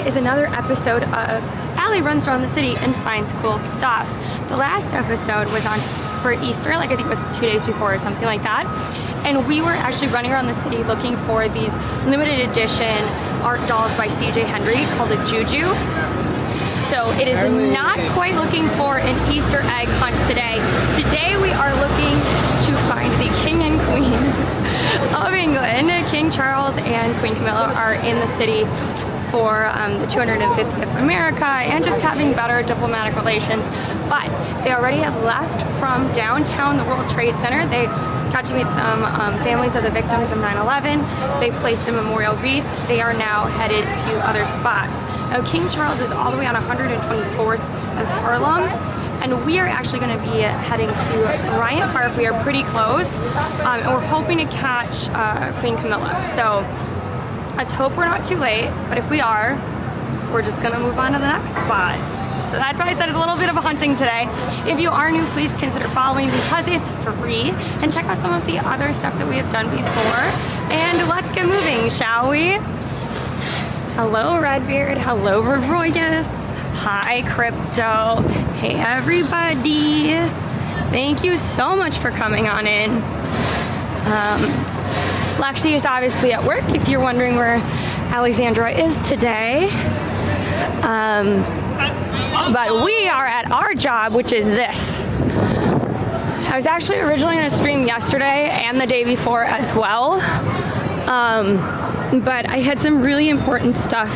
is another episode of Allie runs around the city and finds cool stuff. The last episode was on for Easter, like I think it was 2 days before or something like that. And we were actually running around the city looking for these limited edition art dolls by C.J. Henry called a Juju. So it is not quite looking for an Easter egg hunt today. Today we are looking to find the King and Queen of England. King Charles and Queen Camilla are in the city for the 250th America and just having better diplomatic relations. But they already have left from downtown, the World Trade Center. They got to meet some families of the victims of 9/11. They placed a memorial wreath. They are now headed to other spots. Now, King Charles is all the way on 124th and Harlem, and we are actually going to be heading to Bryant Park. We are pretty close, and we're hoping to catch Queen Camilla. So let's hope we're not too late, but if we are, we're just going to move on to the next spot. So that's why I said it's a little bit of a hunting today. If you are new, please consider following because it's free, and check out some of the other stuff that we have done before. And let's get moving, shall we? Hello, Redbeard. Hello, Royus. Hi, Crypto. Hey, everybody. Thank you so much for coming on in. Lexi is obviously at work, if you're wondering where Alexandra is today. But we are at our job, which is this. I was actually originally going to stream yesterday and the day before as well. But I had some really important stuff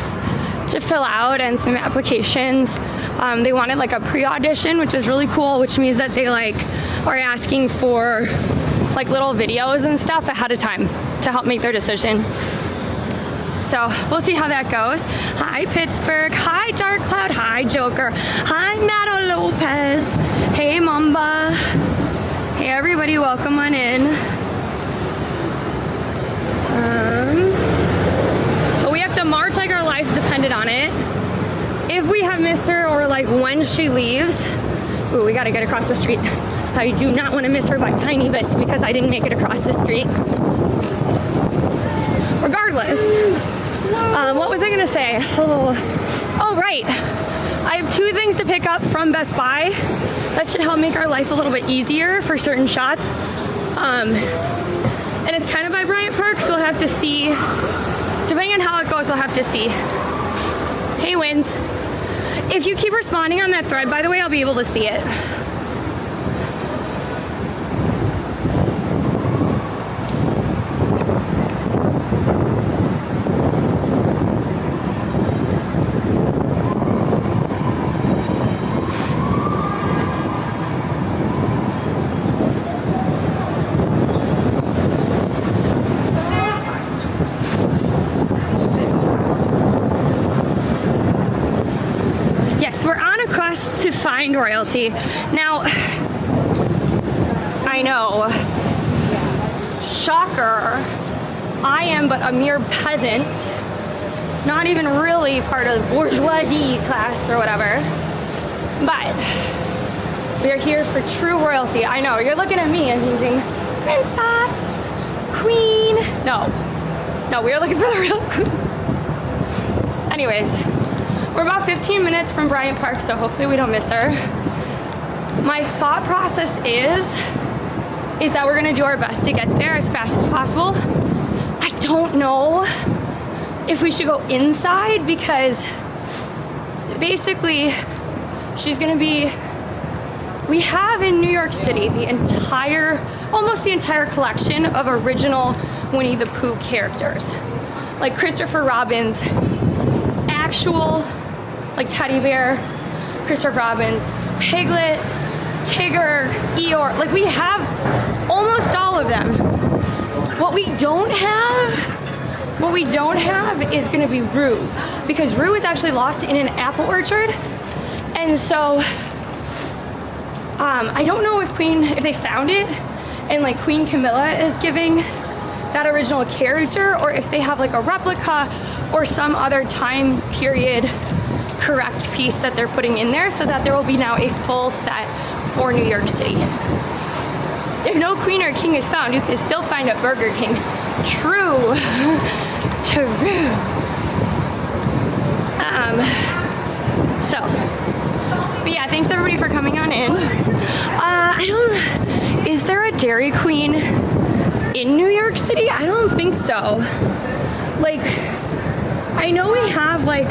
to fill out and some applications. They wanted like a pre-audition, which is really cool, which means that they like are asking for like little videos and stuff ahead of time to help make their decision. So we'll see how that goes. Hi, Pittsburgh. Hi, Dark Cloud. Hi, Joker. Hi, Nato Lopez. Hey, Mamba. Hey, everybody. Welcome on in. But we have to march like our lives depended on it. If we have missed her or like when she leaves, ooh, we got to get across the street. I do not want to miss her by tiny bits because I didn't make it across the street. Regardless, what was I gonna say? Oh, right. I have 2 things to pick up from Best Buy that should help make our life a little bit easier for certain shots. And it's kind of by Bryant Park, so we'll have to see. Depending on how it goes, we'll have to see. Hey, Wins. If you keep responding on that thread, by the way, I'll be able to see it. Find royalty. Now, I know, shocker, I am but a mere peasant, not even really part of bourgeoisie class or whatever, but we are here for true royalty. I know, you're looking at me and thinking, princess, queen. No, we are looking for the real queen. Anyways, we're about 15 minutes from Bryant Park, so hopefully we don't miss her. My thought process is that we're gonna do our best to get there as fast as possible. I don't know if we should go inside because basically she's gonna be, we have in New York City almost the entire collection of original Winnie the Pooh characters. Like Christopher Robin's actual like teddy bear, Christopher Robin's, Piglet, Tigger, Eeyore, like we have almost all of them. What we don't have is gonna be Rue, because Rue is actually lost in an apple orchard. And so, I don't know if they found it and like Queen Camilla is giving that original character, or if they have like a replica or some other time period correct piece that they're putting in there, so that there will be now a full set for New York City. If no queen or king is found, you can still find a Burger King. True. True. But yeah, thanks everybody for coming on in. Is there a Dairy Queen in New York City? I don't think so. Like, I know we have like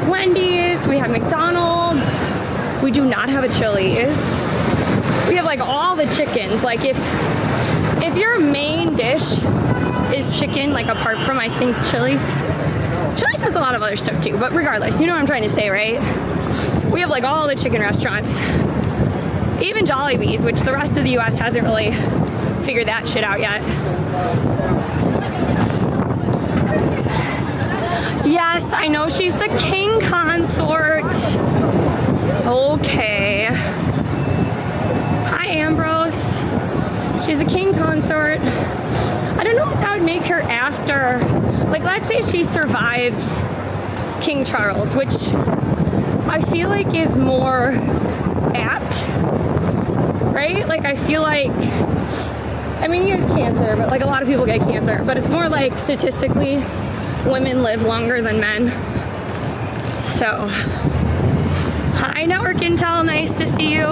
Wendy's, we have McDonald's, we do not have a Chili's. We have like all the chickens. Like if your main dish is chicken, like apart from I think Chili's has a lot of other stuff too, but regardless, you know what I'm trying to say, right? We have like all the chicken restaurants. Even Jollibee's, which the rest of the US hasn't really figured that shit out yet. Yes, I know she's the king consort. Okay. Hi, Ambrose. She's a king consort. I don't know what that would make her after. Like, let's say she survives King Charles, which I feel like is more apt, right? Like, I feel like, I mean, he has cancer, but like a lot of people get cancer, but it's more like statistically, women live longer than men. So, hi, Network Intel, nice to see you.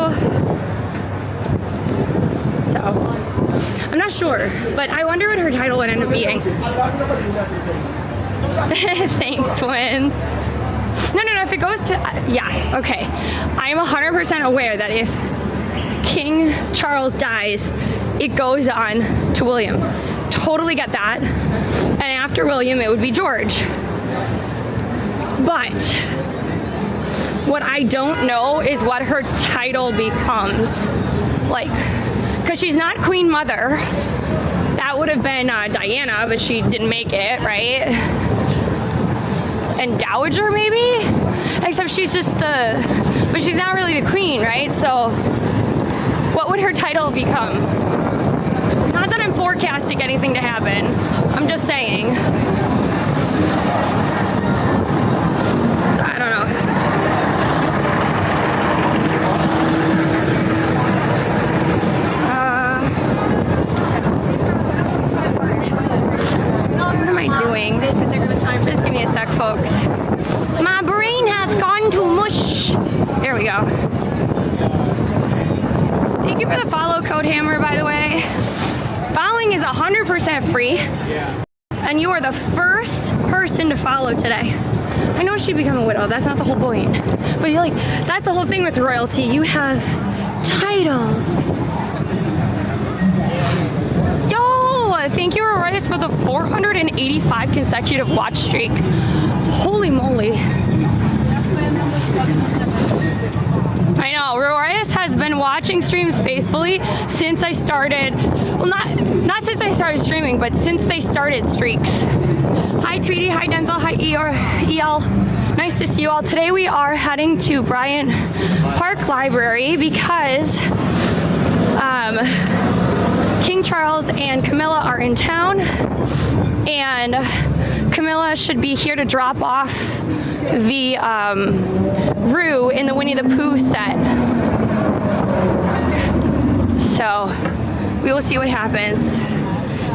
So, I'm not sure, but I wonder what her title would end up being. Thanks, twins. No, if it goes to, yeah, okay. I am 100% aware that if King Charles dies, it goes on to William. Totally get that. And after William, it would be George. But what I don't know is what her title becomes. Like, because she's not Queen Mother. That would have been Diana, but she didn't make it, right? And Dowager, maybe? Except she's just but she's not really the queen, right? So what would her title become? Not that I'm forecasting anything to happen. I'm just saying. So I don't know. What am I doing? Just give me a sec, folks. My brain has gone to mush. There we go. Thank you for the follow code, Hammer, by the way. Following is 100% free. And you are the first person to follow today. I know she'd become a widow. That's not the whole point. But you're like, that's the whole thing with royalty. You have titles. Thank you, Aurelius, for the 485 consecutive watch streak. Holy moly. I know, Aurelius has been watching streams faithfully since I started, well, not since I started streaming, but since they started streaks. Hi, Tweety. Hi, Denzel. Hi, EL. Nice to see you all. Today we are heading to Bryant Park Library because King Charles and Camilla are in town, and Camilla should be here to drop off the Roo in the Winnie the Pooh set. So we will see what happens.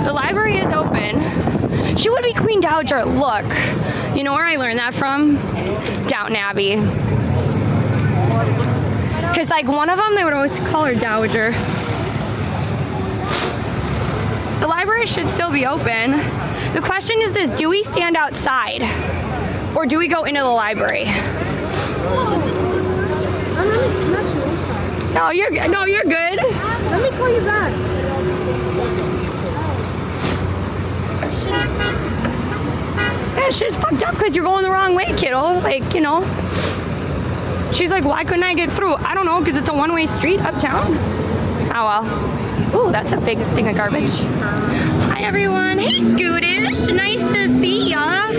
The library is open. She would be Queen Dowager. Look, you know where I learned that from? Downton Abbey. Because like one of them, they would always call her Dowager. The library should still be open. The question is this, do we stand outside or do we go into the library? I'm not sure, I'm sorry. No, you're good. No, you're good. Let me call you back. Yeah, shit's fucked up because you're going the wrong way, kiddo. Like, you know. She's like, why couldn't I get through? I don't know, because it's a one-way street uptown. Oh, well. Ooh, that's a big thing of garbage. Hi, everyone. Hey, Scootish. Nice to see ya.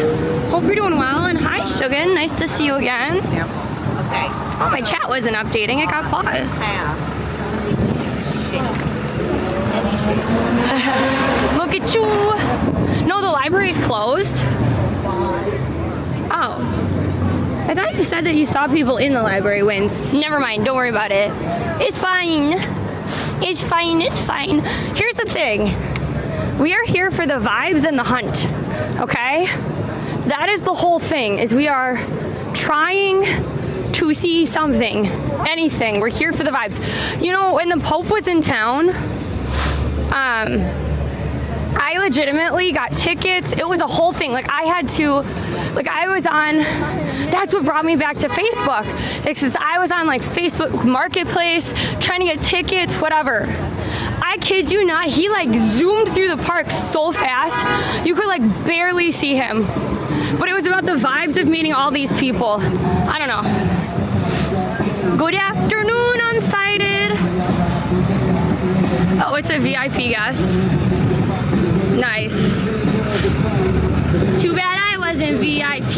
Hope you're doing well. And hi, Sugan. Nice to see you again. Yep. Okay. Oh, my chat wasn't updating. It got paused. Look at you. No, the library is closed. Oh. I thought you said that you saw people in the library once. Never mind. Don't worry about it. It's fine. It's fine, it's fine. Here's the thing. We are here for the vibes and the hunt, okay? That is the whole thing, is we are trying to see something, anything. We're here for the vibes. You know, when the Pope was in town, I legitimately got tickets. It was a whole thing. Like I had to, like I was on, that's what brought me back to Facebook. Because I was on like Facebook Marketplace trying to get tickets, whatever. I kid you not, he like zoomed through the park so fast, you could like barely see him. But it was about the vibes of meeting all these people. I don't know. Good afternoon, Unsighted. Oh, it's a VIP guest. Nice. Too bad I wasn't VIP.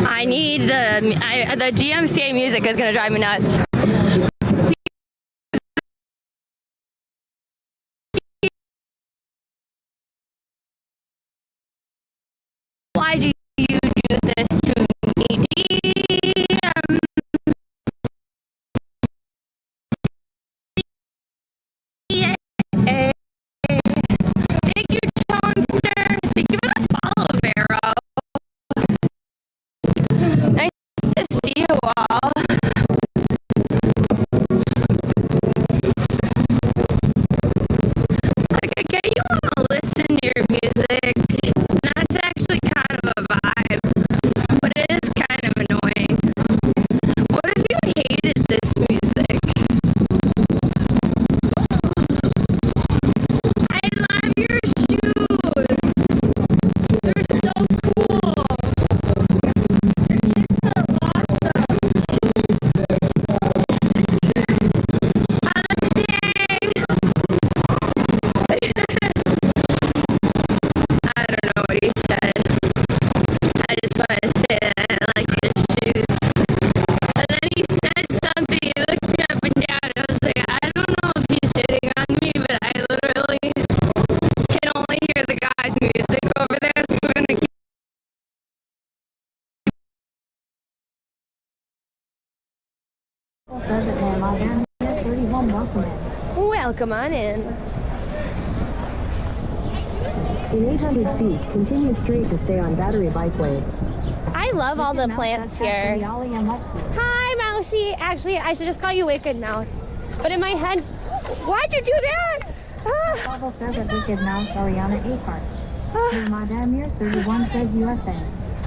I need the DMCA music is gonna drive me nuts. Why do you do this to me, DM? Yeah. Thank you, Chonster. Thank you for the follow, Vero. Nice to see you all. Like, I get you want to listen to your music. That's actually kind of a vibe, but it is kind of annoying. What if you hated this music? I love your shoes. They're so cool. Your kicks are awesome. I don't know what he said. I just want to say that I like his shoes. And then he said something, he looked me up and down, and I was like, I don't know if he's hitting on me, but I literally can only hear the guy's music over there, so we're gonna keep. Welcome on in. In 800 feet, continue straight to stay on Battery Bikeway. I love all the plants here. Hi, Mousy. Actually, I should just call you Wicked Mouse. But in my head, why'd you do that? Ah. Level says at Wicked Mouse, Ariana A. Park. Madame here, 31 says USA.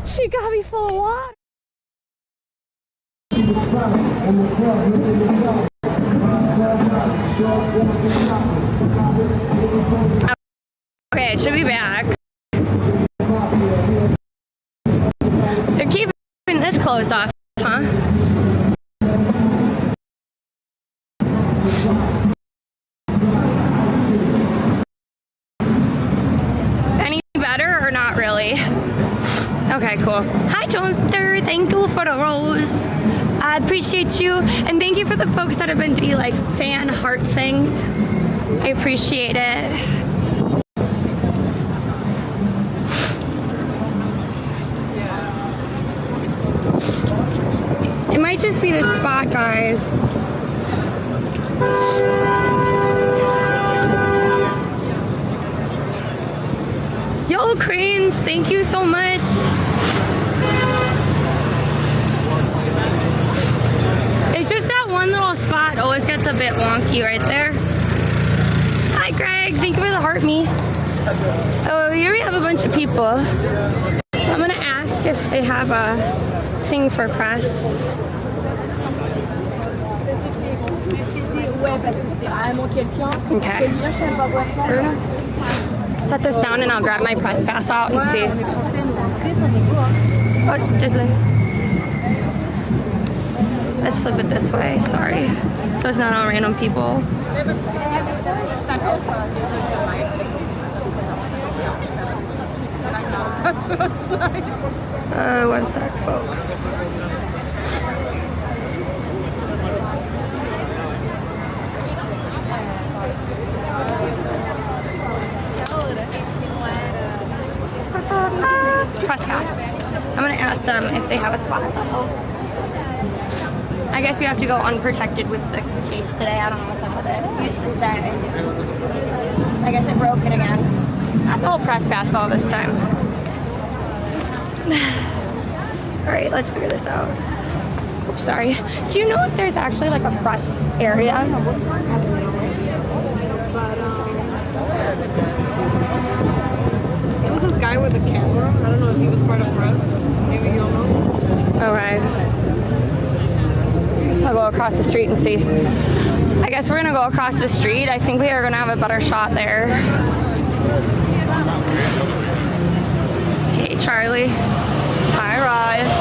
She got me full of water. Okay, it should be back. They're keeping this closed off, huh? Any better or not really? Okay, cool. Hi, Jonester. Thank you for the rose. I appreciate you. And thank you for the folks that have been doing like fan heart things. I appreciate it. It might just be the spot, guys. Yo, Cranes, thank you so much. It's just that one little spot always gets a bit wonky right there. Hi, Greg. Thank you for the heart me. So here we have a bunch of people. I'm gonna ask if they have a thing for press. Okay. We're gonna set this down and I'll grab my press pass out and see. Oh, did they? Let's flip it this way, sorry. So it's not all random people. One sec, folks. Press they have a spot. I guess we have to go unprotected with the case today. I don't know what's up with it. It used to say. I guess I broke it again. Not the whole press pass though this time. All right, let's figure this out. Oops, sorry. Do you know if there's actually like a press area? There was this guy with a camera. I don't know if he was part of press. Maybe you'll know. Okay. So I'll go across the street and see. I guess we're gonna go across the street. I think we are gonna have a better shot there. Hey, Charlie. Hi, Ross.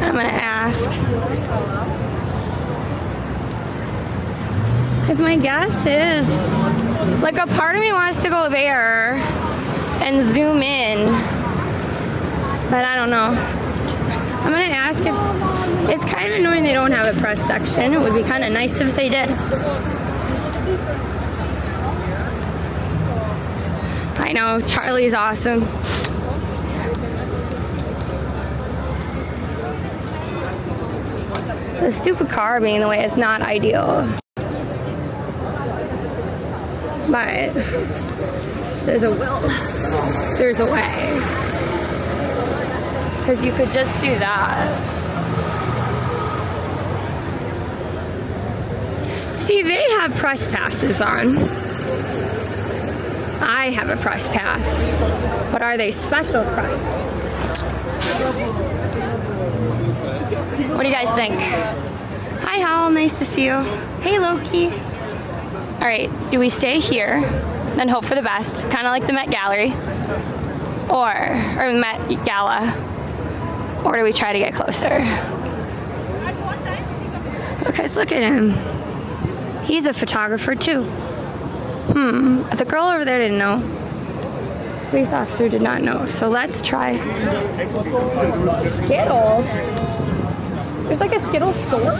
I'm gonna ask. Because my guess is, like, a part of me wants to go there and zoom in, but I don't know. I'm gonna ask if, it's kind of annoying they don't have a press section. It would be kind of nice if they did. I know, Charlie's awesome. The stupid car being in the way is not ideal. But there's a will. There's a way. Because you could just do that. See, they have press passes on. I have a press pass. But are they special press? What do you guys think? Hi, Howell. Nice to see you. Hey, Loki. All right, do we stay here and hope for the best, kind of like the Met Gallery, or Met Gala, or do we try to get closer? Because look at him. He's a photographer too. The girl over there didn't know. Police officer did not know. So let's try. Skittles? There's like a Skittles store?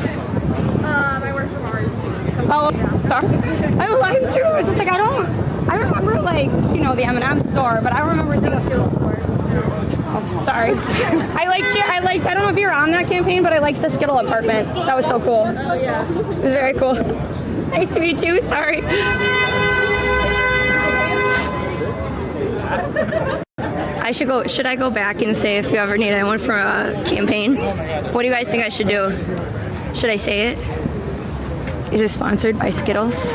I work for Mars. Oh, sorry. I'm a live streamer. It's just like, I remember like, you know, the M&M store, but I don't remember seeing a Skittles store. Oh, sorry. I don't know if you were on that campaign, but I liked the Skittle apartment. That was so cool. Oh, yeah. It was very cool. Nice to meet you. Sorry. Should I go back and say if you ever need anyone for a campaign? What do you guys think I should do? Should I say it? Is it sponsored by Skittles?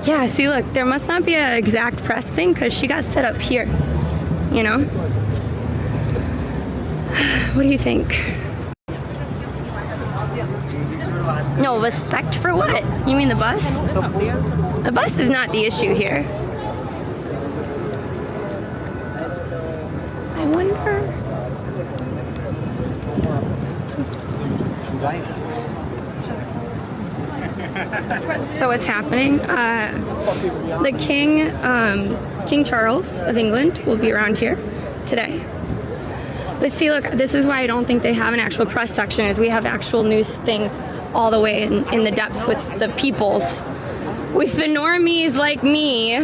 Yeah, see, look, there must not be an exact press thing because she got set up here, you know? What do you think? No, respect for what? You mean the bus? The bus is not the issue here. I wonder. So what's happening? The King Charles of England will be around here today. But see, look, this is why I don't think they have an actual press section, is we have actual news things all the way in the depths with the peoples. With the normies like me,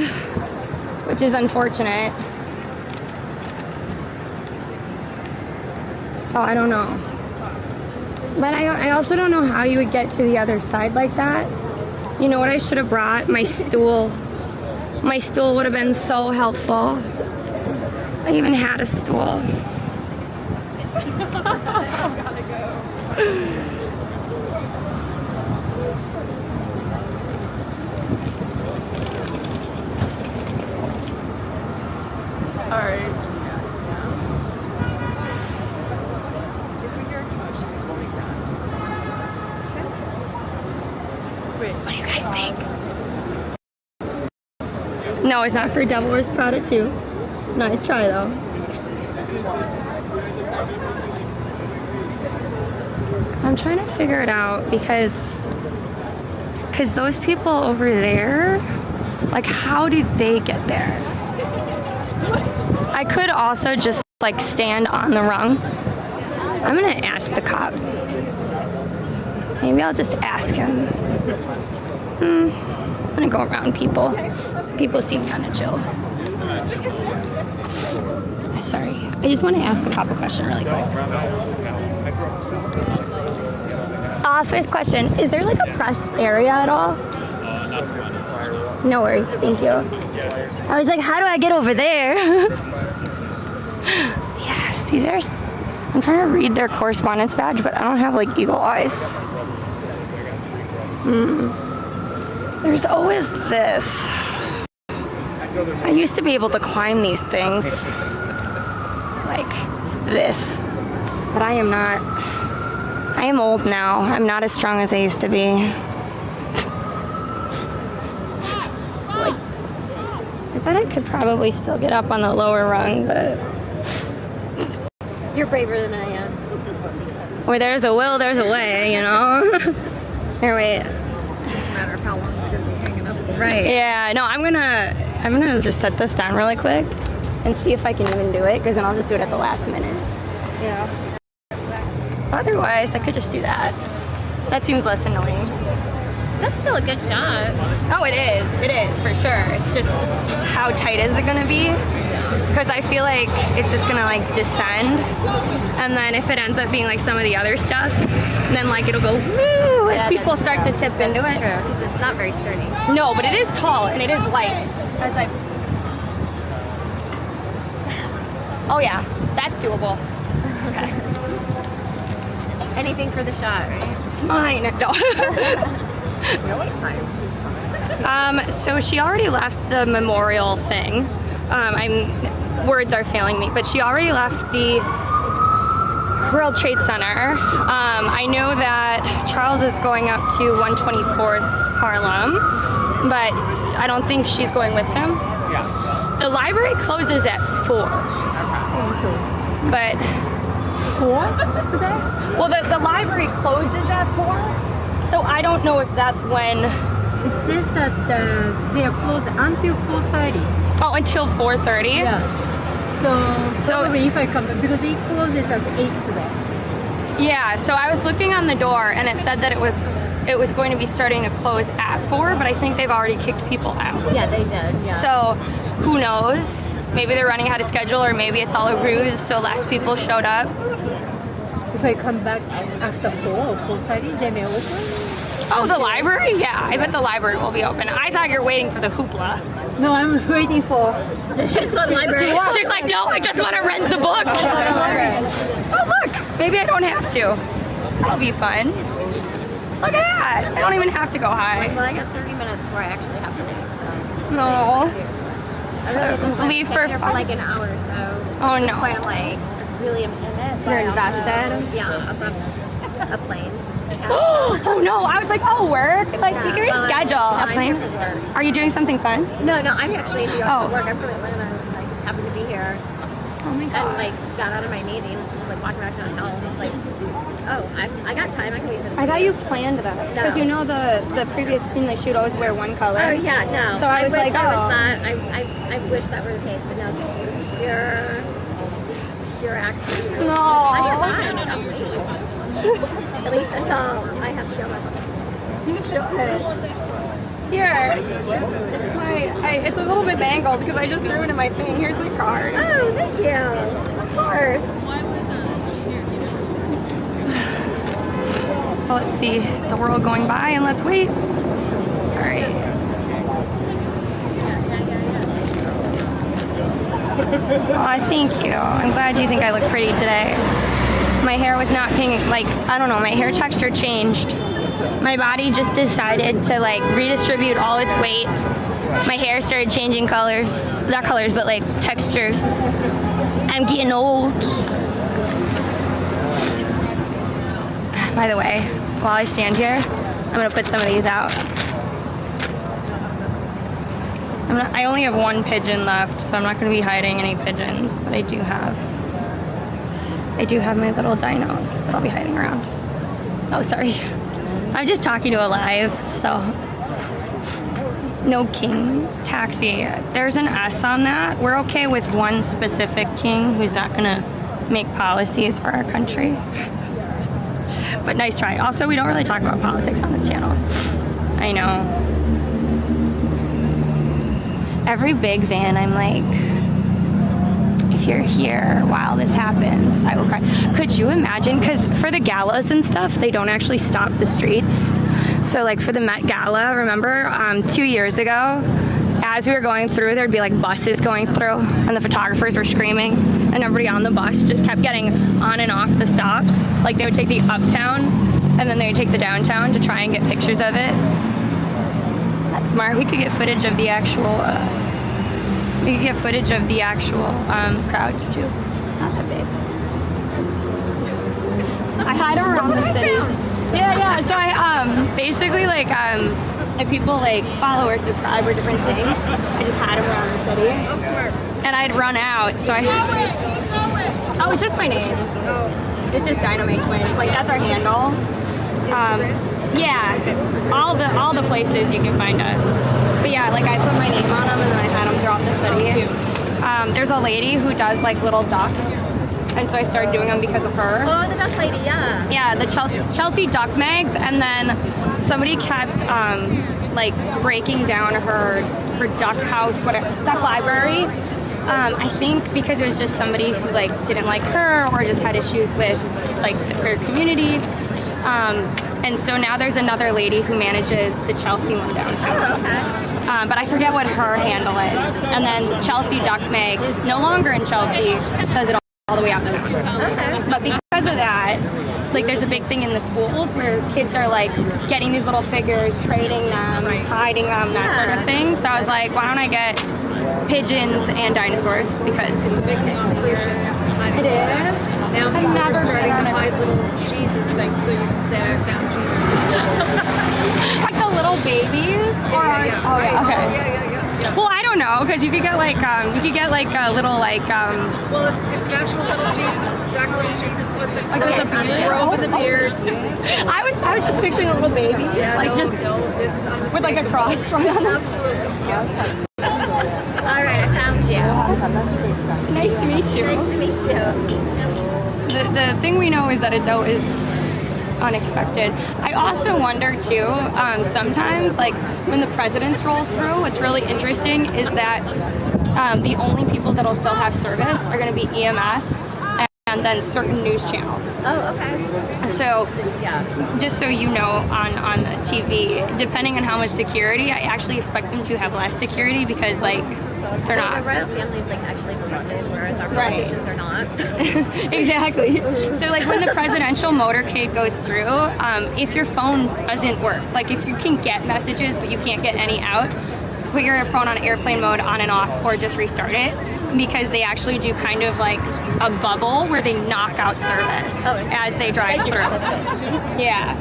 which is unfortunate. So I don't know. But I also don't know how you would get to the other side like that. You know what I should have brought? My stool. My stool would have been so helpful. I even had a stool. Gotta go. All right. What do you guys think? No, it's not for Devil Wears Prada 2. Nice try though. I'm trying to figure it out because those people over there, like, how did they get there? I could also just like stand on the rung I'm gonna ask the cop. Maybe I'll just ask him. I'm gonna go around people. People seem kind of chill. Sorry, I just want to ask the cop a question really quick. First question, is there like a press area at all? Not too much. No worries, thank you. I was like, how do I get over there? Yeah, see there's, I'm trying to read their correspondence badge, but I don't have like eagle eyes. There's always this. I used to be able to climb these things like this, but I am not. I am old now. I'm not as strong as I used to be. Like, I bet I could probably still get up on the lower rung, but You're braver than I am. where there's a will, there's a way, you know? Here, wait. Doesn't matter how long you're gonna be hanging up there. Right. Yeah, no, I'm gonna just set this down really quick and see if I can even do it, because then I'll just do it at the last minute. Yeah. Otherwise, I could just do that. That seems less annoying. That's still a good shot. Oh, it is, for sure. It's just, how tight is it gonna be? Because I feel like it's just gonna like descend, and then if it ends up being like some of the other stuff, then like it'll go woo as people start to tip into it. Because it's not very sturdy. No, but it is tall and it is light. Oh yeah, that's doable. Okay. Anything for the shot, right? It's mine. No. No, it's fine. So she already left the memorial thing. Words are failing me, but she already left the World Trade Center. I know that Charles is going up to 124th Harlem, but I don't think she's going with him. Yeah. The library closes at 4. But 4 today? well, the library closes at 4, so I don't know if that's when. It says that they are closed until 4:30. Oh, until 4:30. Yeah. So probably if I come back, because it closes at 8 today. Yeah. So I was looking on the door, and it said that it was going to be starting to close at 4, but I think they've already kicked people out. Yeah, they did. Yeah. So who knows? Maybe they're running ahead of schedule, or maybe it's all a ruse, so less people showed up. If I come back after 4 or 4:30, they may open. Oh, the library? Yeah, I bet the library will be open. I thought you were waiting for the hoopla. No, I'm waiting for. She just went library. She's like, no, I just want to rent the books. Oh, look, maybe I don't have to. That'll be fun. Look at that. I don't even have to go high. Well, I got 30 minutes before I actually have to leave. So. No. I really think I'm Leave staying for here fun. for like an hour or so. Oh, Just no. quite like really in it. but You're I also- invested? Yeah, also a plane. Oh no, I was like, oh, work? Like, you can Yeah, reschedule no, a I plane. took work. Are you doing something fun? No, I'm actually in New York Oh. for work. I'm from Atlanta. And I just happened to be here Oh my and god. like got out of my meeting and was like walking back downtown. And I was like, oh, I got time. I can wait for the I thought plane. you planned this. Because No. you know the previous queen, like, she would always wear one color. Oh yeah, no. So I was wish like, I was oh. that. I wish that were the case, but no, it's just pure accident. No. I have time. I'll leave. At least until I have to go back. You should. Here. It's it's a little bit mangled because I just threw it in my thing. Here's my card. Oh, thank you. Of course. So let's see the world going by and let's wait. All right. Oh, thank you. I'm glad you think I look pretty today. My hair was not pink, like, I don't know, my hair texture changed. My body just decided to like redistribute all its weight. My hair started changing colors. Not colors, but like textures. I'm getting old. By the way, while I stand here, I'm gonna put some of these out. I only have one pigeon left, so I'm not gonna be hiding any pigeons, but I do have my little dinos that I'll be hiding around. Oh, sorry. I'm just talking to a live, so. No kings. Taxi. There's an S on that. We're okay with one specific king who's not gonna make policies for our country. But nice try. Also, we don't really talk about politics on this channel. I know. Every big van, I'm like, if you're here while this happens, I will cry. Could you imagine? Because for the galas and stuff, they don't actually stop the streets. So like for the Met Gala, remember 2 years ago, as we were going through, there'd be like buses going through and the photographers were screaming and everybody on the bus just kept getting on and off the stops. Like they would take the uptown and then they would take the downtown to try and get pictures of it. That's smart. We could get footage of the actual, crowds too. It's not that big. I hide them around the city. Yeah. So I basically like if people like follow or subscribe or different things, I just hide them around the city. I'm smart. And I'd run out, so oh, it's just my name. Oh. It's just Dynamite Twins. Like that's our handle. Yeah, all the places you can find us. But yeah, like I put my name on them and then I had them throughout the city. There's a lady who does like little ducks, and so I started doing them because of her. Oh, the duck lady, yeah. Yeah, the Chelsea duck mags, and then somebody kept like breaking down her duck house, duck library. I think because it was just somebody who like didn't like her or just had issues with like her community. And so now there's another lady who manages the Chelsea one downtown. Oh, okay. But I forget what her handle is. And then Chelsea Duck Mags, no longer in Chelsea, does it all the way out to town. Okay. But because of that, like there's a big thing in the schools where kids are like getting these little figures, trading them, hiding them, that sort of thing. So I was like, why don't I get pigeons and dinosaurs? Because It's a big thing on cruise ships. it is. Now I've people are never starting been on to a- hide little Jesus things so you can say I found Jesus. Like the little babies? Or, Oh yeah, okay. Yeah. Well, I don't know, because you could get like a little like Well, it's an actual little Jesus, exactly little Jesus with the Like with the beard? robe and the beard. I was just picturing a little baby, Yeah, like no, just this is with like a cross from on them. Absolutely. All right, I found you. Nice to meet you. Nice to meet you. The thing we know is that it's always unexpected. I also wonder too, sometimes like when the presidents roll through, what's really interesting is that the only people that'll still have service are going to be EMS and then certain news channels. Oh, okay. So Yeah. just so you know, on the TV, depending on how much security, I actually expect them to have less security because like they're Well, the not. royal family's like actually protected, whereas our Right. politicians are not. Exactly. So like when the presidential motorcade goes through, if your phone doesn't work, like if you can get messages but you can't get any out, put your phone on airplane mode on and off or just restart it, because they actually do kind of like a bubble where they knock out service as they drive through. Yeah.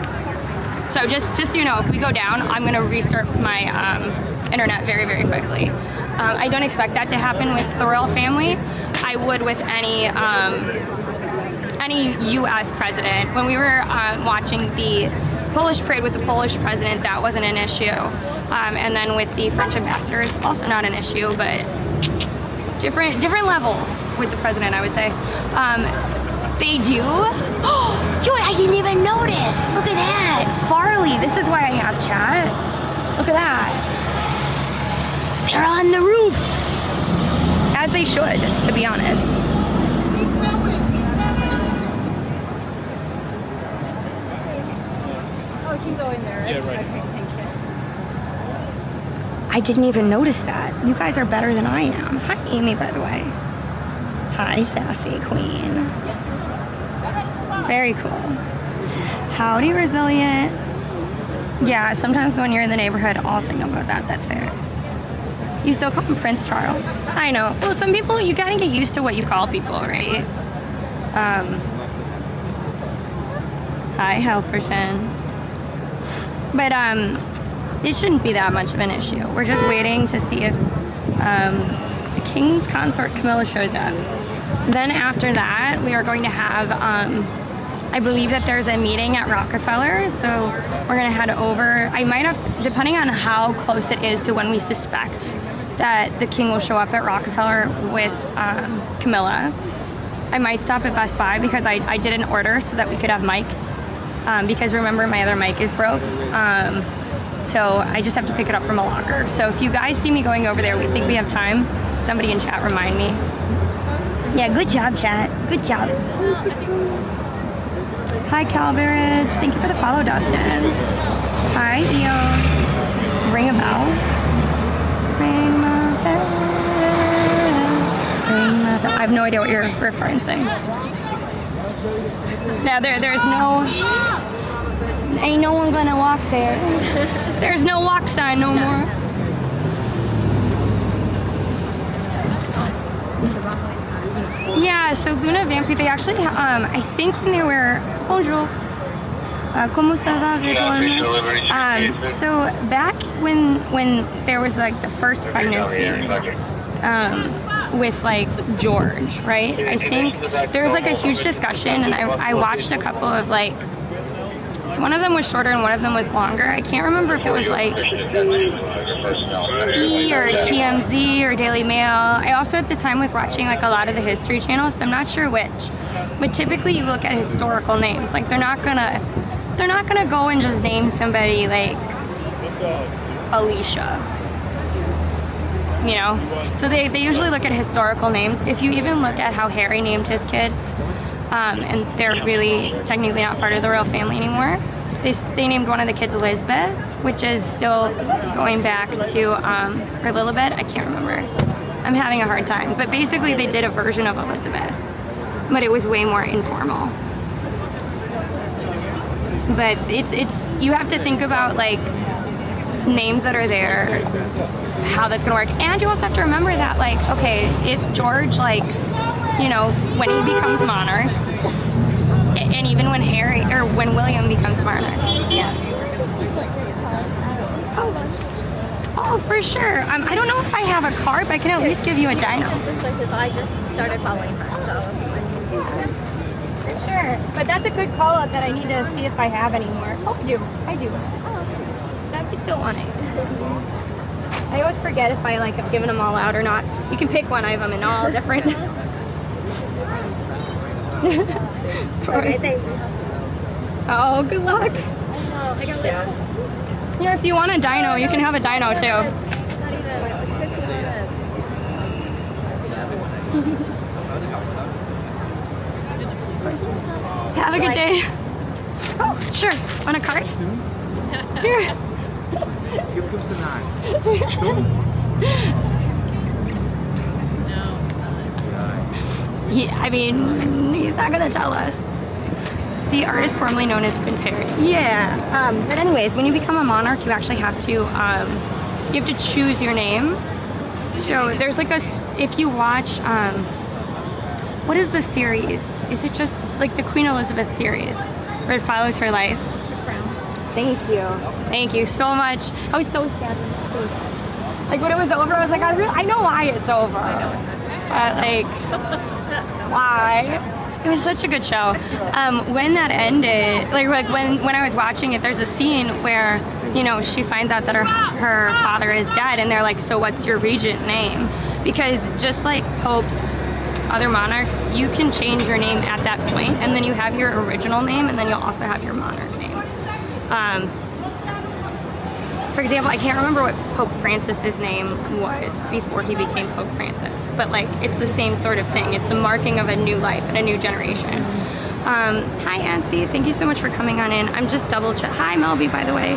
So just so you know, if we go down, I'm gonna restart my internet very, very quickly. I don't expect that to happen with the royal family. I would with any U.S. president. When we were watching the Polish parade with the Polish president, that wasn't an issue. And then with the French ambassadors, also not an issue, but different level with the president, I would say. They do. Oh, I didn't even notice. Look at that. Farley. This is why I have chat. Look at that. They're on the roof. As they should, to be honest. Oh, keep going there. Yeah, right. Okay, thank you. I didn't even notice that. You guys are better than I am. Hi, Amy, by the way. Hi, sassy queen. Very cool. Howdy, resilient. Yeah, sometimes when you're in the neighborhood, all signal goes out. That's fair. You still call him Prince Charles. I know. Well, some people, you gotta get used to what you call people, right? Hi, Helperton. But it shouldn't be that much of an issue. We're just waiting to see if the King's consort Camilla shows up. Then after that, we are going to have, I believe that there's a meeting at Rockefeller, so we're gonna head over. I might have, depending on how close it is to when we suspect that the King will show up at Rockefeller with Camilla, I might stop at Best Buy because I did an order so that we could have mics. Because remember, my other mic is broke. So I just have to pick it up from a locker. So if you guys see me going over there, we think we have time, somebody in chat remind me. Yeah, good job, chat. Good job. Hi, Calbarage. Thank you for the follow, Dustin. Hi, Theo. Ring a bell. Ring my bell. Ring my bell. I have no idea what you're referencing. Now there's no, ain't no one gonna walk there. There's no walk sign no more. Yeah, so Luna Vampy, they actually, I think when they were, bonjour, como ça va, so back when there was like the first pregnancy, with like George, right? I think there was like a huge discussion, and I watched a couple of like, so one of them was shorter and one of them was longer. I can't remember if it was like E or TMZ or Daily Mail. I also at the time was watching like a lot of the History Channel, so I'm not sure which. But typically you look at historical names. Like they're not gonna go and just name somebody like Alicia. You know? So they usually look at historical names. If you even look at how Harry named his kids, and they're really technically not part of the royal family anymore. They named one of the kids Elizabeth, which is still going back to, or Lilibet, I can't remember. I'm having a hard time. But basically they did a version of Elizabeth, but it was way more informal. But it's you have to think about like names that are there, how that's gonna work. And you also have to remember that like, okay, is George like, you know, when he becomes monarch, and even when Harry or when William becomes monarch. Yeah. Oh, for sure. I don't know if I have a card, but I can at least give you a dino. Because I just started following her, so. For sure. But that's a good call out that I need to see if I have any more. Oh, I do. Oh, so you still want it? I always forget if I like have given them all out or not. You can pick one. I have them in all different. Okay, thanks. Oh, good luck. I know, I got it. Yeah, if you want a dino, you can have a dino too. Not even like 15 minutes. Have a good day. Oh, sure. Want a card? Here. Give us a 9. I mean, he's not gonna tell us. The artist formerly known as Prince Harry. Yeah. But anyways, when you become a monarch, you actually have to, you have to choose your name. So there's like if you watch, what is the series? Is it just like the Queen Elizabeth series, where it follows her life? The Crown. Thank you so much. I was so sad. Like when it was over, I was like, I know why it's over. But like, why? It was such a good show. When that ended, like when I was watching it, there's a scene where, you know, she finds out that her father is dead, and they're like, so what's your regent name? Because just like popes, other monarchs, you can change your name at that point, and then you have your original name, and then you'll also have your monarch name. For example, I can't remember what Pope Francis's name was before he became Pope Francis, but like it's the same sort of thing. It's a marking of a new life and a new generation. Hi, Ancy. Thank you so much for coming on in. I'm just double check. Hi, Melby, by the way.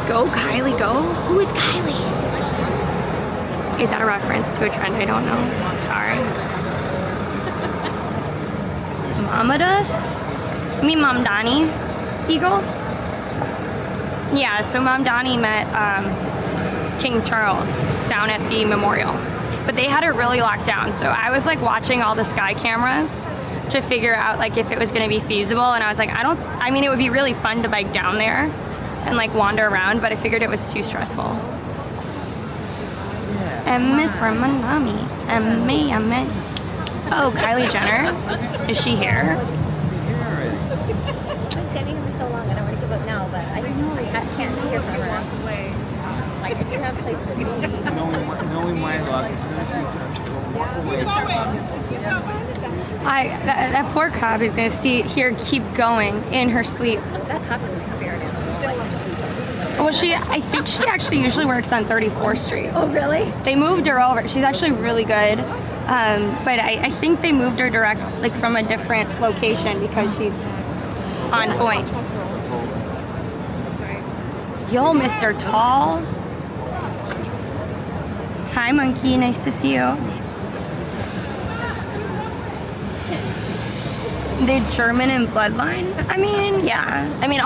Go, Kylie, go. Who is Kylie? Is that a reference to a trend? I don't know. Sorry. Mamadas? I mean, Mamdani Eagle? Yeah, so Mamdani met King Charles down at the memorial. But they had it really locked down. So I was like watching all the sky cameras to figure out like if it was gonna be feasible. And I was like, I mean, it would be really fun to bike down there and like wander around, but I figured it was too stressful. And Miss Ramanami, and me. Oh, Kylie Jenner, is she here? I've been standing here for so long, I don't want to give up now, but I can't be here forever. Like, I do have places to be. Knowing my luck, as soon as you walk away. That poor cop is gonna keep going in her sleep. That cop is my spirit animal. Well, I think she actually usually works on 34th Street. Oh, really? They moved her over. She's actually really good. But I think they moved her from a different location because she's on point. Yo, Mr. Tall. Hi, Monkey. Nice to see you. The German in bloodline? I mean, yeah. I mean,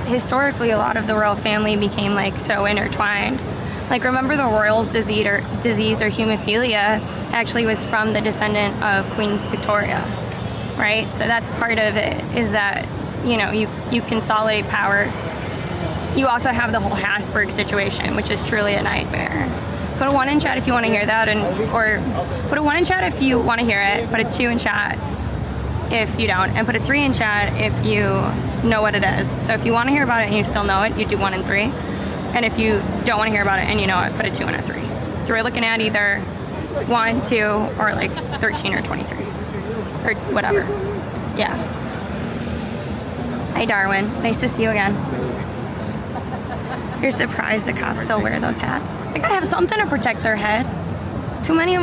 historically, a lot of the royal family became like so intertwined. Like, remember the royals' disease or hemophilia actually was from the descendant of Queen Victoria, right? So that's part of it, is that, you know, you consolidate power. You also have the whole Habsburg situation, which is truly a nightmare. Put a 1 in chat if you want to hear that, or put a 1 in chat if you want to hear it, put a 2 in chat if you don't, and put a 3 in chat if you know what it is. So if you want to hear about it and you still know it, you do 1 and 3. And if you don't want to hear about it and you know it, put a 2 and a 3. So we're looking at either 1, 2, or like 13 or 23. Or whatever. Yeah. Hi, Darwin. Nice to see you again. You're surprised the cops still wear those hats? They gotta have something to protect their head. Too many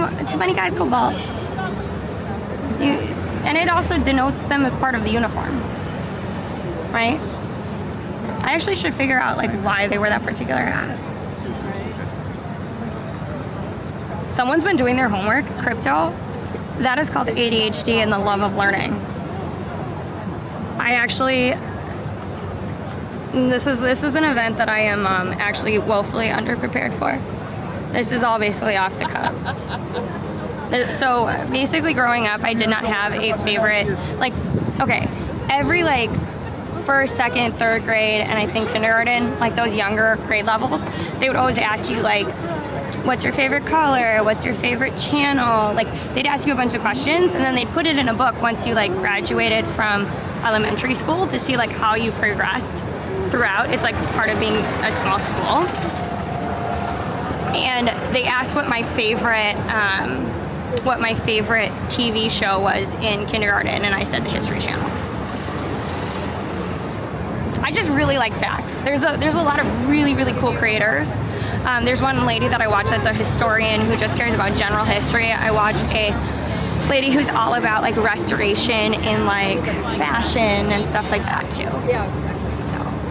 guys go bald. And it also denotes them as part of the uniform, right? I actually should figure out like why they wear that particular hat. Someone's been doing their homework. Crypto, that is called ADHD and the love of learning. This is an event that I am actually woefully underprepared for. This is all basically off the cuff. So basically growing up, I did not have a favorite, every first, second, third grade, and I think kindergarten, like those younger grade levels, they would always ask you what's your favorite color? What's your favorite channel? They'd ask you a bunch of questions, and then they'd put it in a book once you graduated from elementary school to see how you progressed throughout. It's part of being a small school. And they asked what my favorite TV show was in kindergarten, and I said the History Channel. I just really like facts. There's a lot of really, really cool creators. There's one lady that I watch that's a historian who just cares about general history. I watch a lady who's all about restoration in fashion and stuff like that too. Yeah.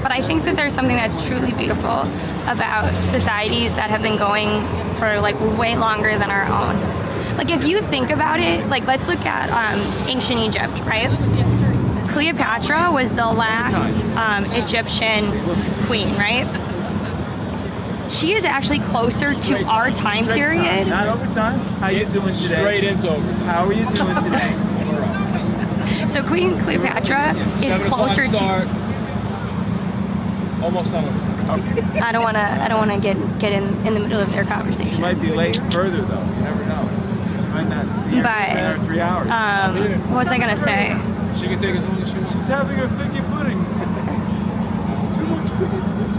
But I think that there's something that's truly beautiful about societies that have been going for way longer than our own. If you think about it, let's look at ancient Egypt, right? Cleopatra was the last Egyptian queen, right? She is actually closer to our time period. Not overtime. How you doing today? Straight into overtime. How are you doing today? So Queen Cleopatra is closer to. Almost done. Okay. I don't want to get in the middle of their conversation. She might be late further though. You never know. She might not be there in 3 hours. What was I gonna say? She can take us on the show. She's having a figgy pudding. Too much figgy pudding.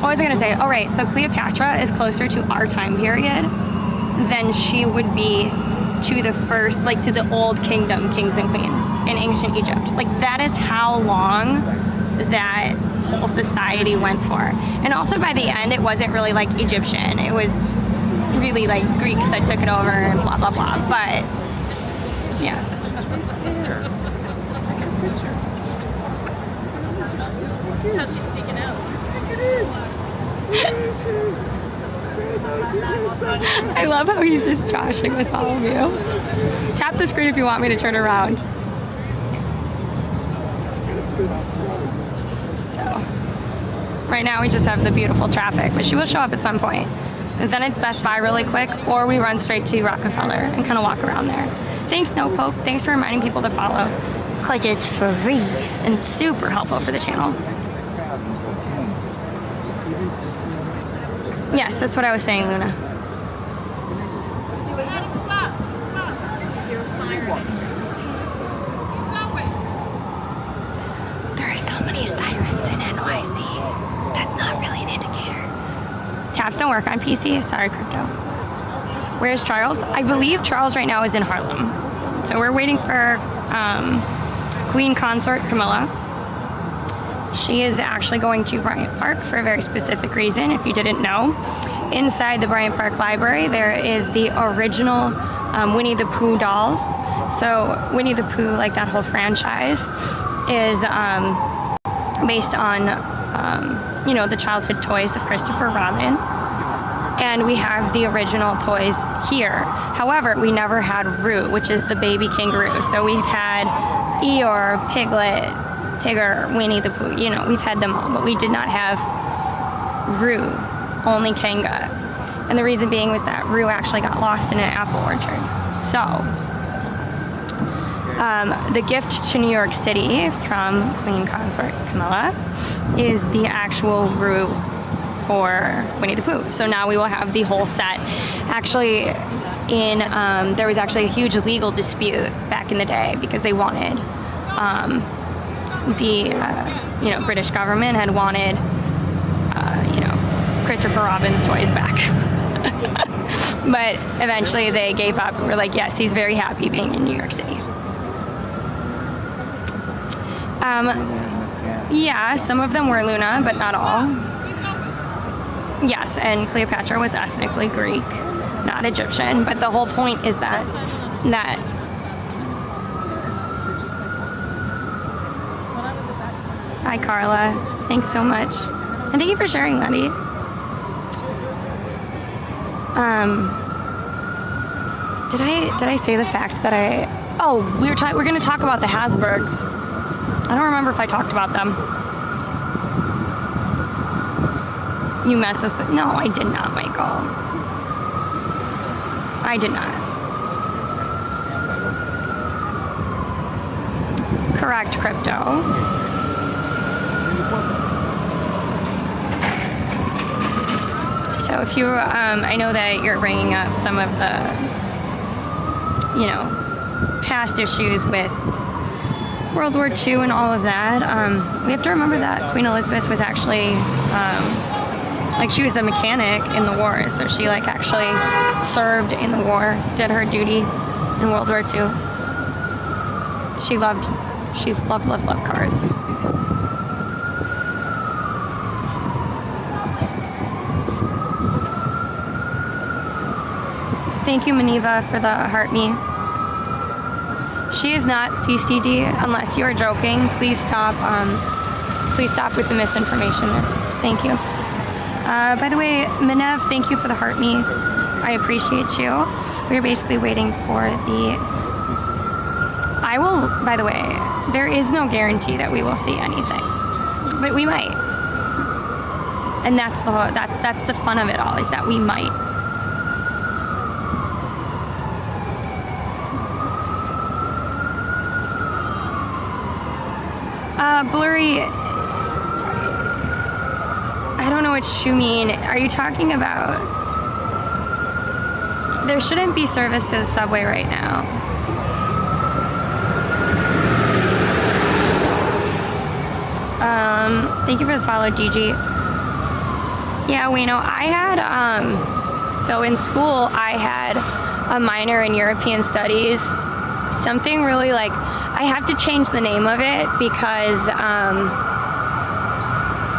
What was I gonna say? Oh right, so Cleopatra is closer to our time period than she would be to the first, to the old kingdom, kings and queens in ancient Egypt. That is how long that whole society went for. And also by the end, it wasn't really Egyptian. It was really Greeks that took it over and blah, blah, blah. But, yeah. So she's sneaking out. I love how he's just joshing with all of you. Tap the screen if you want me to turn around. So, right now we just have the beautiful traffic, but she will show up at some point. And then it's Best Buy really quick, or we run straight to Rockefeller and kind of walk around there. Thanks, No Pope. Thanks for reminding people to follow. Because it's free and super helpful for the channel. Yes, that's what I was saying, Luna. There are so many sirens in NYC. That's not really an indicator. Taps don't work on PC. Sorry, Crypto. Where's Charles? I believe Charles right now is in Harlem. So we're waiting for Queen Consort Camilla. She is actually going to Bryant Park for a very specific reason, if you didn't know. Inside the Bryant Park Library, there is the original Winnie the Pooh dolls. So Winnie the Pooh, like that whole franchise, is based on, you know, the childhood toys of Christopher Robin. And we have the original toys here. However, we never had Roo, which is the baby kangaroo. So we've had Eeyore, Piglet, Tigger, Winnie the Pooh, you know, we've had them all, but we did not have Roo, only Kanga. And the reason being was that Roo actually got lost in an apple orchard. So, the gift to New York City from Queen Consort Camilla is the actual Roo for Winnie the Pooh. So now we will have the whole set. Actually, there was actually a huge legal dispute back in the day because they wanted, you know, British government had wanted, you know, Christopher Robin's toys back. But eventually they gave up and were like, yes, he's very happy being in New York City. Yeah, some of them were Luna, but not all. Yes, and Cleopatra was ethnically Greek, not Egyptian. But the whole point is that Hi, Carla. Thanks so much. And thank you for sharing, Letty. Did I say the fact that we're going to talk about the Hasbergs. I don't remember if I talked about them. You mess with it. No, I did not, Michael. I did not. Correct, Crypto. So if you, I know that you're bringing up some of the, you know, past issues with World War II and all of that. We have to remember that Queen Elizabeth was actually, like, she was a mechanic in the war, so she, like, actually served in the war, did her duty in World War II. She loved cars. Thank you, Maniva, for the heart me. She is not CCD, unless you are joking. Please stop with the misinformation there. Thank you. By the way, Minev, thank you for the heart me. I appreciate you. We're basically waiting for the... I will, by the way, there is no guarantee that we will see anything, but we might. And that's the fun of it all, is that we might. Blurry, I don't know what you mean. Are you talking about... There shouldn't be service to the subway right now. Thank you for the follow, DG. Yeah, Wayno, I had, so in school, I had a minor in European Studies. Something really, like, I have to change the name of it because,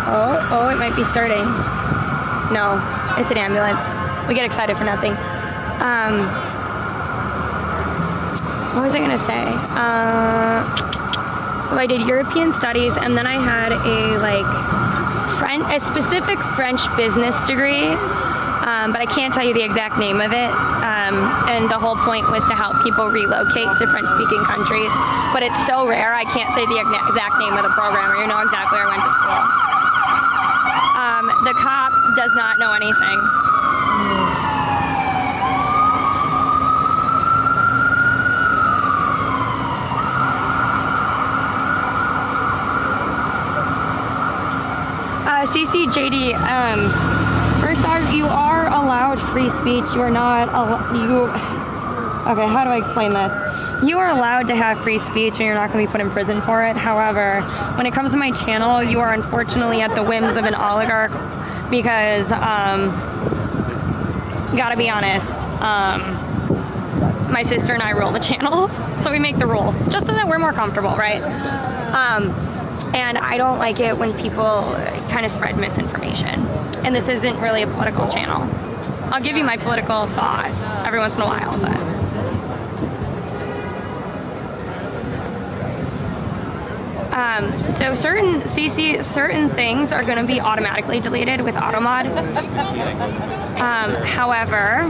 oh, it might be starting. No, it's an ambulance. We get excited for nothing. What was I gonna say? So I did European Studies, and then I had a specific French business degree, but I can't tell you the exact name of it. And the whole point was to help people relocate to French-speaking countries. But it's so rare, I can't say the exact name of the program, or you know exactly where I went to school. The cop does not know anything. CCJD, first off, you are allowed free speech. You are not, okay, how do I explain this? You are allowed to have free speech and you're not going to be put in prison for it. However, when it comes to my channel, you are unfortunately at the whims of an oligarch because, gotta be honest, my sister and I rule the channel, so we make the rules just so that we're more comfortable, right? And I don't like it when people kind of spread misinformation. And this isn't really a political channel. I'll give you my political thoughts every once in a while, but. So certain things are going to be automatically deleted with AutoMod. However,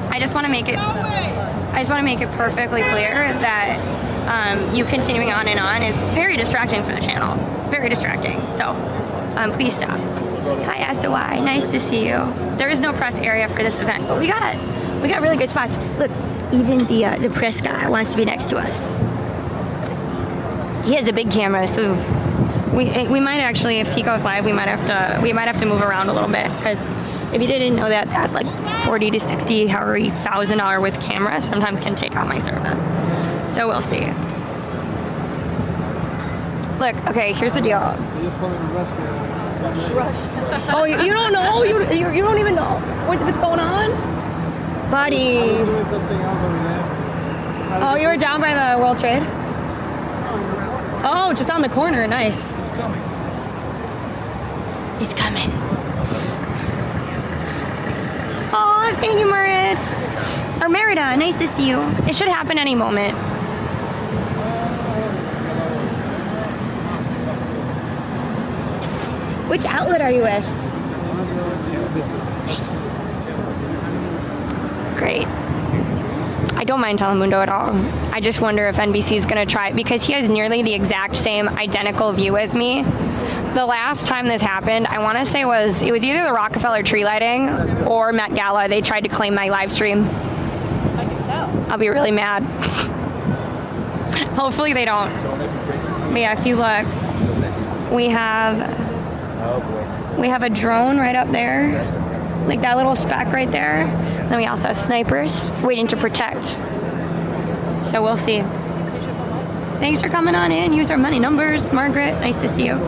I just want to make it perfectly clear that you continuing on and on is very distracting for the channel. Very distracting. So please stop. Hi SOI, nice to see you. There is no press area for this event, but we got really good spots. Look, even the press guy wants to be next to us. He has a big camera, so we might actually, if he goes live, we might have to move around a little bit, because if you didn't know that like $40 to $60, however $1,000 with camera sometimes can take out my service. So we'll see. Look, okay, here's the deal. Oh, you don't know? You don't even know what's going on? Buddy. Oh, you were down by the World Trade? Oh, just on the corner, nice. He's coming. Oh, thank you, Merit. Or Merida, nice to see you. It should happen any moment. Which outlet are you with? Nice. Great. I don't mind Telemundo at all. I just wonder if NBC is going to try it, because he has nearly the exact same identical view as me. The last time this happened, I want to say it was either the Rockefeller tree lighting or Met Gala. They tried to claim my live stream. I can tell. I'll be really mad. Hopefully they don't. But yeah, if you look, we have a drone right up there, like that little speck right there. Then we also have snipers waiting to protect. So we'll see. Thanks for coming on in. Use our money numbers. Margaret, nice to see you.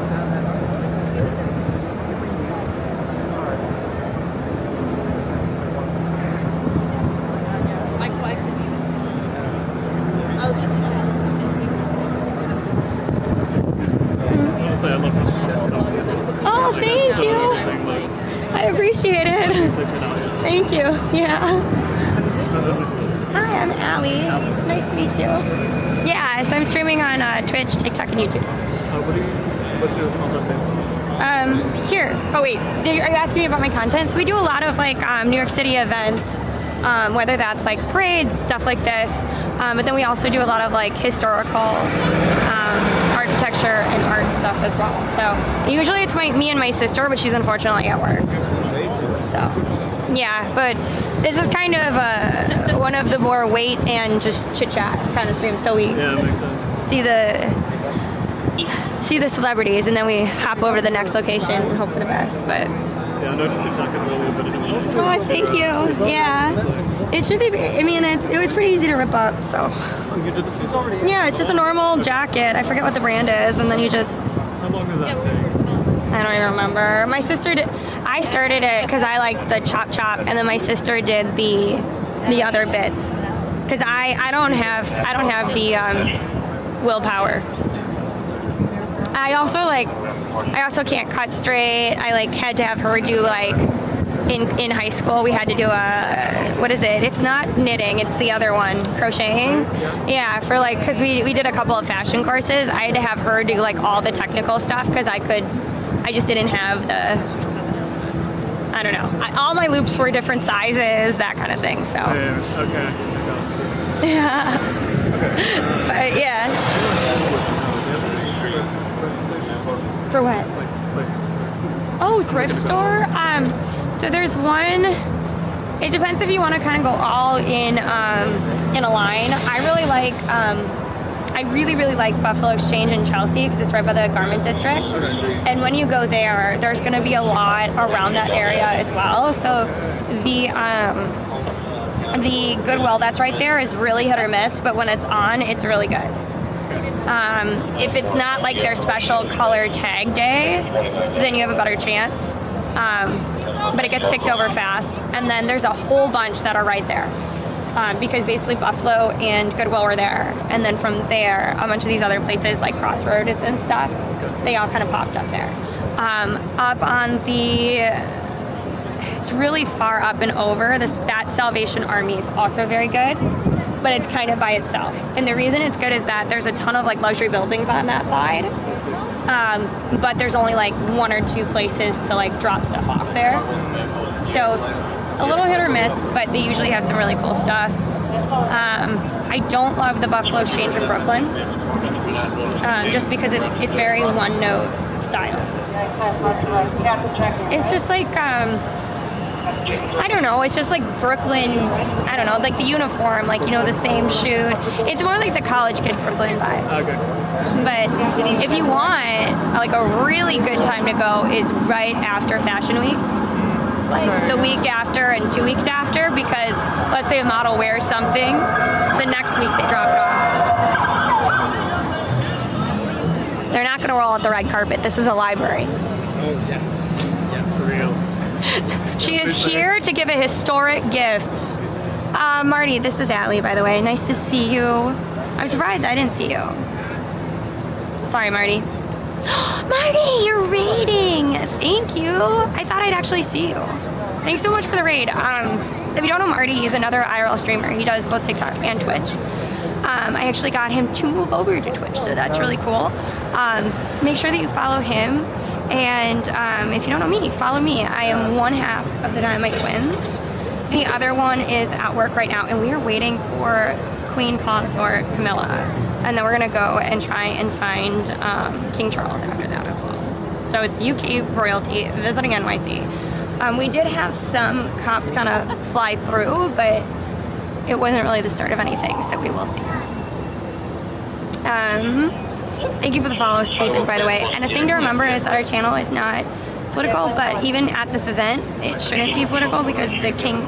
Oh, thank you. I appreciate it. Thank you. Yeah. Hi, I'm Allie. Nice to meet you. Yeah, so I'm streaming on Twitch, TikTok, and YouTube. What's your content based on? Here. Oh wait, are you asking me about my content? So we do a lot of like New York City events, whether that's like parades, stuff like this. But then we also do a lot of like historical architecture and art stuff as well. So usually it's me and my sister, but she's unfortunately at work. So yeah, but this is kind of one of the more wait and just chit chat kind of streams. So we makes sense. see the celebrities, and then we hop over to the next location and hope for the best. But yeah, I noticed you're talking really a bit of it. oh, thank you. Yeah, it should be. I mean, it was pretty easy to rip up. So You did the piece already? yeah, it's just a normal jacket. I forget what the brand is, and then you just. How long does that take? I don't even remember. My sister did. I started it because I liked the chop, and then my sister did the other bits. Because I don't have the willpower. I also can't cut straight. I had to have her do in high school we had to do what is it? It's not knitting, it's the other one, crocheting. Yeah, for because we did a couple of fashion courses. I had to have her do all the technical stuff because I just didn't have I don't know. All my loops were different sizes, that kind of thing. So. Okay. Yeah. But yeah. For what? Oh, thrift store. So there's one. It depends if you want to kind of go all in a line. I really like Buffalo Exchange in Chelsea because it's right by the garment district. And when you go there, there's going to be a lot around that area as well. So the Goodwill that's right there is really hit or miss, but when it's on, it's really good. If it's not their special color tag day, then you have a better chance. but it gets picked over fast. And then there's a whole bunch that are right there. Because basically Buffalo and Goodwill were there, and then from there a bunch of these other places like Crossroads and stuff, they all kind of popped up there. Up on the, it's really far up and over, that Salvation Army is also very good, but it's kind of by itself. And the reason it's good is that there's a ton of like luxury buildings on that side, but there's only like 1 or 2 places to like drop stuff off there. So a little hit or miss, but they usually have some really cool stuff. I don't love the Buffalo Exchange in Brooklyn, just because it's very one-note style. It's just like, I don't know, it's just like Brooklyn, I don't know, like the uniform, like, you know, the same shoe. It's more like the college kid Brooklyn vibes. Okay. But if you want like a really good time to go is right after Fashion Week. Like the week after and 2 weeks after, because let's say a model wears something, the next week they drop it off. They're not gonna roll out the red carpet. This is a library. Oh, yes. Yes, for real. She is here to give a historic gift. Marty, this is Allie, by the way. Nice to see you. I'm surprised I didn't see you. Sorry, Marty. Marty, you're raiding! Thank you. I thought I'd actually see you. Thanks so much for the raid. If you don't know Marty, he's another IRL streamer. He does both TikTok and Twitch. I actually got him to move over to Twitch, so that's really cool. Make sure that you follow him. And if you don't know me, follow me. I am one half of the Dynamite Twins. The other one is at work right now, and we are waiting for Queen Consort Camilla. And then we're gonna go and try and find King Charles after that as well. So it's UK royalty visiting NYC. We did have some cops kind of fly through, but it wasn't really the start of anything, so we will see. Thank you for the follow, Stephen, by the way. And a thing to remember is that our channel is not political, but even at this event, it shouldn't be political because the king...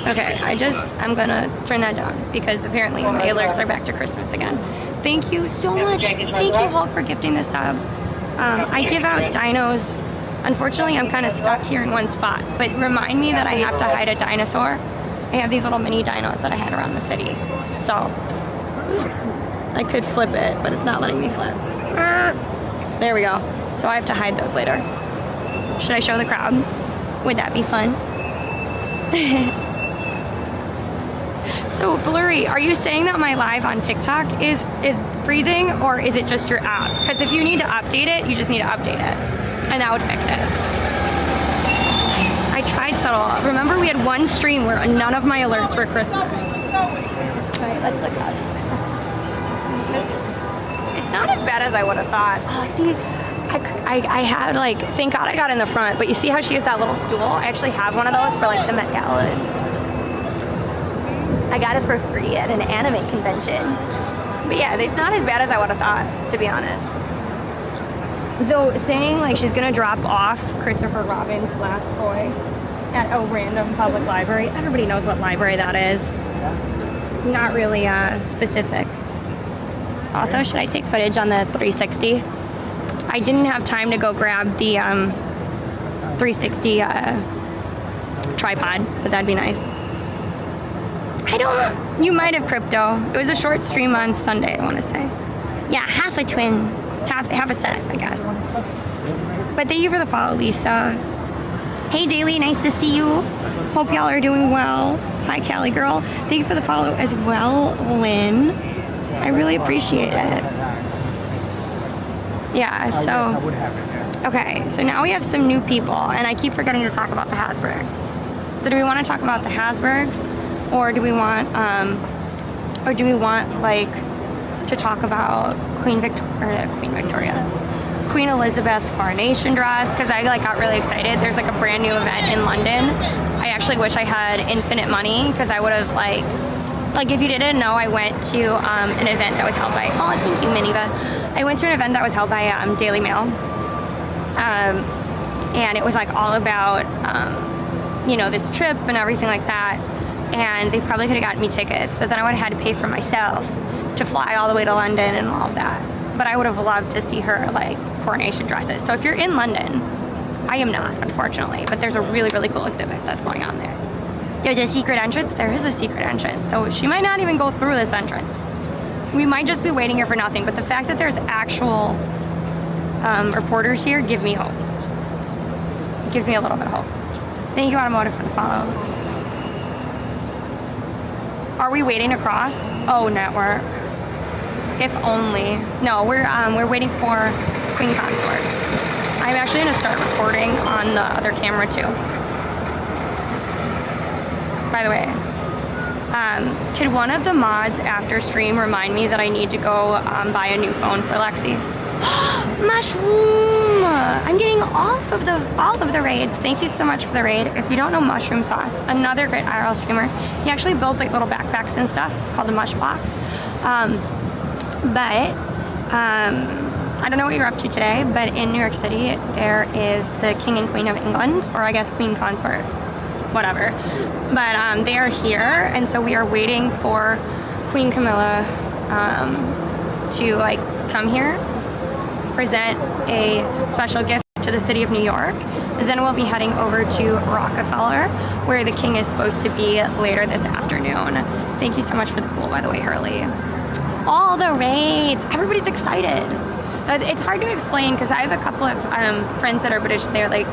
Okay, I'm gonna turn that down because apparently my alerts are back to Christmas again. Thank you so much. Thank you, Hulk, for gifting the sub. I give out dinos. Unfortunately, I'm kind of stuck here in one spot, but remind me that I have to hide a dinosaur. I have these little mini dinos that I had around the city. So, I could flip it, but it's not letting me flip. There we go. So I have to hide those later. Should I show the crowd? Would that be fun? So blurry, are you saying that my live on TikTok is freezing, or is it just your app? Because if you need to update it, you just need to update it, and that would fix it. I tried subtle. Remember we had one stream where none of my alerts were Christmas. Okay, let's look up. It's not as bad as I would have thought. Oh, see, I had like, thank God I got in the front, but you see how she has that little stool? I actually have one of those for like the Met Gala and stuff. I got it for free at an anime convention. But yeah, it's not as bad as I would have thought, to be honest. Though saying like she's gonna drop off Christopher Robin's last toy at a random public library, everybody knows what library that is. Not really specific. Also, should I take footage on the 360? I didn't have time to go grab the 360 tripod, but that'd be nice. I don't, you might have crypto. It was a short stream on Sunday, I want to say. Yeah, half a twin, half a set, I guess. But thank you for the follow, Lisa. Hey, Daily, nice to see you. Hope y'all are doing well. Hi, Cali girl. Thank you for the follow as well, Lynn. I really appreciate it. Yeah, so, okay, so now we have some new people, and I keep forgetting to talk about the Hasbergs. So do we want to talk about the Hasbergs, or do we want like to talk about Queen Elizabeth's coronation dress? Because I like got really excited. There's like a brand new event in London. I actually wish I had infinite money because I would have like if you didn't know, I went to an event that was held by, oh, thank you, Miniva. I went to an event that was held by Daily Mail. And it was like all about, you know, this trip and everything like that. And they probably could have gotten me tickets, but then I would have had to pay for myself to fly all the way to London and all of that. But I would have loved to see her like coronation dresses. So if you're in London, I am not, unfortunately, but there's a really, really cool exhibit that's going on there. There's a secret entrance? There is a secret entrance. So she might not even go through this entrance. We might just be waiting here for nothing, but the fact that there's actual reporters here give me hope. It gives me a little bit of hope. Thank you, Automotive, for the follow. Are we waiting to cross? Oh, network. If only. No, we're waiting for Queen Consort. I'm actually gonna start recording on the other camera too. By the way, could one of the mods after stream remind me that I need to go buy a new phone for Lexi? Mushroom! I'm getting all of the raids. Thank you so much for the raid. If you don't know Mushroom Sauce, another great IRL streamer. He actually builds like little backpacks and stuff called a mush box. I don't know what you're up to today, but in New York City there is the King and Queen of England, or I guess Queen Consort, whatever. But they are here, and so we are waiting for Queen Camilla to like come here, present a special gift to the city of New York. And then we'll be heading over to Rockefeller, where the king is supposed to be later this afternoon. Thank you so much for the pool, by the way, Hurley. All the raids, everybody's excited. It's hard to explain because I have a couple of friends that are British. They're like,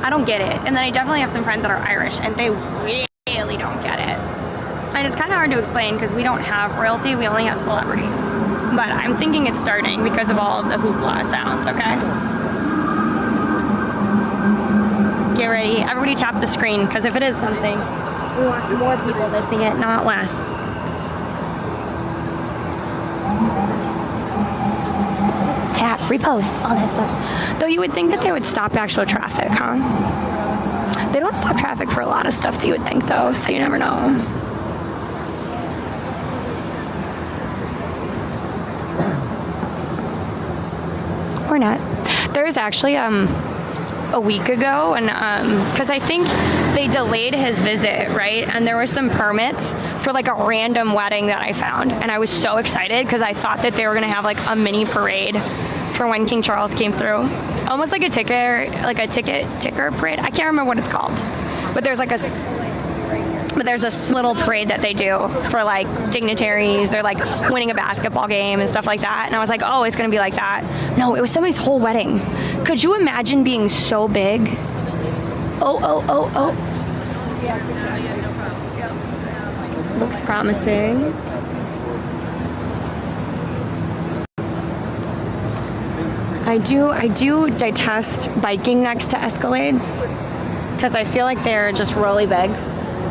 I don't get it. And then I definitely have some friends that are Irish, and they really don't get it. And it's kind of hard to explain because we don't have royalty, we only have celebrities. But I'm thinking it's starting because of all of the hoopla sounds, okay? Get ready. Everybody tap the screen, because if it is something, we want more people to see it, not less. Tap, repost, all that stuff. Though you would think that they would stop actual traffic, huh? They don't stop traffic for a lot of stuff that you would think, though, so you never know. Or not. There was actually a week ago, and because I think they delayed his visit, right? And there were some permits for like a random wedding that I found, and I was so excited because I thought that they were gonna have like a mini parade for when King Charles came through, almost like a ticker parade. I can't remember what it's called, but there's like there's a little parade that they do for like dignitaries. They're like winning a basketball game and stuff like that. And I was like, oh, it's gonna be like that. No, it was somebody's whole wedding. Could you imagine being so big? Oh. Looks promising. I do detest biking next to Escalades because I feel like they're just really big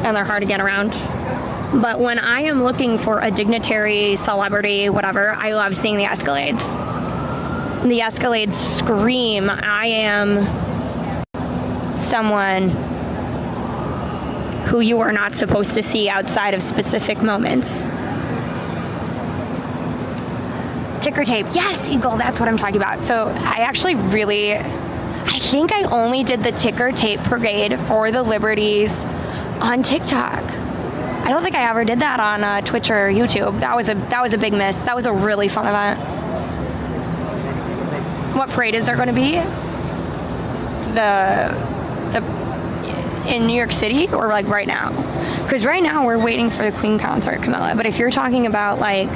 and they're hard to get around. But when I am looking for a dignitary, celebrity, whatever, I love seeing the Escalades. The Escalades scream, I am someone who you are not supposed to see outside of specific moments. Ticker tape, yes, Eagle, that's what I'm talking about. So I think I only did the ticker tape parade for the Liberties on TikTok. I don't think I ever did that on Twitch or YouTube. That was a big miss. That was a really fun event. What parade is there going to be? In New York City, or like right now? Because right now we're waiting for the Queen Consort, Camilla. But if you're talking about like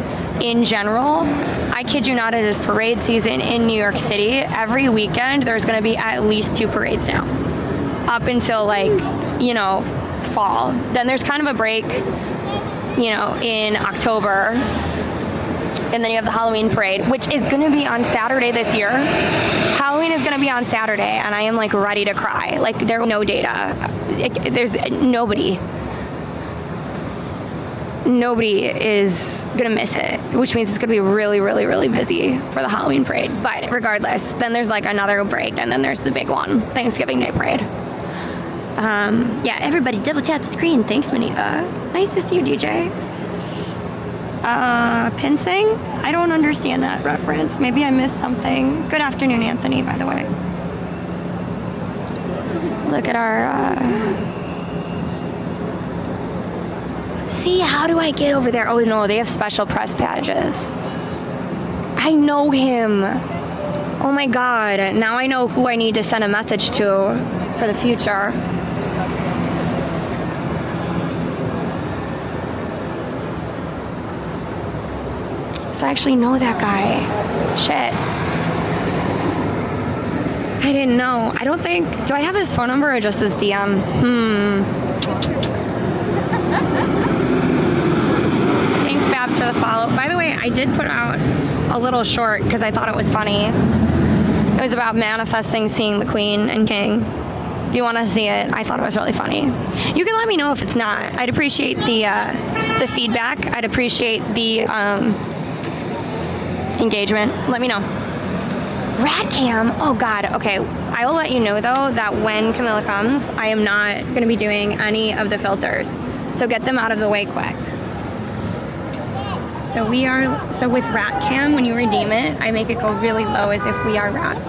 in general, I kid you not, it is parade season in New York City. Every weekend there's going to be at least 2 parades now, up until like, fall. Then there's kind of a break, in October, and then you have the Halloween parade, which is going to be on Saturday this year. Halloween is going to be on Saturday, and I am like ready to cry. Like there's no data. There's nobody is gonna miss it, which means it's gonna be really, really, really busy for the Halloween parade. But regardless, then there's like another break, and then there's the big one, Thanksgiving Day parade. Yeah, everybody double tap the screen. Thanks, Maniva. Nice to see you, DJ. Pinsing? I don't understand that reference. Maybe I missed something. Good afternoon, Anthony, by the way. Look at our, See, how do I get over there? Oh no, they have special press badges. I know him. Oh my God, now I know who I need to send a message to for the future. So I actually know that guy. Shit. I didn't know. I don't think, do I have his phone number or just his DM? Thanks, Babs, for the follow. By the way, I did put out a little short because I thought it was funny. It was about manifesting seeing the queen and king. If you want to see it, I thought it was really funny. You can let me know if it's not. I'd appreciate the feedback. I'd appreciate the engagement. Let me know. Rat cam. Oh God. Okay. I will let you know though that when Camilla comes, I am not going to be doing any of the filters. So get them out of the way quick. So with rat cam, when you redeem it, I make it go really low as if we are rats.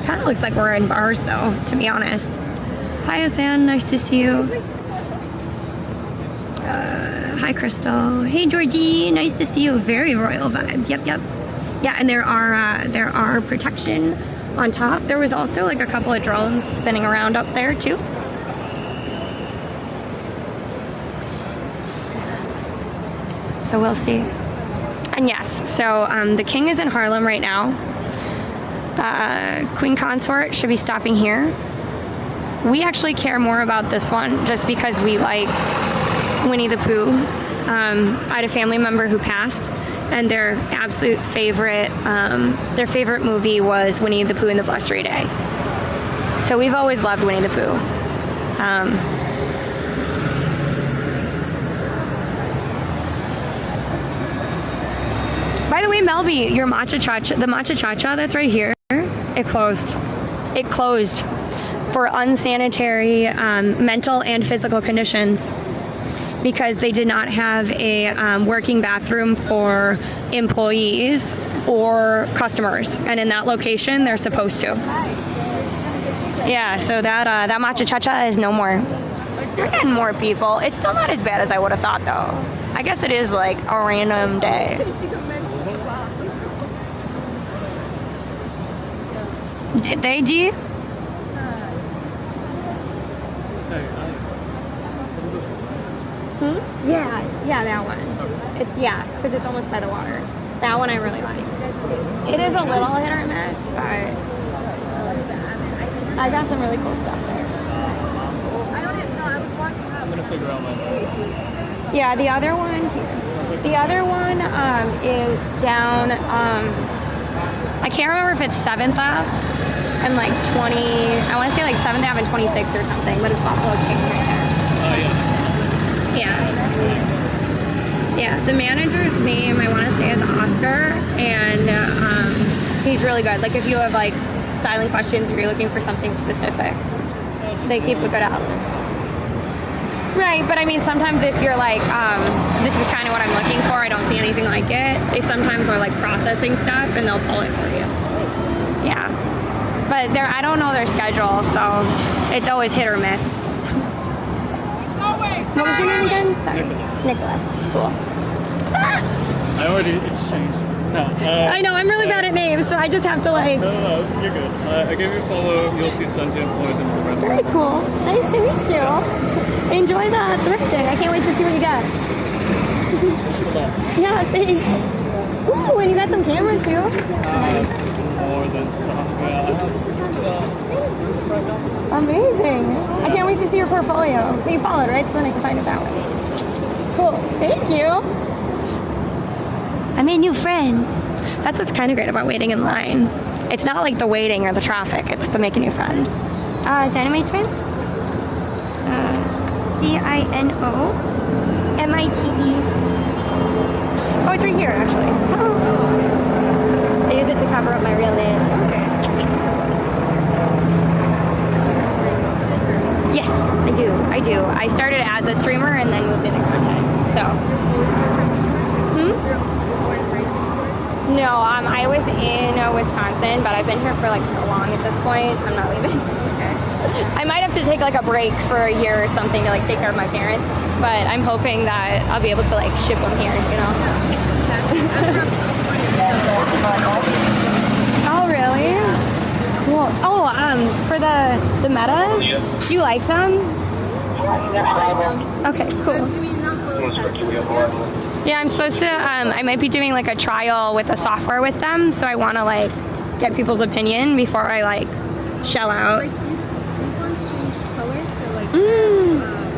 Kind of looks like we're in bars though, to be honest. Hi Asan, nice to see you. Hi Crystal. Hey Georgie, nice to see you. Very royal vibes. Yep. Yeah, and there are protection on top. There was also like a couple of drones spinning around up there too. So we'll see. And yes, so the king is in Harlem right now. Queen consort should be stopping here. We actually care more about this one just because we like Winnie the Pooh. I had a family member who passed, and their absolute favorite, movie was Winnie the Pooh and the Blustery Day. So we've always loved Winnie the Pooh. By the way, Melby, your the matcha cha-cha that's right here, it closed. It closed for unsanitary mental and physical conditions because they did not have a working bathroom for employees or customers. And in that location, they're supposed to. Yeah, so that matcha cha-cha is no more. We're getting more people. It's still not as bad as I would have thought, though. I guess it is like a random day. Did they, G? Yeah, that one. Because it's almost by the water. That one I really like. It is a little hit or miss, but I got some really cool stuff there. I'm gonna figure out my life. Yeah, the other one is down. I can't remember if it's 7th Ave and like 20. I want to say like 7th Ave and 26th or something, but it's Buffalo King right there. Oh yeah. Yeah, the manager's name I want to say is Oscar, and he's really good. Like if you have like styling questions or you're looking for something specific, they keep a good outlet. Right, but I mean sometimes if you're like, this is kind of what I'm looking for, I don't see anything like it, they sometimes are like processing stuff and they'll pull it for you. Yeah, but I don't know their schedule, so it's always hit or miss. What was your name again? Sorry. Nicholas. Cool. I already exchanged. No. I know, I'm really bad at names, so I just have to like... No, you're good. I gave you a follow. You'll see sentient employees in the Very cool. Nice to meet you. Enjoy the thrifting. I can't wait to see what you get. Yeah, thanks. Ooh, and you got some camera too. More than some. Amazing. I can't wait to see your portfolio. You followed, right? So then I can find it that way. Cool. Thank you. I made new friends. That's what's kind of great about waiting in line. It's not like the waiting or the traffic. It's the make a new friend. Dynamite Twin? DINOMITE. Oh, it's right here, actually. Oh. I use it to cover up my real name. Yes, I do. I started as a streamer and then moved into content. So. No, I was in Wisconsin, but I've been here for like so long at this point. I'm not leaving. I might have to take like a break for a year or something to like take care of my parents, but I'm hoping that I'll be able to like ship them here, you know. The Metas? Do you like them? Okay, cool. I mean, not fully satisfied. Yeah, I'm supposed to, I might be doing like a trial with the software with them, so I want to like get people's opinion before I like shell out. Like these ones change colors, so like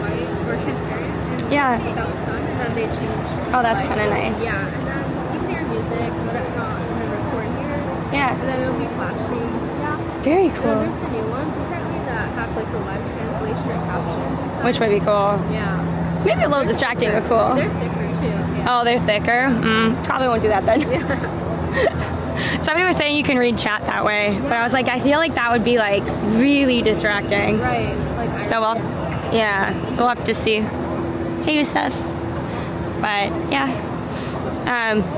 white or transparent, and Yeah. without the sun, and then they change. Oh, that's like, kind of nice. Yeah, and then you can hear music, whatnot, and then record here, Yeah, and then it'll be flashing. Yeah. very And then cool. there's the new ones apparently that have like the live translation or captions and stuff. Which would be cool. Yeah. Maybe a little distracting, but cool. They're thicker too. Yeah. Oh, they're thicker? Probably won't do that then. Yeah. Somebody was saying you can read chat that way, but I was like, I feel like that would be like really distracting. Right. Like So we'll have to see. Hey, Yusuf. But yeah.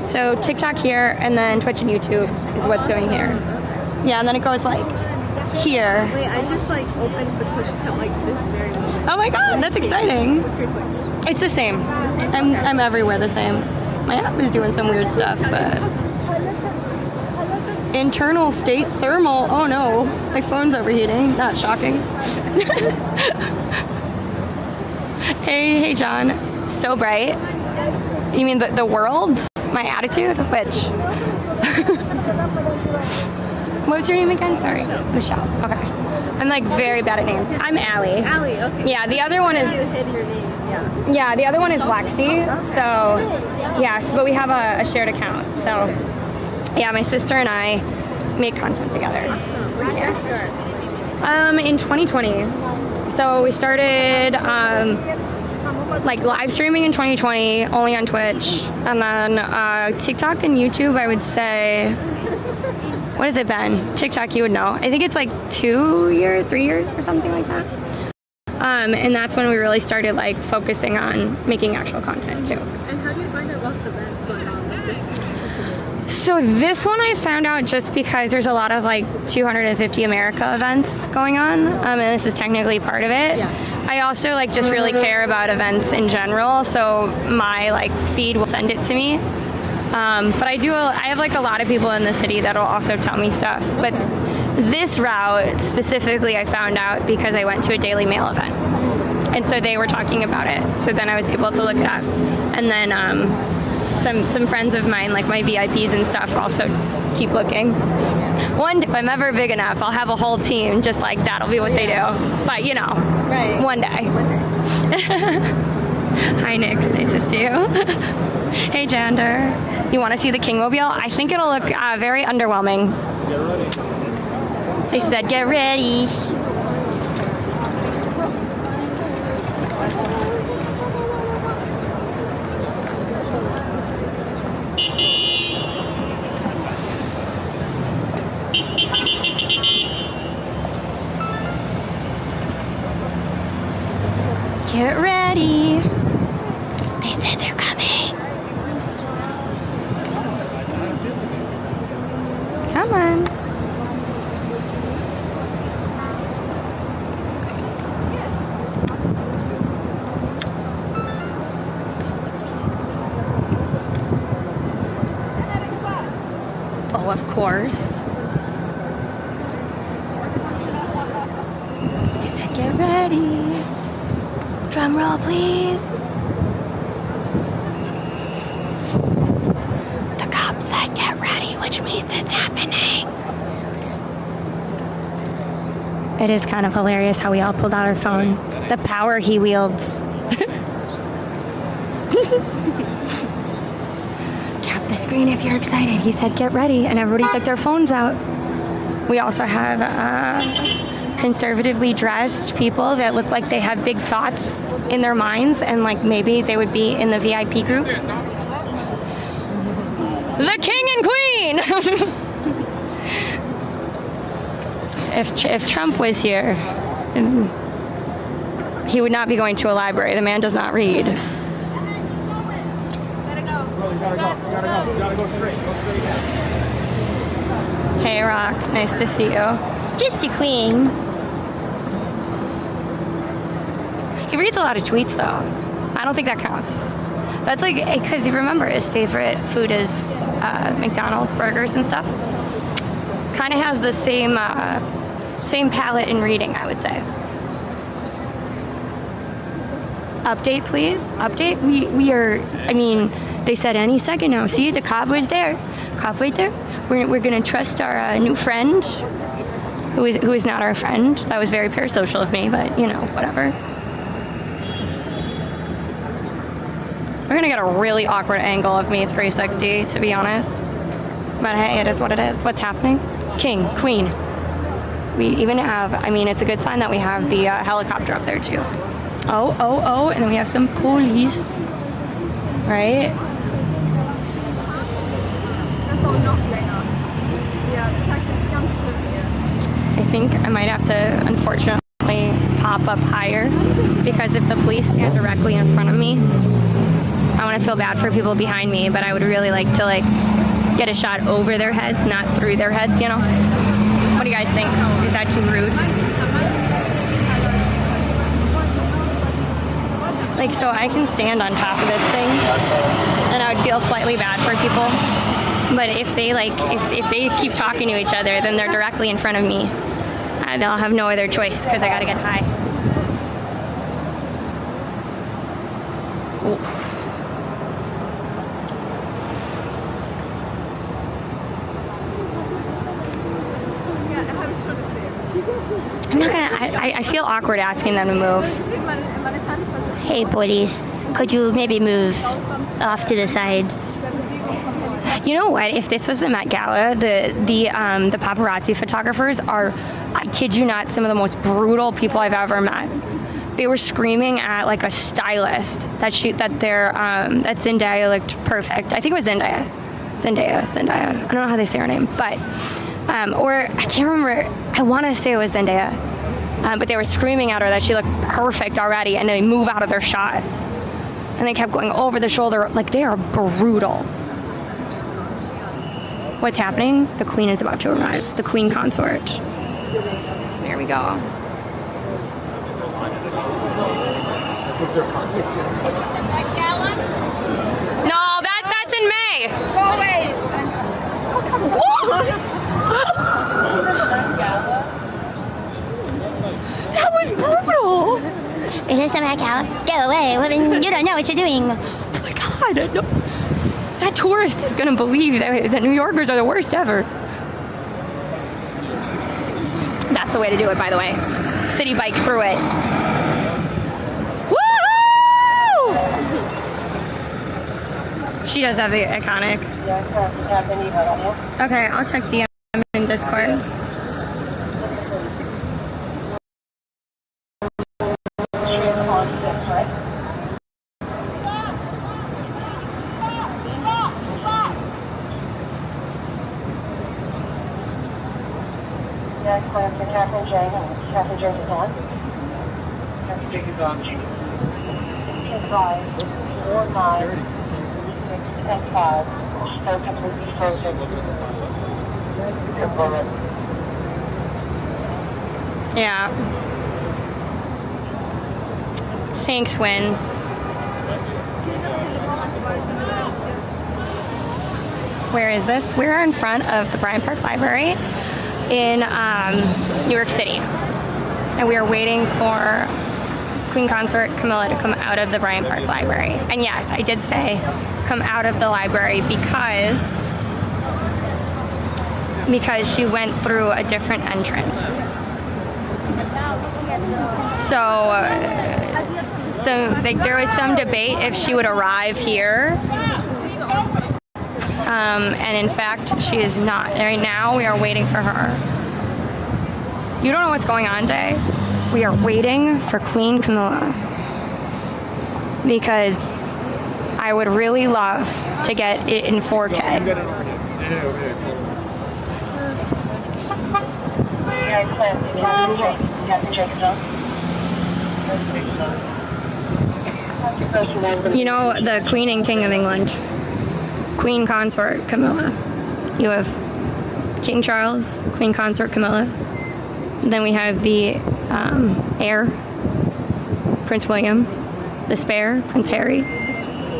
So TikTok here, and then Twitch and YouTube is what's going here. Yeah, and then it goes like here. Wait, I just like opened the Twitch account like this very moment. Oh my god, that's exciting. What's your Twitch? It's the same. I'm everywhere the same. My app is doing some weird stuff, but internal state thermal. Oh no, my phone's overheating. Not shocking. Hey John. So bright. You mean the world? My attitude? Which? What was your name again? Sorry. Michelle. Okay. I'm like very bad at names. I'm Allie. Allie, okay. Yeah, the other one is. You hid your name, yeah. Yeah, the other one is Lexi. So, yes, but we have a shared account. So, yeah, my sister and I make content together. Awesome. When did you start? In 2020. So we started like live streaming in 2020, only on Twitch, and then TikTok and YouTube. I would say, what has it been? TikTok, you would know. I think it's like 2 years, 3 years, or something like that. And that's when we really started like focusing on making actual content too. And how do you find out what's the events going on like this week? So this one I found out just because there's a lot of like 250 America events going on, and this is technically part of it. Yeah. I also like just really care about events in general, so my like feed will send it to me. But I have like a lot of people in the city that'll also tell me stuff. But this route specifically I found out because I went to a Daily Mail event. And so they were talking about it. So then I was able to look it up. And then some friends of mine, like my VIPs and stuff, also keep looking. One day, if I'm ever big enough, I'll have a whole team just like that'll be what they do. But you know, Right. one day. Hi Nix, nice to see you. Hey Jander, you want to see the Kingmobile? I think it'll look very underwhelming. Get ready. They said get ready. Get ready. They said they're coming. Come on. Oh, of course. They said get ready. Drum roll, please. The cop said get ready, which means it's happening. It is kind of hilarious how we all pulled out our phone. The power he wields. Tap the screen if you're excited. He said get ready, and everybody took their phones out. We also have conservatively dressed people that look like they have big thoughts in their minds, and like maybe they would be in the VIP group. The king and queen! If Trump was here, he would not be going to a library. The man does not read. Gotta go straight. Go straight ahead. Hey Rock, nice to see you. Just the queen. He reads a lot of tweets though. I don't think that counts. That's like, because you remember his favorite food is McDonald's burgers and stuff. Kind of has the same Same palette in reading, I would say. Update, please. Update. We are, I mean, they said any second now. See, the cop was there. Cop right there. We're gonna trust our new friend, who is not our friend. That was very parasocial of me, but you know, whatever. We're gonna get a really awkward angle of me 360, to be honest. But hey, it is what it is. What's happening? King, queen. We even have, I mean, it's a good sign that we have the helicopter up there too. Oh, and then we have some police, right? I think I might have to, unfortunately, pop up higher, because if the police stand directly in front of me, I want to feel bad for people behind me, but I would really like to get a shot over their heads, not through their heads, you know? What do you guys think? Is that too rude? Like, so I can stand on top of this thing, and I would feel slightly bad for people. But if they if they keep talking to each other, then they're directly in front of me. They'll have no other choice because I gotta get high. Ooh. I'm not gonna, I feel awkward asking them to move. Hey police, could you maybe move off to the side? You know what, if this was the Met Gala, the paparazzi photographers are, I kid you not, some of the most brutal people I've ever met. They were screaming at like a stylist that Zendaya looked perfect. I think it was Zendaya. I don't know how they say her name, but or I can't remember. I want to say it was Zendaya, but they were screaming at her that she looked perfect already, and they move out of their shot, and they kept going over the shoulder. Like, they are brutal. What's happening? The Queen is about to arrive. The Queen consort. There we go. No, that's in May. Go away. That was brutal. Is this a Met Gala? Go away. Woman, you don't know what you're doing. Oh my God. No. That tourist is going to believe that New Yorkers are the worst ever. That's the way to do it, by the way. City bike through it. Woohoo! She does have the iconic. Okay, I'll check DM in Discord. Captain James is on. Captain James is on. 4, 9, 6, and 5. Start completely frozen. Yeah. Thanks, Wins. Where is this? We're in front of the Bryant Park Library in New York City, and we are waiting for Queen Consort Camilla to come out of the Bryant Park Library. And yes, I did say come out of the library because she went through a different entrance. So there was some debate if she would arrive here. And in fact, she is not. Right now, we are waiting for her. You don't know what's going on, Day? We are waiting for Queen Camilla. Because I would really love to get it in 4K. You know, the Queen and King of England. Queen Consort Camilla. You have King Charles, Queen Consort Camilla. Then we have the heir, Prince William. The spare, Prince Harry,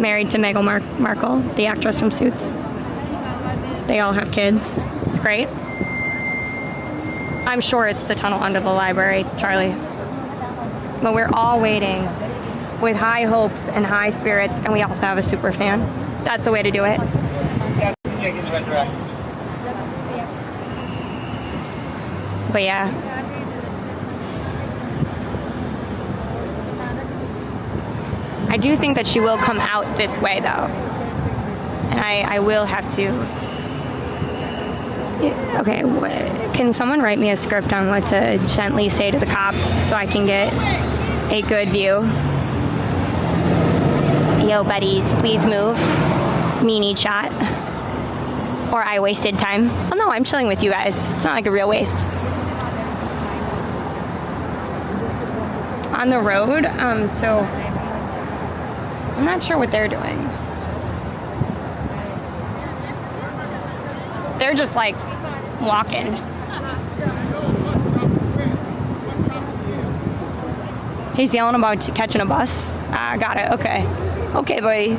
married to Meghan Markle, the actress from Suits. They all have kids. It's great. I'm sure it's the tunnel under the library, Charlie. But we're all waiting with high hopes and high spirits, and we also have a super fan. That's the way to do it. But yeah. I do think that she will come out this way, though. And I will have to... Yeah, okay, can someone write me a script on what to gently say to the cops so I can get a good view? Yo, buddies, please move. Me need shot. Or I wasted time. Oh no, I'm chilling with you guys. It's not like a real waste. On the road, so I'm not sure what they're doing. They're just like walking. He's yelling about catching a bus. Ah, got it. Okay. Okay, buddy.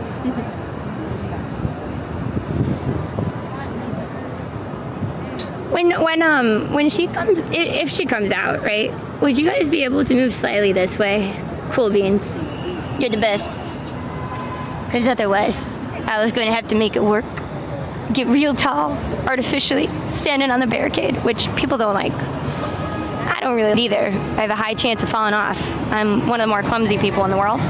When she comes, if she comes out, right? Would you guys be able to move slightly this way? Cool beans. You're the best. Because otherwise, I was going to have to make it work. Get real tall, artificially, standing on the barricade, which people don't like. I don't really either. I have a high chance of falling off. I'm one of the more clumsy people in the world.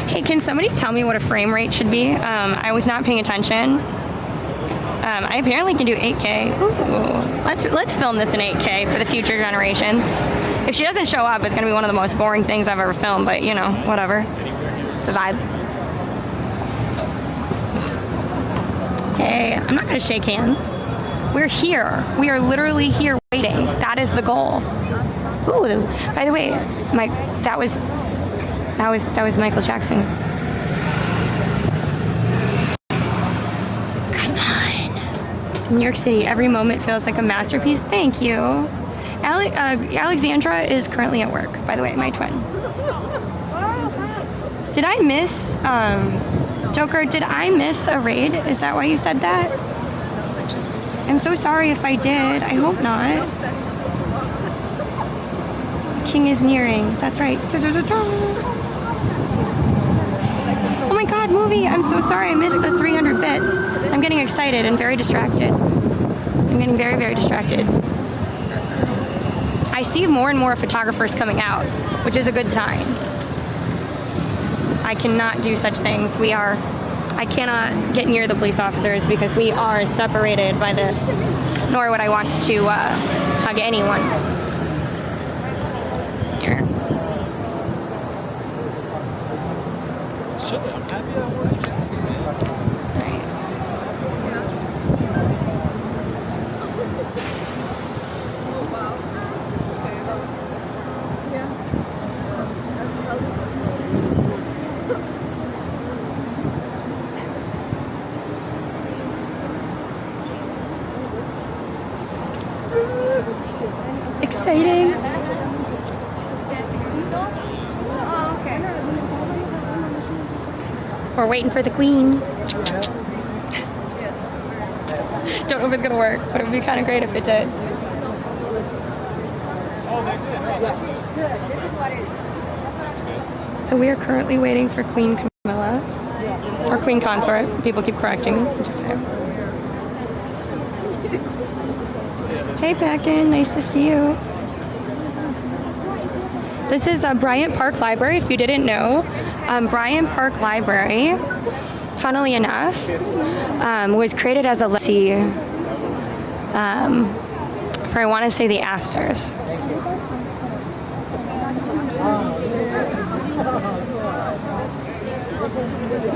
Hey, can somebody tell me what a frame rate should be? I was not paying attention. I apparently can do 8K. Ooh. Let's film this in 8K for the future generations. If she doesn't show up, it's going to be one of the most boring things I've ever filmed, but you know, whatever. It's a vibe. Hey, I'm not going to shake hands. We're here. We are literally here waiting. That is the goal. Ooh, by the way, that was Michael Jackson. Come on. New York City, every moment feels like a masterpiece. Thank you. Alexandra is currently at work, by the way, my twin. Did I miss, Joker, did I miss a raid? Is that why you said that? I'm so sorry if I did. I hope not. King is nearing. That's right. Oh my god, movie! I'm so sorry I missed the 300 bits. I'm getting excited and very distracted. I'm getting very, very distracted. I see more and more photographers coming out, which is a good sign. I cannot do such things. I cannot get near the police officers because we are separated by this, nor would I want to hug anyone. Here. I'm happy I worked. Right. Oh, wow. Exciting. We're waiting for the queen. Don't know if it's gonna work, but it would be kind of great if it did. Oh, they did. Oh, that's good. This is what it is. That's good. So we are currently waiting for Queen Camilla, or Queen Consort. People keep correcting me, which is fair. Hey, Packin, nice to see you. This is Bryant Park Library, if you didn't know. Bryant Park Library, funnily enough, was created as a legacy for, I want to say, the Astors.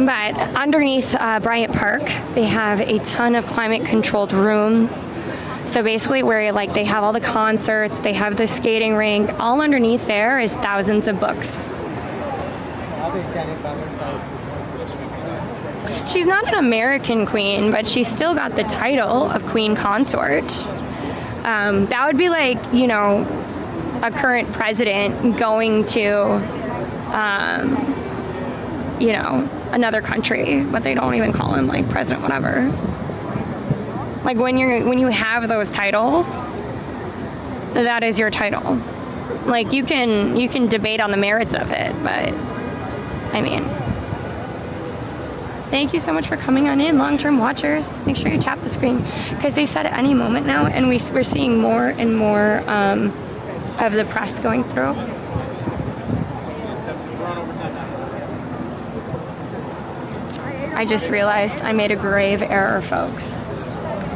But underneath Bryant Park, they have a ton of climate-controlled rooms. So basically where like they have all the concerts, they have the skating rink, all underneath there is thousands of books. She's not an American queen, but she's still got the title of Queen Consort. That would be like, you know, a current president going to, you know, another country, but they don't even call him like president, whatever. Like when you have those titles, that is your title. Like you can debate on the merits of it, but I mean, thank you so much for coming on in, long-term watchers. Make sure you tap the screen because they said at any moment now, and we're seeing more and more of the press going through. I just realized I made a grave error, folks,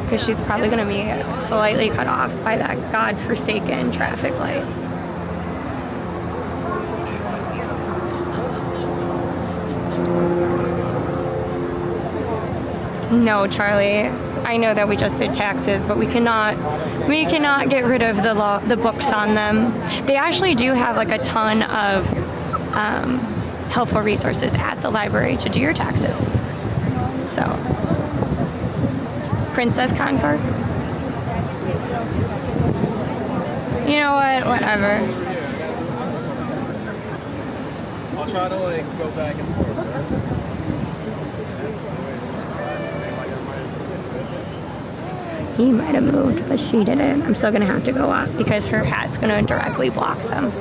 because she's probably going to be slightly cut off by that godforsaken traffic light. No, Charlie. I know that we just did taxes, but we cannot get rid of the books on them. They actually do have like a ton of helpful resources at the library to do your taxes. So, Princess Concord. You know what? Whatever. I'll try to like go back and forth. He might have moved, but she didn't. I'm still gonna have to go up because her hat's gonna directly block them.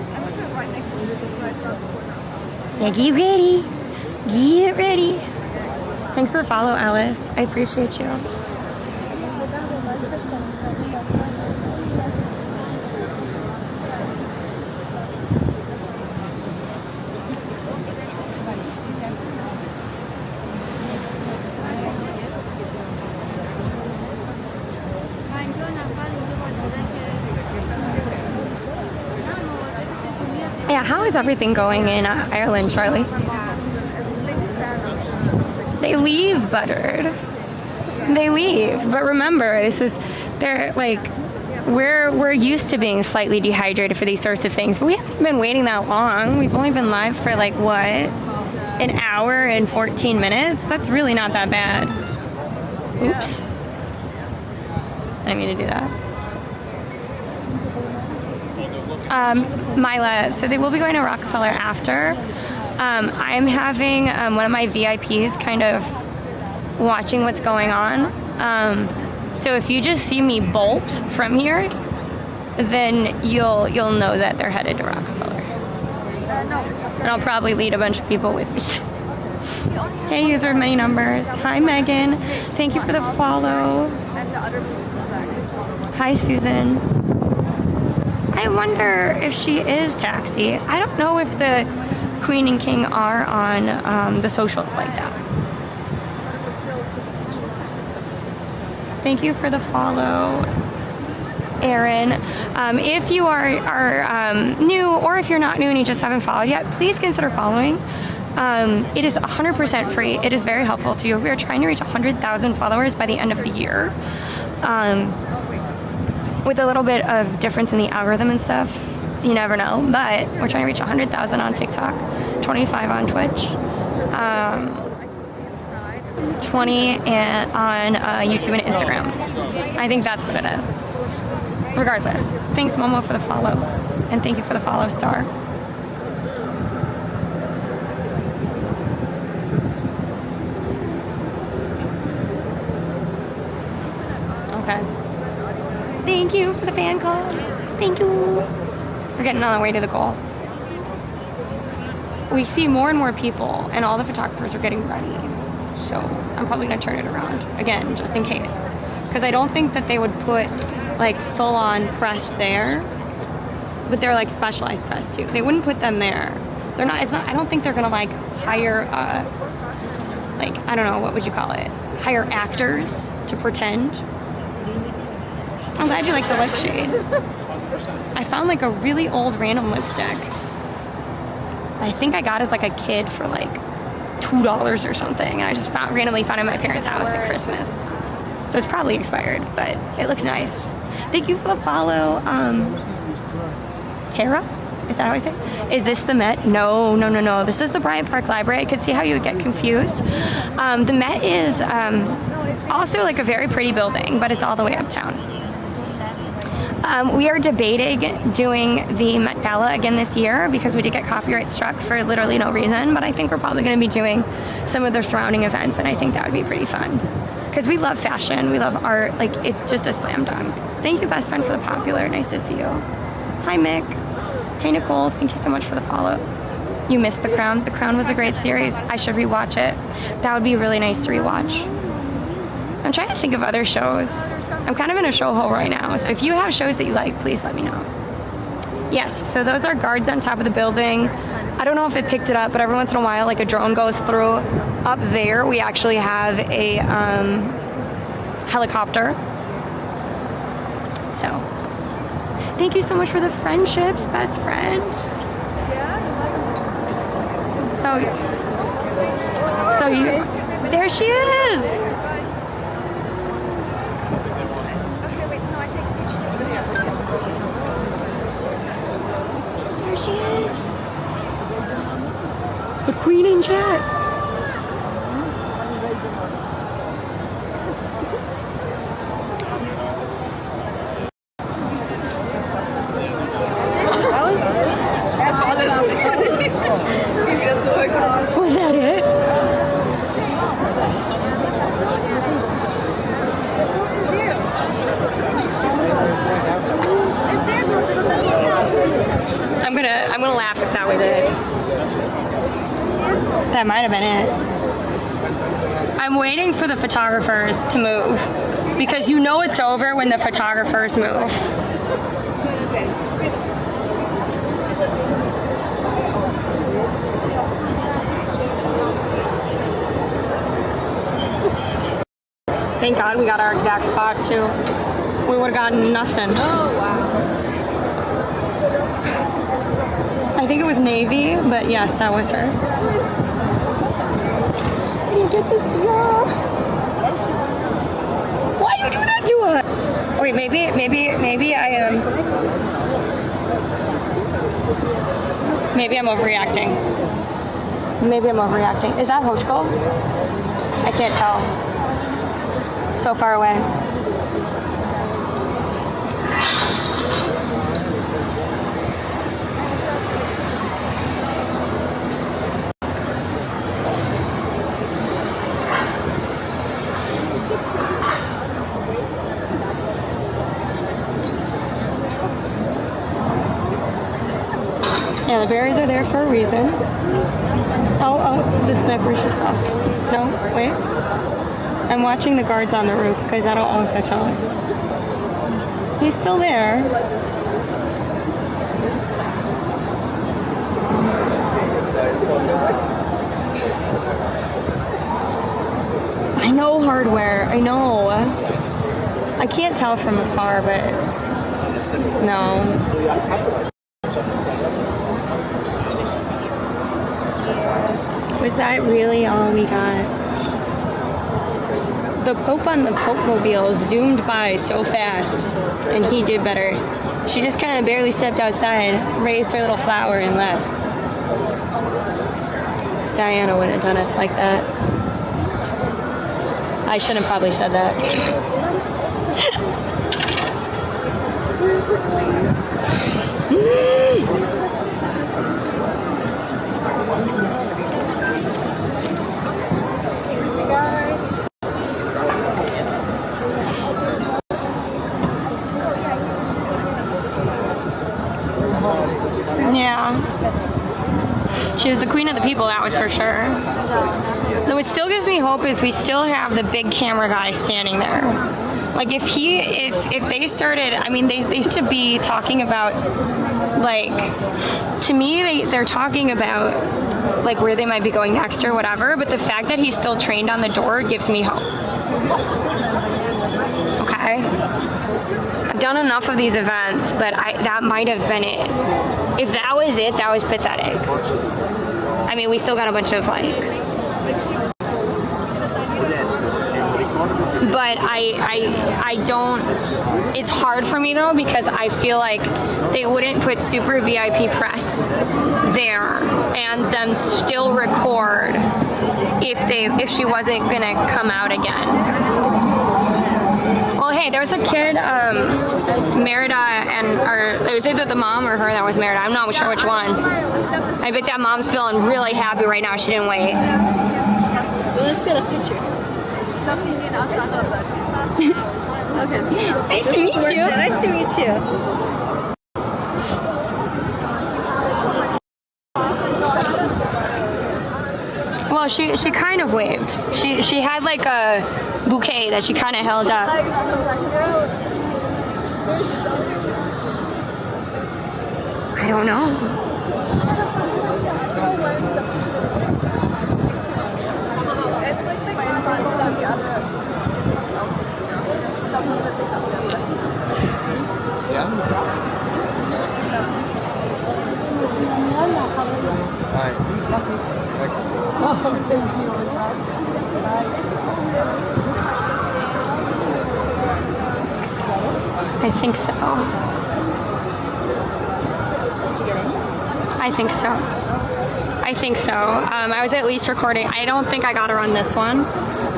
Yeah, get ready. Get ready. Thanks for the follow, Alice. I appreciate you. Yeah, how is everything going in Ireland, Charlie? They leave buttered. They leave, but remember, we're used to being slightly dehydrated for these sorts of things, but we haven't been waiting that long. We've only been live for like what, an hour and 14 minutes. That's really not that bad. Oops, I didn't mean to do that. Mila, so they will be going to Rockefeller after. I'm having one of my VIPs kind of watching what's going on. So if you just see me bolt from here, then you'll know that they're headed to Rockefeller. And I'll probably lead a bunch of people with me. Hey, user of many numbers. Hi, Megan. Thank you for the follow. Hi, Susan. I wonder if she is taxi. I don't know if the Queen and King are on the socials like that. Thank you for the follow, Aaron. If you are new, or if you're not new and you just haven't followed yet, please consider following. It is 100% free. It is very helpful to you. We are trying to reach 100,000 followers by the end of the year. With a little bit of difference in the algorithm and stuff, you never know, but we're trying to reach 100,000 on TikTok, 25 on Twitch, 20 on YouTube and Instagram. I think that's what it is. Regardless, thanks Momo for the follow, and thank you for the follow, Star. Okay. Thank you for the fan call. Thank you. We're getting on the way to the goal. We see more and more people, and all the photographers are getting ready. So I'm probably gonna turn it around again, just in case, because I don't think that they would put like full-on press there, but they're like specialized press too. They wouldn't put them there. They're not. It's not. I don't think they're gonna like hire, like I don't know, what would you call it? Hire actors to pretend. I'm glad you like the lip shade. I found like a really old random lipstick. I think I got as like a kid for like $2 or something, and I just randomly found it in my parents' house at Christmas. So it's probably expired, but it looks nice. Thank you for the follow. Tara? Is that how I say it? Is this the Met? No. This is the Bryant Park Library. I could see how you would get confused. The Met is also like a very pretty building, but it's all the way uptown. We are debating doing the Met Gala again this year because we did get copyright struck for literally no reason, but I think we're probably going to be doing some of the surrounding events, and I think that would be pretty fun. because we love fashion, we love art. Like, it's just a slam dunk. Thank you, best friend, for the popular. Nice to see you. Hi, Mick. Hey, Nicole. Thank you so much for the follow. You missed The Crown. The Crown was a great series. I should rewatch it. That would be really nice to rewatch. I'm trying to think of other shows. I'm kind of in a show hole right now, so if you have shows that you like, please let me know. Yes, so those are guards on top of the building. I don't know if it picked it up, but every once in a while, like a drone goes through. Up there, we actually have a helicopter. So, thank you so much for the friendships, best friend. So you, there she is. There she is. The queen in chat. Was that it? I'm gonna laugh if that was it. That might have been it. I'm waiting for the photographers to move because you know it's over when the photographers move. Thank God we got our exact spot too. We would have gotten nothing. Oh wow. I think it was Navy, but yes, that was her. I didn't get to see her. Why you do that to her? Oh, wait, maybe I am. Maybe I'm overreacting. Maybe I'm overreacting. Is that Hochko? I can't tell. So far away. Yeah, the berries are there for a reason. Oh, the sniper's just left. No, wait. I'm watching the guards on the roof because that'll also tell us. He's still there. I know hardware. I know. I can't tell from afar, but no. Was that really all we got? The Pope on the Pope-mobile zoomed by so fast, and he did better. She just kind of barely stepped outside, raised her little flower, and left. Diana wouldn't have done us like that. I shouldn't have probably said that. Excuse me, guys. Yeah. She was the queen of the people, that was for sure. Though what still gives me hope is we still have the big camera guy standing there. Like if they started, I mean, they used to be talking about, like, to me, they're talking about, like, where they might be going next or whatever, but the fact that he's still trained on the door gives me hope. Okay? I've done enough of these events, but that might have been it. If that was it, that was pathetic. I mean, we still got a bunch of, like... But I don't... It's hard for me, though, because I feel like they wouldn't put super VIP press there and then still record if she wasn't going to come out again. Well, hey, there was a kid, Merida, or it was either the mom or her that was Merida. I'm not sure which one. I bet that mom's feeling really happy right now. She didn't wait. Let's get a picture. Nice to meet you. Nice to meet you. Well, she kind of waved. She had like a bouquet that she kind of held up. I don't know. I think so. I think so. I think so. I was at least recording. I don't think I got her on this one,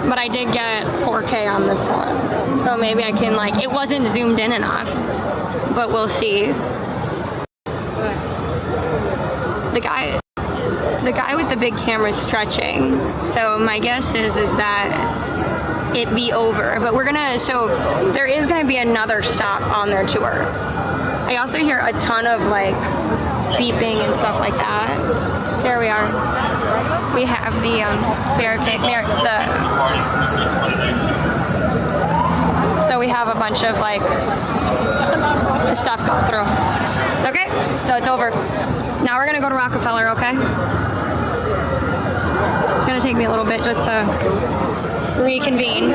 but I did get 4K on this one. So maybe I can like, it wasn't zoomed in enough, but we'll see. The guy with the big camera is stretching. So my guess is that it be over, but we're gonna, so there is gonna be another stop on their tour. I also hear a ton of like beeping and stuff like that. There we are. We have the barricade, so we have a bunch of like stuff go through. Okay, so it's over. Now we're gonna go to Rockefeller, okay? It's gonna take me a little bit just to reconvene.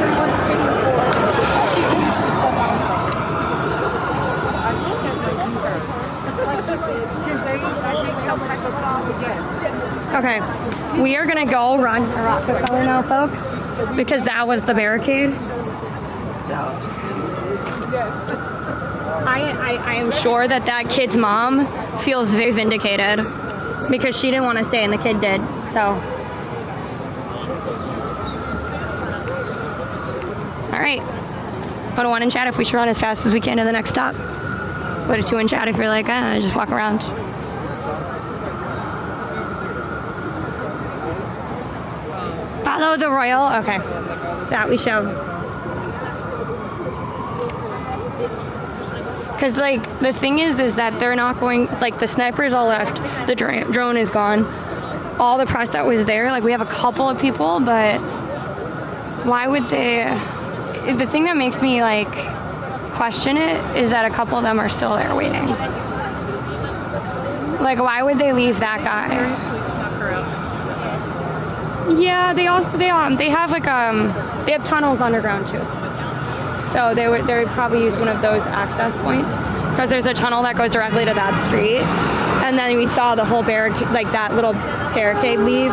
Okay, we are gonna go run to Rockefeller now, folks, because that was the barricade. I am sure that that kid's mom feels very vindicated because she didn't want to stay and the kid did, so. All right, go to 1 in chat if we should run as fast as we can to the next stop. Go to 2 in chat if you're like, just walk around. Follow the royal, okay, that we show. Because like the thing is that they're not going, like the snipers all left, the drone is gone, all the press that was there, like we have a couple of people, but why would they? The thing that makes me like question it is that a couple of them are still there waiting. Like why would they leave that guy? Yeah, they have like they have tunnels underground too. So they would probably use one of those access points because there's a tunnel that goes directly to that street, and then we saw the whole barricade, like that little barricade leave.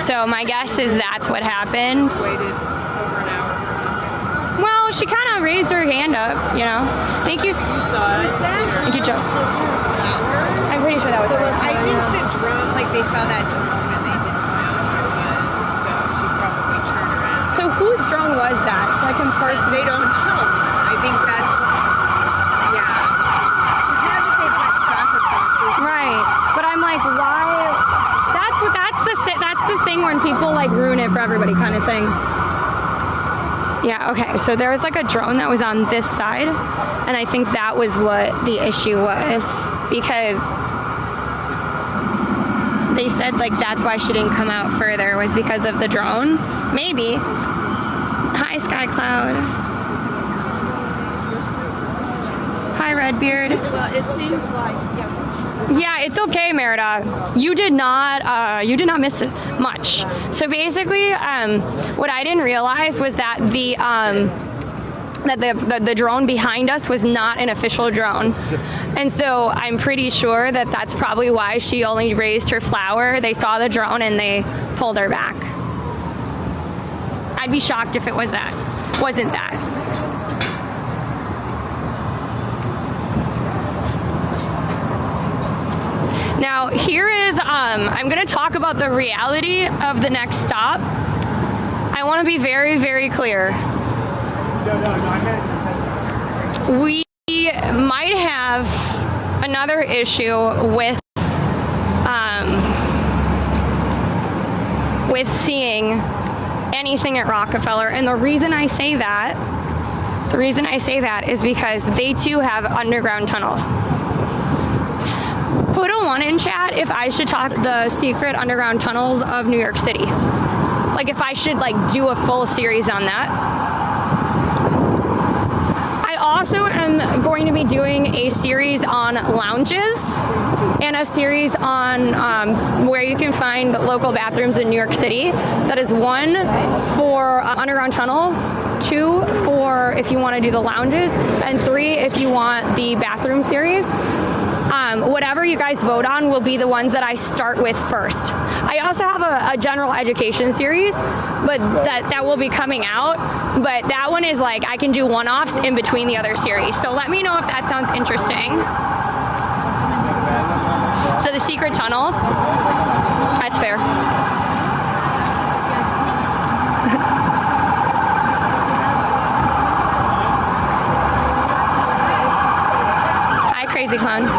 So my guess is that's what happened. Waited over an hour. Well, she kind of raised her hand up, you know. Thank you. Thank you, Joe. I'm pretty sure that was her. I think the drone, like they saw that drone and they didn't know, so she probably turned around. So whose drone was that? So I can personally. They don't know. I think that's, yeah. You have to take like traffic doctors. Right, but I'm like, why? That's the thing when people like ruin it for everybody, kind of thing. Yeah. Okay. So there was like a drone that was on this side, and I think that was what the issue was because they said like that's why she didn't come out further was because of the drone. Maybe. Hi, Sky Cloud. Hi, Redbeard. Well, it seems like, Yeah, it's okay, Merida. You did not miss much. So basically, what I didn't realize was that the drone behind us was not an official drone, and so I'm pretty sure that that's probably why she only raised her flower. They saw the drone and they pulled her back. I'd be shocked if it was that. Wasn't that? Now, here is, I'm going to talk about the reality of the next stop. I want to be very, very clear. We might have another issue with seeing anything at Rockefeller. And the reason I say that is because they too have underground tunnels. Put a 1 in chat if I should talk the secret underground tunnels of New York City. Like if I should like do a full series on that. I also am going to be doing a series on lounges and a series on where you can find local bathrooms in New York City. That is 1 for underground tunnels, 2 for if you want to do the lounges, and 3 if you want the bathroom series. Whatever you guys vote on will be the ones that I start with first. I also have a general education series, but that will be coming out. But that one is like I can do one-offs in between the other series. So let me know if that sounds interesting. So the secret tunnels, that's fair. Hi, Crazy Clown.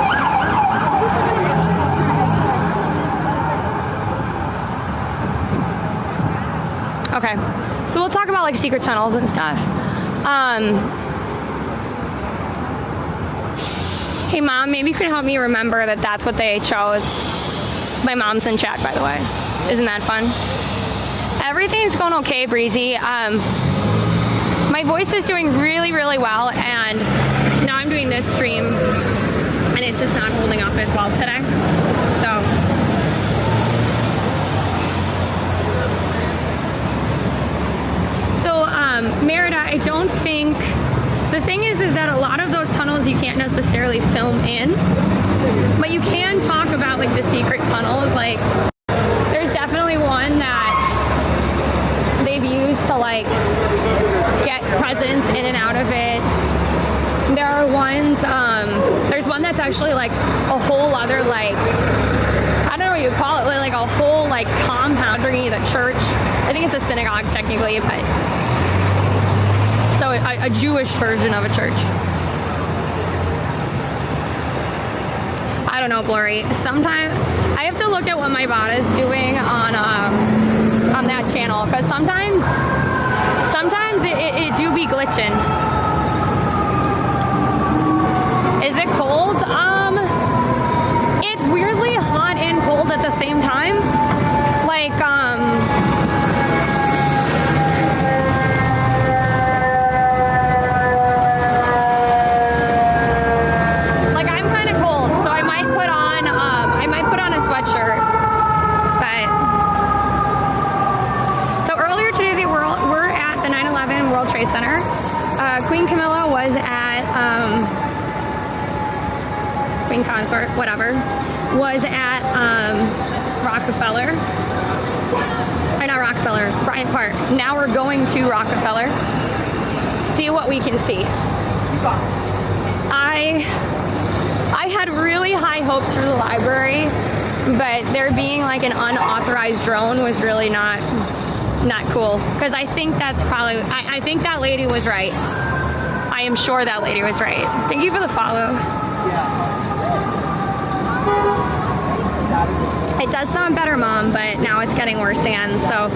Okay, so we'll talk about like secret tunnels and stuff. Hey mom, maybe you can help me remember that that's what they chose. My mom's in chat, by the way. Isn't that fun? Everything's going okay, Breezy. My voice is doing really, really well, and now I'm doing this stream, and it's just not holding up as well today. Merida, I don't think, the thing is that a lot of those tunnels you can't necessarily film in, but you can talk about like the secret tunnels. Like there's definitely one that they've used to like get presidents in and out of it. There are ones, there's one that's actually like a whole other like, I don't know what you call it, like a whole like compound underneath a church. I think it's a synagogue technically, but so a Jewish version of a church. I don't know, Blurry. Sometimes I have to look at what my bot is doing on that channel, because sometimes it do be glitching. Is it cold? It's weirdly hot and cold at the same time. Like Center. Queen Camilla was at Queen Consort, whatever, was at Rockefeller. Or not Rockefeller, Bryant Park. Now we're going to Rockefeller. See what we can see. I had really high hopes for the library, but there being like an unauthorized drone was really not cool, because I think that's probably, I think that lady was right. I am sure that lady was right. Thank you for the follow. It does sound better, Mom, but now it's getting worse again, so,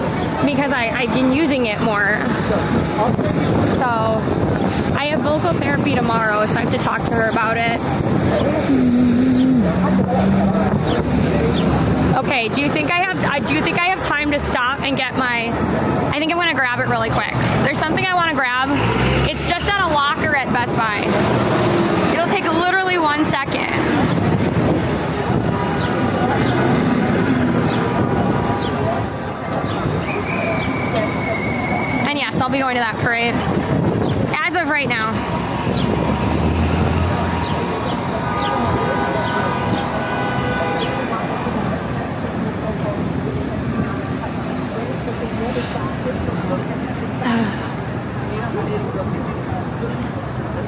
because I've been using it more. So, I have vocal therapy tomorrow, so I have to talk to her about it. Okay, do you think I have time to stop and get my, I think I'm gonna grab it really quick. There's something I wanna grab. It's just at a locker at Best Buy. It'll take literally 1 second. And yes, I'll be going to that parade. As of right now.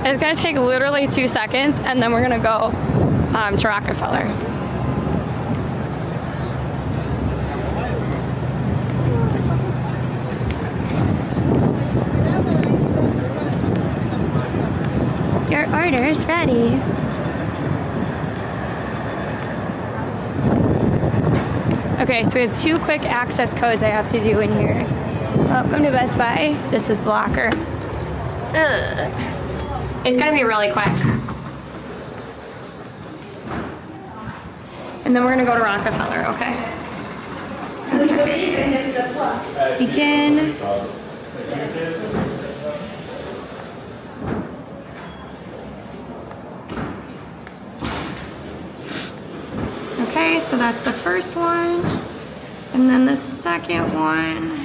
It's gonna take literally 2 seconds, and then we're gonna go to Rockefeller. Your order is ready. Okay, so we have 2 quick access codes I have to do in here. Welcome to Best Buy. This is the locker. Ugh. It's gonna be really quick. And then we're gonna go to Rockefeller, okay? Okay. Begin. Okay, so that's the first one. And then the second one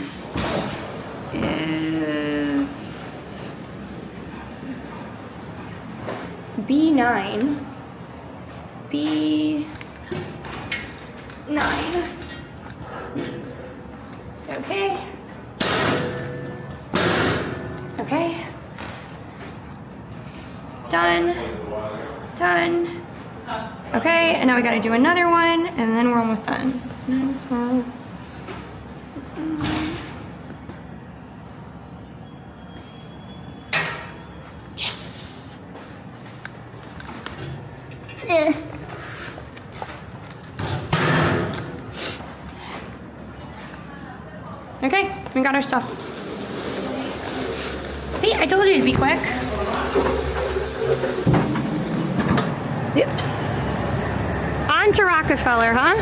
is B9. B9. Okay. Okay. Done. Done. Okay, and now we gotta do another one, and then we're almost done. Yes. Okay, we got our stuff. See, I told you to be quick. Oops. On to Rockefeller, huh?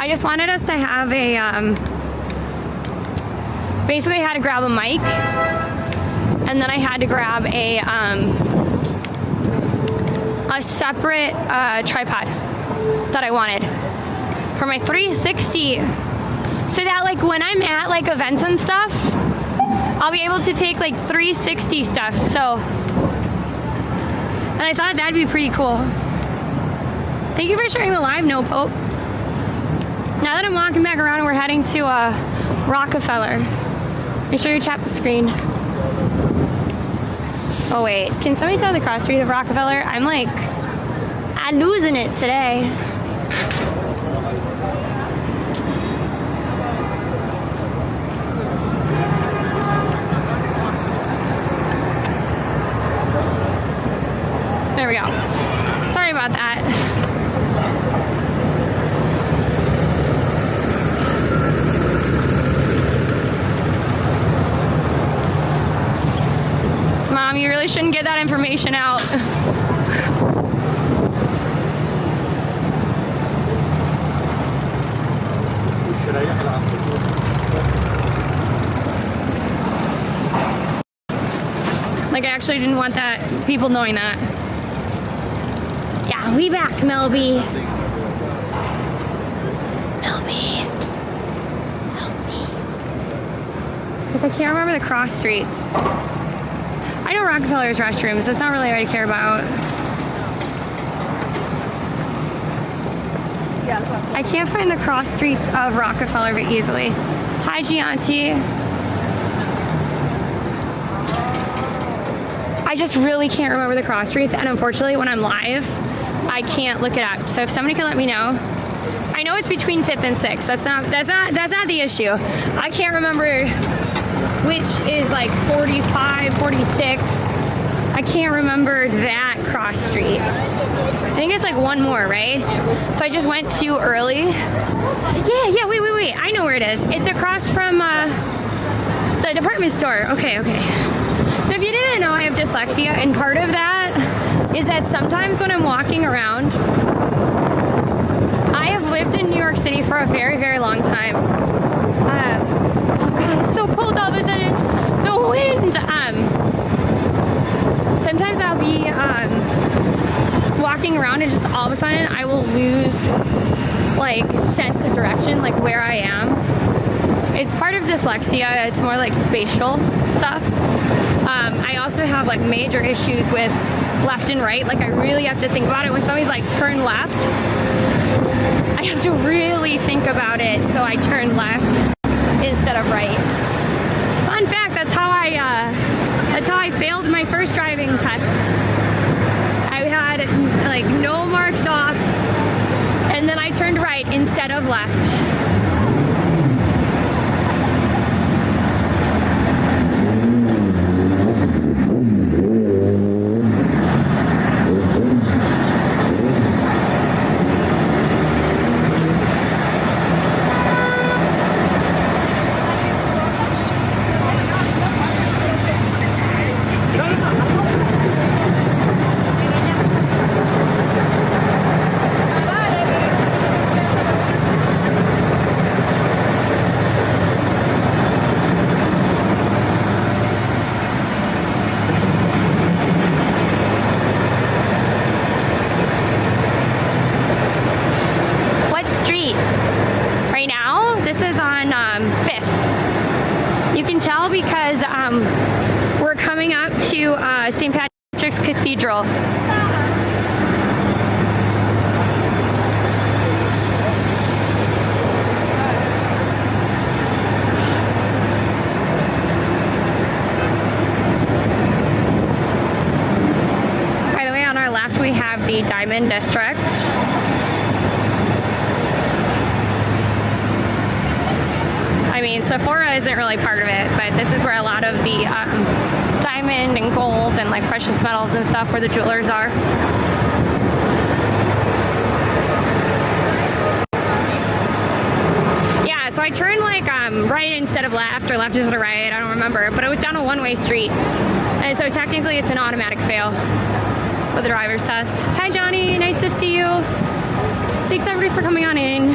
I just wanted us to have a, basically I had to grab a mic, and then I had to grab a separate tripod that I wanted for my 360, so that like when I'm at like events and stuff, I'll be able to take like 360 stuff. So, and I thought that'd be pretty cool. Thank you for sharing the live, No Pope. Now that I'm walking back around and we're heading to Rockefeller, make sure you tap the screen. Oh wait, can somebody tell the cross street of Rockefeller? I'm losing it today. There we go. Sorry about that. Mom, you really shouldn't get that information out. Like, I actually didn't want that, people knowing that. Yeah, we back, Melby. Melby. Help me. Because I can't remember the cross streets. I know Rockefeller's restrooms. That's not really what I care about. I can't find the cross streets of Rockefeller very easily. Hi, Gianti. I just really can't remember the cross streets, and unfortunately, when I'm live, I can't look it up. So if somebody can let me know. I know it's between 5th and 6th. That's not the issue. I can't remember which is like 45, 46. I can't remember that cross street. I think it's like one more, right? So I just went too early. Yeah, wait. I know where it is. It's across from the department store. Okay. So if you didn't know, I have dyslexia, and part of that is that sometimes when I'm walking around, I have lived in New York City for a very, very long time. Oh God, it's so cold all of a sudden. The wind. Sometimes I'll be walking around and just all of a sudden I will lose like sense of direction, like where I am. It's part of dyslexia. It's more like spatial stuff. I also have like major issues with left and right. Like I really have to think about it. When somebody's like turn left, I have to really think about it. So I turn left instead of right. It's a fun fact. That's how I failed my first driving test. I had like no marks off, and then I turned right instead of left. have the Diamond District. I mean, Sephora isn't really part of it, but this is where a lot of the diamond and gold and like precious metals and stuff where the jewelers are. Yeah, so I turned like right instead of left, or left instead of right, I don't remember, but it was down a one-way street. And so technically it's an automatic fail for the driver's test. Hi Johnny, nice to see you. Thanks everybody for coming on in.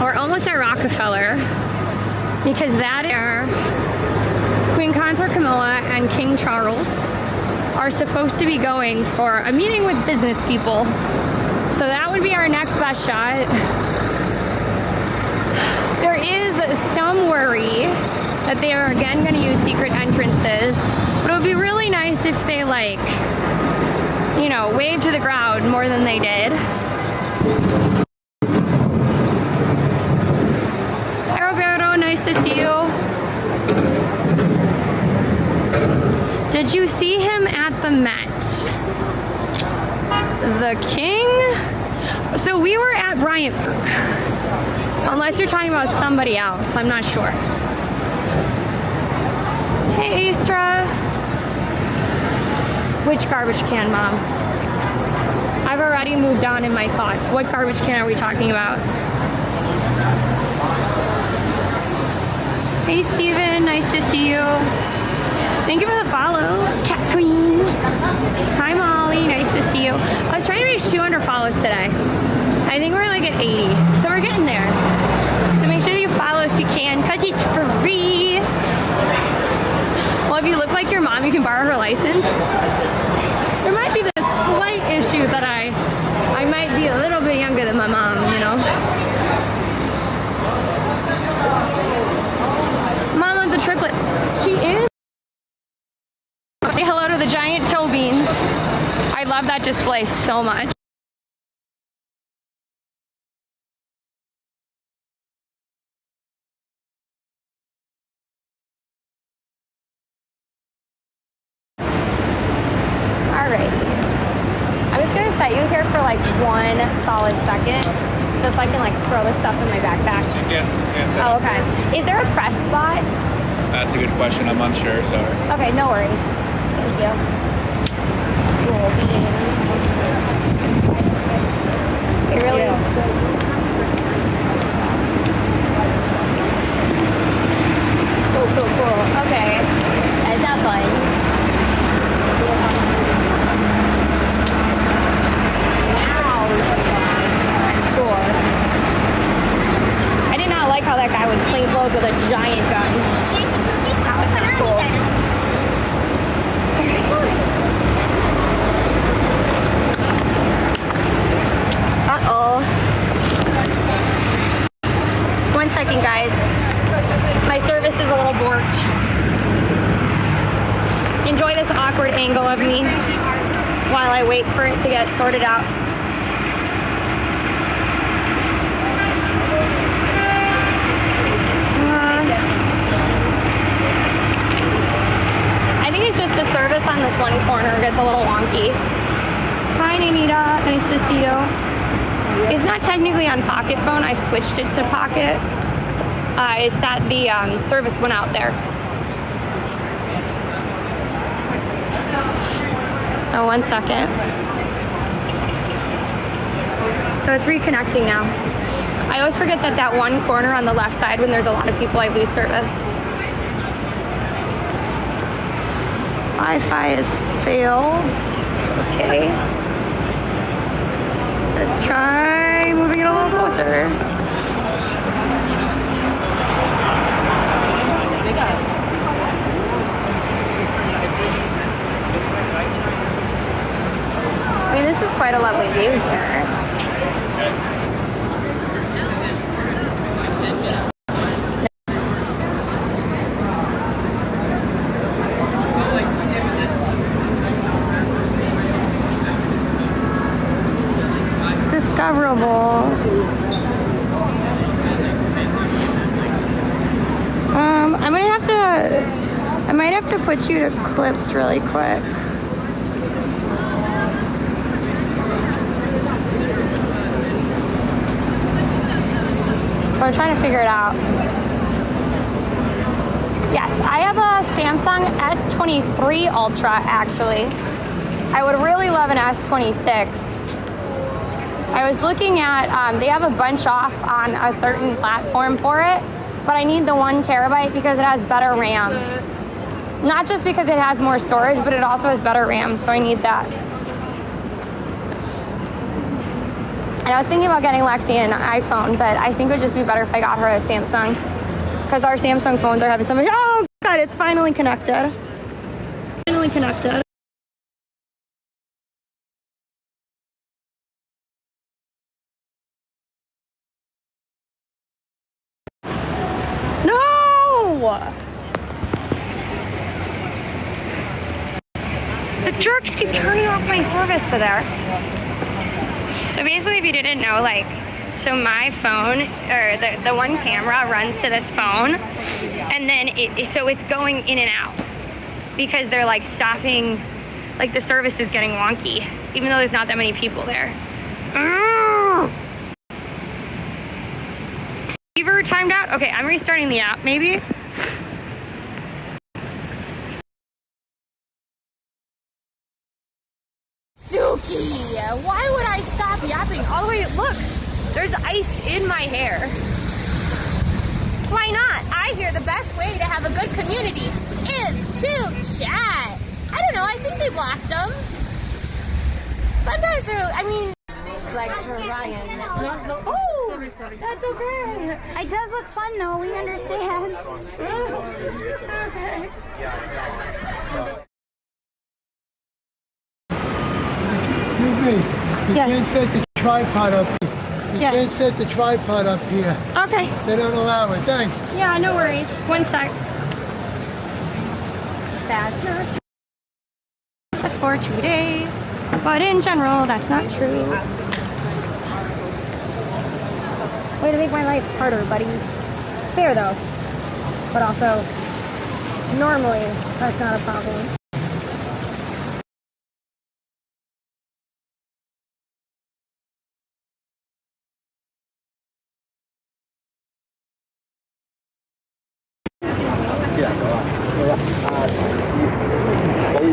We're almost at Rockefeller because that is Queen Consort Camilla and King Charles are supposed to be going for a meeting with business people. So that would be our next best shot. There is some worry that they are again going to use secret entrances, but it would be really nice if they, like, you know, waved to the crowd more than they did. Hi Roberto, nice to see you. Did you see him at the Met? The King? So we were at Bryant Park. Unless you're talking about somebody else, I'm not sure. Hey, Astra. Which garbage can, Mom? I've already moved on in my thoughts. What garbage can are we talking about? Hey, Steven. Nice to see you. Thank you for the follow. Cat Queen. Hi, Molly. Nice to see you. I was trying to reach 200 follows today. I think we're like at 80. So we're getting there. So make sure that you follow if you can, because it's free. Well, if you look like your mom, you can borrow her license. There might be this slight issue that I might be a little bit younger than my mom, you know? Mama the triplet. She is. Say hello to the giant toe beans. I love that display so much. Set you here for like one solid second, just so I can like throw this stuff in my backpack. You can't set Oh, up. okay. Is there a press spot? That's a good question. I'm unsure. Sorry. Okay, no worries. Thank you. Cool beans. It really. Cool, cool, cool. Okay. Is that fun? I did not like how that guy was plainclothes with a giant gun. That was not cool. Uh-oh. 1 second, guys. My service is a little borked. Enjoy this awkward angle of me while I wait for it to get sorted out. I think it's just the service on this one corner gets a little wonky. Hi, Nanita. Nice to see you. It's not technically on pocket phone. I switched it to pocket. It's that the service went out there. So 1 second. So it's reconnecting now. I always forget that that one corner on the left side, when there's a lot of people, I lose service. Wi-Fi has failed. Okay. Let's try moving it a little closer. I mean, this is quite a lovely view here. Discoverable. I might have to put you to clips really quick. I'm trying to figure it out. Yes, I have a Samsung S23 Ultra, actually. I would really love an S26. I was looking at, they have a bunch off on a certain platform for it, but I need the 1 terabyte because it has better RAM. Not just because it has more storage, but it also has better RAM, so I need that. And I was thinking about getting Lexi an iPhone, but I think it would just be better if I got her a Samsung. Because our Samsung phones are having so much, oh God, it's finally connected. Finally connected. No! The jerks keep turning off my service to there. So basically, if you didn't know, like, so my phone, or the one camera runs to this phone, and then so it's going in and out because they're like stopping, like the service is getting wonky, even though there's not that many people there. Receiver timed out? Okay, I'm restarting the app, maybe. Suki, why would I stop yapping all the way? Look, there's ice in my hair. Why not? I hear the best way to have a good community is to chat. I don't know, I think they blocked them. Sometimes they're, I mean, like to Ryan. Oh, that's okay. It does look fun though, we understand. Okay. Excuse me. You Yes. can't set the tripod up. You Yes. can't set the tripod up here. Okay. They don't allow it. Thanks. Yeah, no worries. One sec. That's not just for today, but in general, that's not true. Way to make my life harder, buddy. Fair though, but also normally that's not a problem.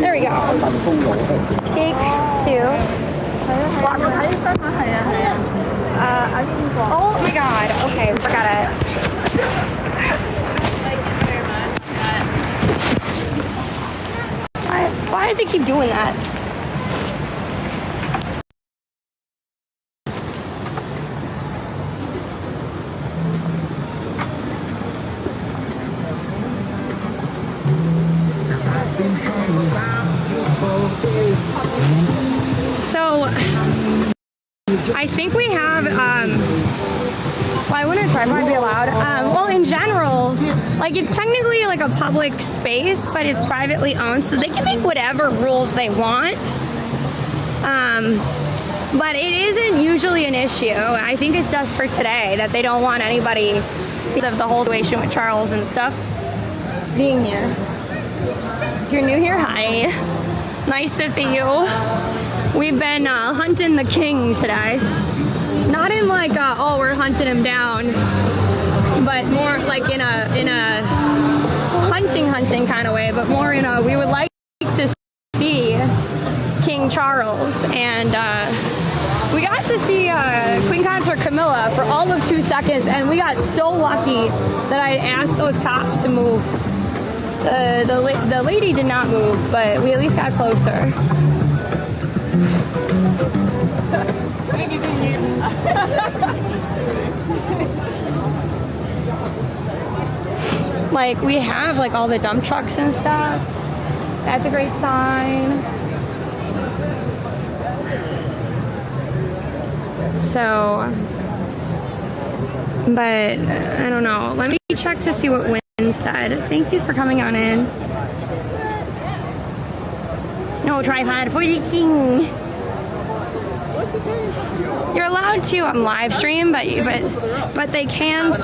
There we go. Take 2. Oh my God. Okay, forgot it. Why does he keep doing that? So, I think we have, why wouldn't a tripod be allowed? Well, in general, like it's technically like a public space, but it's privately owned, so they can make whatever rules they want. But it isn't usually an issue. I think it's just for today that they don't want anybody, because of the whole situation with Charles and stuff, being here. If you're new here, hi. Nice to see you. We've been hunting the king today. Not in like, oh, we're hunting him down, but more like in a hunting kind of way, but more in a, we would like to see King Charles, and we got to see Queen Consort Camilla for all of 2 seconds, and we got so lucky that I asked those cops to move. The lady did not move, but we at least got closer. Like, we have like all the dump trucks and stuff. That's a great sign. So, but I don't know. Let me check to see what Wynn said. Thank you for coming on in. No tripod for the king. What's he doing? You're allowed to live stream, but they can.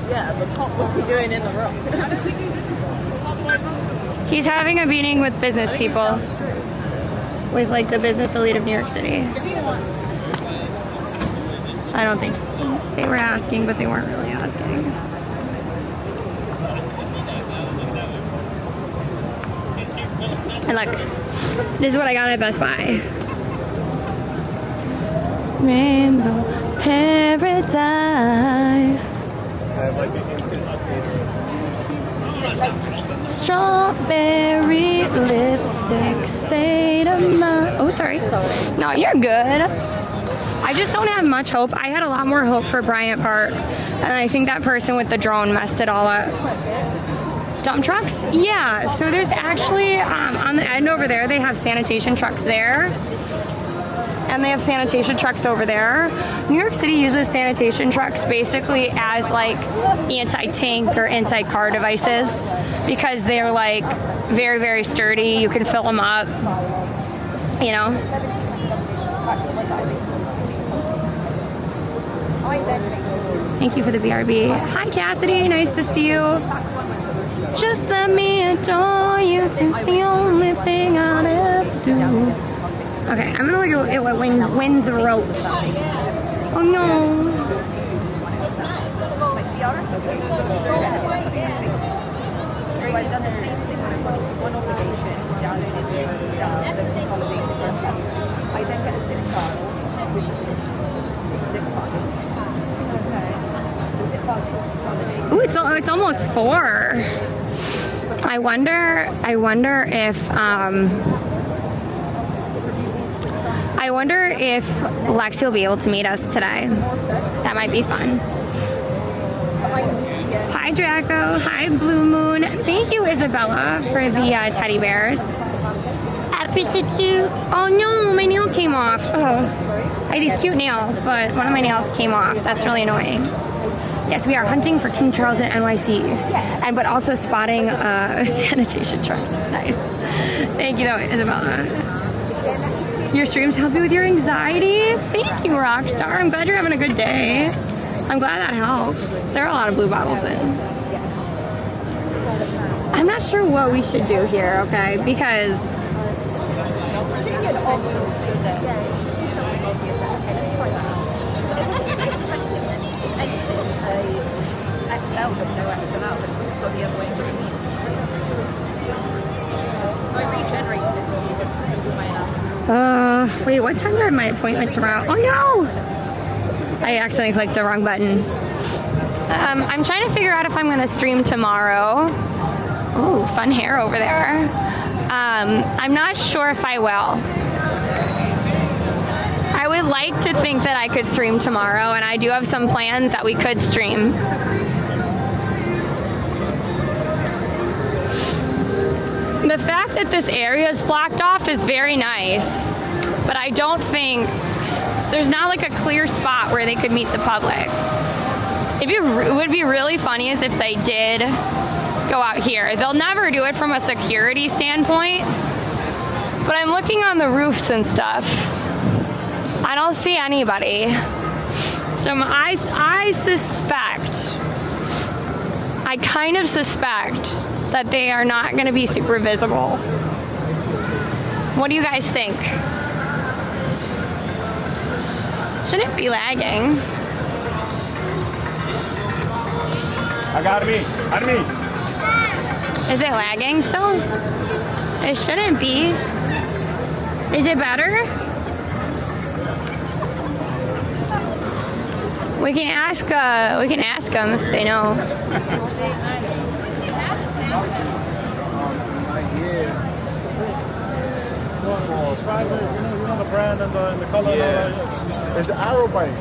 Yeah, but what's he doing in the room? He's having a meeting with business people, with like the business elite of New York City. I don't think they were asking, but they weren't really asking. And look, this is what I got at Best Buy. Rainbow Paradise. I have like the instant updater. Strawberry lipstick, state of mind. Oh, sorry. No, you're good. I just don't have much hope. I had a lot more hope for Bryant Park, and I think that person with the drone messed it all up. Dump trucks? Yeah, so there's actually, on the end over there, they have sanitation trucks there. And they have sanitation trucks over there. New York City uses sanitation trucks basically as like anti-tank or anti-car devices because they're like very, very sturdy. You can fill them up, you know. Thank you for the BRB. Hi Cassidy, nice to see you. Just let me adore you, it's the only thing I'll ever do. Okay, I'm gonna look at what Winds wrote. Oh no. Ooh, it's almost 4. I wonder if Lexi will be able to meet us today. That might be fun. Hi Draco, hi Blue Moon. Thank you Isabella for the teddy bears. Episode 2. Oh no, my nail came off. Oh, I have these cute nails, but one of my nails came off. That's really annoying. Yes, we are hunting for King Charles at NYC, but also spotting sanitation trucks. Nice. Thank you though, Isabella. Your streams help you with your anxiety? Thank you, Rockstar. I'm glad you're having a good day. I'm glad that helps. There are a lot of blue bottles in. I'm not sure what we should do here, okay? Because wait, what time are my appointments around? Oh no! I accidentally clicked the wrong button. I'm trying to figure out if I'm gonna stream tomorrow. Ooh, fun hair over there. I'm not sure if I will. I would like to think that I could stream tomorrow, and I do have some plans that we could stream. The fact that this area is blocked off is very nice, but I don't think there's not like a clear spot where they could meet the public. It would be really funny as if they did go out here. They'll never do it from a security standpoint, but I'm looking on the roofs and stuff. I don't see anybody. So I suspect, I kind of suspect that they are not going to be super visible. What do you guys think? Shouldn't be lagging. I got me. Is it lagging still? It shouldn't be. Is it better? We can ask them if they know. You know the brand and the color. Yeah. It's the arrow bike.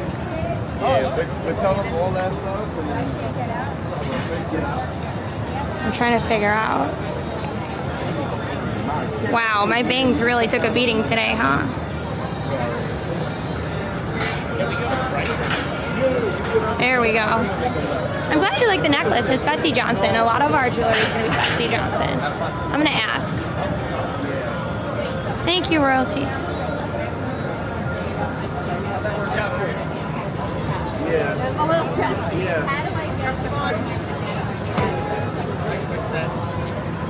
Yeah, they tell them all that stuff. I'm trying to figure out. Wow, my bangs really took a beating today, huh? There we go. I'm glad you like the necklace. It's Betsy Johnson. A lot of our jewelry is going to be Betsy Johnson. I'm going to ask. Thank you, Royalty. Yeah. A little chest. Yeah.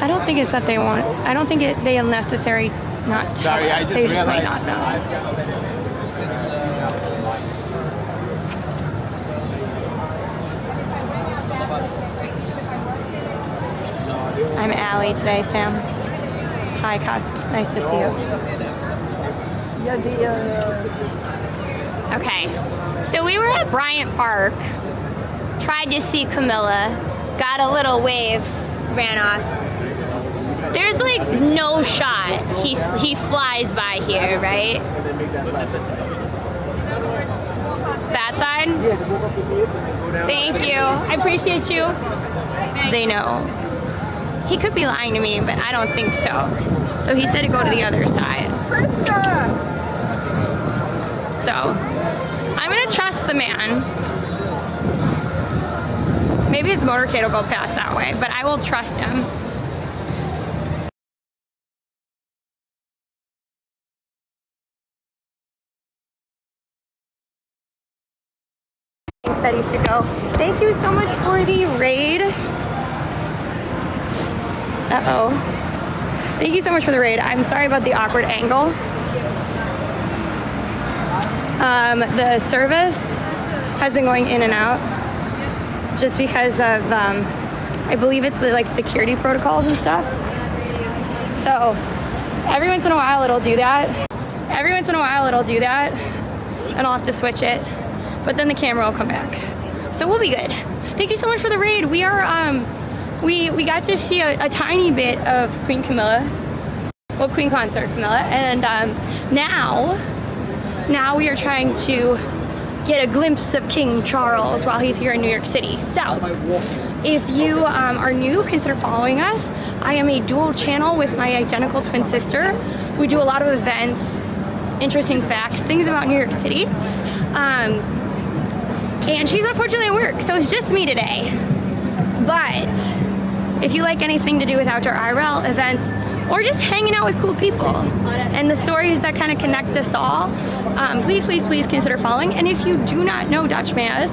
I don't think it's that they want. I don't think they necessarily not tell us. They just might not know. I'm Allie today, Sam. Hi, Cos. Nice to see you. Okay, so we were at Bryant Park, tried to see Camilla, got a little wave, ran off. There's like no shot he flies by here, right? That side? Thank you. I appreciate you. They know. He could be lying to me, but I don't think so. So he said to go to the other side. So I'm gonna trust the man. Maybe his motorcade will go past that way, but I will trust him. That he should go. Thank you so much for the raid. Uh-oh. Thank you so much for the raid. I'm sorry about the awkward angle. The service has been going in and out just because of, I believe it's the like security protocols and stuff. So every once in a while it'll do that. Every once in a while it'll do that and I'll have to switch it. But then the camera will come back. So we'll be good. Thank you so much for the raid. We are, we got to see a tiny bit of Queen Camilla. Well, Queen Consort Camilla. And now we are trying to get a glimpse of King Charles while he's here in New York City. So, if you are new, consider following us. I am a dual channel with my identical twin sister. We do a lot of events, interesting facts, things about New York City. And she's unfortunately at work, so it's just me today. But if you like anything to do with outdoor IRL events, or just hanging out with cool people and the stories that kind of connect us all, please consider following. And if you do not know Dutch Maz,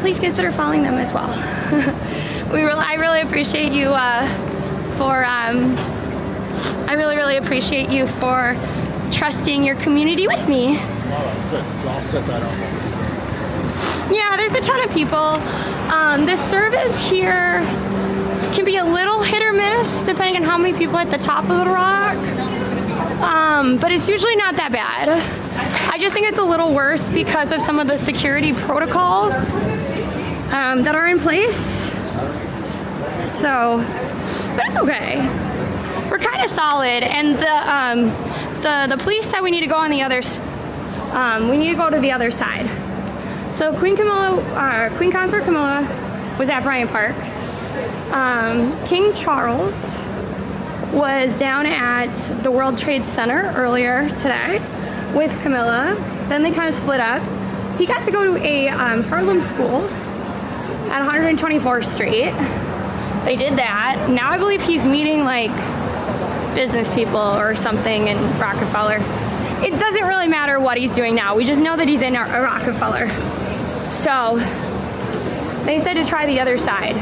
please consider following them as well. I really appreciate you I really appreciate you for trusting your community with me. Good, so I'll set that up. Yeah, there's a ton of people. The service here can be a little hit or miss depending on how many people at the top of the rock. But it's usually not that bad. I just think it's a little worse because of some of the security protocols that are in place. So, but it's okay. We're kind of solid, and the police said we need to go on the other. We need to go to the other side. So Queen Consort Camilla was at Bryant Park. King Charles was down at the World Trade Center earlier today with Camilla. Then they kind of split up. He got to go to a Harlem school at 124th Street. They did that. Now I believe he's meeting like business people or something in Rockefeller. It doesn't really matter what he's doing now. We just know that he's in a Rockefeller. So they said to try the other side,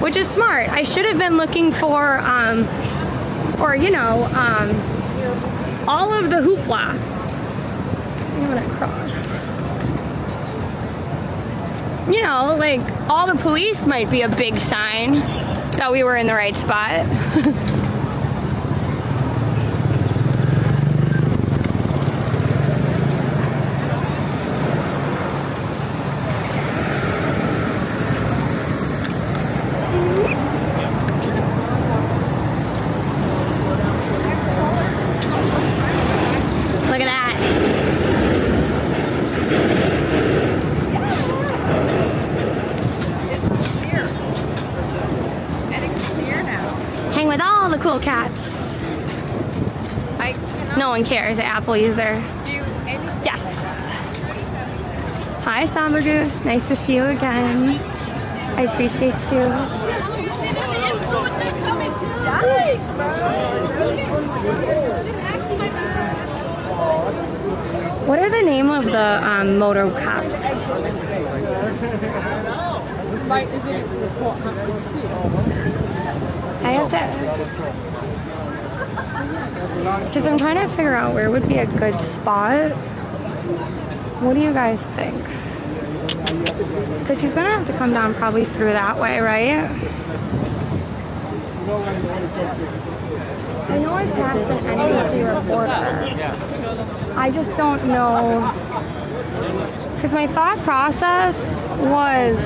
which is smart. I should have been looking for you know, all of the hoopla. I'm gonna cross. You know, like all the police might be a big sign that we were in the right spot. Cool cats. No one cares, the Apple user. Yes. Hi, Samba Goose. Nice to see you again. I appreciate you. What are the name of the moto cops? I have to, because I'm trying to figure out where would be a good spot. What do you guys think? Because he's gonna have to come down probably through that way, right? I know I passed an NYC reporter. I just don't know. Because my thought process was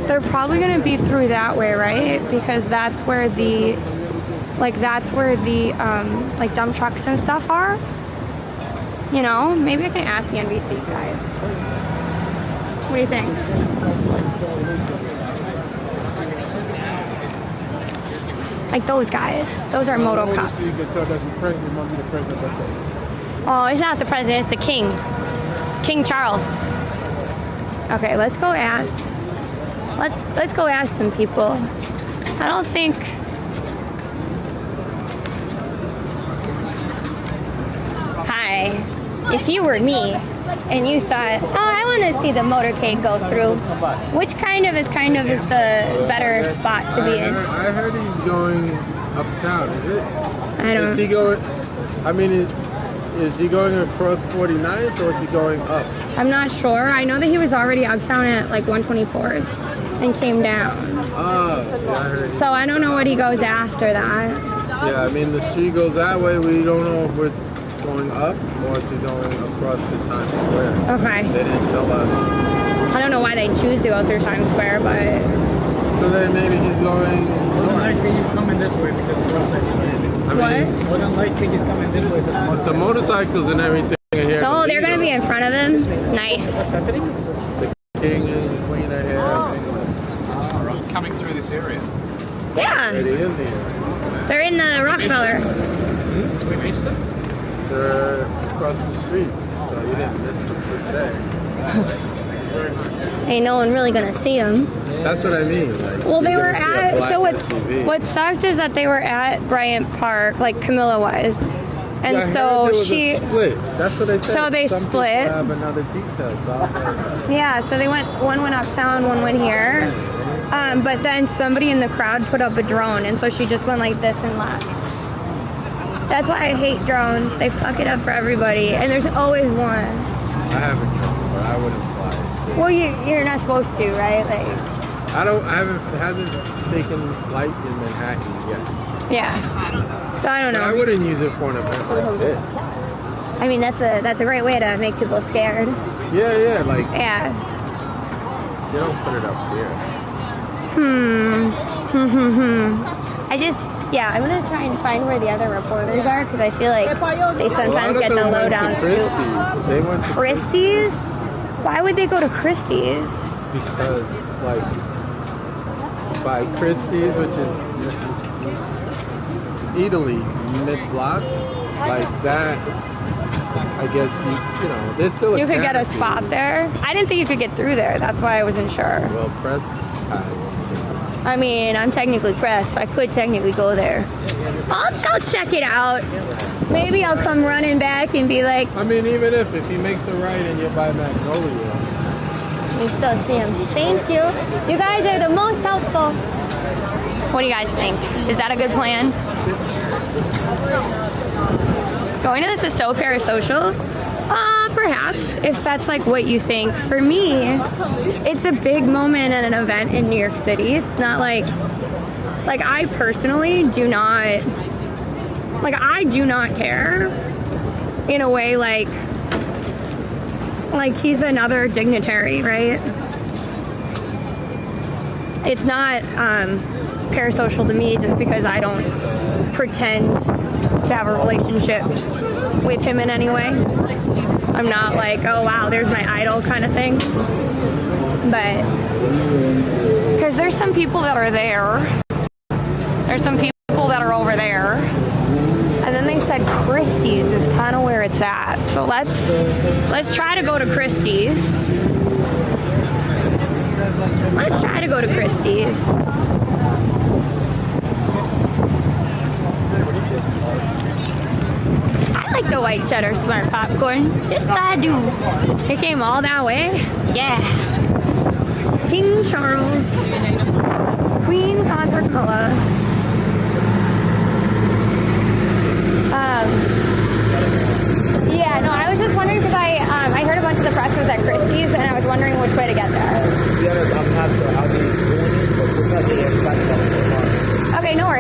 they're probably going to be through that way, right? Because that's where the like dump trucks and stuff are. You know, maybe I can ask the NBC guys. What do you think? Like those guys. Those are moto cops. You can tell that's the president, might be the president right there. Oh, it's not the president, it's the king. King Charles. Okay, let's go ask. Let's go ask some people. I don't think. Hi. If you were me and you thought, oh, I want to see the motorcade go through, which kind of is the better spot to be in? I heard he's going uptown, is it? I don't. Is he going, I mean, is he going across 49th or is he going up? I'm not sure. I know that he was already uptown at like 124th and came down. Oh, yeah, I heard. So I don't know what he goes after that. Yeah, I mean, the street goes that way. We don't know if we're going up or is he going across the Times Square. Okay. They didn't tell us. I don't know why they choose to go through Times Square, but... So then maybe he's going... More than likely he's coming this way because the motorcycles are here. What? More than likely he's coming this way because The motorcycles and everything are here. Oh, they're going to be in front of him? Nice. what's happening? The king and the queen are here. Coming through this area. Yeah. It is here. They're in the Rockefeller. We missed them? They're across the street, so you didn't miss them per se. Ain't no one really going to see them. That's what I mean. Like, Well, they you're were gonna see a at... black So SUV. what sucked is that they were at Bryant Park, like Camilla was. And Yeah, I heard so there was a she... split. That's what they said. So they Some people split. have another detail. So I was like, Yeah, so they went, one went uptown, one went here. But then somebody in the crowd put up a drone, and so she just went like this and left. That's why I hate drones. They fuck it up for everybody, and there's always one. I haven't drone, but I wouldn't fly it. Well, you're not supposed to, right? Like, I haven't taken flight in Manhattan yet. yeah. So I don't But I know. wouldn't use it for an event like this. I mean, that's a great way to make people scared. Yeah, like Yeah. you don't put it up here. I'm gonna try and find where the other reporters are because I feel like they sometimes get the They lowdown. went to Christie's? Why would they go to Christie's? because like by Christie's, which is Italy mid-block, like that. I guess you know there's still a You could get a canopy. spot there. I didn't think you could get through there. That's why I wasn't sure. Well, press has. I mean, I'm technically pressed, so I could technically go there. I'll check it out. Maybe I'll come running back and be like, I mean, even if he makes a right and you're by Magnolia. we still see him. Thank you. You guys are the most helpful. What do you guys think? Is that a good plan? Going to this is so parasocial? Perhaps, if that's like what you think. For me, it's a big moment at an event in New York City. It's not like I personally do not, I do not care in a way like he's another dignitary, right? It's not parasocial to me just because I don't pretend to have a relationship with him in any way. I'm not like, oh wow, there's my idol kind of thing. But because there's some people that are there, there's some people that are over there, and then they said Christie's is kind of where it's at. So let's try to go to Christie's. Let's try to go to Christie's. I like the white cheddar smart popcorn. Yes, I do. It came all that way. Yeah. King Charles. Queen Concert Cola. Yeah, no, I was just wondering because I heard a bunch of the press was at Christie's and I was wondering which way to get there. To be honest, I'm not sure how they're doing it, but we're not getting back to that. Okay, no worries.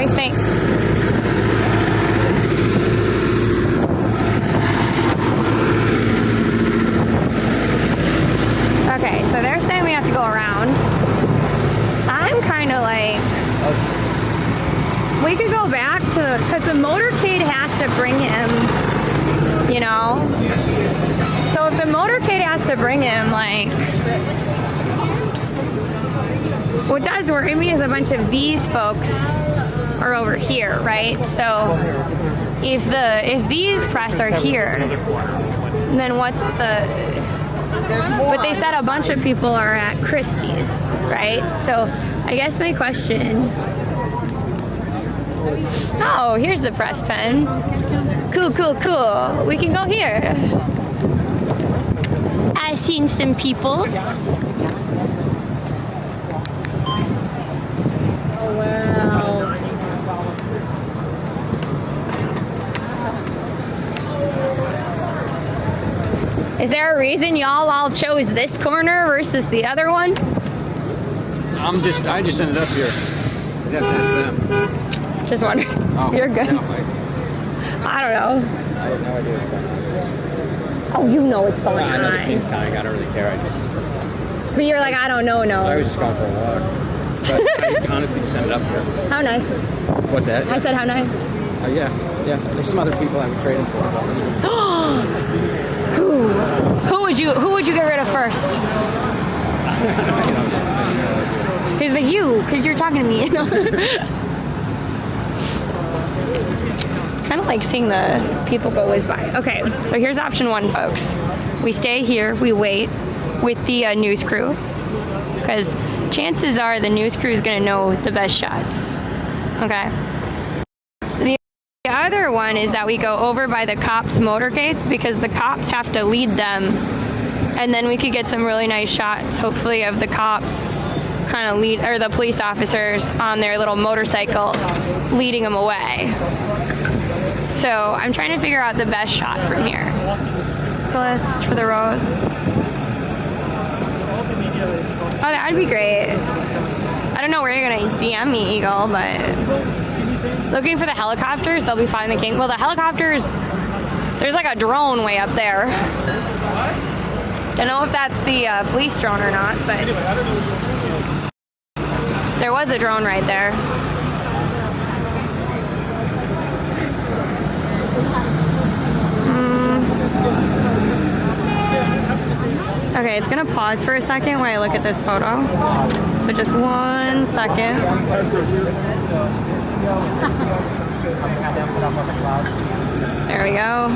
motorcade has to bring him, you know? So if the motorcade has to bring him, like, what does worry me is a bunch of these folks are over here, right? So if these press are here, then what's the... But they said a bunch of people are at Christie's, right? So I guess my question... Oh, here's the press pen. Cool, cool, cool. We can go here. I've seen some people. Oh, wow. Is there a reason y'all all chose this corner versus the other one? I just ended up here. I'd have to ask them. Just wondering. Oh, You're good. no, I don't know. I have no idea what's going on. Oh, you know what's going I know the on. King's County. I don't really care. But you're like, I don't know, no. I was just going for a walk. But I honestly just ended up here. How nice. What's that? I said how nice. Oh, yeah. There's some other people I'm trading for. Who would you get rid of first? He's like, you, because you're talking to me. Kind of like seeing the people go whiz by. Okay, so here's option one, folks. We stay here, we wait with the news crew, because chances are the news crew is going to know the best shots. Okay. The other one is that we go over by the cops' motorcades, because the cops have to lead them, and then we could get some really nice shots, hopefully, of the cops kind of lead, or the police officers on their little motorcycles leading them away. So I'm trying to figure out the best shot from here. List for the rose. Oh, that would be great. I don't know where you're gonna DM me, Eagle, but looking for the helicopters, they'll be flying the King. Well, the helicopters, there's like a drone way up there. Don't know if that's the police drone or not, but there was a drone right there. Okay, it's gonna pause for a second when I look at this photo. So just 1 second. There we go.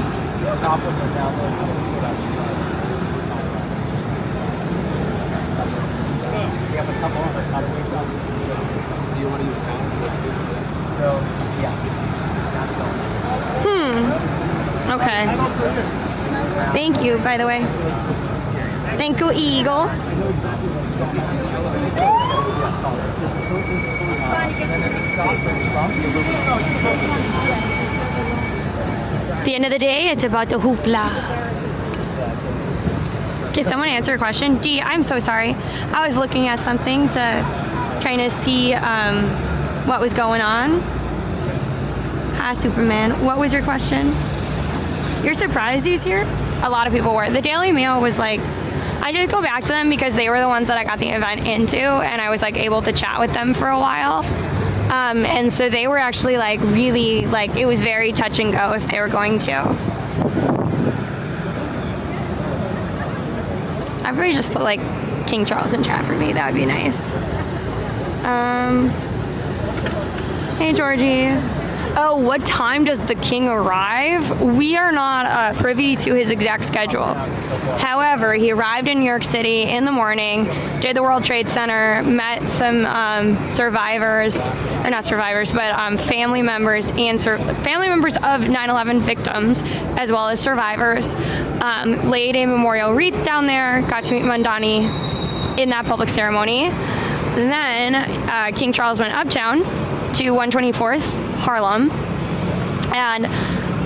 Okay. Thank you, by the way. Thank you, Eagle. At the end of the day, it's about the hoopla. Can someone answer a question? Dee, I'm so sorry. I was looking at something to kind of see what was going on. Hi, Superman. What was your question? You're surprised he's here? A lot of people were. The Daily Mail was like, I did go back to them because they were the ones that I got the event into, and I was like able to chat with them for a while. And so they were actually like really, like, it was very touch and go if they were going to. I'd probably just put like King Charles in chat for me. That would be nice. Hey, Georgie. Oh, what time does the king arrive? We are not privy to his exact schedule. However, he arrived in New York City in the morning, did the World Trade Center, met some survivors, or not survivors, but family members and family members of 9/11 victims, as well as survivors. Laid a memorial wreath down there, got to meet Mandani in that public ceremony. Then King Charles went uptown to 124th Harlem, and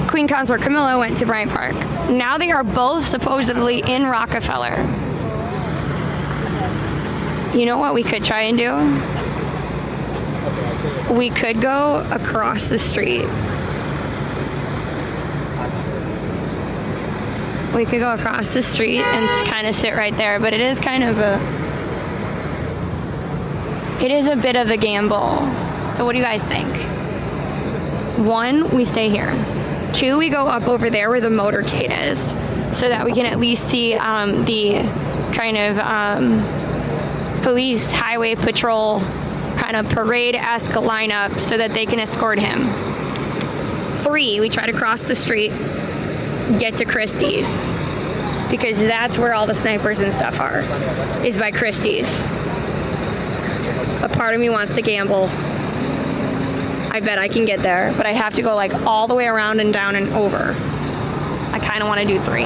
Queen Consort Camilla went to Bryant Park. Now they are both supposedly in Rockefeller. You know what we could try and do? We could go across the street. We could go across the street and kind of sit right there, but it is kind of it is a bit of a gamble. So what do you guys think? 1, we stay here. 2, we go up over there where the motorcade is, so that we can at least see the kind of police highway patrol kind of parade-esque lineup so that they can escort him. 3, we try to cross the street, get to Christie's, because that's where all the snipers and stuff are, is by Christie's. A part of me wants to gamble. I bet I can get there, but I have to go like all the way around and down and over. I kind of want to do 3.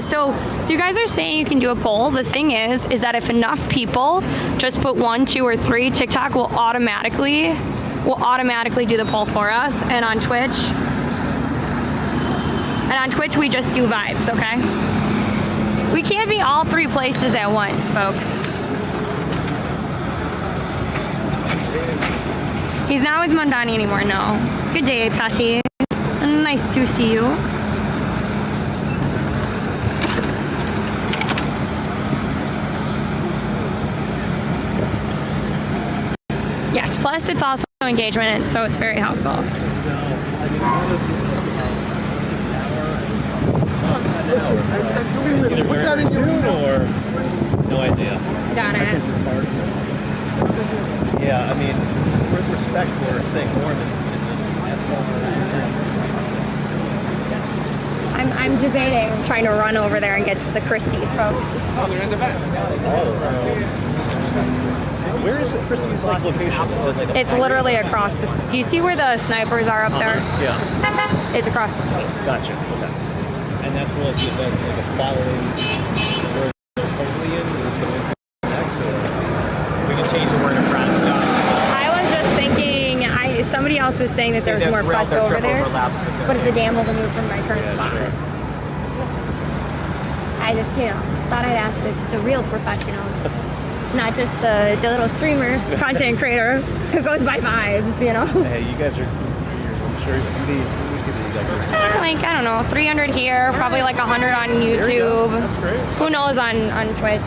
So you guys are saying you can do a poll. The thing is that if enough people just put 1, 2, or 3, TikTok will automatically do the poll for us. And on Twitch we just do vibes, okay? We can't be all 3 places at once, folks. He's not with Mondani anymore, no. Good day, Patty. Nice to see you. Yes, plus it's also engagement, so it's very helpful. Listen, Either put that in your or no idea. Got it. Yeah, I mean, with respect, we're saying more than this. I'm debating trying to run over there and get to the Christie's, folks. Oh, they're in the back. Where is it, Christie's like location? Is it like It's literally across the. You see where the snipers are up there? Yeah. It's across the street. Gotcha. Okay. And that's what the event like a following where they're totally in is going to next, or we can change the word in front. I was just thinking. Somebody else was saying that there was more press over there, but it's a gamble to move from my current spot. Sure. I just, thought I'd ask the real professional. Not just the little streamer, content creator who goes by vibes, Hey, you guys are, I'm sure you guys Like, I don't know, 300 here, probably like 100 on YouTube. That's great. Who knows on Twitch?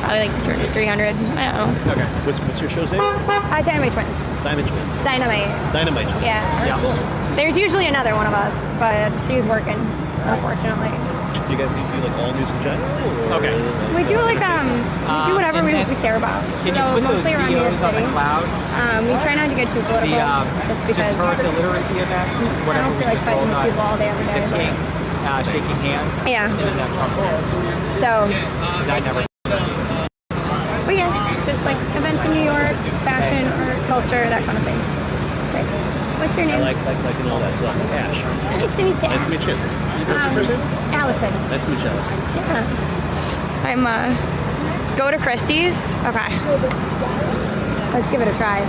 Probably like 200, 300, I don't know. Okay. What's your show's name? Dynamite Twins. Diamond Twins. Dynamite. Dynamite Twins. Yeah. There's usually another one of us, but she's working, unfortunately. Do you guys do like all news in general? Or Okay. We do like we do whatever we care about. Can you So put those mostly around New York videos on City. the cloud? We try not to get too political, just because Just her at the literacy event? I Whatever don't feel like fighting with people all day every day. The king, shaking hands. Yeah. And then that comes in. So, I never. but yeah, just like events in New York, fashion, art, culture, that kind of thing. Okay. What's your I name? like all that stuff. Ash. Nice to meet you. Nice to meet you. You first person? Allison. Nice to meet you, Allison. Yeah. I'm go to Christie's. Okay. Let's give it a try.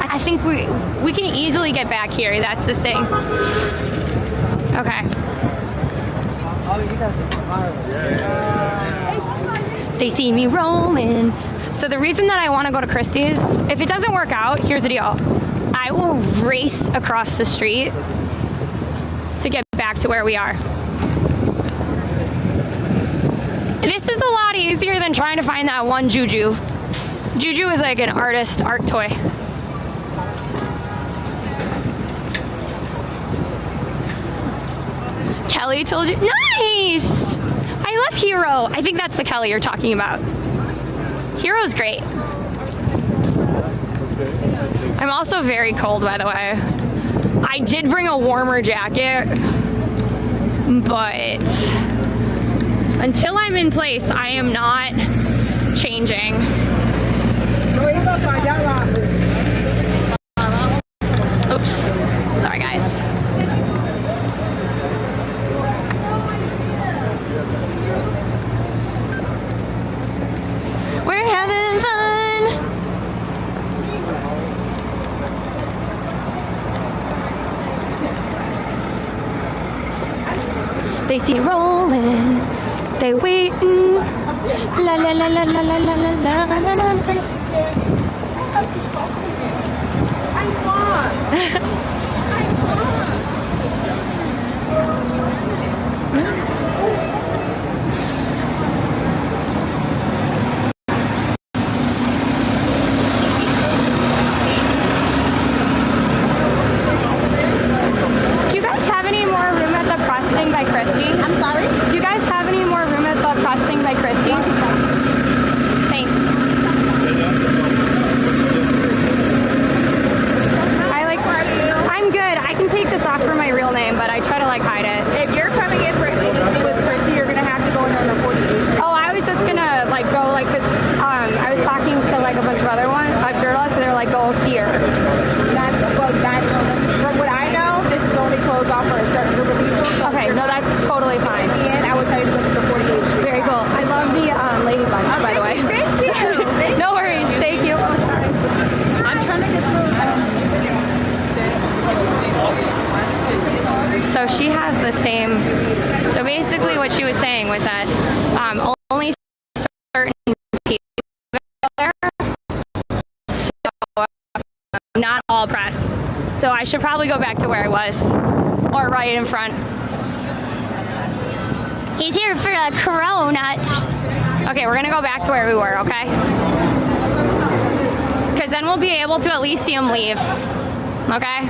I think we can easily get back here. That's the thing. Okay. They see me rolling. So the reason that I want to go to Christie's, if it doesn't work out, here's the deal. I will race across the street to get back to where we are. This is a lot easier than trying to find that one Juju. Juju is like an art toy. Kelly told you. Nice! I love Hero. I think that's the Kelly you're talking about. Hero's great. I'm also very cold, by the way. I did bring a warmer jacket, but until I'm in place, I am not changing. Oops. Sorry, guys. We're having fun. They see rolling, they waiting. La la la la la la la la la la. love to talk to him. I was. Do you guys have any more room at the crossing by Christie? I'm sorry? Do you guys have any more room at the crossing by Christie? Thanks. I'm good. I can take this off for my real name, but I try to like hide it. If you're coming in for anything with Christie, you're gonna have to go in on the 48th. Oh, I was just gonna like go like, cause I was talking to like a bunch of other ones, journalists, and they're like, go here. From what I know, this is only closed off for a certain group of people. So Okay, no, that's totally fine. at the end, I will tell you to look at the 48th. Very cool. I love the lady bunch, by the way. Thank you. No worries. Thank you. Oh, sorry. I'm trying to get through. So she has the same. So basically, what she was saying was that only certain people go there. So not all press. So I should probably go back to where I was, or right in front. He's here for a Corona. Okay, we're gonna go back to where we were. Okay. Because then we'll be able to at least see him leave. Okay.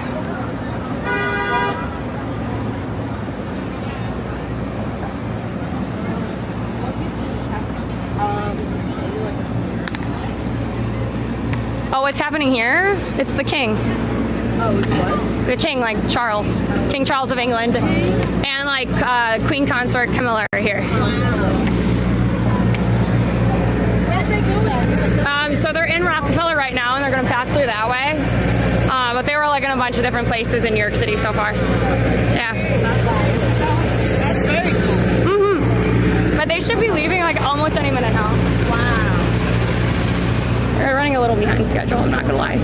Oh, what's happening here? It's the king. Oh, it's what? The king, like Charles. King Charles of England. And like Queen Consort Camilla are here. So they're in Rockefeller right now, and they're gonna pass through that way. But they were like in a bunch of different places in New York City so far. Yeah. That's very cool. But they should be leaving like almost any minute now. Wow. They're running a little behind schedule, I'm not gonna lie.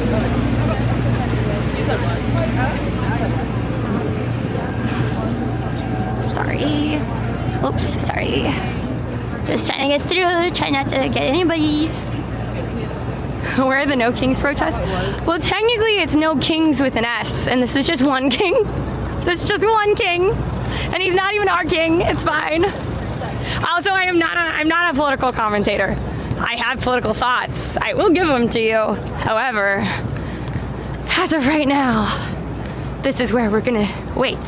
Sorry. Oops, sorry. Just trying to get through, try not to get anybody. Where are the No Kings protests? Well, technically it's No Kings with an S, and this is just one king. There's just one king, and he's not even our king. It's fine. Also, I'm not a political commentator. I have political thoughts. I will give them to you. However, as of right now, this is where we're gonna wait.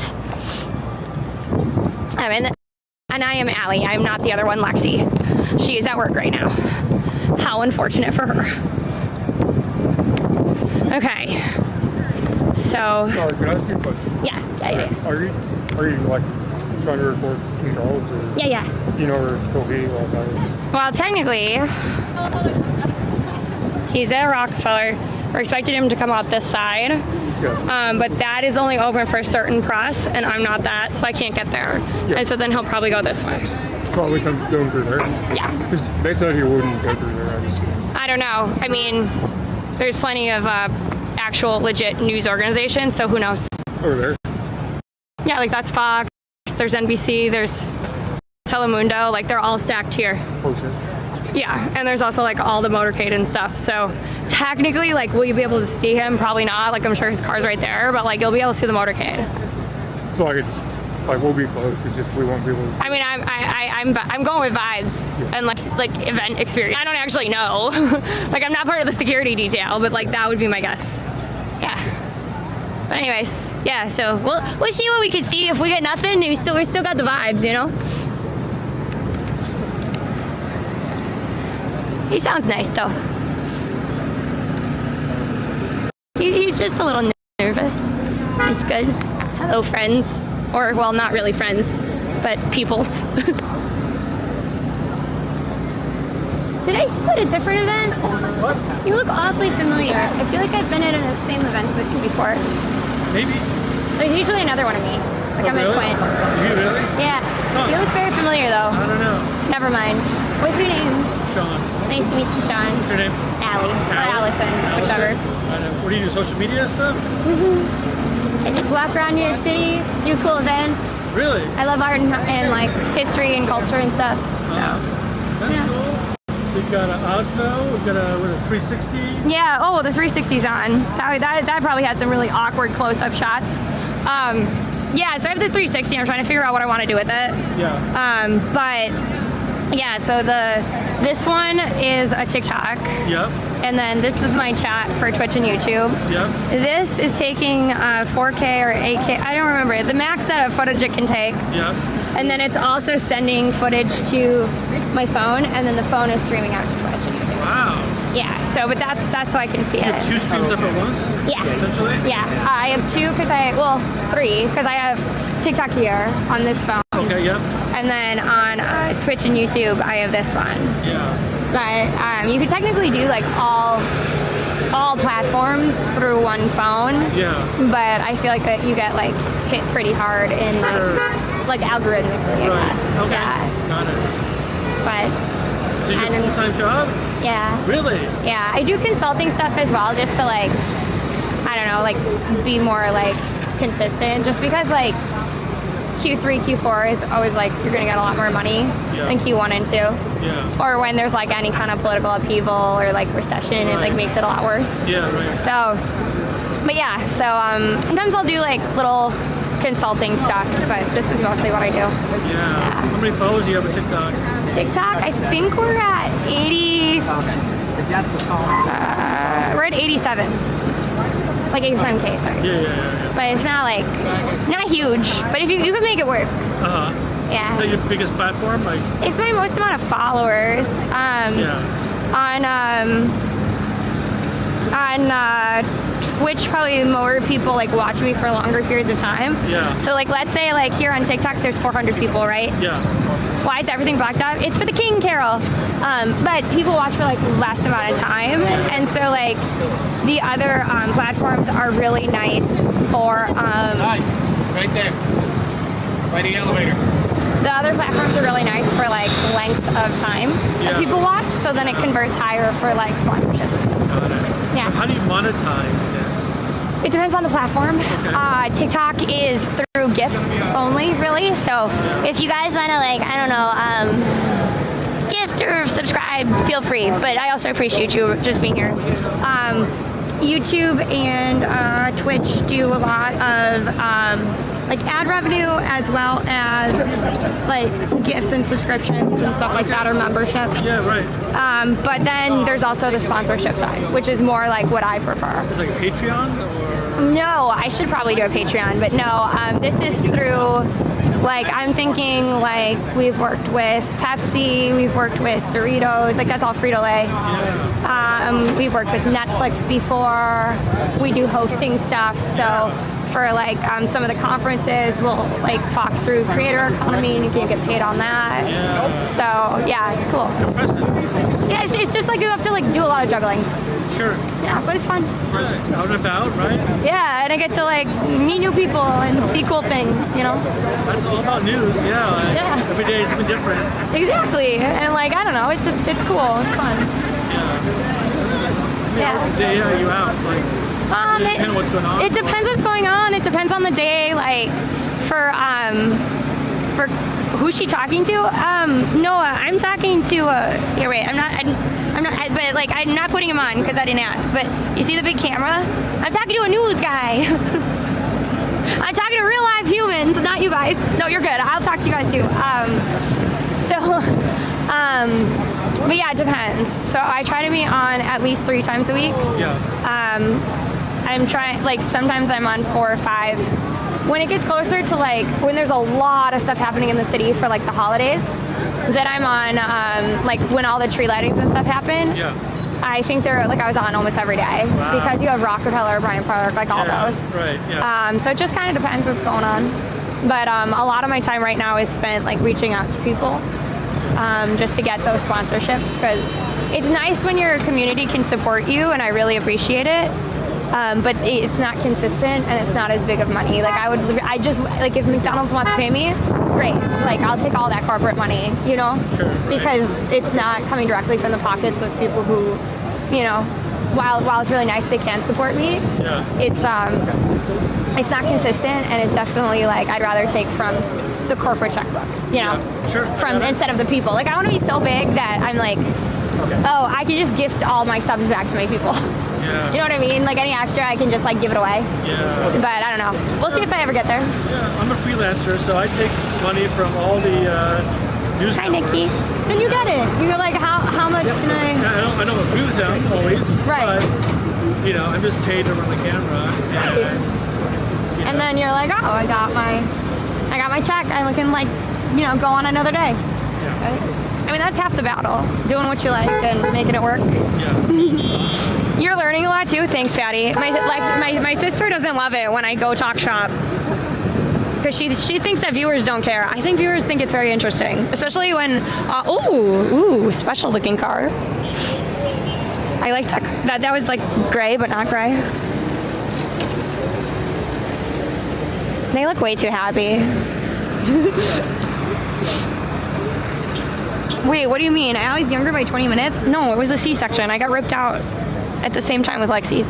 And I am Allie. I'm not the other one, Lexi. She is at work right now. How unfortunate for her. Okay. So. Sorry, can I ask you a question? Yeah. Are you like trying to record King Charles? Or Yeah. do you know where he'll be while that is? Well, technically, he's at Rockefeller. We're expecting him to come out this side. Yeah. But that is only open for certain press, and I'm not that, so I can't get there. Yeah. And so then he'll probably go this way. Probably going through there. Yeah. Because they said he wouldn't go through there. I don't know. I mean, there's plenty of actual legit news organizations, so who knows? Over there. Yeah, like that's Fox, there's NBC, there's Telemundo, like they're all stacked here. Oh, shit. Yeah, and there's also like all the motorcade and stuff. So technically, like, will you be able to see him? Probably not. Like, I'm sure his car's right there, but like you'll be able to see the motorcade. So like it's like we'll be close. It's just we won't be able to see. I mean, I'm going with vibes and like event experience. I don't actually know. Like, I'm not part of the security detail, but like that would be my guess. Yeah. But anyways, yeah. So we'll see what we can see. If we get nothing, we still got the vibes, you know. He sounds nice though. He's just a little nervous. He's good. Hello, friends. Or, well, not really friends, but peoples. Did I split a different event? What? You look awfully familiar. I feel like I've been at the same events with you before. Maybe. There's usually another one of me. Like I'm really? a twin. You really? Yeah. Huh. You look very familiar though. I don't know. Never mind. What's your name? Sean. Nice to meet you, Sean. What's your name? Allie. Or Allison, whichever. I know. What do you do? Social media stuff? I just walk around New York City, do cool events. Really? I love art and like history and culture and stuff. So That's yeah. cool. So you got an Osmo, we got a 360. Yeah, oh, the 360's on. That probably had some really awkward close-up shots. Yeah, so I have the 360. I'm trying to figure out what I want to do with it. Yeah. But yeah, so this one is a TikTok. Yep. And then this is my chat for Twitch and YouTube. Yep. This is taking 4K or 8K. I don't remember the max that footage it can take. Yep. And then it's also sending footage to my phone, and then the phone is streaming out to Twitch and YouTube. Wow. Yeah. So, but that's so I can see You have it. 2 streams up at once? Yeah. Essentially? Yeah. I have 2 because 3 because I have TikTok here on this phone. Okay. Yep. And then on Twitch and YouTube, I have this one. Yeah. But you could technically do like all platforms through one phone. Yeah. But I feel like that you get like hit pretty hard in like algorithmically, I guess. Okay. Yeah. Got it. But So your full-time job? yeah. Really? Yeah, I do consulting stuff as well, just to like, I don't know, like be more like consistent. Just because like Q3, Q4 is always like you're gonna get a lot more money than Q1 and 2. Yeah. Or when there's like any kind of political upheaval or like recession, it like makes it a lot worse. Yeah, right. So, but yeah, so sometimes I'll do like little consulting stuff, but this is mostly what I do. Yeah. How many followers do you have on TikTok? TikTok, I think we're at 80. The desk was calling. We're at 87. Like 87K, sorry. Yeah. But it's not like, not huge. But if you can make it work. Uh-huh. Yeah. Is that your biggest platform? Like. It's my most amount of followers. On Twitch, probably more people like watch me for longer periods of time. Yeah. So like, let's say like here on TikTok, there's 400 people, right? Yeah. Why is everything blacked out? It's for the King Carol. But people watch for like less amount of time, and so like the other platforms are really nice for. Nice, right there, by the elevator. The other platforms are really nice for like length of time that people watch, so then it converts higher for like sponsorship. Got it. Yeah. So how do you monetize this? It depends on the platform. Okay. TikTok is through gift only, really. So if you guys want to like, I don't know, gift or subscribe, feel free. But I also appreciate you just being here. YouTube and Twitch do a lot of like ad revenue, as well as like gifts and subscriptions and stuff like that, or membership. Yeah, right. But then there's also the sponsorship side, which is more like what I prefer. It's like Patreon, or? No, I should probably do a Patreon, but no, this is through, like, I'm thinking, like, we've worked with Pepsi, we've worked with Doritos, like, that's all Frito-Lay. We've worked with Netflix before, we do hosting stuff, so for, like, some of the conferences, we'll, like, talk through creator economy, and you can get paid on that. So, yeah, it's cool. Yeah, it's just, like, you have to, like, do a lot of juggling. Sure. Yeah, but it's fun. Out and about, right? Yeah, and I get to like meet new people and see cool things, you know? That's all about news, yeah. Every day is something different. Exactly. And like, I don't know, it's cool, it's fun. Yeah. What day are you out? Like, depends on what's going on? It depends what's going on. It depends on the day, like for who's she talking to? Noah, I'm talking to here wait, I'm not but like I'm not putting him on because I didn't ask, but you see the big camera? I'm talking to a news guy. I'm talking to real live humans, not you guys. No, you're good. I'll talk to you guys too. But yeah, it depends. So I try to be on at least 3 times a week. I'm trying, like sometimes I'm on 4 or 5. When it gets closer to like, when there's a lot of stuff happening in the city for like the holidays, then I'm on, like when all the tree lightings and stuff happen, I think I was on almost every day. Wow. Because you have Rockefeller, Bryant Park, like all those. Right, so it just kind of depends what's going on. But a lot of my time right now is spent like reaching out to people just to get those sponsorships, because it's nice when your community can support you, and I really appreciate it. But it's not consistent, and it's not as big of money. Like I just like if McDonald's wants to pay me, great. Like I'll take all that corporate money, you know, because it's not coming directly from the pockets of people who, you know, while it's really nice they can support me. It's not consistent, and it's definitely like I'd rather take from the corporate checkbook, you know, from instead of the people. Like I want to be so big that I'm like Oh, I can just gift all my stuff back to my people. Yeah. You know what I mean? Like any extra, I can just like give it away. Yeah. But I don't know. We'll see if I ever get there. Yeah, I'm a freelancer, so I take money from all the news Hi, networks. Nikki. Then you get it. You're like, how much can I? Yeah, I don't agree with them always. Right. But, you know, I'm just paid to run the camera. And then you're like, oh, I got my check. I'm looking like, you know, go on another day. Yeah. Right? I mean, that's half the battle. Doing what you like and making it work. Yeah. You're learning a lot too. Thanks, Patty. My sister doesn't love it when I go talk shop because she thinks that viewers don't care. I think viewers think it's very interesting, especially when ooh, special looking car. I like that. That was like gray, but not gray. They look way too happy. Wait, what do you mean? Allie's younger by 20 minutes? No, it was a C-section. I got ripped out at the same time with Lexi.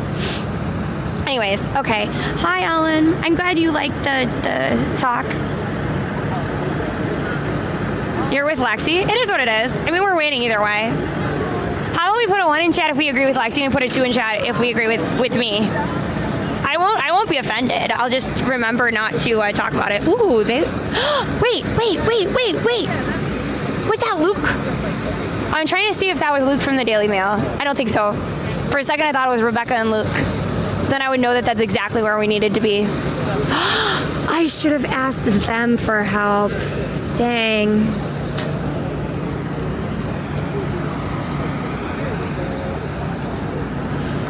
Anyways, okay. Hi, Ellen. I'm glad you liked the talk. You're with Lexi? It is what it is. I mean, we're waiting either way. How about we put a 1 in chat if we agree with Lexi and put a 2 in chat if we agree with me? I won't be offended. I'll just remember not to talk about it. Ooh, they... Wait. Was that Luke? I'm trying to see if that was Luke from the Daily Mail. I don't think so. For a second, I thought it was Rebecca and Luke. Then I would know that that's exactly where we needed to be. I should have asked them for help. Dang.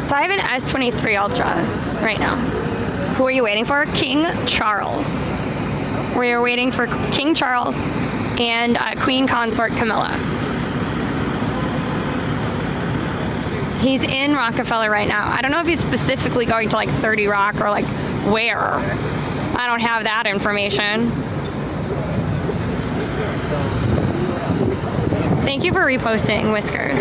So I have an S23 Ultra right now. Who are you waiting for? King Charles. We are waiting for King Charles and Queen Consort Camilla. He's in Rockefeller right now. I don't know if he's specifically going to like 30 Rock or like where. I don't have that information. Thank you for reposting, Whiskers.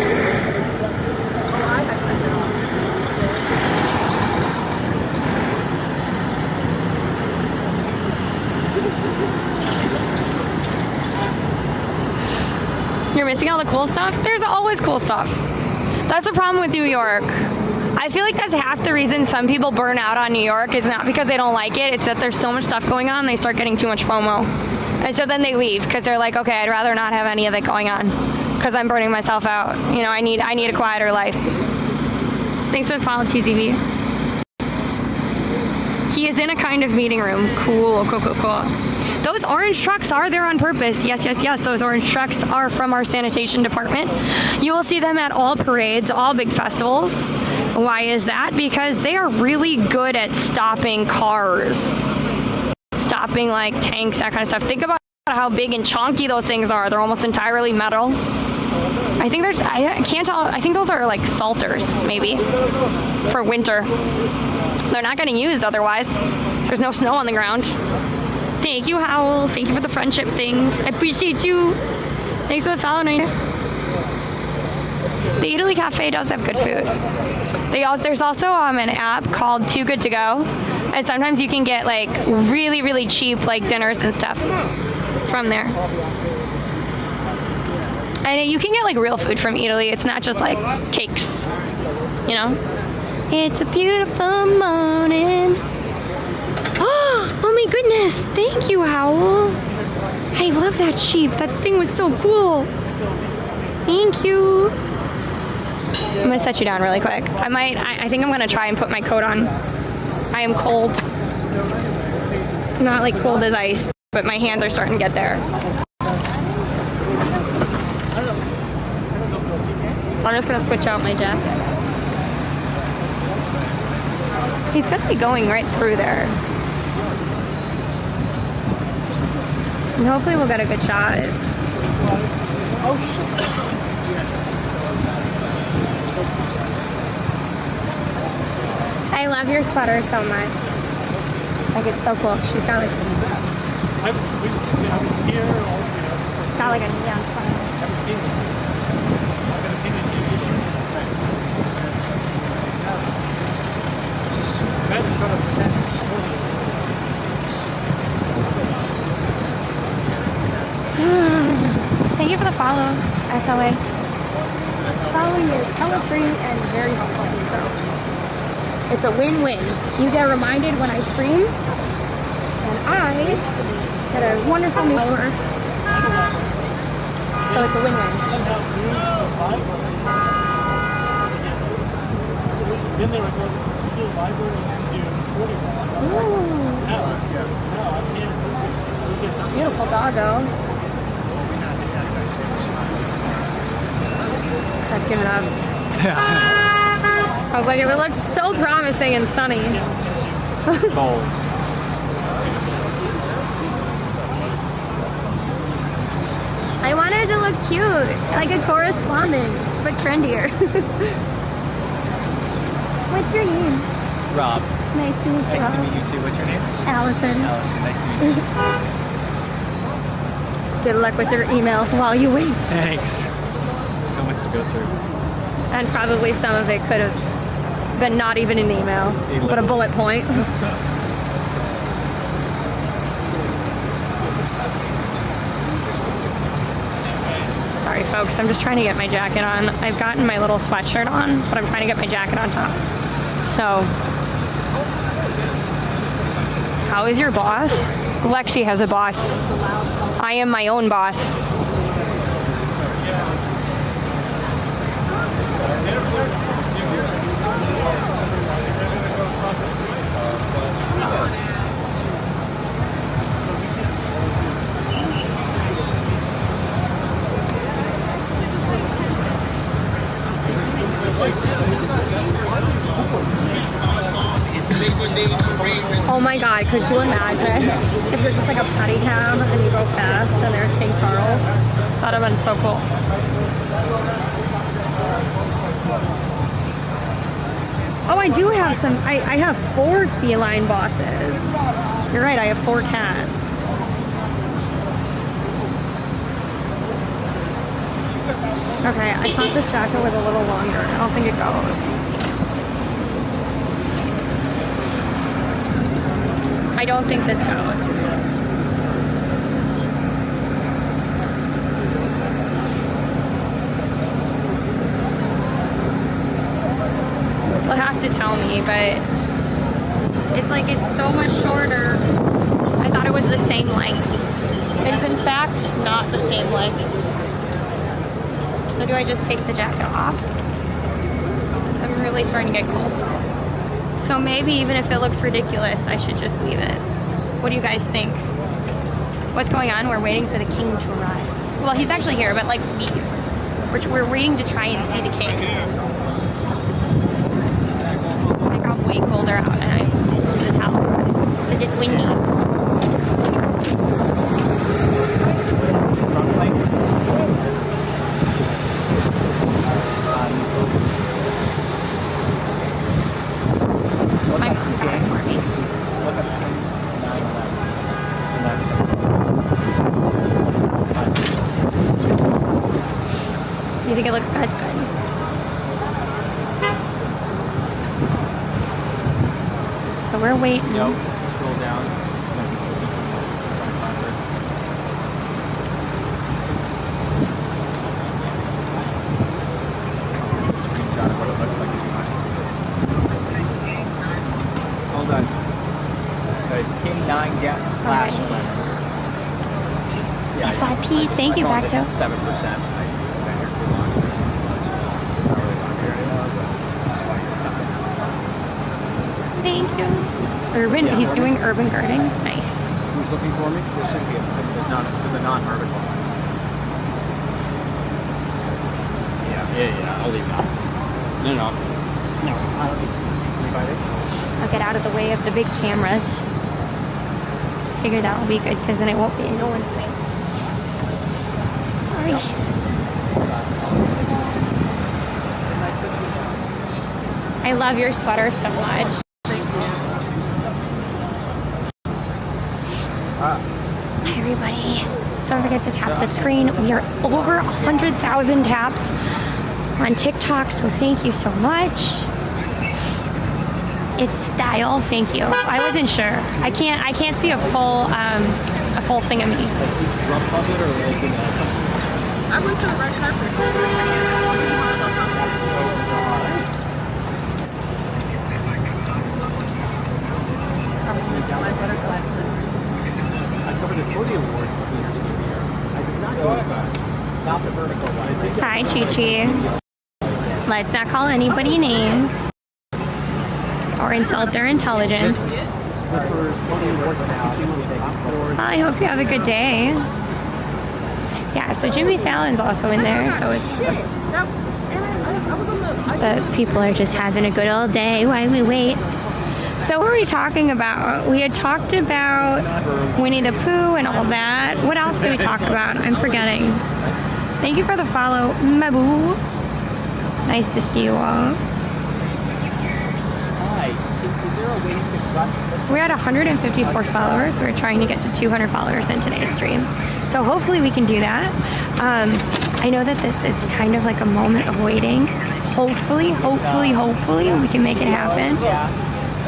You're missing all the cool stuff? There's always cool stuff. That's the problem with New York. I feel like that's half the reason some people burn out on New York. It's not because they don't like it, it's that there's so much stuff going on, they start getting too much FOMO. And so then they leave because they're like, okay, I'd rather not have any of it going on because I'm burning myself out. You know, I need a quieter life. Thanks for the follow, TZV. He is in a kind of meeting room. Cool. Those orange trucks are there on purpose. Yes. Those orange trucks are from our sanitation department. You will see them at all parades, all big festivals. Why is that? Because they are really good at stopping cars. Stopping like tanks, that kind of stuff. Think about how big and chunky those things are. They're almost entirely metal. I think I can't tell. I think those are like salters, maybe, for winter. They're not getting used otherwise. There's no snow on the ground. Thank you, Howell. Thank you for the friendship things. I appreciate you. Thanks for the follow, Nina. The Italy Cafe does have good food. There's also an app called Too Good To Go, and sometimes you can get like really, really cheap like dinners and stuff from there. And you can get like real food from Italy. It's not just like cakes, you know? It's a beautiful morning. Oh my goodness. Thank you, Howell. I love that sheep. That thing was so cool. Thank you. I'm gonna set you down really quick. I think I'm gonna try and put my coat on. I am cold. Not like cold as ice, but my hands are starting to get there. So I'm just gonna switch out my jacket. He's gonna be going right through there. And hopefully we'll get a good shot. Oh shit. I love your sweater so much. Like it's so cool. She's got like she's got like a neon sweater. Thank you for the follow, SLA. following is color-free and very helpful. So it's a win-win. You get reminded when I stream, and I get a wonderful new follower. So it's a win-win. Then they would go to the library and do recording. Beautiful doggo. I've given up. I was like, it looked so promising and sunny. Gold. I wanted to look cute, like a correspondent, but trendier. What's your name? Rob. Nice to meet you. Nice to meet you too. What's your name? Allison. Allison. Nice to meet you. Good luck with your emails while you wait. Thanks. So much to go through. And probably some of it could have been not even an email, but a bullet point. Sorry folks, I'm just trying to get my jacket on. I've gotten my little sweatshirt on, but I'm trying to get my jacket on top. So, how is your boss? Lexi has a boss. I am my own boss. Oh my God, could you imagine if you're just like a petty cab and you go fast and there's King Charles? That would have been so cool. Oh, I do have some, I have 4 feline bosses. You're right, I have 4 cats. Okay, I thought this jacket was a little longer. I don't think it goes. I don't think this goes. You'll have to tell me, but it's like it's so much shorter. I thought it was the same length. It is in fact not the same length. So do I just take the jacket off? I'm really starting to get cold. So maybe even if it looks ridiculous, I should just leave it. What do you guys think? What's going on? We're waiting for the king to arrive. Well, he's actually here, but like we're waiting to try and see the king. It got way colder out and I put the towel because it's windy. You think it looks good? Good. So we're waiting. Nope. Scroll down. It's going to be speaking in front of Congress. I'll send you a screenshot of what it looks like if you want. Hold on. King 9 down slash 11. Yeah. FIP, thank you, Bacto. 7%. Thank you. Urban, yeah, he's doing urban gardening. Nice. Who's looking for me? There should be there's a non-urban one. Yeah, I'll leave that. No. I don't need it. I'll get out of the way of the big cameras. Figure that will be good because then it won't be in no one's way. Sorry. I love your sweater so much. Hi everybody. Don't forget to tap the screen. We are over 100,000 taps on TikTok, so thank you so much. It's style, thank you. I wasn't sure. I can't see a full thing of me. I went to the red carpet. My butterfly clips. I covered the Tony Awards for years ago. I did not go inside. Not the vertical one. Hi, Chi-Chi. Let's not call anybody names or insult their intelligence. Slippers, Tony Awards now. I hope you have a good day. Yeah, so Jimmy Fallon's also in there, so it's the people are just having a good old day while we wait. So what were we talking about? We had talked about Winnie the Pooh and all that. What else did we talk about? I'm forgetting. Thank you for the follow, my boo. Nice to see you all. Hi. Is there a way to rush? We're at 154 followers. We're trying to get to 200 followers in today's stream. So hopefully we can do that. I know that this is kind of like a moment of waiting. Hopefully we can make it happen.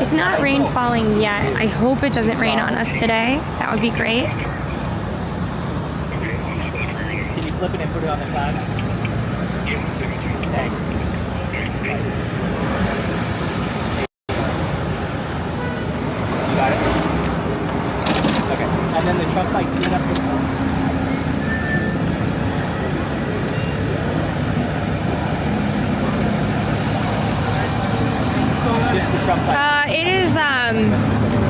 It's not rain falling yet. I hope it doesn't rain on us today. That would be great. Can you flip it and put it on the cloud? Thanks. You got it? Okay. And then the truck might clean up the just the truck pipe. It is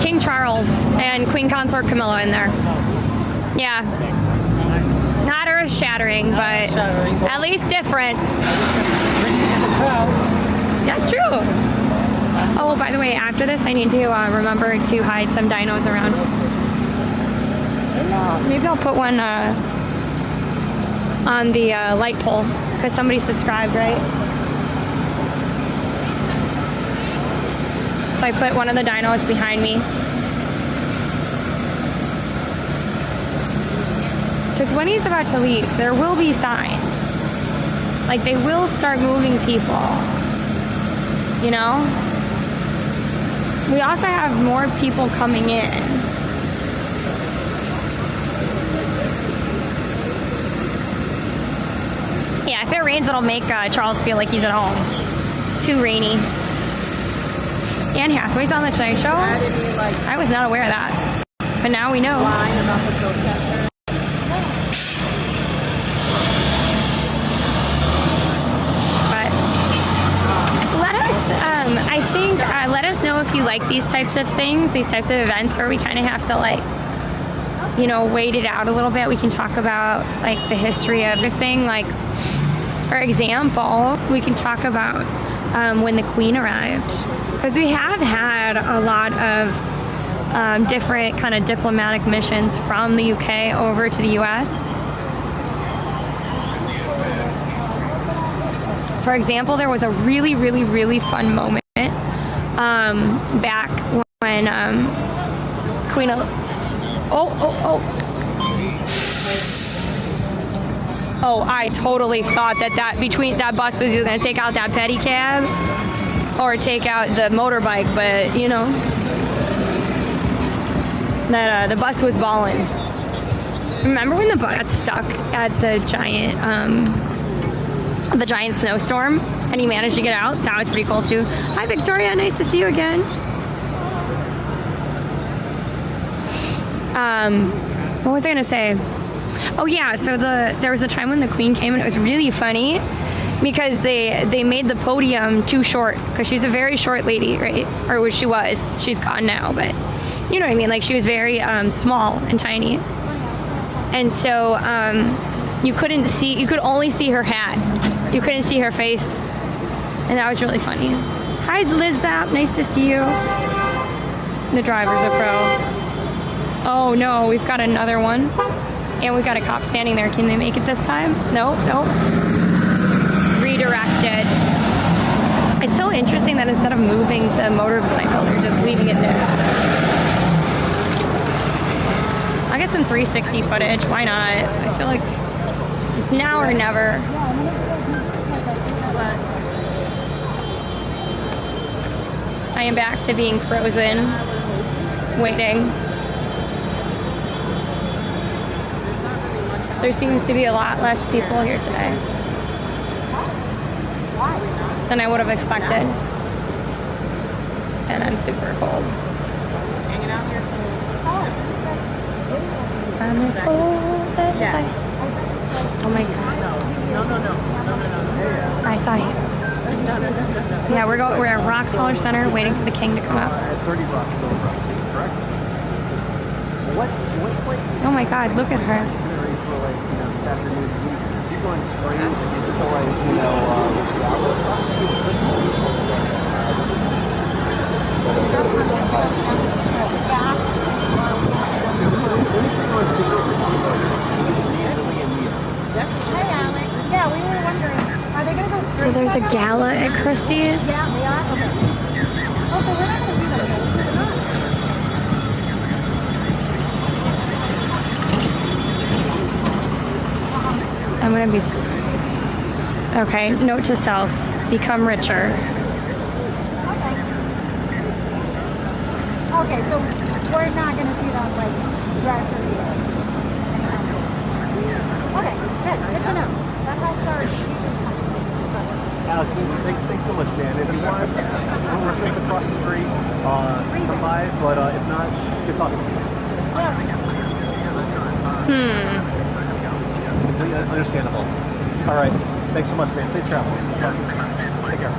King Charles and Queen Consort Camilla in there. Yeah. Not earth-shattering, but at least different. That's true. Oh, by the way, after this, I need to remember to hide some dinos around. Maybe I'll put one on the light pole, because somebody subscribed, right? So I put one of the dinos behind me. Because when he's about to leave, there will be signs. Like, they will start moving people. You know? We also have more people coming in. Yeah, if it rains, it'll make Charles feel like he's at home. It's too rainy. Anne Hathaway's on the Tonight Show? I was not aware of that. But now we know. But let us, I think, let us know if you like these types of things, these types of events where we kind of have to, like, you know, wait it out a little bit. We can talk about, like, the history of everything. Like, for example, we can talk about when the Queen arrived. Because we have had a lot of different kind of diplomatic missions from the UK over to the US. For example, there was a really, really, really fun moment back when Queen... Oh, I totally thought that between that bus was either going to take out that pedicab or take out the motorbike, but you know, that the bus was balling. Remember when the bus got stuck at the giant snowstorm and he managed to get out? That was pretty cool too. Hi Victoria, nice to see you again. What was I gonna say? Oh yeah, so there was a time when the Queen came and it was really funny because they made the podium too short because she's a very short lady, right? Or she was. She's gone now, but you know what I mean? Like, she was very small and tiny. And so you could only see her hat. You couldn't see her face. And that was really funny. Hi Liz Zap, nice to see you. The driver's a pro. Oh no, we've got another one. And we've got a cop standing there. Can they make it this time? Nope. Redirected. It's so interesting that instead of moving the motorcycle, they're just leaving it there. I'll get some 360 footage. Why not? I feel like it's now or never. I am back to being frozen, waiting. There seems to be a lot less people here today than I would have expected. And I'm super cold. Hanging out here till I'm as cold as yes. ice. Oh my god. No. I thought. No. Yeah, we're at Rockefeller Center waiting for the king to come up. 30 bucks over, correct? What's like Oh my god, look at her. itinerary for like, you know, this afternoon? Is she going straight into like, you know, this gala across the Christmas? Hey, Alex. Yeah, we were wondering, are they going to go straight? So there's a gala at Christie's. Yeah, they are? Okay. Oh, so we're not going to see them. They're not. I'm gonna be. Okay, note to self: become richer. Okay, so we're not going to see them, like, drive through here anytime soon. Okay, good to know. That helps our Alex, thanks so much, Dan. If you want, we're straight across the street. Come by, but if not, good talking to you. Completely understandable. All right. Thanks so much, man. Safe travels. Take care.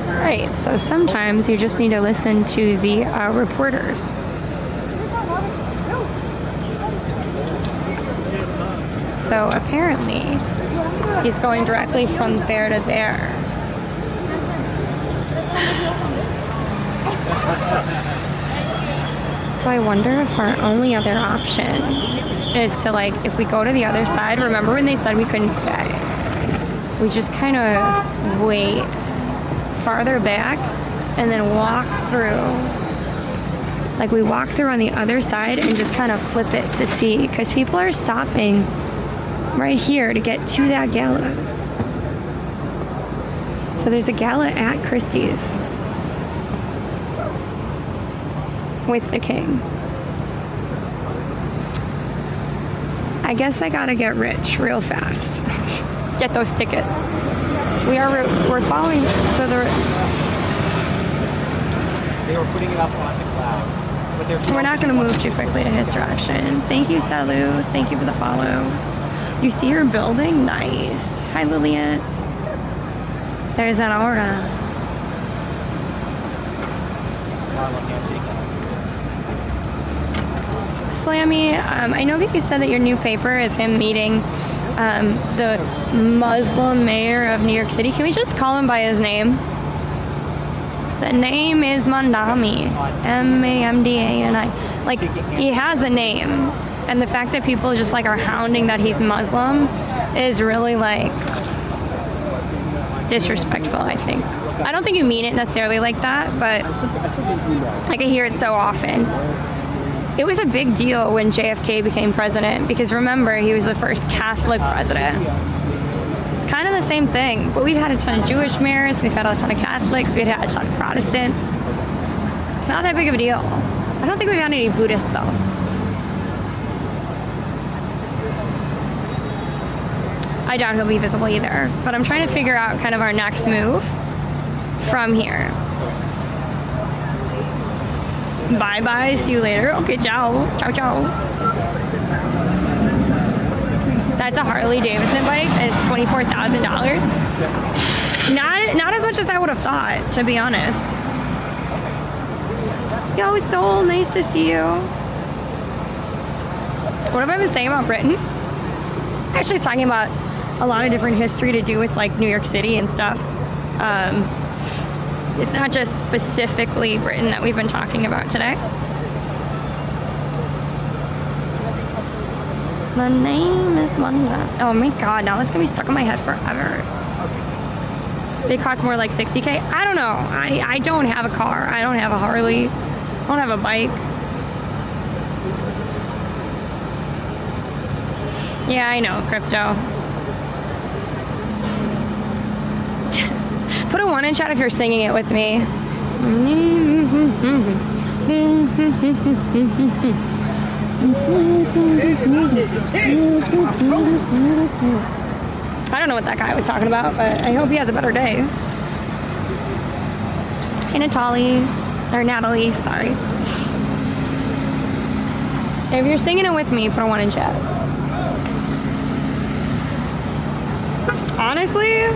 Alright, so sometimes you just need to listen to the reporters. So apparently, he's going directly from there to there. So I wonder if our only other option is to, like, if we go to the other side, remember when they said we couldn't stay? We just kind of wait farther back and then walk through. Like, we walk through on the other side and just kind of flip it to see, because people are stopping right here to get to that gala. So there's a gala at Christie's with the king. I guess I gotta get rich real fast. Get those tickets. We're following. So They were putting it up on the cloud. But we're not gonna move too quickly to his direction. Thank you, Salu. Thank you for the follow. You see her building? Nice. Hi, Lillian. There's that aura. Slammy, I know that you said that your new paper is him meeting the Muslim mayor of New York City. Can we just call him by his name? The name is Mandami. M-A-M-D-A-N-I. Like, he has a name. And the fact that people just, like, are hounding that he's Muslim is really, like, disrespectful, I think. I don't think you mean it necessarily like that, but I can hear it so often. It was a big deal when JFK became president, because remember, he was the first Catholic president. It's kind of the same thing, but we've had a ton of Jewish mayors, we've had a ton of Catholics, we've had a ton of Protestants. It's not that big of a deal. I don't think we've had any Buddhists, though. I doubt he'll be visible either, but I'm trying to figure out kind of our next move from here. Bye-bye, see you later. Okay, ciao. Ciao, ciao. That's a Harley Davidson bike. It's $24,000. Not as much as I would have thought, to be honest. Yo, Soul, nice to see you. What have I been saying about Britain? Actually, it's talking about a lot of different history to do with, like, New York City and stuff. It's not just specifically Britain that we've been talking about today. The name is Manda. Oh my god, now that's gonna be stuck in my head forever. They cost more like $60K? I don't know. I don't have a car. I don't have a Harley. I don't have a bike. Yeah, I know, crypto. Put a 1 in chat if you're singing it with me. I don't know what that guy was talking about, but I hope he has a better day. Hey, Natalie, sorry. If you're singing it with me, put a 1 in chat. Honestly,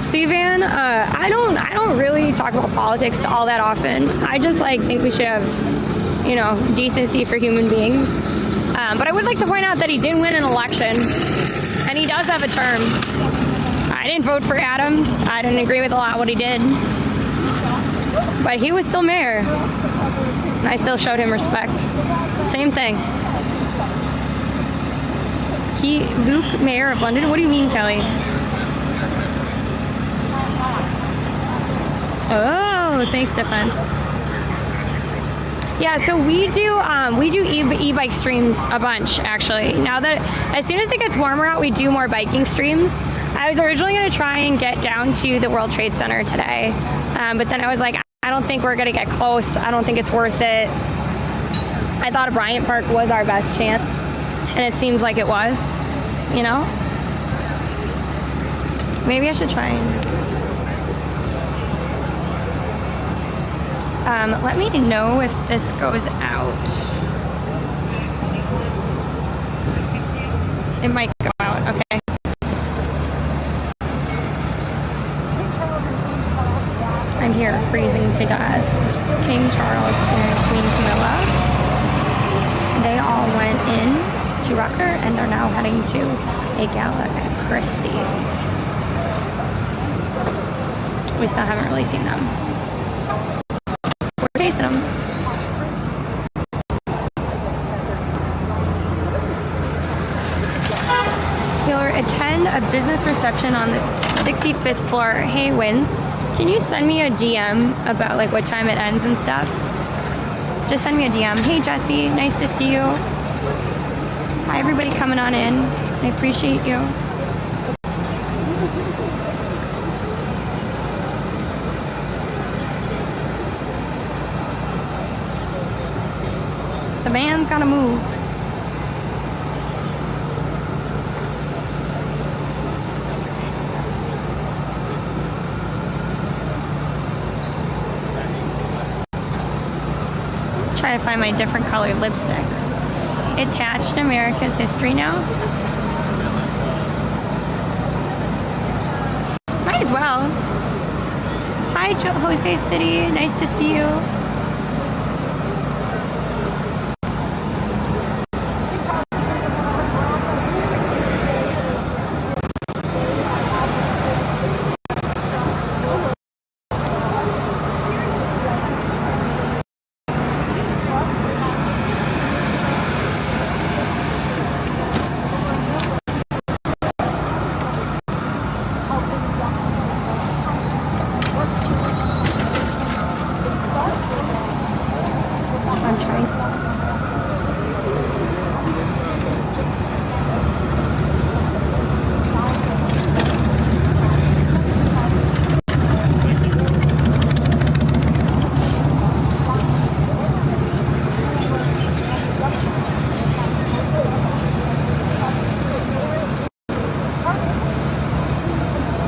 Steven, I don't really talk about politics all that often. I just think we should have, decency for human beings. But I would like to point out that he did win an election, and he does have a term. I didn't vote for Adams. I didn't agree with a lot of what he did, but he was still mayor, and I still showed him respect. Same thing. Luke, mayor of London. What do you mean, Kelly? Oh, thanks, Defense. Yeah, so we do e-bike streams a bunch, actually. Now that, as soon as it gets warmer out, we do more biking streams. I was originally going to try and get down to the World Trade Center today, but then I was like, I don't think we're going to get close. I don't think it's worth it. I thought Bryant Park was our best chance, and it seems like it was, Maybe I should try and... let me know if this goes out. It might go out, okay. I'm here freezing to death. King Charles and Queen Camilla. They all went in to Rockefeller and they're now heading to a gala at Christie's. We still haven't really seen them. We're tasting them. You'll attend a business reception on the 65th floor. Hey, Wins, can you send me a DM about what time it ends and stuff? Just send me a DM. Hey, Jesse, nice to see you. Hi, everybody coming on in. I appreciate you. The van's gotta move. Try to find my different colored lipstick. It's Hatched America's History now. Might as well. Hi, Jose City. Nice to see you.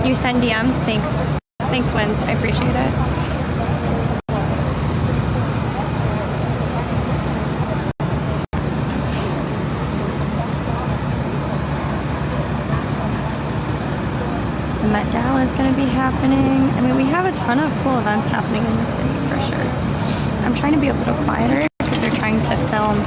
You send DM? Thanks. Thanks, Lens. I appreciate it. The Met Gala is going to be happening. I mean, we have a ton of cool events happening in the city for sure. I'm trying to be a little quieter because they're trying to film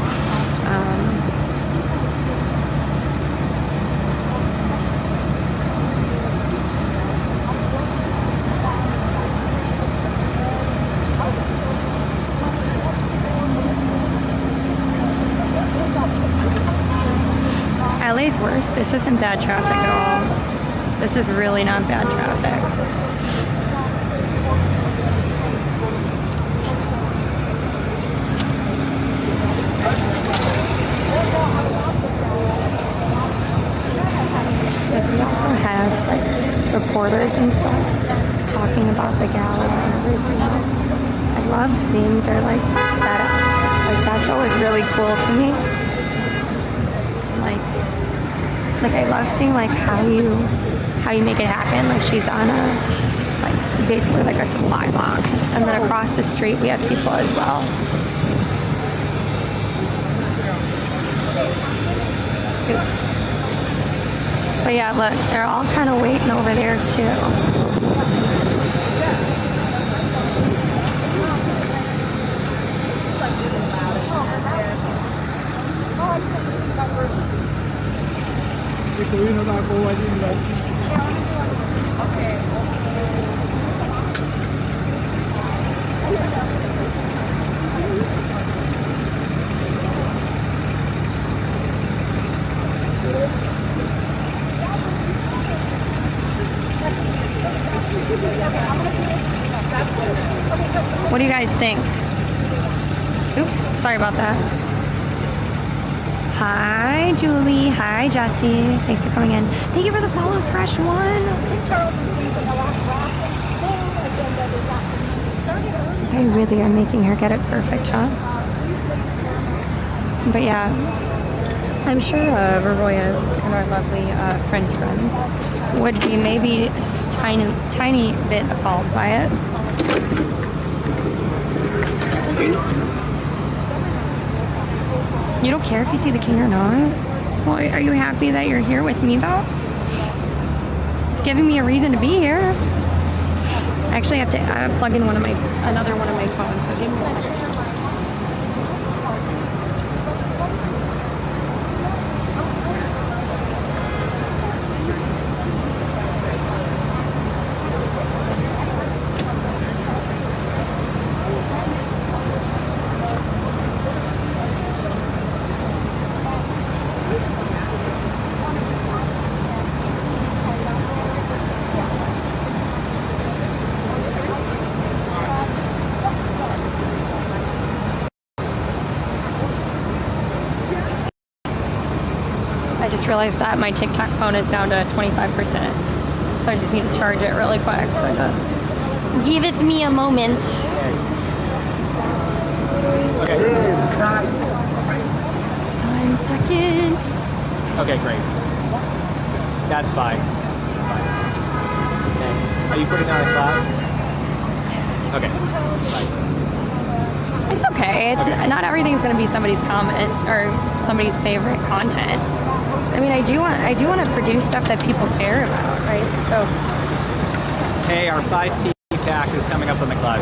LA's worse. This isn't bad traffic at all. This is really not bad traffic. Because we also have reporters and stuff talking about the gala and everything else. love seeing their like setups. Like that's always really cool to me. Like I love seeing like how you make it happen. Like she's on a like basically like a supply box, and then across the street we have people as well. Oops. But yeah, look, they're all kind of waiting over there too. What do you guys think? Oops, sorry about that. Hi, Julie. Hi, Jessie. Thanks for coming in. Thank you for the follow, Fresh One. They really are making her get it perfect, huh? But yeah, I'm sure Vervoya and our lovely French friends would be maybe tiny bit appalled by it. You don't care if you see the king or not? Well, are you happy that you're here with me though? It's giving me a reason to be here. I actually have to plug in another one of my phones. So give me one. I just realized that my TikTok phone is down to 25%. So I just need to charge it really quick. So just give it me a moment. Okay. 1 second. Okay, great. That's fine. That's fine. Thanks. Are you putting on a clap? Okay. Bye. It's okay. It's not everything's gonna be somebody's comments or somebody's favorite content. I mean, I do want to produce stuff that people care about, right? So. Hey, our 5P pack is coming up on the cloud.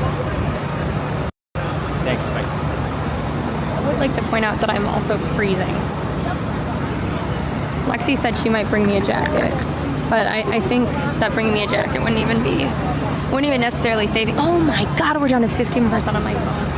Thanks, bye. I would like to point out that I'm also freezing. Lexi said she might bring me a jacket, but I think that bringing me a jacket wouldn't even necessarily save me. Oh my God, we're down to 15% on my phone.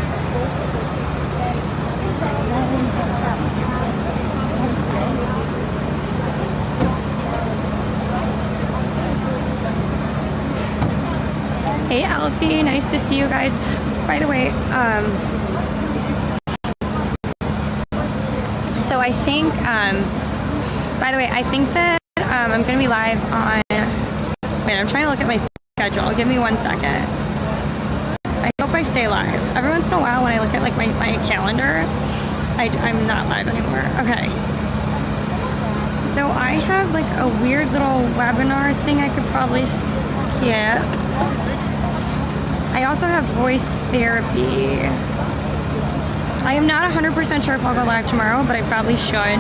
Hey Alfie, nice to see you guys. By the way, so I think, I think that I'm gonna be live on, wait, I'm trying to look at my schedule. Give me 1 second. I hope I stay live. Every once in a while when I look at like my calendar, I'm not live anymore. Okay. So I have like a weird little webinar thing I could probably skip. I also have voice therapy. I am not 100% sure if I'll go live tomorrow, but I probably should.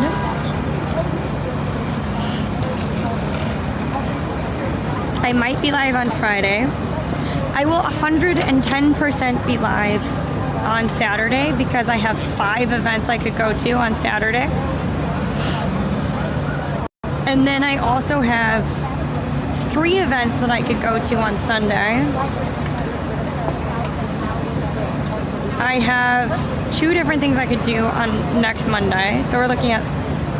I might be live on Friday. I will 110% be live on Saturday because I have 5 events I could go to on Saturday. And then I also have 3 events that I could go to on Sunday. I have 2 different things I could do on next Monday. So we're looking at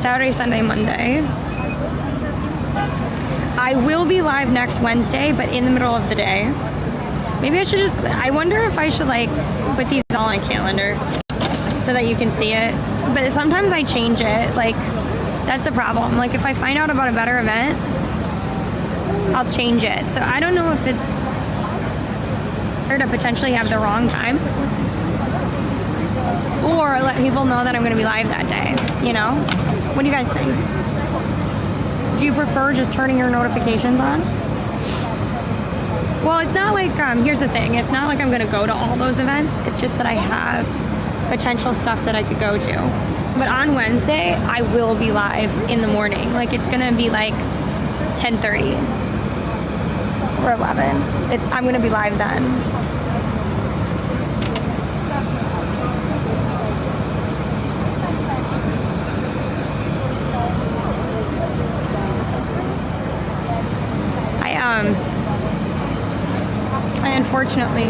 Saturday, Sunday, Monday. I will be live next Wednesday, but in the middle of the day. Maybe I should just, I wonder if I should like put these all on a calendar so that you can see it. But sometimes I change it, like that's the problem. Like if I find out about a better event, I'll change it. So I don't know if it's, rather to potentially have the wrong time or let people know that I'm going to be live that day, you know? What do you guys think? Do you prefer just turning your notifications on? Well, it's not like, here's the thing, it's not like I'm gonna go to all those events, it's just that I have potential stuff that I could go to. But on Wednesday, I will be live in the morning. Like, it's gonna be like 10:30 or 11. I'm gonna be live then. I unfortunately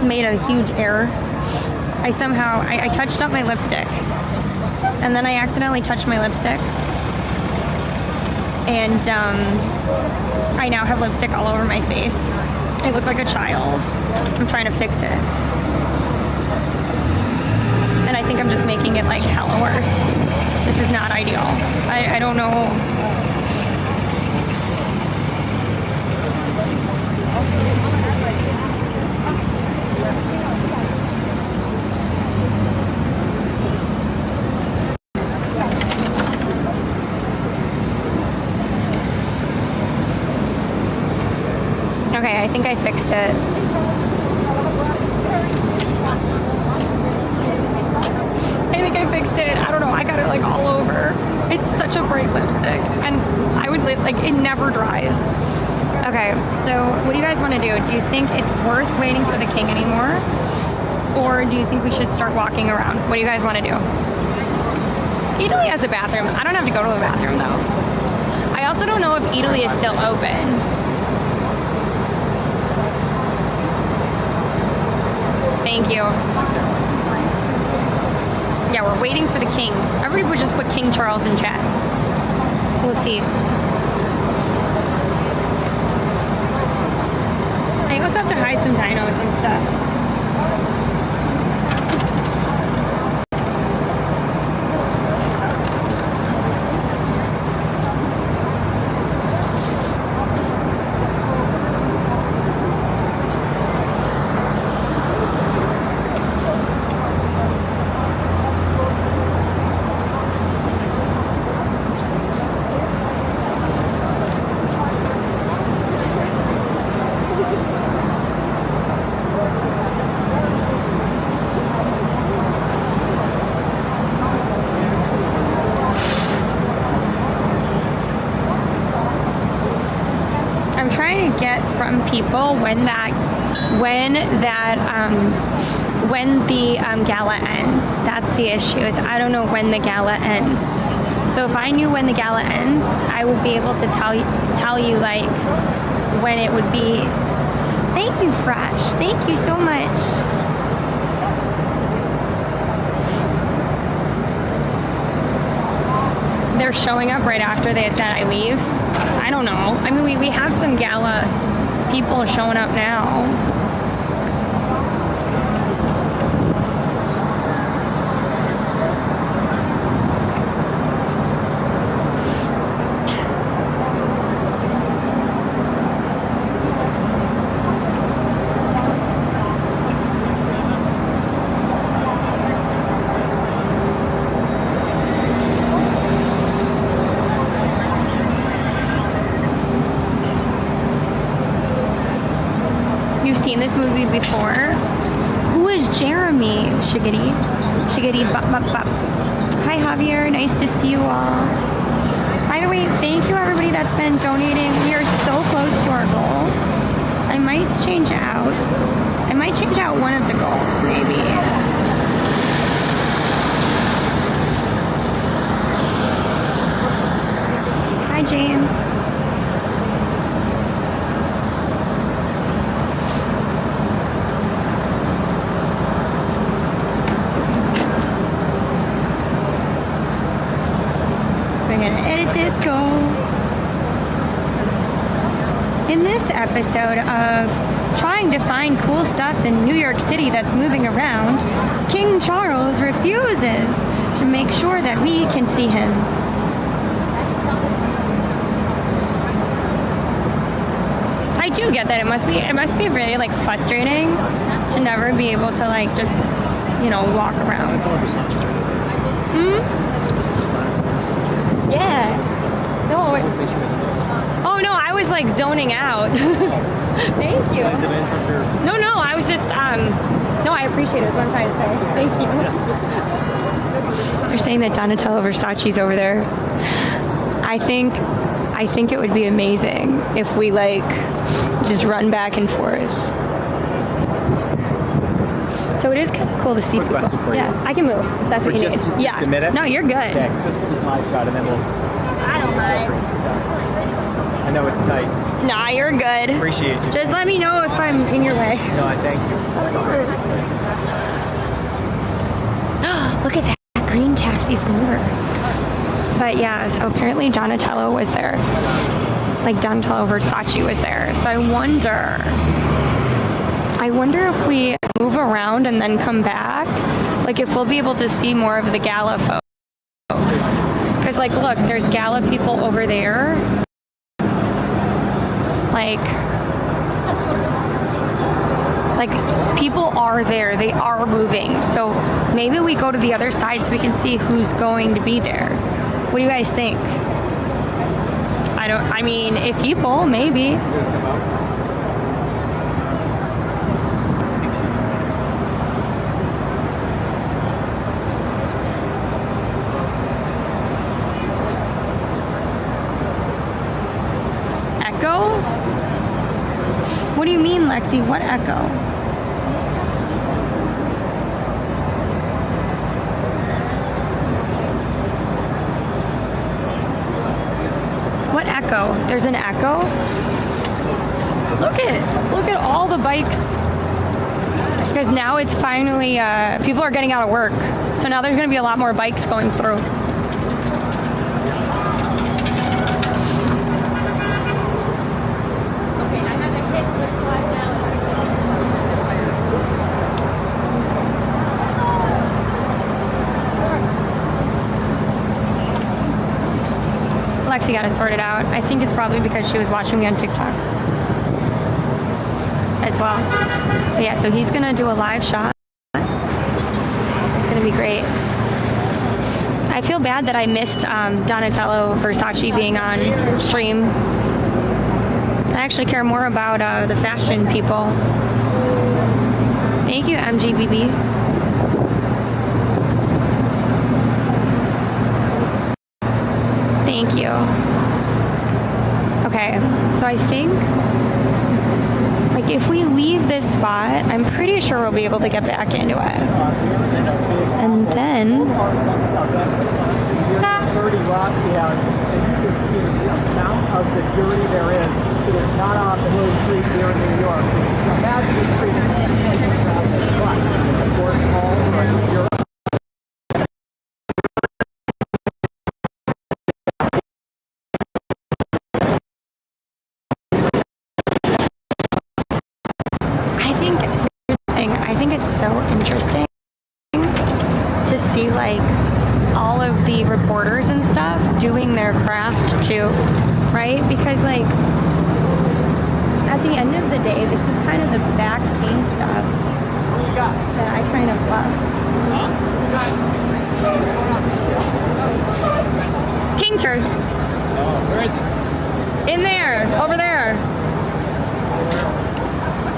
made a huge error. I touched up my lipstick, and then I accidentally touched my lipstick, and I now have lipstick all over my face. I look like a child. I'm trying to fix it, and I think I'm just making it like hella worse. This is not ideal. I don't know. Okay, I think I fixed it. I think I fixed it. I don't know, I got it like all over. It's such a bright lipstick, and I would like, it never dries. Okay, so what do you guys want to do? Do you think it's worth waiting for the king anymore? Or do you think we should start walking around? What do you guys want to do? Italy has a bathroom. I don't have to go to the bathroom though. I also don't know if Italy is still open. Thank you. Yeah, we're waiting for the king. Everybody would just put King Charles in chat. We'll see. I also have to hide some dinos and stuff. From people when the gala ends. That's the issue, is I don't know when the gala ends. So if I knew when the gala ends, I would be able to tell you like when it would be. Thank you, Fresh. Thank you so much. They're showing up right after that I leave. I don't know. I mean, we have some gala people showing up now. Seen this movie before. Who is Jeremy? Shiggity. Shiggity bop bop bop. Hi Javier, nice to see you all. By the way, thank you everybody that's been donating. We are so close to our goal. I might change out one of the goals, maybe. Hi James. In this episode of trying to find cool stuff in New York City that's moving around, King Charles refuses to make sure that we can see him. do get that. It must be really like frustrating to never be able to like just, you know, walk around. Yeah. No. Oh no, I was like zoning out. Thank you. No, I was just no, I appreciate it. That's what I'm trying to say. Thank you. They're saying that Donatello Versace's over there. I think it would be amazing if we like just run back and forth. So it is kind of cool to see people. Question for you. Yeah, I can move if that's what you need. Just a minute? No, you're good. Okay, just put this live shot and then we'll... I don't mind. I know it's tight. Nah, you're good. Appreciate you. Just let me know if I'm in your way. No, I thank you. Look at that green taxi from work. But yeah, so apparently Donatello was there. Like Donatello Versace was there. So I wonder if we move around and then come back, like if we'll be able to see more of the gala folks. Because like, look, there's gala people over there. Like people are there, they are moving. So maybe we go to the other side so we can see who's going to be there. What do you guys think? I mean, if people, maybe. Echo? What do you mean, Lexi? What echo? What echo? There's an echo? Look at all the bikes. Because now it's finally, people are getting out of work. So now there's going to be a lot more bikes going through. Lexi got it sorted out. I think it's probably because she was watching me on TikTok as well. But yeah, so he's gonna do a live shot. It's gonna be great. I feel bad that I missed Donatello Versace being on stream. I actually care more about the fashion people. Thank you, MGBB. Thank you. Okay, so I think, like, if we leave this spot, I'm pretty sure we'll be able to get back into it. And then... 30 Rock, and you can see the amount of security there is. It is not off the little streets here in New York. So imagine this crazy traffic. But, of course, all for security. I think it's so interesting to see like all of the reporters and stuff doing their craft too, right? Because like at the end of the day, this is kind of the back pain stuff that I kind of love. King Church. Where is it? In there, over there.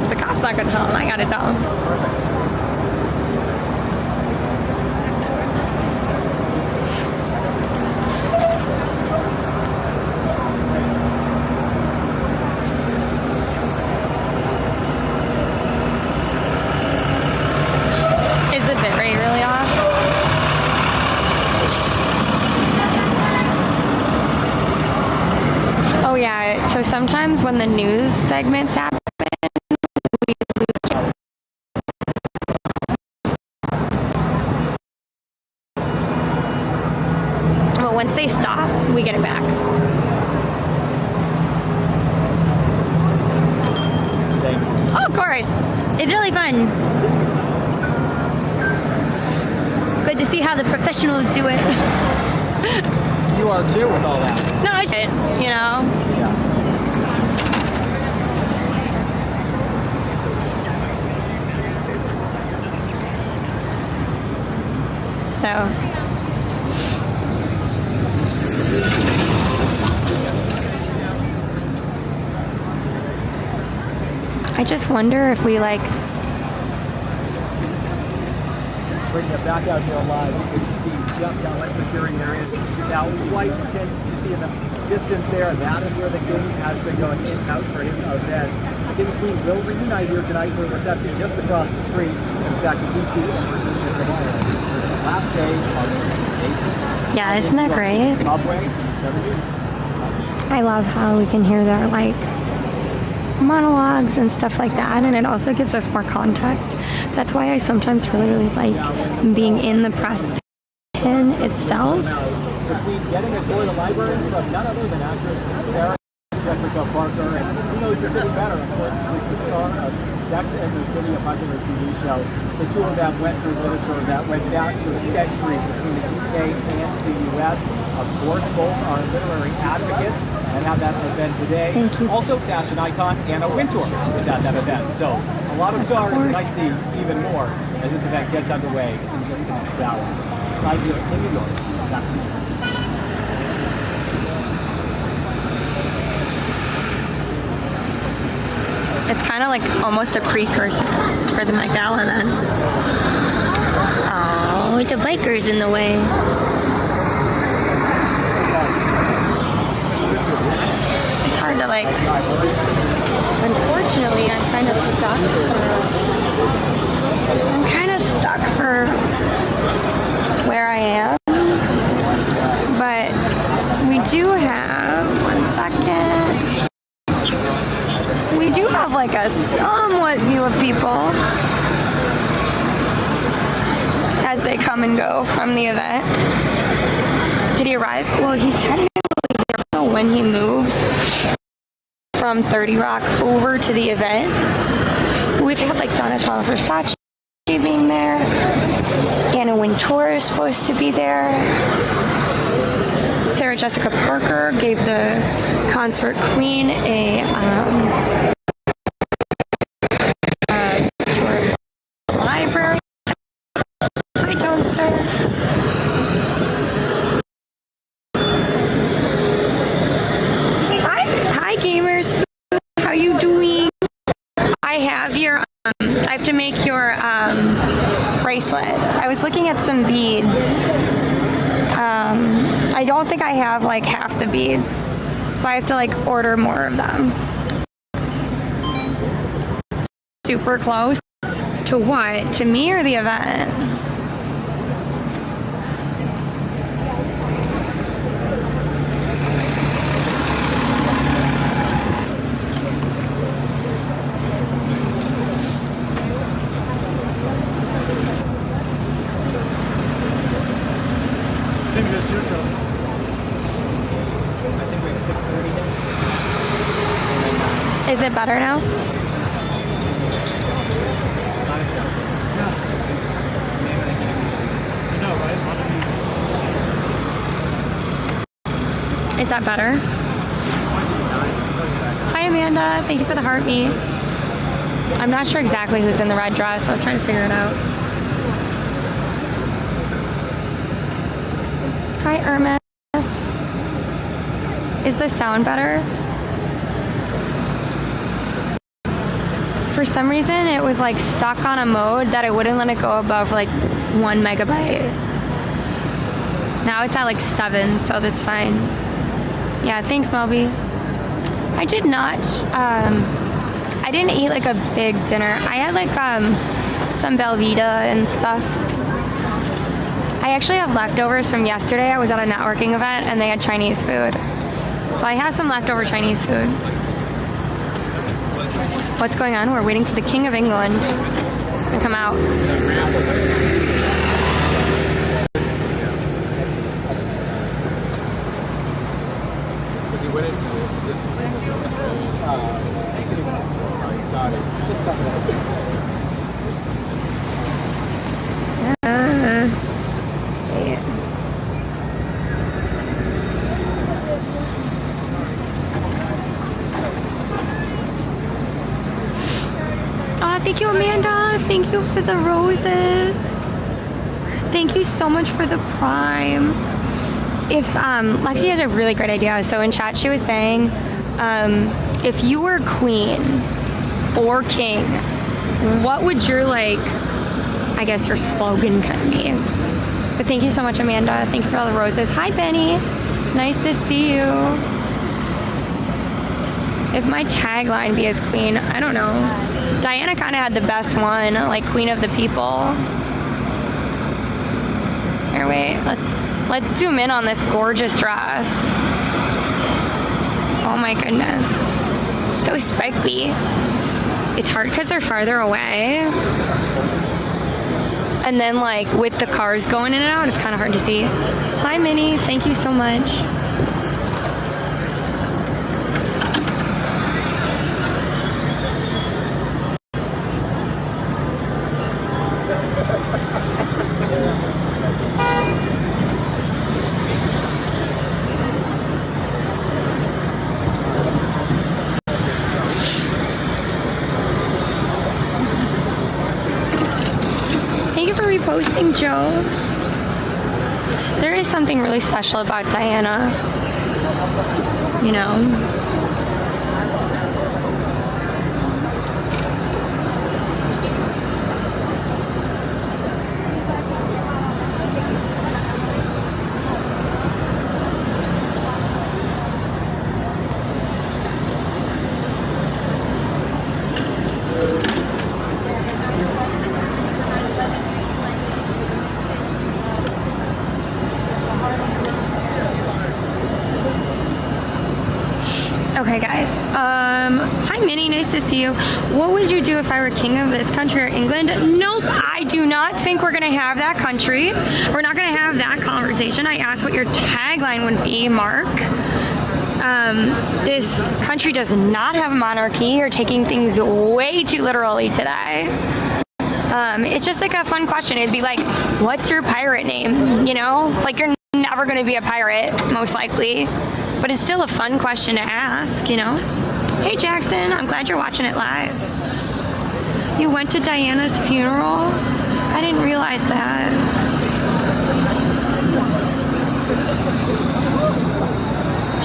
The cop's not gonna tell him, I gotta tell him. Is the bit rate really off? Oh yeah, so sometimes when the news segments happen, once they stop, we get it back. Thank you. Oh, of course. It's really fun. Good to see how the professionals do it. You are too with all that. No, I did, you know. Yeah. So I just wonder if we like bring it back out here alive, you can see just how much security there is. That white tent you see in the distance there, that is where the king has been going in and out for his events. The king and queen will reunite here tonight for a reception just across the street. It's back to DC and Virginia tomorrow. The last day of the yeah, isn't that great? Zimbabwe, 7 years. I love how we can hear their like monologues and stuff like that, and it also gives us more context. That's why I sometimes really like being in the press pin itself. The queen getting a tour of the library from none other than actress Sarah Jessica Parker, and who knows the city better? Of course, she was the star of Sex and the City, a popular TV show. The two of them went through literature that went back for centuries between the UK and the US. Of course, both are literary advocates and have that event today. Thank you. Also, fashion icon Anna Wintour is at that event. So, a lot of stars, and might see even more as this event gets underway in just the next hour. Right here in New York. Back to you. It's kind of like almost a precursor for the gala then. Oh, the biker's in the way. It's hard to like, unfortunately I'm kind of stuck. I'm kind of stuck for where I am. But we do have, 1 second. We do have like a somewhat view of people as they come and go from the event. Did he arrive? Well, he's technically here when he moves from 30 Rock over to the event. We've had like Donatella Versace being there. Anna Wintour is supposed to be there. Sarah Jessica Parker gave the concert queen a tour of the library. Hi, Toaster. Hi, gamers. How you doing? I have your. I have to make your bracelet. I was looking at some beads. I don't think I have like half the beads, so I have to like order more of them. Super close to what? To me or the event? Is it better now? Is that better? Hi, Amanda. Thank you for the heartbeat. I'm not sure exactly who's in the red dress. I was trying to figure it out. Hi, Irma. Is the sound better? For some reason, it was like stuck on a mode that it wouldn't let it go above like 1 megabyte. Now it's at like 7, so that's fine. Yeah, thanks, Melby. I did not, I didn't eat like a big dinner. I had like some Belvita and stuff. I actually have leftovers from yesterday. I was at a networking event and they had Chinese food. So I have some leftover Chinese food. What's going on? We're waiting for the King of England to come out. Thank you, Amanda. Thank you for the roses. Thank you so much for the Prime. If Lexi has a really great idea. So in chat she was saying, if you were queen or king, what would your, like, I guess your slogan kind of be? But thank you so much, Amanda. Thank you for all the roses. Hi, Benny. Nice to see you. If my tagline be as queen, I don't know. Diana kind of had the best one, like queen of the people. Here, wait, let's zoom in on this gorgeous dress. Oh my goodness. So sparkly. It's hard because they're farther away. And then like with the cars going in and out, it's kind of hard to see. Hi, Minnie. Thank you so much. Reposting, Joe. There is something really special about Diana, you know. Okay, guys. Hi, Minnie. Nice to see you. What would you do if I were king of this country or England? Nope. I do not think we're going to have that country. We're not going to have that conversation. I asked what your tagline would be, Mark. This country does not have a monarchy. You're taking things way too literally today. It's just like a fun question. It'd be like, what's your pirate name? You know? Like, you're never going to be a pirate, most likely. But it's still a fun question to ask, you know? Hey, Jackson, I'm glad you're watching it live. You went to Diana's funeral? I didn't realize that.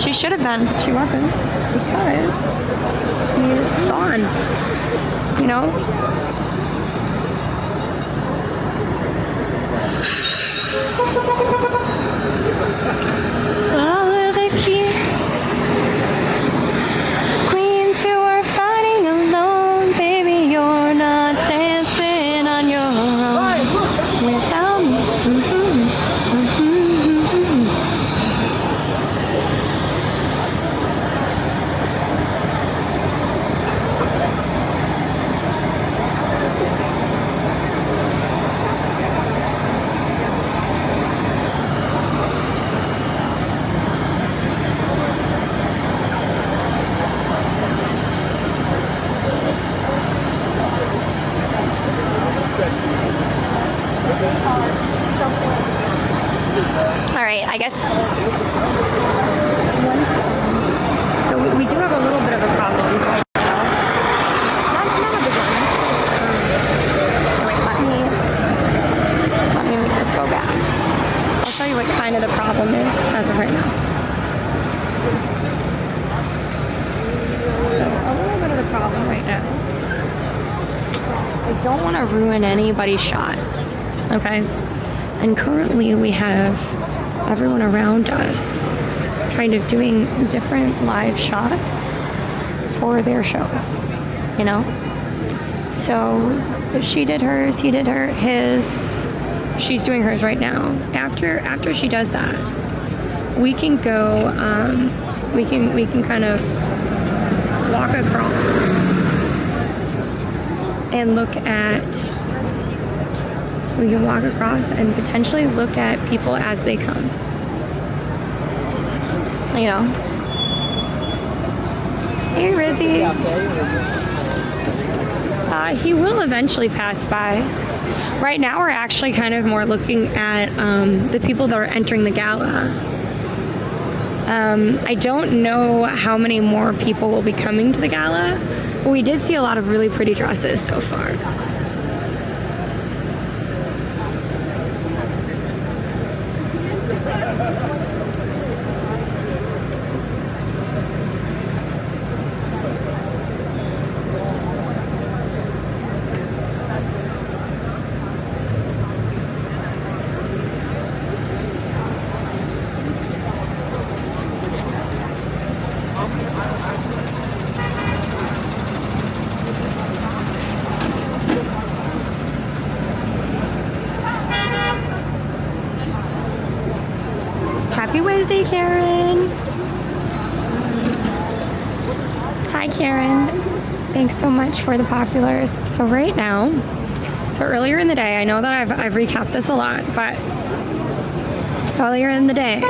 She should have been. She wasn't. Because she's gone. You know? All of the queens who are fighting alone, baby, you're not dancing on your own without me. Alright, I guess. So we do have a little bit of a problem right now. Not a big one. Just, wait, let me make this go back. I'll tell you what kind of the problem is as of right now. So, a little bit of the problem right now. I don't want to ruin anybody's shot. Okay? And currently we have everyone around us kind of doing different live shots for their shows, you know? So she did hers, he did his, she's doing hers right now. After she does that, we can go, we can kind of walk across and look at, we can walk across and potentially look at people as they come. You know? Hey, Rizzy. He will eventually pass by. Right now we're actually kind of more looking at the people that are entering the gala. I don't know how many more people will be coming to the gala, but we did see a lot of really pretty dresses so far. Happy Wednesday, Karen. Hi, Karen. Thanks so much for the populars. So right now, earlier in the day, I know that I've recapped this a lot, but earlier in the day,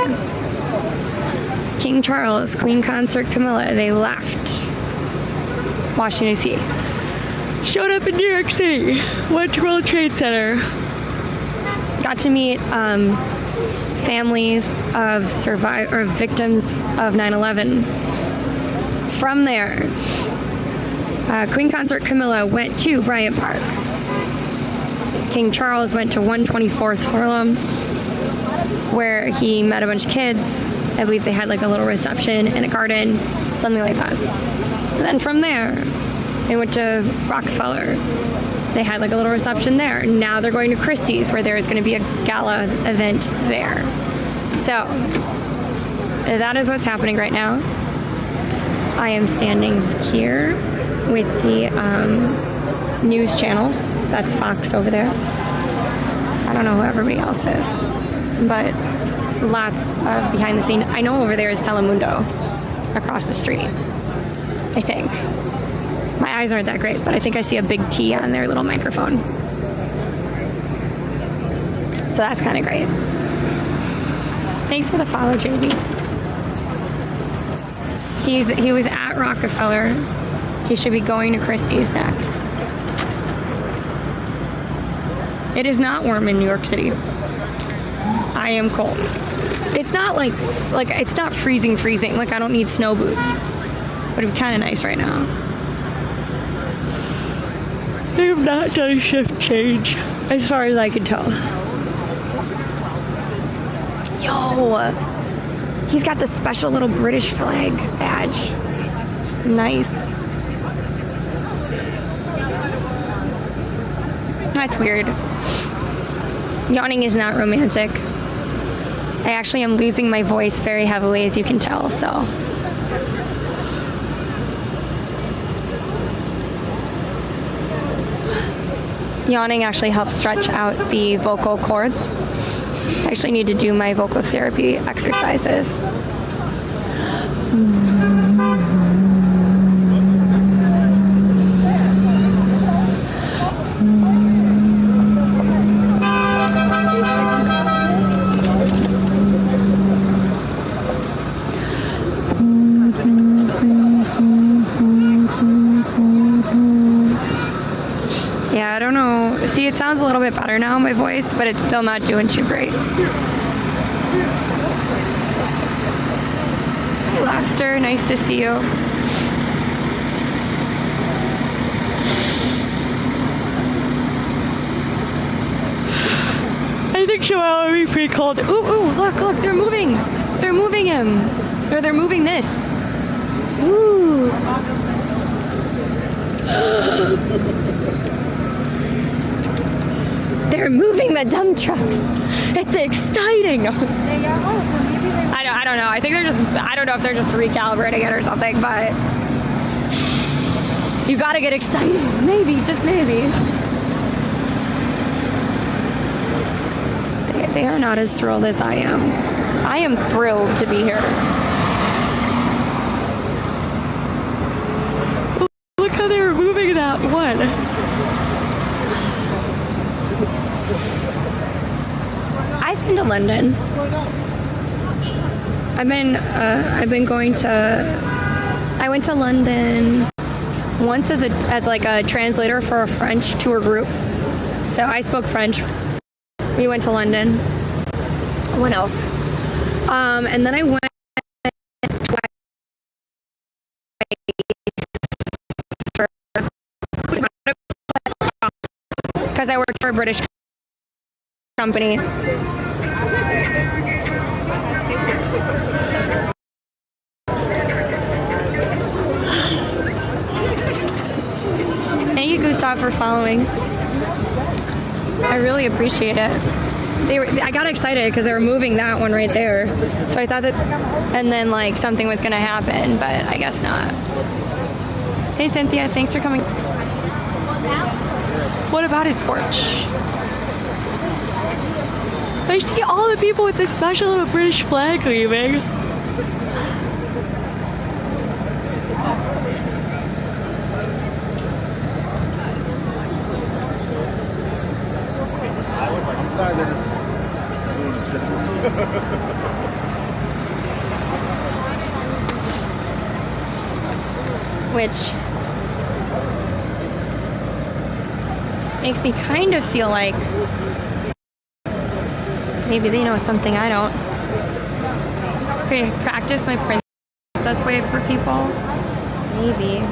King Charles, Queen Consort Camilla, they left Washington, D.C. Showed up in New York City, went to World Trade Center, got to meet families of victims of 9/11. From there, Queen Consort Camilla went to Bryant Park. King Charles went to 124th Harlem, where he met a bunch of kids. I believe they had like a little reception in a garden, something like that. And then from there, they went to Rockefeller. They had like a little reception there. Now they're going to Christie's, where there is going to be a gala event there. So that is what's happening right now. I am standing here with the news channels. That's Fox over there. I don't know who everybody else is, but lots of behind the scenes. I know over there is Telemundo across the street, I think. My eyes aren't that great, but I think I see a big T on their little microphone. So that's kind of great. Thanks for the follow, JD. He was at Rockefeller. He should be going to Christie's next. It is not warm in New York City. I am cold. It's not like it's not freezing. Like I don't need snow boots. But it'd be kind of nice right now. They have not done shift change, as far as I can tell. Yo, he's got the special little British flag badge. Nice. That's weird. Yawning is not romantic. I actually am losing my voice very heavily, as you can tell, so. Yawning actually helps stretch out the vocal cords. I actually need to do my vocal therapy exercises. Yeah, I don't know. See, it sounds a little bit better now, my voice, but it's still not doing too great. Hey, Lobster, nice to see you. I think Chihuahua would be pretty cold. Ooh, look, they're moving. They're moving him. Or they're moving this. Ooh. They're moving the dump trucks. It's exciting. They are. Oh, so maybe they. I don't know. I think they're just. I don't know if they're just recalibrating it or something, but you gotta get excited. Maybe, just maybe. They are not as thrilled as I am. I am thrilled to be here. Look how they were moving that one. I've been to London. I've been going to. I went to London once as like a translator for a French tour group. So I spoke French. We went to London. What else? And then I went because I worked for a British company. Thank you, Gustav, for following. I really appreciate it. I got excited because they were moving that one right there. So I thought that, and then like something was gonna happen, but I guess not. Hey Cynthia, thanks for coming. What about his porch? I see all the people with this special little British flag leaving. Which makes me kind of feel like maybe they know something I don't. Okay, practice my princess wave for people. Maybe.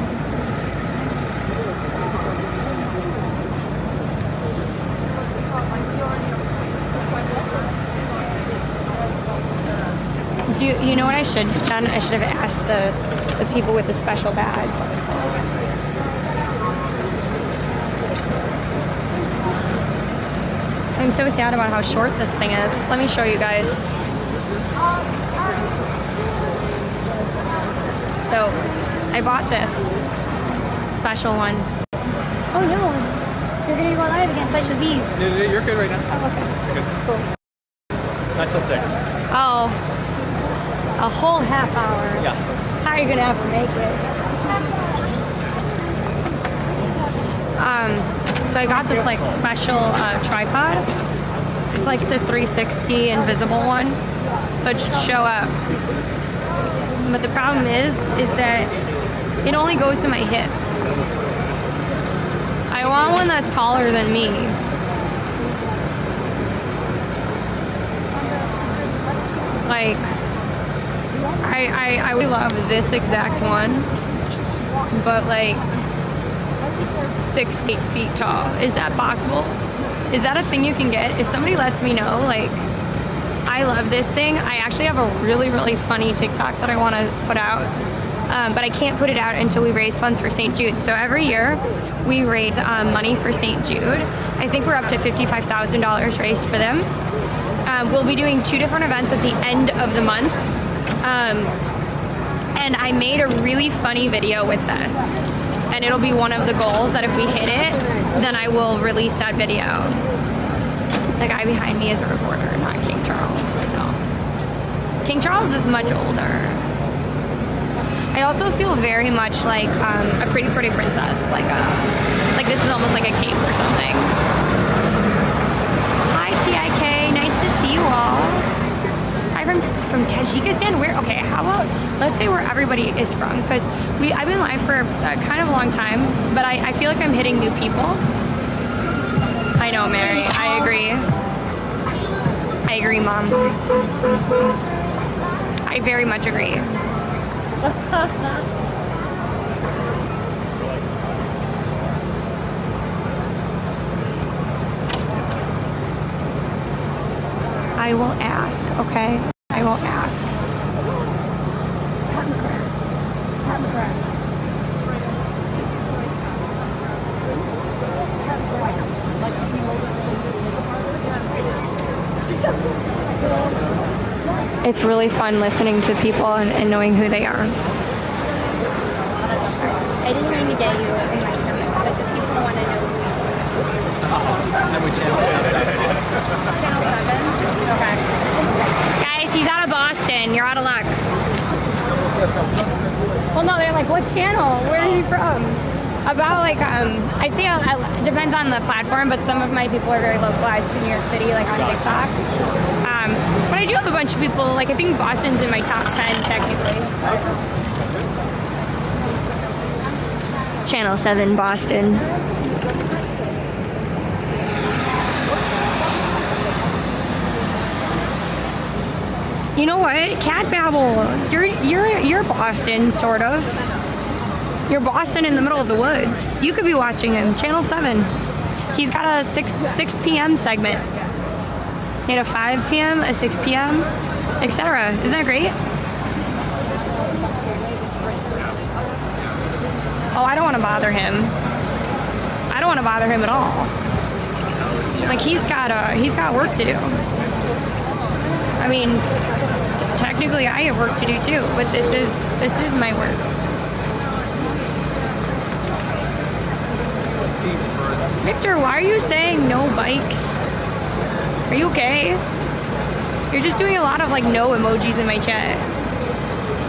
You know what I should have done? I should have asked the people with the special badge. I'm so sad about how short this thing is. Let me show you guys. So, I bought this special one. Oh no, you're gonna go live again, so I should leave. You're good right now. Oh, okay. Good. Cool. Not till 6. Oh, a whole half hour. Yeah. How are you gonna have to make it? So I got this like special tripod. It's like the 360 invisible one, so it should show up. But the problem is that it only goes to my hip. I want one that's taller than me. Like, I would love this exact one, but like 6 feet tall. Is that possible? Is that a thing you can get? If somebody lets me know, like, I love this thing. I actually have a really, really funny TikTok that I want to put out, but I can't put it out until we raise funds for St. Jude. So every year we raise money for St. Jude. I think we're up to $55,000 raised for them. We'll be doing 2 different events at the end of the month. And I made a really funny video with this. And it'll be one of the goals that if we hit it, then I will release that video. The guy behind me is a reporter, not King Charles. No. King Charles is much older. I also feel very much like a pretty princess. Like this is almost like a cape or something. Hi TIK, nice to see you all. Hi from Tajikistan. Where? Okay, how about let's say where everybody is from, because I've been live for kind of a long time, but I feel like I'm hitting new people. I know, Mary. I agree. I agree, Mom. I very much agree. I will ask, okay? I will ask. Pat McGrath. Pat McGrath. It's really fun listening to people and knowing who they are. I didn't mean to get you in my stomach, but the people want to know who you are. Then we channel 7. Channel 7? Okay. Guys, he's out of Boston. You're out of luck. Well, no, they're like, what channel? Where are you from? About like, I'd say it depends on the platform, but some of my people are very localized to New York City, like on TikTok. But I do have a bunch of people, like I think Boston's in my top 10 technically. Channel 7 Boston. You know what? Cat Babble. You're Boston, sort of. You're Boston in the middle of the woods. You could be watching him. Channel 7. He's got a 6 p.m. segment. He had a 5 p.m., a 6 p.m., etc. Isn't that great? Oh, I don't want to bother him. I don't want to bother him at all. Like he's got work to do. I mean, technically I have work to do too, but this is my work. Victor, why are you saying no bikes? Are you okay? You're just doing a lot of like no emojis in my chat.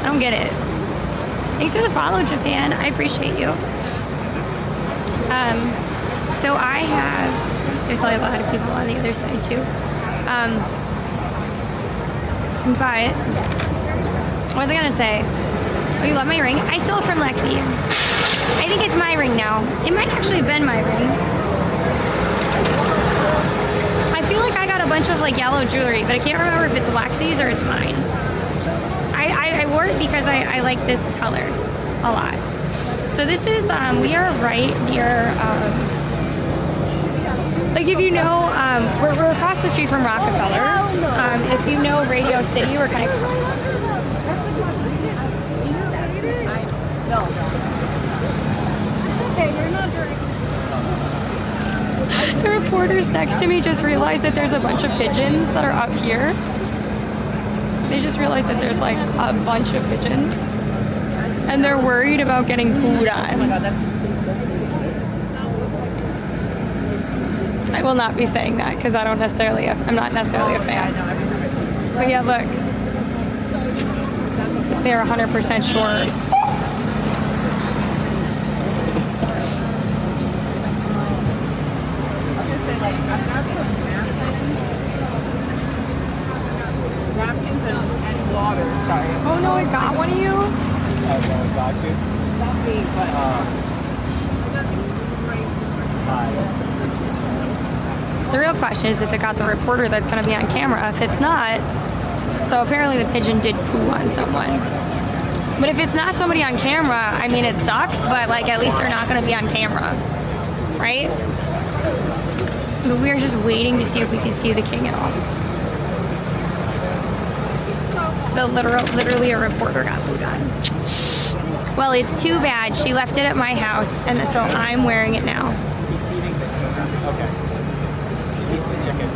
I don't get it. Thanks for the follow, Japan. I appreciate you. So I have, there's like a lot of people on the other side too. But what was I gonna say? Oh, you love my ring? I stole it from Lexi. I think it's my ring now. It might actually have been my ring. I feel like I got a bunch of like yellow jewelry, but I can't remember if it's Lexi's or it's mine. I wore it because I like this color a lot. So this is, we are right near, like if you know, we're across the street from Rockefeller. If you know Radio City, we're kind of... No. Okay, you're not dirty. The reporters next to me just realized that there's a bunch of pigeons that are up here. They just realized that there's like a bunch of pigeons. And they're worried about getting pooed on. I will not be saying that because I'm not necessarily a fan. But yeah, look. They're 100% sure. Napkins and water, sorry. Oh no, I got one of you? I got you. Not me, but... The real question is if it got the reporter that's going to be on camera. If it's not, so apparently the pigeon did poo on someone. But if it's not somebody on camera, I mean, it sucks, but like at least they're not going to be on camera, right? But we're just waiting to see if we can see the king at all. Literally a reporter got pooed on. Well, it's too bad. She left it at my house, and so I'm wearing it now. Okay. Eats the chicken.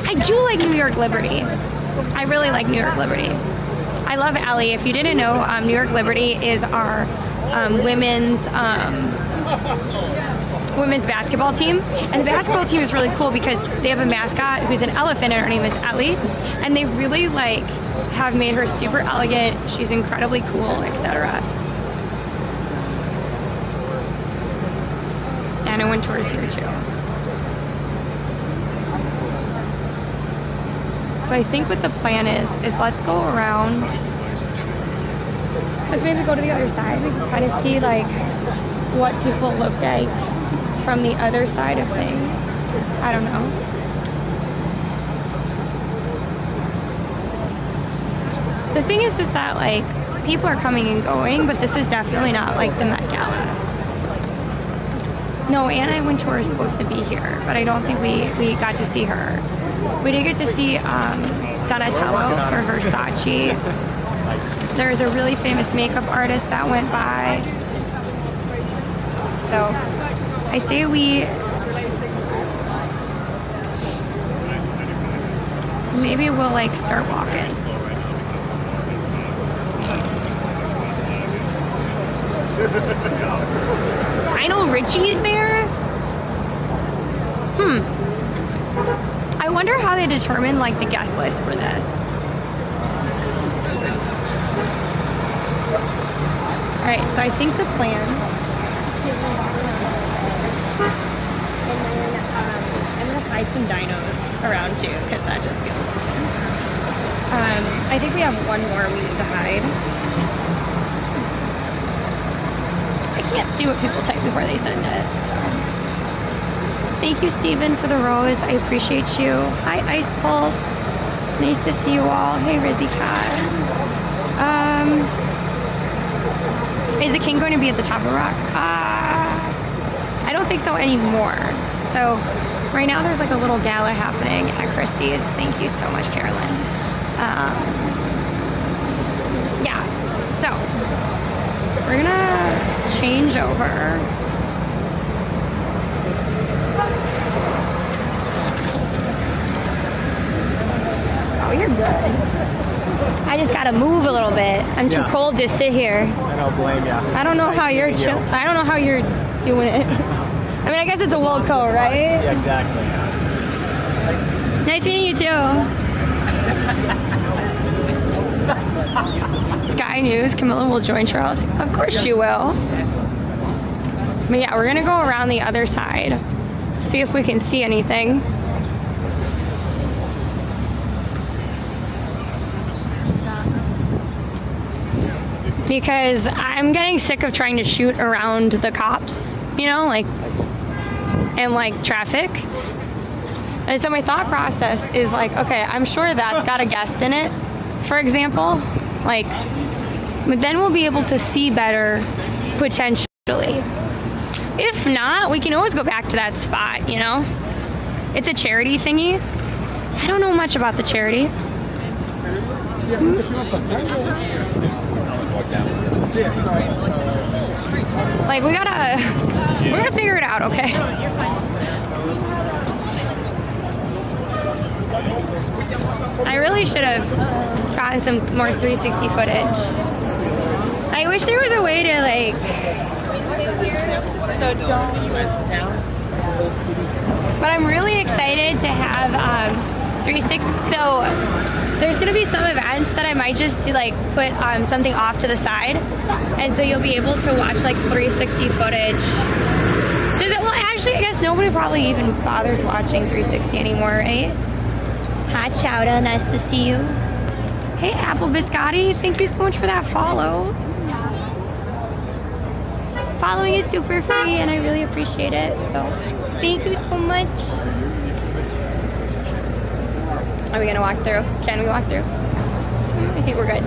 I do like New York Liberty. I really like New York Liberty. I love Ellie. If you didn't know, New York Liberty is our women's basketball team. And the basketball team is really cool because they have a mascot who's an elephant, and her name is Ellie. And they really like have made her super elegant. She's incredibly cool, etc. Anna Wintour is here too. So I think what the plan is let's go around. Let's maybe go to the other side. We can kind of see like what people look like from the other side of things. I don't know. The thing is that like people are coming and going, but this is definitely not like the Met Gala. No, Anna Wintour is supposed to be here, but I don't think we got to see her. We did get to see Donatello for Versace. There's a really famous makeup artist that went by. So I say maybe we'll like start walking. I know Richie's there. I wonder how they determine like the guest list for this. All right, so I think the plan. And then I'm gonna hide some dinos around too, because that just feels fun. I think we have one more we need to hide. I can't see what people type before they send it, so. Thank you, Steven, for the rose. I appreciate you. Hi, Ice Pulse. Nice to see you all. Hey, Rizzy Cat. Is the king going to be at the top of the rock? think so anymore. So right now there's like a little gala happening at Christie's. Thank you so much, Carolyn. Yeah, so we're gonna change over. Oh, you're good. I just gotta move a little bit. I'm too cold to sit here. I don't blame ya. I don't know how you're I don't know how you're doing it. I mean, I guess it's a wool coat, right? Yeah, exactly. Nice meeting you too. Sky News, Camilla will join Charles. Of course she will. But yeah, we're gonna go around the other side, see if we can see anything. Because I'm getting sick of trying to shoot around the cops, you know, like, and like traffic. And so my thought process is like, okay, I'm sure that's got a guest in it, for example, like, but then we'll be able to see better potentially. If not, we can always go back to that spot, you know? It's a charity thingy. I don't know much about the charity. Like, we're gonna figure it out, okay? I really should have gotten some more 360 footage. I wish there was a way to, like, So don't you went to town? but I'm really excited to have 360. So there's gonna be some events that I might just do, like, put something off to the side, and so you'll be able to watch like 360 footage. Well, actually, I guess nobody probably even bothers watching 360 anymore, right? Hi, Chowda, nice to see you. Hey, Apple Biscotti, thank you so much for that follow. Following is super free, and I really appreciate it. So, thank you so much. Are we gonna walk through? Can we walk through? I think we're good.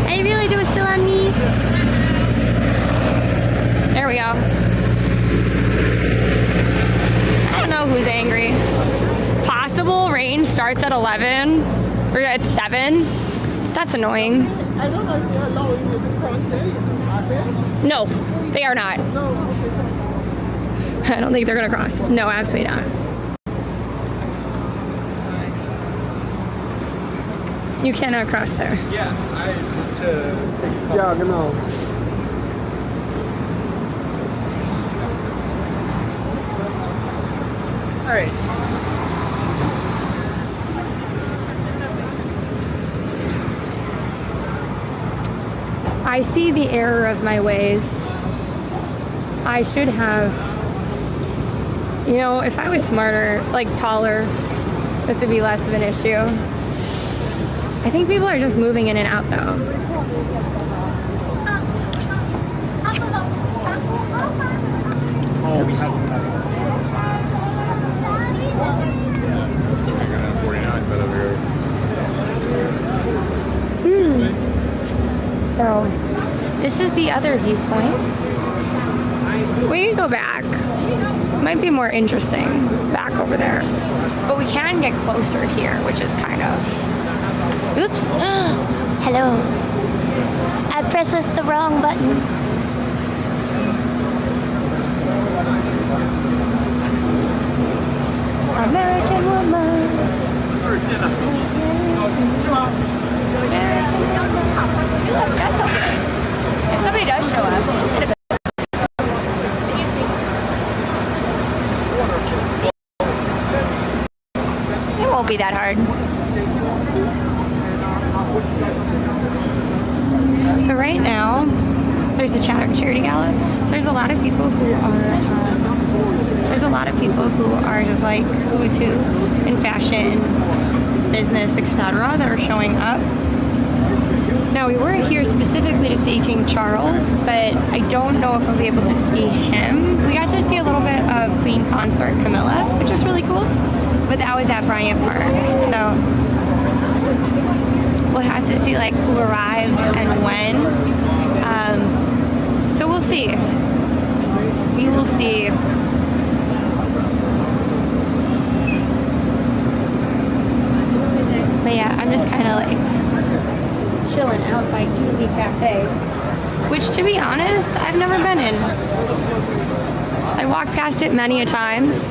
I realized it was still on me. There we go. I don't know who's angry. Possible rain starts at 11 or at 7. That's annoying. I don't know if they're allowing you to cross there. No, they are not. I don't think they're gonna cross. No, absolutely not. You cannot cross there. Yeah, I want to take a couple. Ja, genau. All right. I see the error of my ways. I should have, you know, if I was smarter, like taller, this would be less of an issue. I think people are just moving in and out though. Oh, we have 49, but over here. So, this is the other viewpoint. We can go back. Might be more interesting back over there. But we can get closer here, which is kind of... Oops. Hello. I pressed the wrong button. American woman. If somebody does show up, it won't be that hard. So right now, there's a charity gala. So there's a lot of people who are just like who's who in fashion, business, etc. that are showing up. Now, we weren't here specifically to see King Charles, but I don't know if I'll be able to see him. We got to see a little bit of Queen Consort Camilla, which was really cool, but that was at Bryant Park. So we'll have to see like who arrives and when. So we'll see. We will see. But yeah, I'm just kind of like chilling out by Easy Cafe, which to be honest, I've never been in. I walked past it many a times,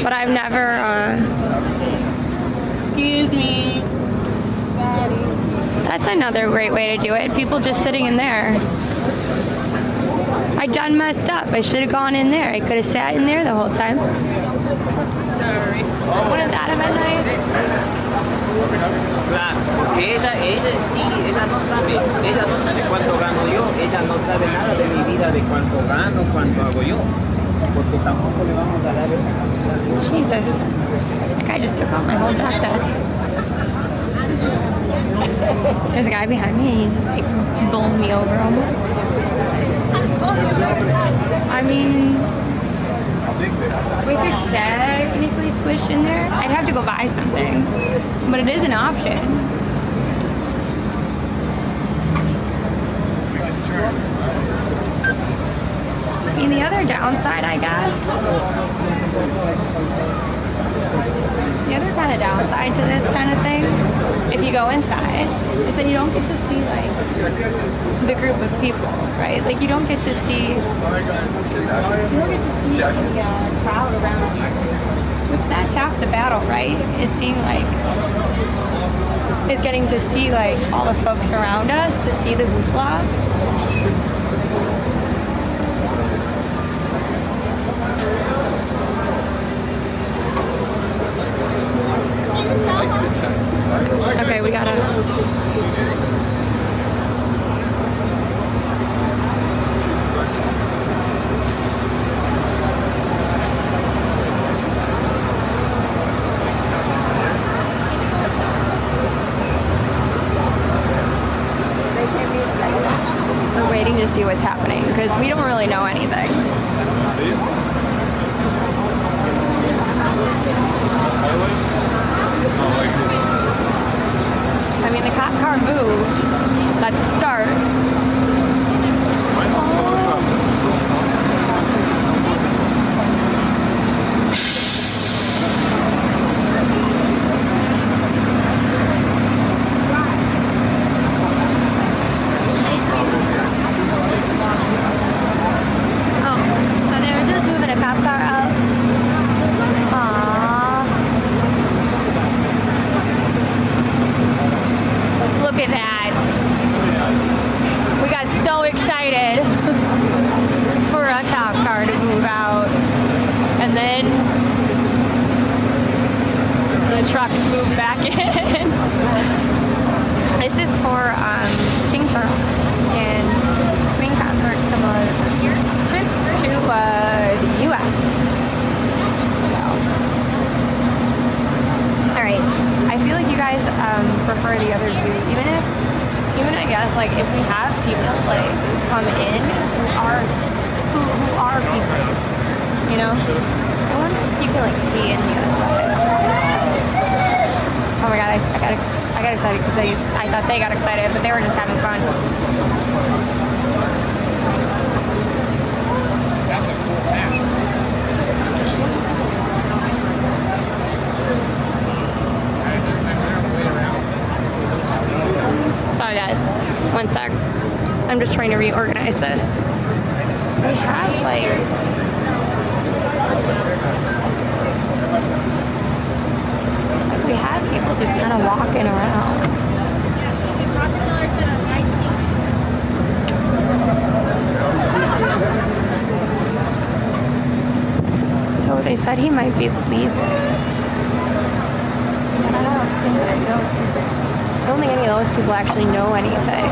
but I've never, Excuse me. Sorry. that's another great way to do it. People just sitting in there. I done messed up. I should have gone in there. I could have sat in there the whole time. Sorry. Wouldn't that have been nice? Claro, porque ella sí, ella no sabe cuánto gano yo, ella no sabe nada de mi vida, de cuánto gano, cuánto hago yo, porque tampoco le vamos a dar esa cantidad. Jesus. That guy just took off my whole backpack. There's a guy behind me and he's like bowling me over almost. I mean, we could technically squish in there. I'd have to go buy something, but it is an option. I mean, the other downside, I guess, the other kind of downside to this kind of thing, if you go inside, is that you don't get to see like the group of people, right? Like you don't get to see the crowd around you, which that's half the battle, right? Is getting to see like all the folks around us, to see the hoopla. Okay, we gotta. We're waiting to see what's happening because we don't really know anything. I mean, the cop car moved. That's a start. Oh, so they were just moving a cop car out. Look at that. We got so excited for a cop car to move out. And then the trucks moved back in. This is for King Charles and Queen Consort Camilla's trip to the U.S. So, all right. I feel like you guys prefer the other two, even I guess like if we have people like come in who are people, you know. I wonder if you can like see in the other side. Oh my god, I got excited because I thought they got excited, but they were just having fun. Sorry guys, one sec. I'm just trying to reorganize this. We have like we have people just kind of walking around. So they said he might be leaving. But I don't think any of those people actually know anything.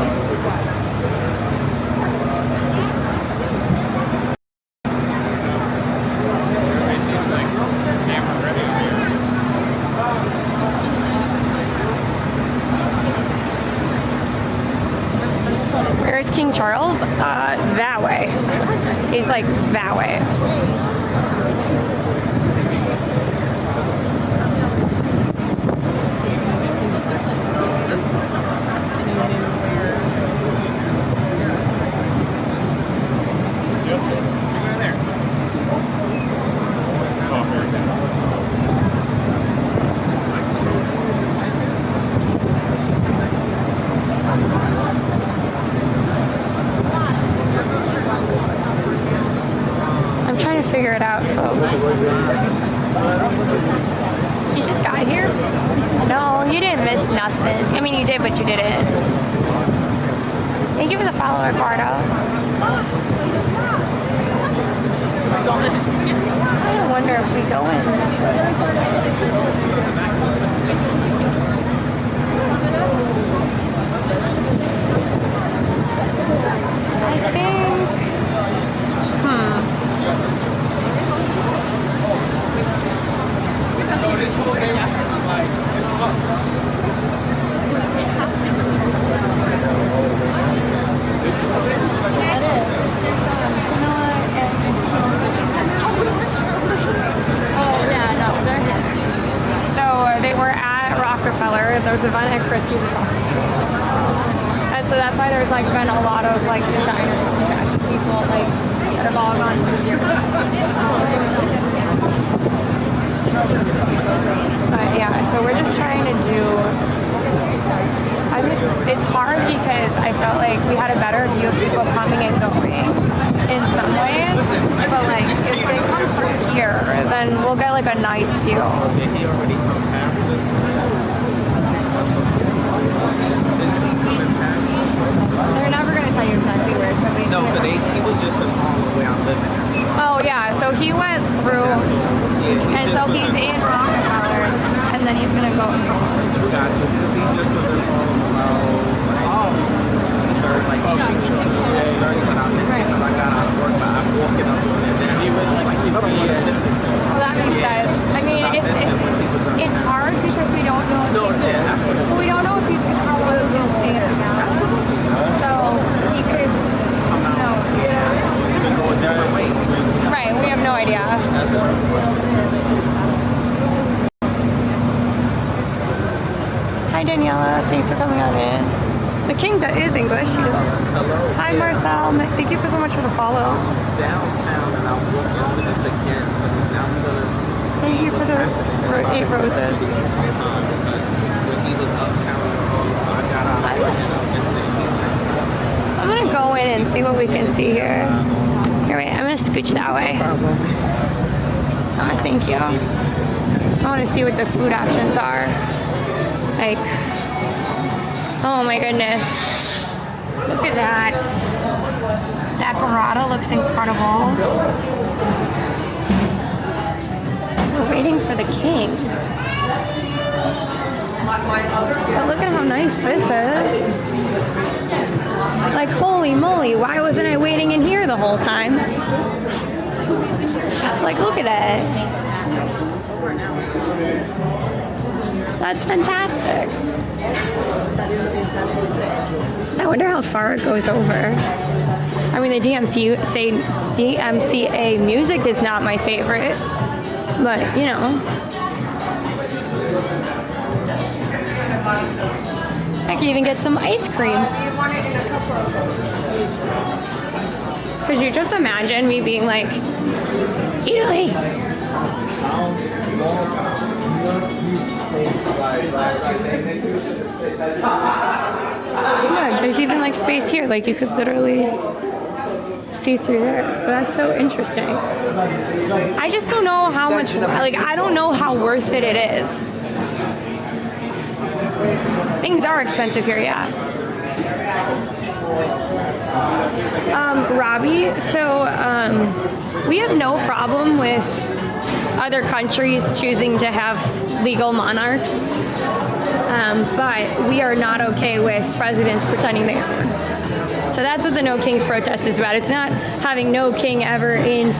Where's King Charles? That way. He's like that way. nothing. I mean, you did, but you didn't. Thank you for the follow, Ricardo. I wonder if we go in this I think, they were at Rockefeller. There's an event at Christie across the street. And so that's why there's like been a lot of like designers and fashion people like that have all gone through here. But yeah, so we're just trying to do, it's hard because I felt like we had a better view of people coming and going in some ways, but like if they come through here, then we'll get like a nice view. They're never going to tell you exactly where, so we... No, but he was just along the way I'm living. Oh yeah, so he went through, and so he's in Rockefeller, and then he's going to go through. Gotcha, he just was involved like when I'm missing, I got out of work, but I'm walking up on it, and he was like 60 years. Well, that makes sense. I mean, it's hard because we don't know. Well, we don't know if he's how long he's going to stay there now. So he could, Right, we have no idea. Hi Daniela, thanks for coming on in. The king is English. She just. Hi Marcel, thank you so much for the follow. Downtown, and I'm walking to this again, so now I'm gonna. Thank you for the 8 roses. When he was uptown, I got out. I'm gonna go in and see what we can see here. Here, wait, I'm gonna scooch that way. Oh, thank you. I want to see what the food options are. Like, oh my goodness. Look at that. That burrata looks incredible. We're waiting for the king. But look at how nice this is. Like, holy moly, why wasn't I waiting in here the whole time? Like, look at that. That's fantastic. I wonder how far it goes over. I mean, the DMCA music is not my favorite, but you know. I can even get some ice cream. Could you just imagine me being like, Italy? Yeah, there's even like space here, like you could literally see through there. So that's so interesting. I just don't know how much, like I don't know how worth it is. Things are expensive here, yeah. Robbie, so we have no problem with other countries choosing to have legal monarchs, but we are not okay with presidents pretending they are. So that's what the No Kings protest is about. It's not having no king ever in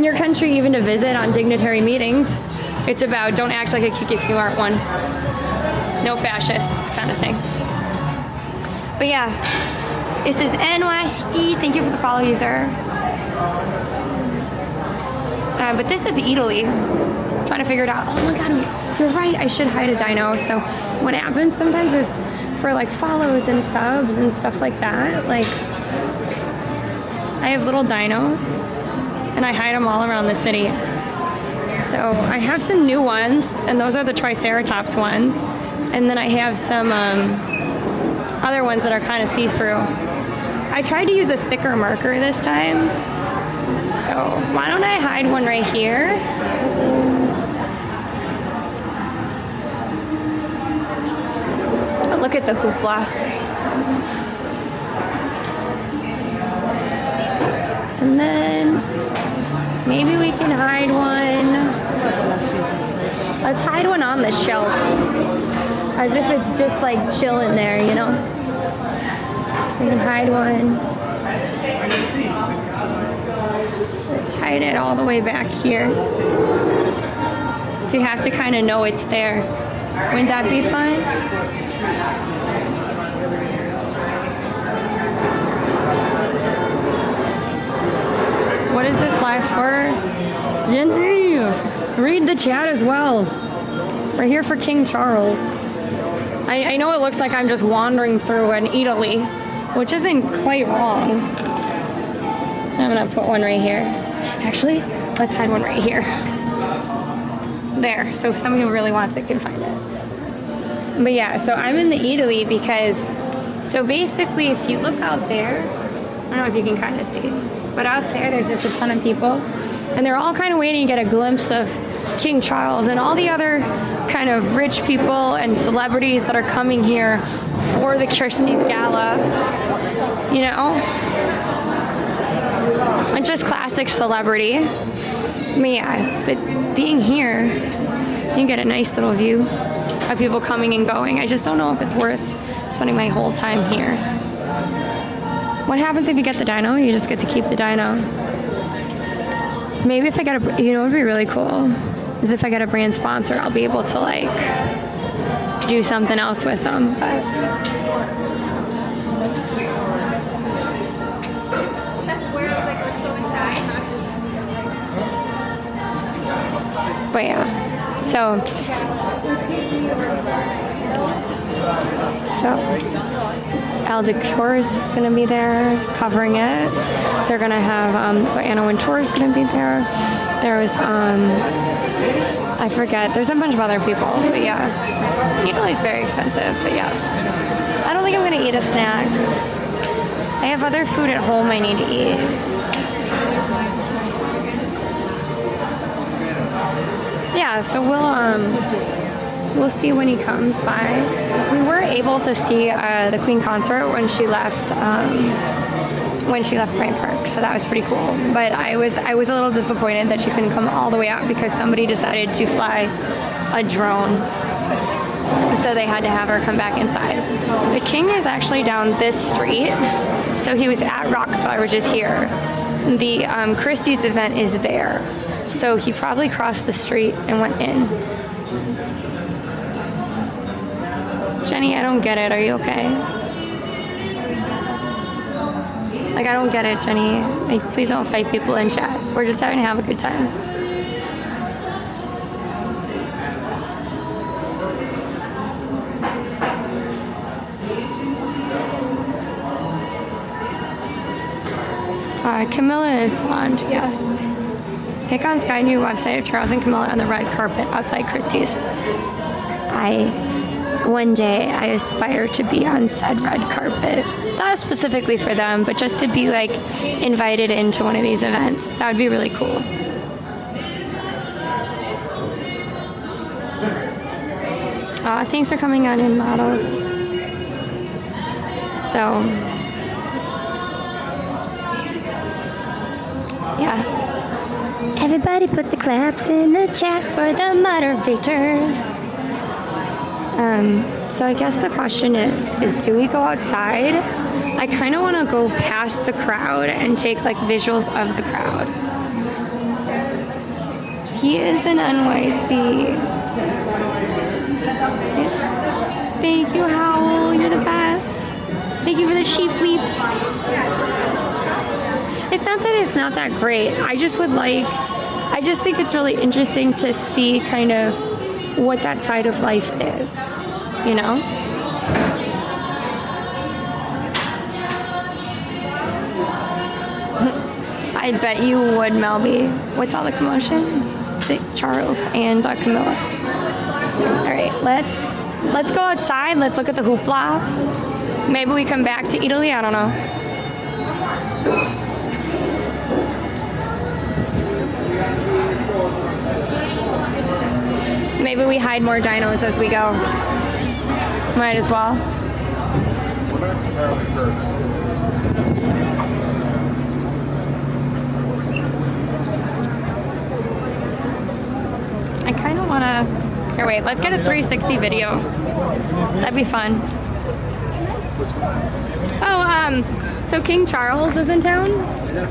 your country even to visit on dignitary meetings. It's about don't act like a king if you aren't one. No fascists kind of thing. But yeah, this is NYC. Thank you for the follow, user. But this is Italy. I'm trying to figure it out. Oh my god, you're right. I should hide a dino. So what happens sometimes is for like follows and subs and stuff like that, like I have little dinos and I hide them all around the city. So I have some new ones, and those are the Triceratops ones. And then I have some other ones that are kind of see-through. I tried to use a thicker marker this time. So why don't I hide one right here? look at the hoopla. And then maybe we can hide one. Let's hide one on the shelf. As if it's just like chilling there, you know? We can hide one. Let's hide it all the way back here. So you have to kind of know it's there. Wouldn't that be fun? What is this live for? Jenny, read the chat as well. We're here for King Charles. I know it looks like I'm just wandering through an Italy, which isn't quite wrong. I'm gonna put one right here. Actually, let's hide one right here. There, so if somebody who really wants it can find it. But yeah, so I'm in the Italy because, so basically if you look out there, I don't know if you can kind of see, but out there there's just a ton of people and they're all kind of waiting to get a glimpse of King Charles and all the other kind of rich people and celebrities that are coming here for the Christie's gala, you know? And just classic celebrity. But yeah, but being here, you get a nice little view of people coming and going. I just don't know if it's worth spending my whole time here. What happens if you get the dyno? You just get to keep the dyno. Maybe if I get a, you know what would be really cool? Is if I get a brand sponsor, I'll be able to like do something else with them. But yeah, so Al Decor is going to be there covering it. They're going to have, so Anna Wintour is going to be there. There's, I forget, there's a bunch of other people, but yeah. Italy's very expensive, but yeah. I don't think I'm going to eat a snack. I have other food at home I need to eat. Yeah, so we'll see when he comes by. We were able to see the Queen concert when she left Bryant Park, so that was pretty cool. But I was a little disappointed that she couldn't come all the way out because somebody decided to fly a drone, so they had to have her come back inside. The King is actually down this street, so he was at Rockefeller, which is here. The Christie's event is there. So he probably crossed the street and went in. Jenny, I don't get it. Are you okay? Like, I don't get it, Jenny. Like, please don't fight people in chat. We're just having to have a good time. Camilla is blonde, yes. Pick on Sky new website of Charles and Camilla on the red carpet outside Christie's. One day I aspire to be on said red carpet. Not specifically for them, but just to be like invited into one of these events. That would be really cool. Thanks for coming on in, models. So, yeah. Everybody put the claps in the chat for the moderators. So I guess the question is do we go outside? I kind of want to go past the crowd and take like visuals of the crowd. He is in NYC. Thank you, Howell. You're the best. Thank you for the sheep leap. It's not that it's not that great. I just think it's really interesting to see kind of what that side of life is, you know? I bet you would, Melby. What's all the commotion? Is it Charles and Camilla? All right, let's go outside. Let's look at the hoopla. Maybe we come back to Italy. I don't know. Maybe we hide more dinos as we go. Might as well. We're not entirely sure. I kind of want to... Here, wait. Let's get a 360 video. That'd be fun. Oh, so King Charles is in town,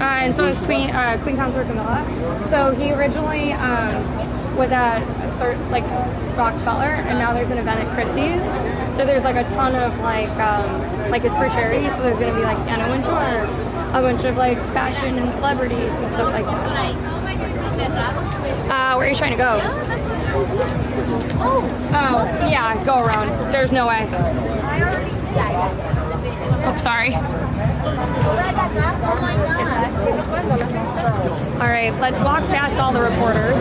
and so is Queen Consort Camilla. So he originally was at Rockefeller, and now there's an event at Christie's. So there's like a ton of like it's for charity. So there's gonna be like Anna Wintour, a bunch of like fashion and celebrities and stuff like that. Where are you trying to go? Oh, yeah, go around. There's no way. Oh, sorry. All right, let's walk past all the reporters.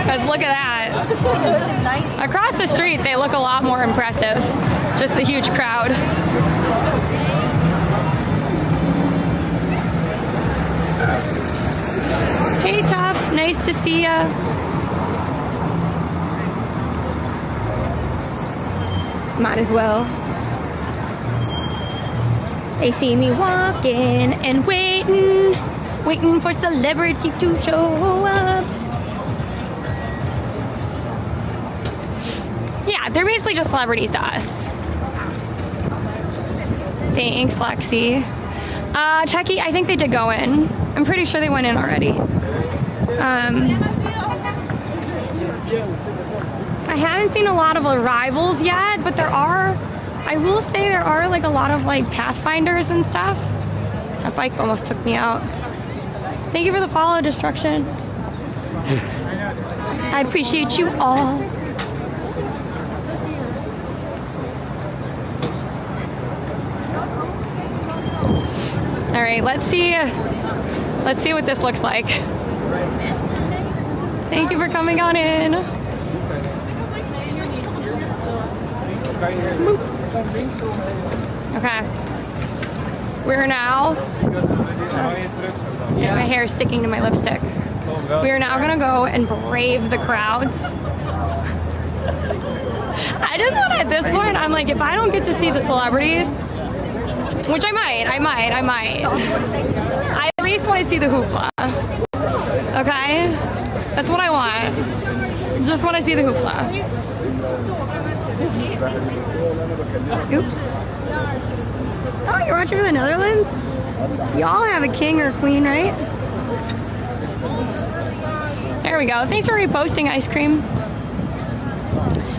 Because look at that. Across the street, they look a lot more impressive. Just the huge crowd. Hey, Tough. Nice to see ya. Might as well. They see me walking and waiting for celebrity to show up. Yeah, they're basically just celebrities to us. Thanks, Lexi. Chucky, I think they did go in. I'm pretty sure they went in already. I haven't seen a lot of arrivals yet, but there are, I will say there are like a lot of like Pathfinders and stuff. That bike almost took me out. Thank you for the follow, Destruction. I appreciate you all. All right, let's see what this looks like. Thank you for coming on in. Okay. We're now, my hair is sticking to my lipstick. We are now gonna go and brave the crowds. I just want, at this point, I'm like, if I don't get to see the celebrities, which I might. I at least want to see the hoopla. Okay? That's what I want. Just want to see the hoopla. Oops. Oh, you're watching from the Netherlands? Y'all have a king or queen, right? There we go. Thanks for reposting, Ice Cream.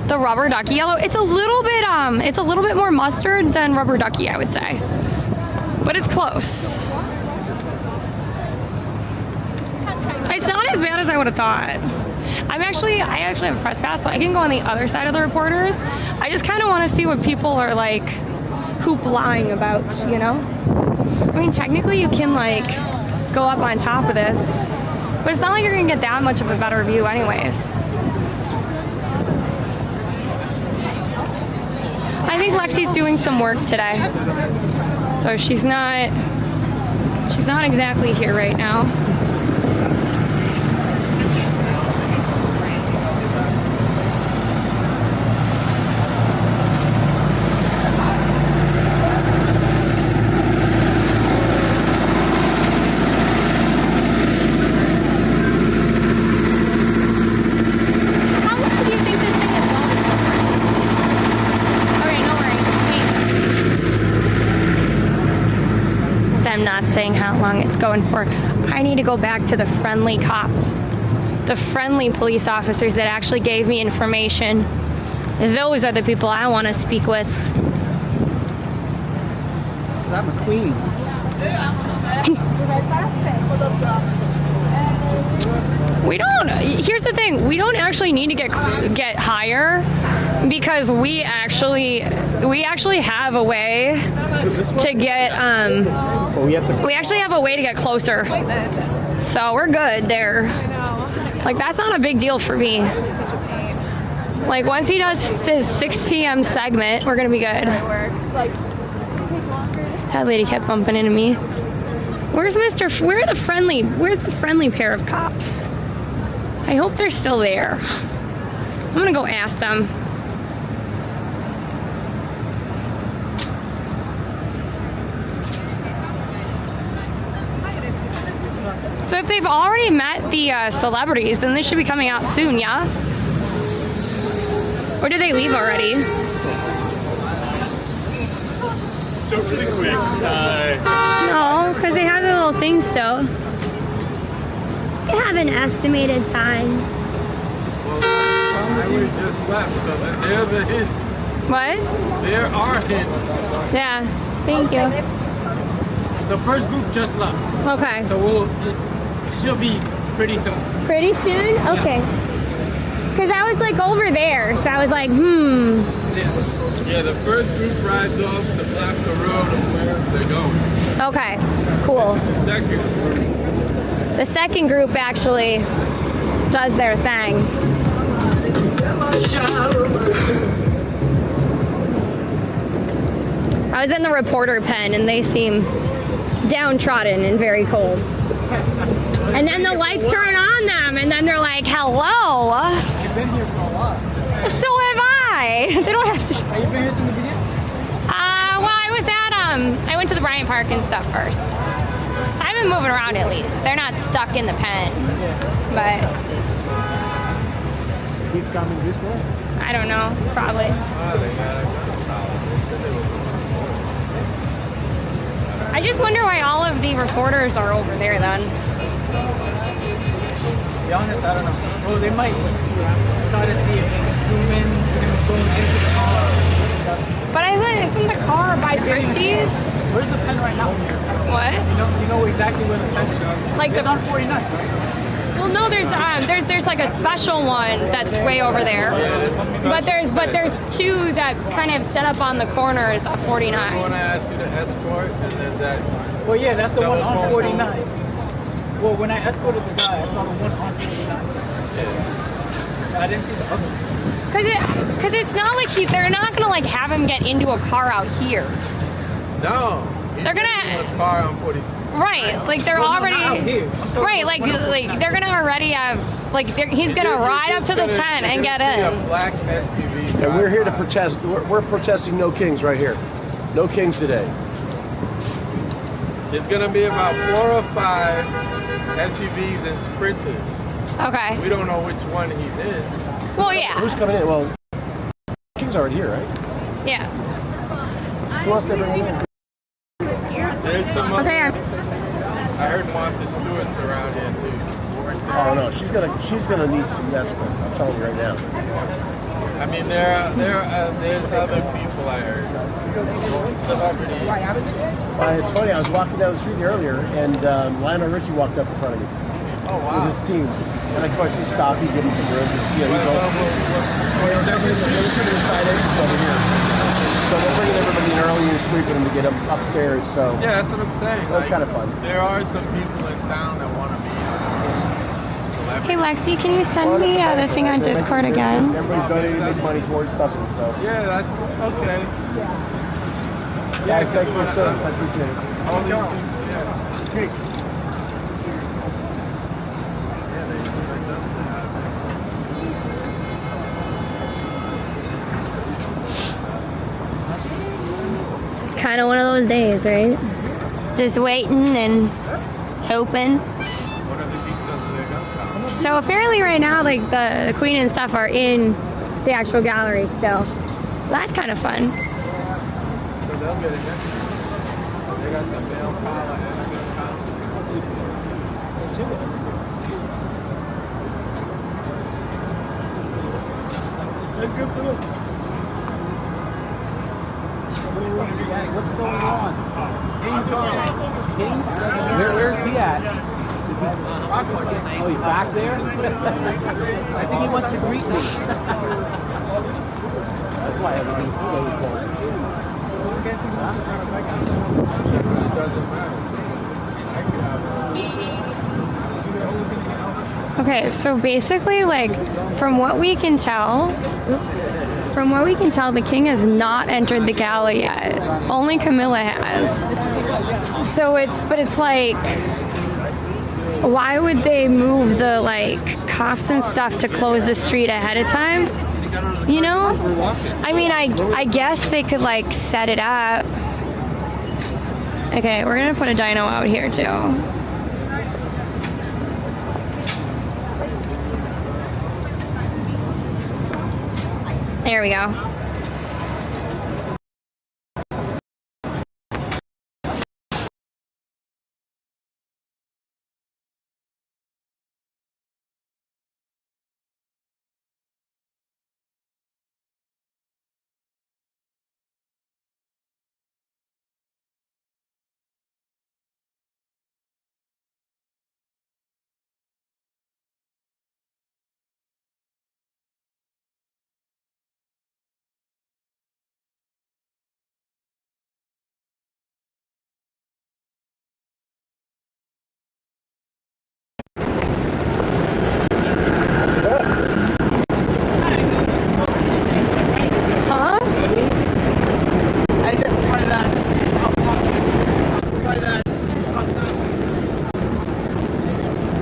The rubber ducky yellow. It's a little bit more mustard than rubber ducky, I would say. But it's close. It's not as bad as I would have thought. I actually have a press pass, so I can go on the other side of the reporters. I just kind of want to see what people are like hoop-lying about, you know? I mean, technically you can like go up on top of this, but it's not like you're gonna get that much of a better view anyways. I think Lexi's doing some work today. So she's not exactly here right now. I'm not saying how long it's going for. I need to go back to the friendly cops, the friendly police officers that actually gave me information. Those are the people I want to speak with. I'm a queen. Here's the thing, we don't actually need to get higher, because we actually have a way to get we actually have a way to get closer, so we're good there. Like, that's not a big deal for me. Like, once he does his 6 p.m. segment, we're gonna be good. That lady kept bumping into me. Where's the friendly pair of cops? I hope they're still there. I'm gonna go ask them. So if they've already met the celebrities, then they should be coming out soon, yeah? Or did they leave already? So really quick. No, because they have the little things still. They have an estimated time. I would just left, so there's a hint. What? There are hints. Yeah, thank you. The first group just left, Okay. so she'll be pretty soon. Pretty soon? Okay. Because I was like over there, so I was like, Yeah, the first group rides off to block the road of where they're going. Okay, cool. The second group. The second group actually does their thing. I was in the reporter pen and they seem downtrodden and very cold. And then the lights turn on them and then they're like, hello. You've been here for a while. So have I. They don't have to. Have you been here since the beginning? Well, I was at, I went to the Bryant Park and stuff first. So I've been moving around at least. They're not stuck in the pen. But He's coming this way. I don't know, probably. I just wonder why all of the reporters are over there then. To be honest, I don't know. Well, they might try to see if they can zoom in going into the car. But I thought isn't the car by Christie's? Where's the pen right now? What? You know exactly where the pen is. Like it's the on 49, right? Well, no, there's like a special one that's way over there. But there's two that kind of set up on the corners of 49. I want to ask you to escort, and then that. Well, yeah, that's the one on 49. Well, when I escorted the guy, I saw the one on 49. I didn't see the other one. Cause it's not like they're not gonna like have him get into a car out here. No. They're gonna a car on 46. Right, like they're already right, like they're gonna already have like he's gonna ride up to the tent and get in. A black SUV. And we're here to protest. We're protesting no kings right here. No kings today. It's gonna be about 4 or 5 SUVs and sprinters. Okay. We don't know which one he's in. Well, yeah. Who's coming in? Well, king's already here, right? Yeah. Who wants to bring him in? There's some other, Okay. I heard Martha Stewart's around here too. Oh no, she's gonna need some escort. I'm telling you right now. I mean, there's other people I heard. Celebrities. It's funny. I was walking down the street earlier, and Lionel Richie walked up in front of me. Oh wow. With his team, and of course he stopped. He gave him some room. He's over here. So they're bringing everybody in early and sleeping them to get them upstairs. So Yeah, that's what I'm saying. That's kind of fun. There are some people in town that want to be celebrities. Hey Lexi, can you send me the thing on Discord again? Everybody's donating big money towards something. So Yeah, that's okay. guys, thank you for your service. I appreciate it. All these people, yeah. Hey. Kind of one of those days, right? Just waiting and hoping. What are the details of their gun? So apparently right now, like the queen and stuff are in the actual gallery still. So that's kind of fun. So they'll get it next year. They got the male collar and the male collar. That's good for them. What's going on? Where's he at? Oh, he's back there? I think he wants to greet me. That's why everything's really cold. It doesn't matter. I can have Okay, so basically, like, from what we can tell, the king has not entered the gala yet. Only Camilla has. So it's like, Why would they move the like cops and stuff to close the street ahead of time? You know? I mean, I guess they could like set it up. Okay, we're gonna put a dyno out here too. There we go.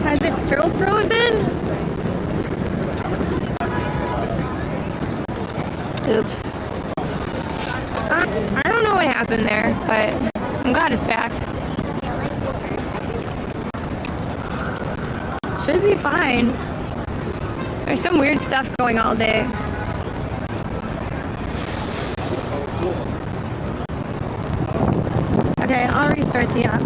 Has it still frozen? Oops. I don't know what happened there, but I'm glad it's back. Should be fine. There's some weird stuff going all day. Okay, I'll restart the app.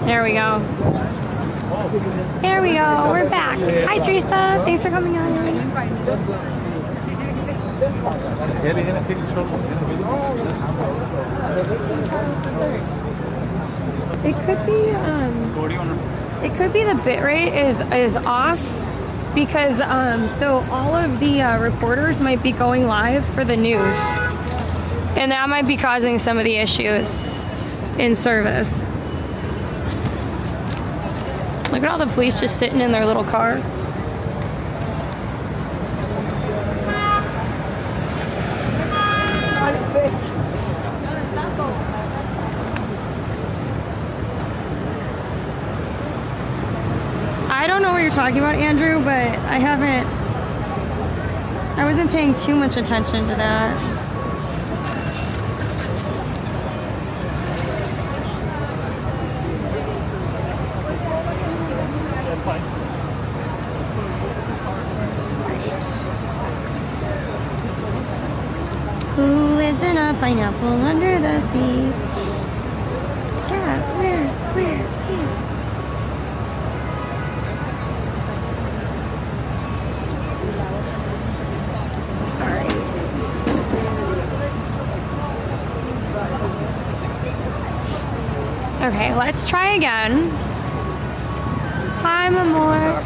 There we go. There we go. There we go. We're back. Hi, Teresa. Thanks for coming on. It could be the bit rate is off because so all of the reporters might be going live for the news, and that might be causing some of the issues in service. Look at all the police just sitting in their little car. I don't know what you're talking about, Andrew, but I wasn't paying too much attention to that. Who lives in a pineapple under the sea? Yeah, where's here? Okay, let's try again. Hi, Mamor.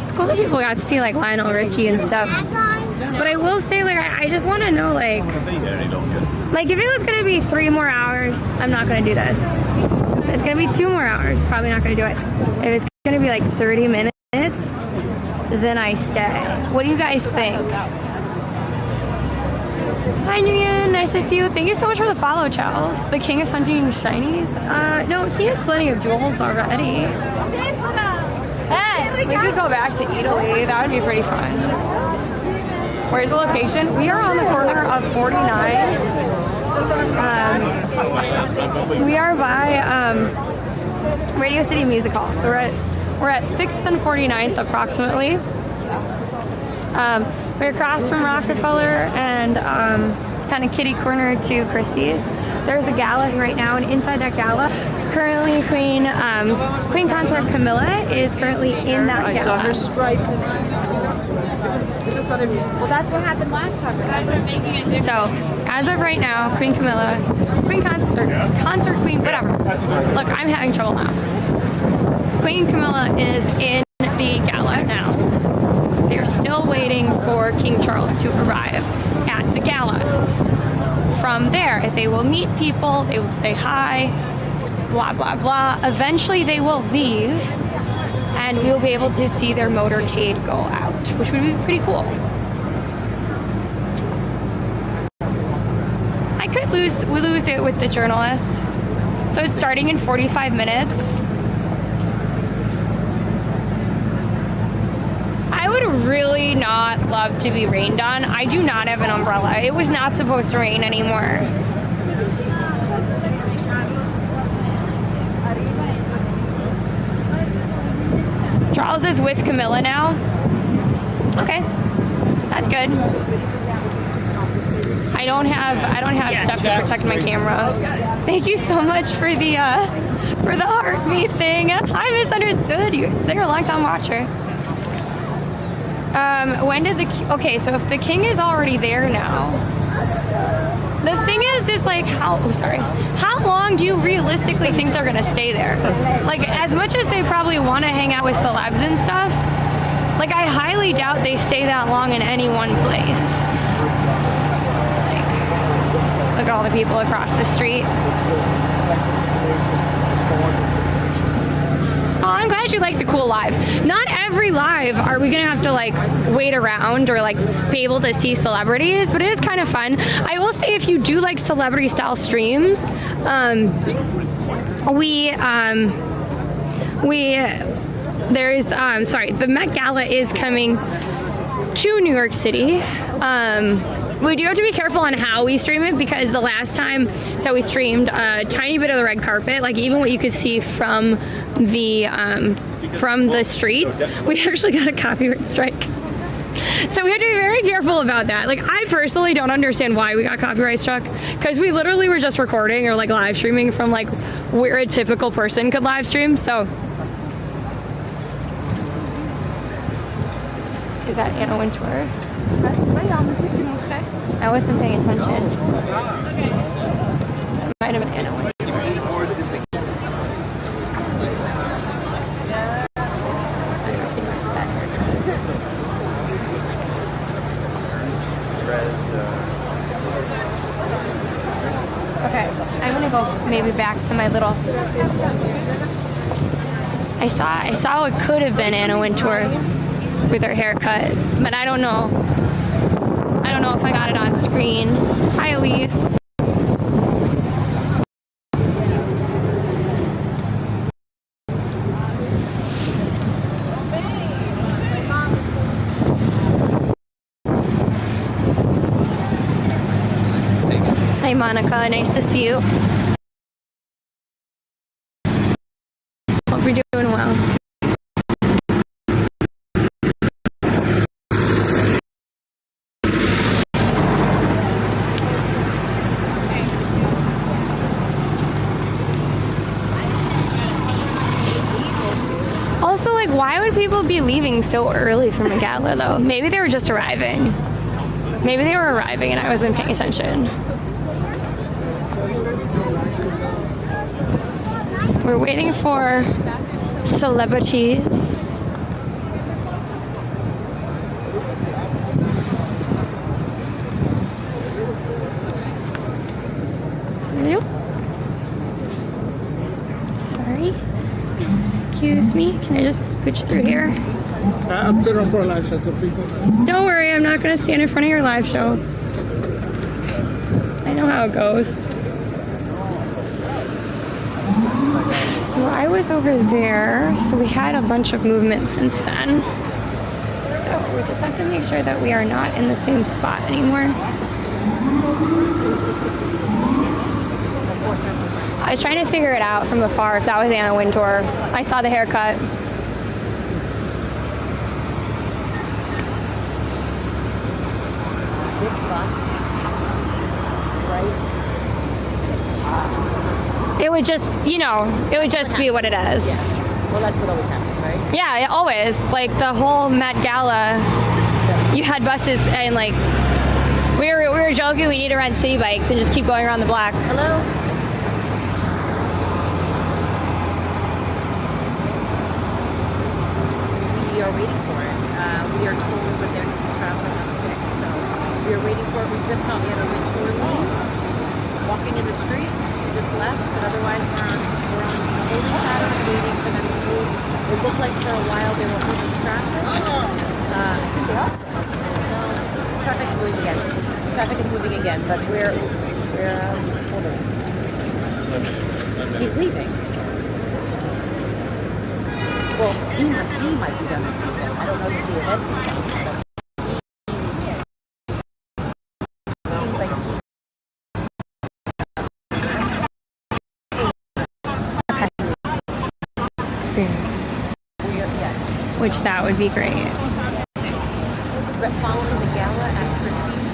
It's cool that people got to see like Lionel Richie and stuff. But I will say, like, I just want to know, like if it was gonna be 3 more hours, I'm not gonna do this. If it's gonna be 2 more hours, probably not gonna do it. If it's gonna be like 30 minutes, then I stay. What do you guys think? Hi, Nguyen. Nice to see you. Thank you so much for the follow, Charles. The king is hunting shinies. No, he has plenty of jewels already. Hey, we could go back to Italy. That would be pretty fun. Where's the location? We are on the corner of 49. We are by Radio City Music Hall. So we're at 6th and 49th approximately. We're across from Rockefeller and kind of kitty corner to Christie's. There's a gala right now, and inside that gala, currently Queen Consort Camilla is currently in that gala. I saw her stripes. Well, that's what happened last time. So, as of right now, Queen Camilla, Consort Queen, whatever. Look, I'm having trouble now. Queen Camilla is in the gala now. They're still waiting for King Charles to arrive at the gala. From there, they will meet people, they will say hi, blah, blah, blah. Eventually, they will leave, and we will be able to see their motorcade go out, which would be pretty cool. I could lose it with the journalists. So it's starting in 45 minutes. I would really not love to be rained on. I do not have an umbrella. It was not supposed to rain anymore. Charles is with Camilla now. Okay, that's good. I don't have stuff to protect my camera. Thank you so much for the heart me thing. I misunderstood you. You're a long time watcher. When did okay, so if the king is already there now, the thing is like how long do you realistically think they're gonna stay there? Like, as much as they probably want to hang out with celebs and stuff, like, I highly doubt they stay that long in any one place. Like, look at all the people across the street. Oh, I'm glad you like the cool live. Not every live are we gonna have to like wait around or like be able to see celebrities, but it is kind of fun. I will say, if you do like celebrity style streams, the Met Gala is coming to New York City. We do have to be careful on how we stream it, because the last time that we streamed a tiny bit of the red carpet, like even what you could see from the streets, we actually got a copyright strike. So we have to be very careful about that. Like, I personally don't understand why we got copyright struck, because we literally were just recording or like live streaming from like where a typical person could live stream. So is that Anna Wintour? I wasn't paying attention. It might have been Anna Wintour. Okay, I'm gonna go maybe back to my little. I saw what could have been Anna Wintour with her haircut, but I don't know. I don't know if I got it on screen. Hi, Elise. Hi, Monica. Nice to see you. Hope you're doing well. Also, like, why would people be leaving so early from a gala, though? Maybe they were just arriving. Maybe they were arriving and I wasn't paying attention. We're waiting for celebrities. Nope. Sorry. Excuse me. Can I just scooch through here? I'm sitting on for a live show, so please don't. Don't worry, I'm not going to stand in front of your live show. I know how it goes. So I was over there, so we had a bunch of movement since then. So we just have to make sure that we are not in the same spot anymore. I was trying to figure it out from afar if that was Anna Wintour. I saw the haircut. this bus, right? It would just, it would just be what it is. Yeah. Well, that's what always happens, right? Yeah, always. Like the whole Met Gala, you had buses and like we were joking we need to rent city bikes and just keep going around the block. Hello? We are waiting for it. We are told that they're traveling on 6, so we are waiting for it. We just saw the other mentor leave, walking in the street. She just left, but otherwise we're on the holding pattern, waiting for them to move. It looked like for a while they were holding traffic. I think they are. Traffic's moving again. Traffic is moving again, but we're holding. He's leaving. Well, he might be done. I don't know if the event is done. Seems like Soon. Which that would be great. Following the gala at Christie's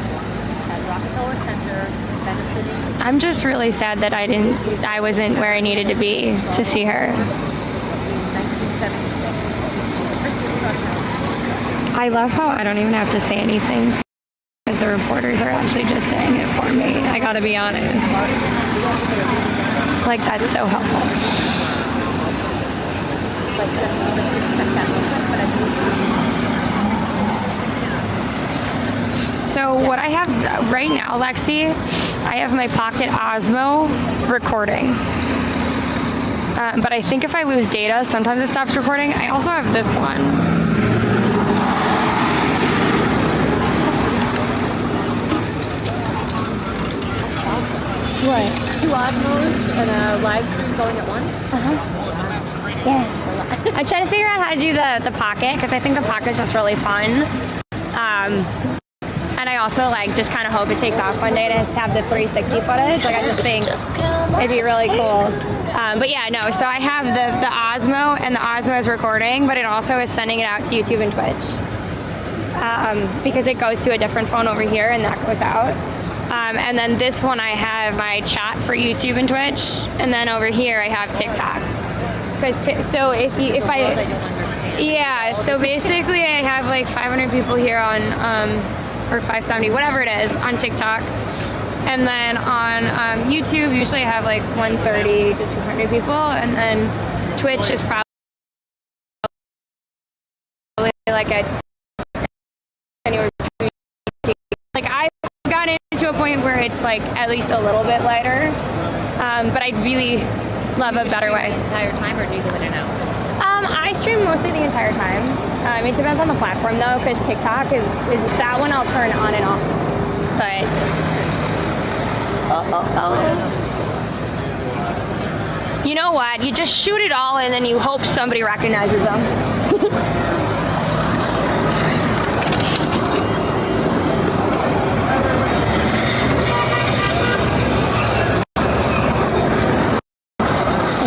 at Rockefeller Center, benefiting. I'm just really sad that I wasn't where I needed to be to see her. I love how I don't even have to say anything because the reporters are actually just saying it for me. I gotta be honest. Like, that's so helpful. So what I have right now, Lexi, I have my Pocket Osmo recording. But I think if I lose data, sometimes it stops recording. I also have this one. What? 2 Osmos and a live stream going at once? Yeah. I try to figure out how to do the Pocket because I think the Pocket's just really fun. And I also just kind of hope it takes off one day to have the 360 footage. Like, I just think it'd be really cool. But yeah, no, so I have the Osmo, and the Osmo is recording, but it also is sending it out to YouTube and Twitch. Because it goes to a different phone over here and that goes out. And then this one I have my chat for YouTube and Twitch, and then over here I have TikTok. So basically I have like 500 people here on, or 570, whatever it is, on TikTok. And then on YouTube, usually I have like 130 to 200 people, and then Twitch is probably like anywhere between. Like, I've gotten to a point where it's like at least a little bit lighter, but I'd really love a better way. The entire time, or do you go in and out? I stream mostly the entire time. It depends on the platform though, because TikTok is that one I'll turn on and off. But you know what? You just shoot it all and then you hope somebody recognizes them.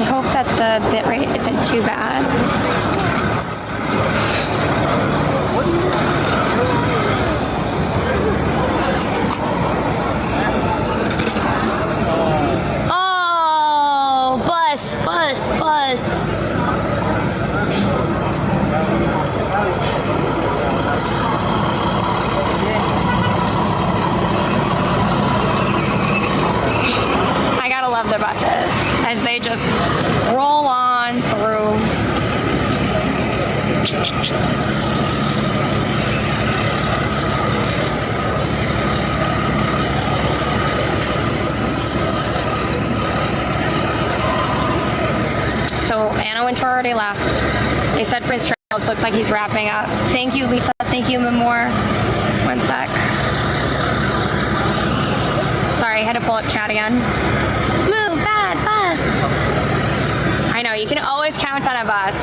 I hope that the bitrate isn't too bad. Oh, bus. I gotta love the buses as they just roll on through. So Anna Wintour already left. They said Prince Charles looks like he's wrapping up. Thank you, Lisa. Thank you, Memore. One sec. Sorry, I had to pull up chat again. Move, bad bus. I know, you can always count on a bus.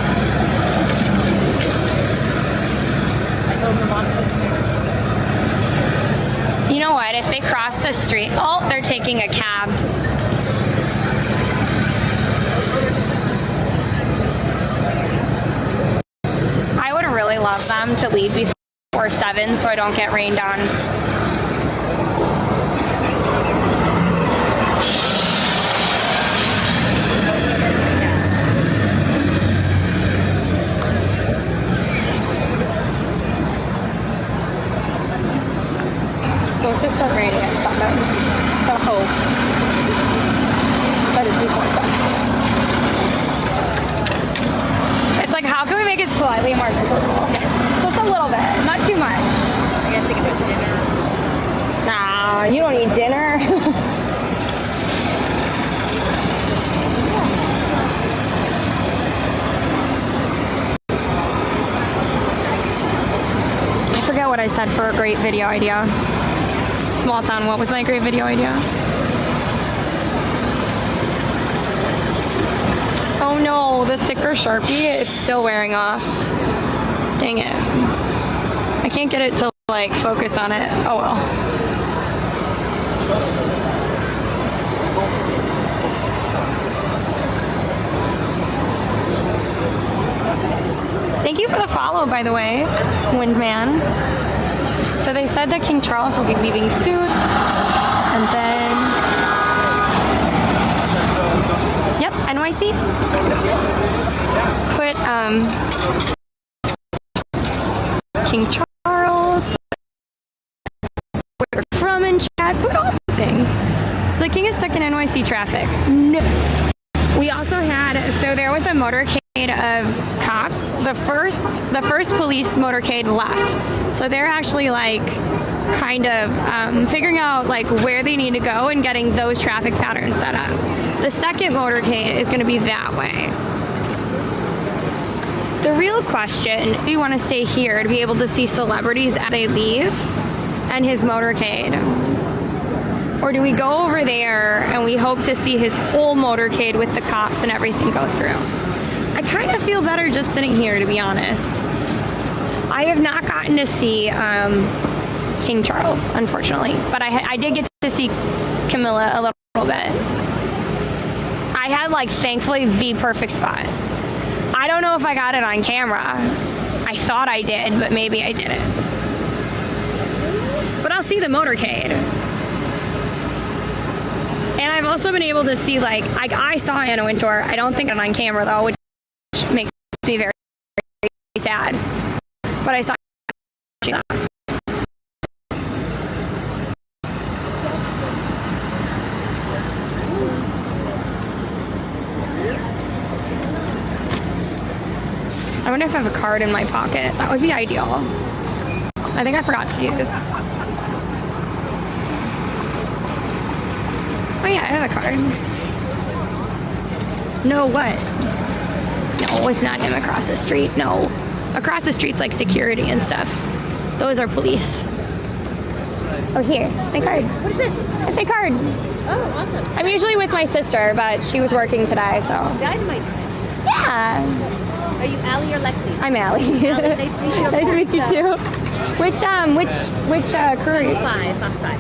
You know what? If they cross the street, oh, they're taking a cab. I would really love them to leave before 7 so I don't get rained on. supposed to start raining at 7. So hope. But it's before 7. It's like, how can we make it slightly more miserable? Just a little bit, not too much. I gotta think about dinner. Nah, you don't need dinner. I forget what I said for a great video idea. Small town, what was my great video idea? Oh no, the thicker Sharpie is still wearing off. Dang it. I can't get it to like focus on it. Oh well. Thank you for the follow, by the way, Windman. So they said that King Charles will be leaving soon, and then, yep, NYC. Put King Charles, where they're from in chat, put all the things. So the king is stuck in NYC traffic. No. We also had, so there was a motorcade of cops. The first police motorcade left. So they're actually like kind of figuring out like where they need to go and getting those traffic patterns set up. The second motorcade is going to be that way. The real question, we want to stay here to be able to see celebrities as they leave and his motorcade. Or do we go over there and we hope to see his whole motorcade with the cops and everything go through? I kind of feel better just sitting here, to be honest. I have not gotten to see King Charles, unfortunately, but I did get to see Camilla a little bit. I had, like, thankfully, the perfect spot. I don't know if I got it on camera. I thought I did, but maybe I didn't. But I'll see the motorcade. And I've also been able to see, like I saw Anna Wintour. I don't think I'm on camera, though, which makes me very, very sad. But I saw she left. I wonder if I have a card in my pocket. That would be ideal. I think I forgot to use. Oh yeah, I have a card. No, what? No, it's not him across the street. No. Across the street's like security and stuff. Those are police. Oh, here. My card. What is this? It's my card. Oh, awesome. I'm usually with my sister, but she was working today, so. Dynamite. Yeah. Are you Allie or Lexi? I'm Allie. Allie, nice to meet you. Nice to meet you too. Which crew? Channel 5, Fox 5.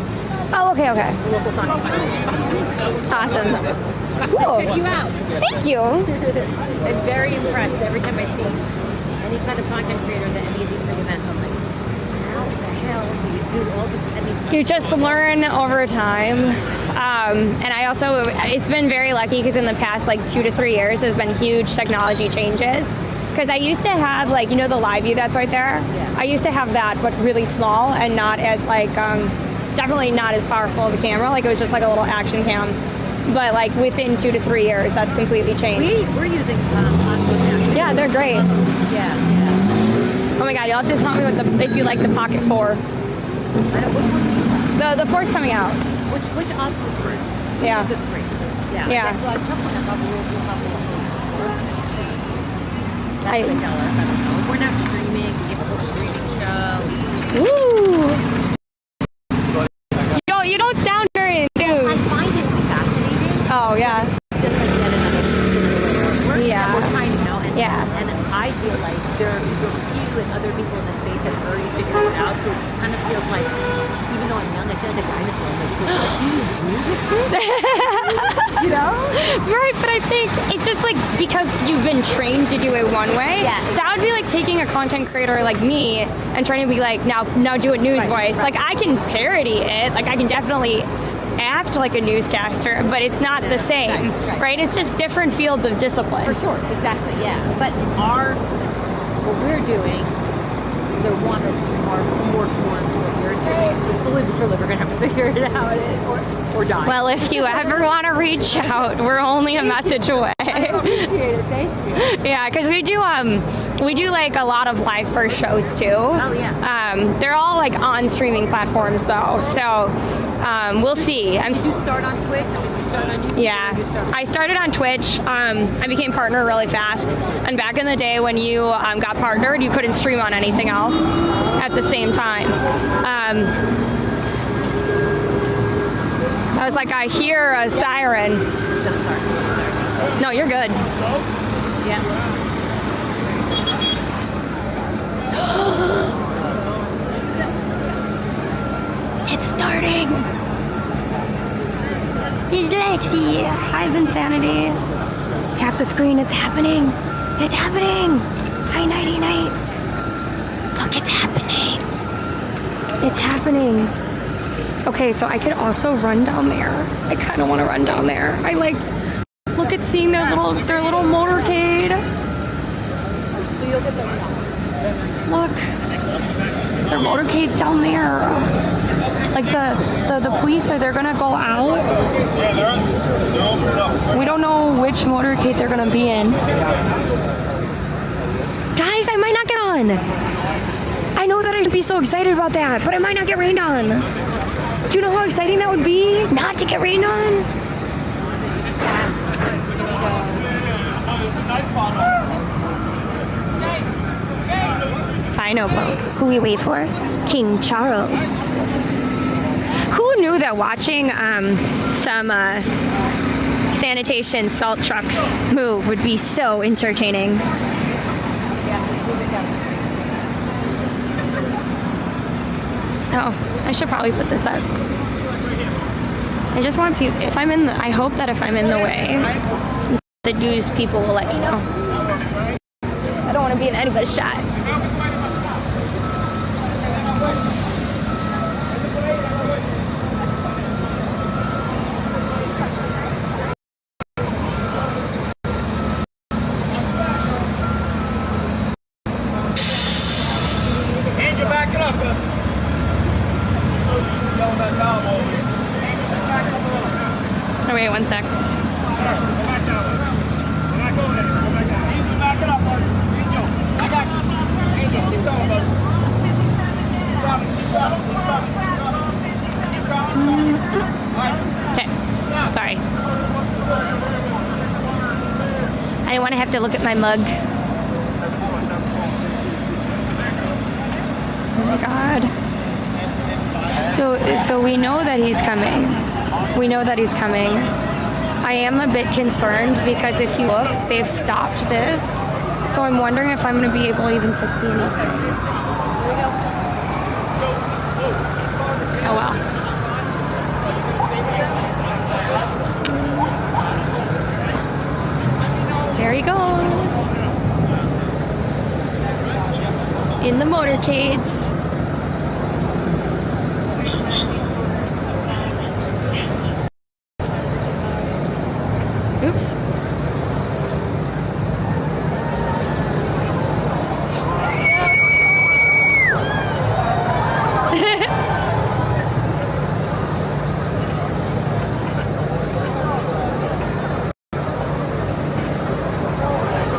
Oh, okay. The local Fox 5. Awesome. Cool. Check you out. Thank you. I'm very impressed every time I see any kind of content creator at any of these big events. I'm like, how the hell do you do all the? You just learn over time. And I also, it's been very lucky because in the past like 2 to 3 years, there's been huge technology changes. Because I used to have like, you know, the live view that's right there? Yeah. I used to have that, but really small and not as like, definitely not as powerful of a camera. Like it was just like a little action cam. But like within 2 to 3 years, that's completely changed. We're using Osmos now. Yeah, they're great. Yeah. Oh my God, you'll have to tell me what if you like the Pocket 4. The 4's coming out. Which Osmos group? Yeah. Is it 3? So, yeah. So at some point, I probably will have That's what they tell us. I don't know. We're not streaming. We have a whole streaming show. Woo! You don't sound very enthused. I find it to be fascinating. Oh yeah. It's just like yet another work Yeah. that we're trying to know. And, Yeah. and I feel like there are you and other people in the space that have already figured it out. So it kind of feels like, even though I'm young, I feel like a dinosaur. I'm like, so what do you do with this? You know? Right, but I think it's just like because you've been trained to do it one way. Yeah, exactly. That would be like taking a content creator like me and trying to be like, now do a news voice. Right. Like I can parody it. Like I can definitely act like a newscaster, but it's not the same, right? It's just different fields of discipline. For sure, exactly, yeah. But what we're doing, the one are more into what you're today. So slowly but surely we're gonna have to figure it out or die. Well, if you ever want to reach out, we're only a message away. I appreciate it. Thank you. Yeah, because we do like a lot of live first shows too. Oh yeah. They're all like on streaming platforms though, so we'll see. Did you start on Twitch or did you start on YouTube? Yeah, I started on Twitch. I became partner really fast, and back in the day when you got partnered, you couldn't stream on anything else at the same time. I was like, I hear a siren. No, you're good. Yeah. It's starting. He's Lexi. Hi, Insanity. Tap the screen. It's happening. It's happening. Hi, Nighty Night. Look, it's happening. It's happening. Okay, so I could also run down there. I kind of want to run down there. I like look at seeing their little motorcade. So you'll get the Look, their motorcade's down there. Like the police they're gonna go out. We don't know which motorcade they're gonna be in. Guys, I might not get on. I know that I should be so excited about that, but I might not get rained on. Do you know how exciting that would be? Not to get rained on? I know who we wait for. King Charles. Who knew that watching some sanitation salt trucks move would be so entertaining? Oh, I should probably put this up. I just want people, I hope that if I'm in the way, the news people will let me know. I don't want to be in anybody's shot. Oh, wait, one sec. Okay, sorry. I didn't want to have to look at my mug. Oh my God. So we know that he's coming. We know that he's coming. I am a bit concerned because if you look, they've stopped this. So I'm wondering if I'm going to be able even to see anything. Oh well. There he goes. In the motorcades. Oops.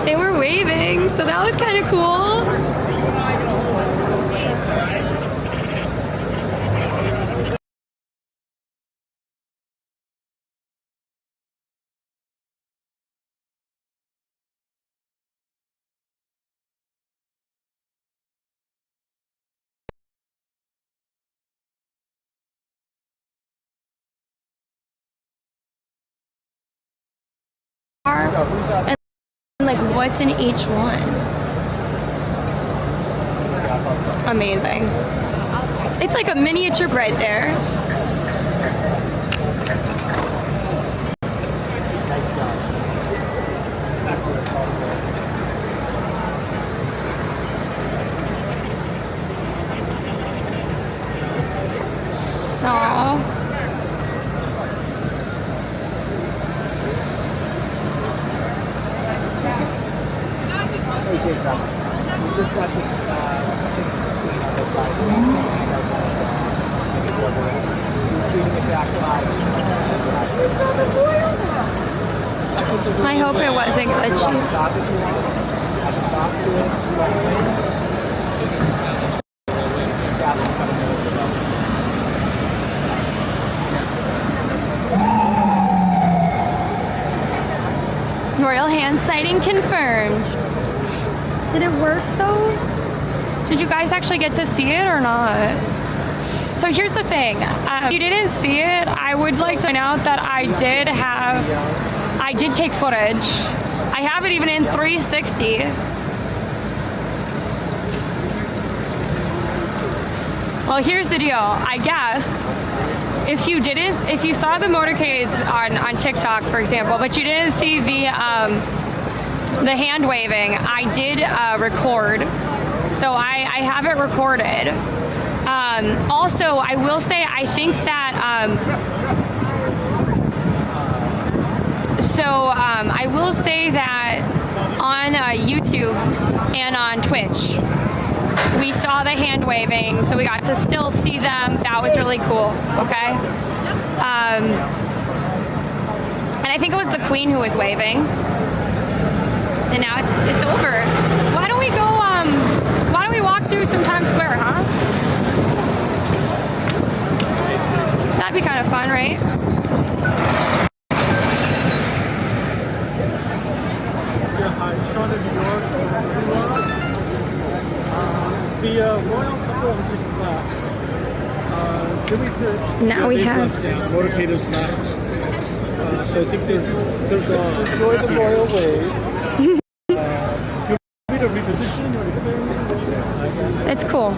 They were waving, so that was kind of cool. And like what's in each one. Amazing. It's like a miniature right there. Aww. Hey, James, we just got the side. I hope it wasn't glitchy. Royal hand sighting confirmed. Did it work though? Did you guys actually get to see it or not? So here's the thing. If you didn't see it, I would like to point out that I did take footage. I have it even in 360. Well, here's the deal. I guess if you saw the motorcades on TikTok, for example, but you didn't see the hand waving, I did record. So I have it recorded. Also, I will say, I think that, I will say that on YouTube and on Twitch, we saw the hand waving, so we got to still see them. That was really cool, okay? And I think it was the Queen who was waving. And now it's over. Why don't we go, why don't we walk through some Times Square, huh? That'd be kind of fun, right? The royal couple was just now we have Motorcade left. So I think there's enjoy the royal wave. to reposition or it's cool.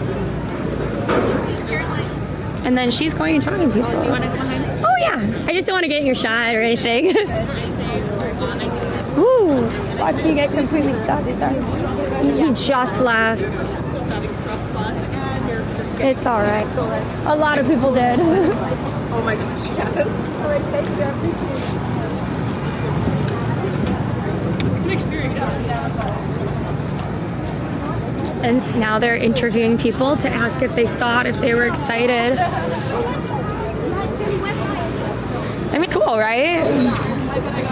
And then she's going and talking to people. Do you want to come behind me? Oh yeah. I just don't want to get in your shot or anything. Ooh, watch me get completely stuck. He just left. It's all right. A lot of people did. Oh my gosh, yes. And now they're interviewing people to ask if they saw it, if they were excited. I mean, cool, right?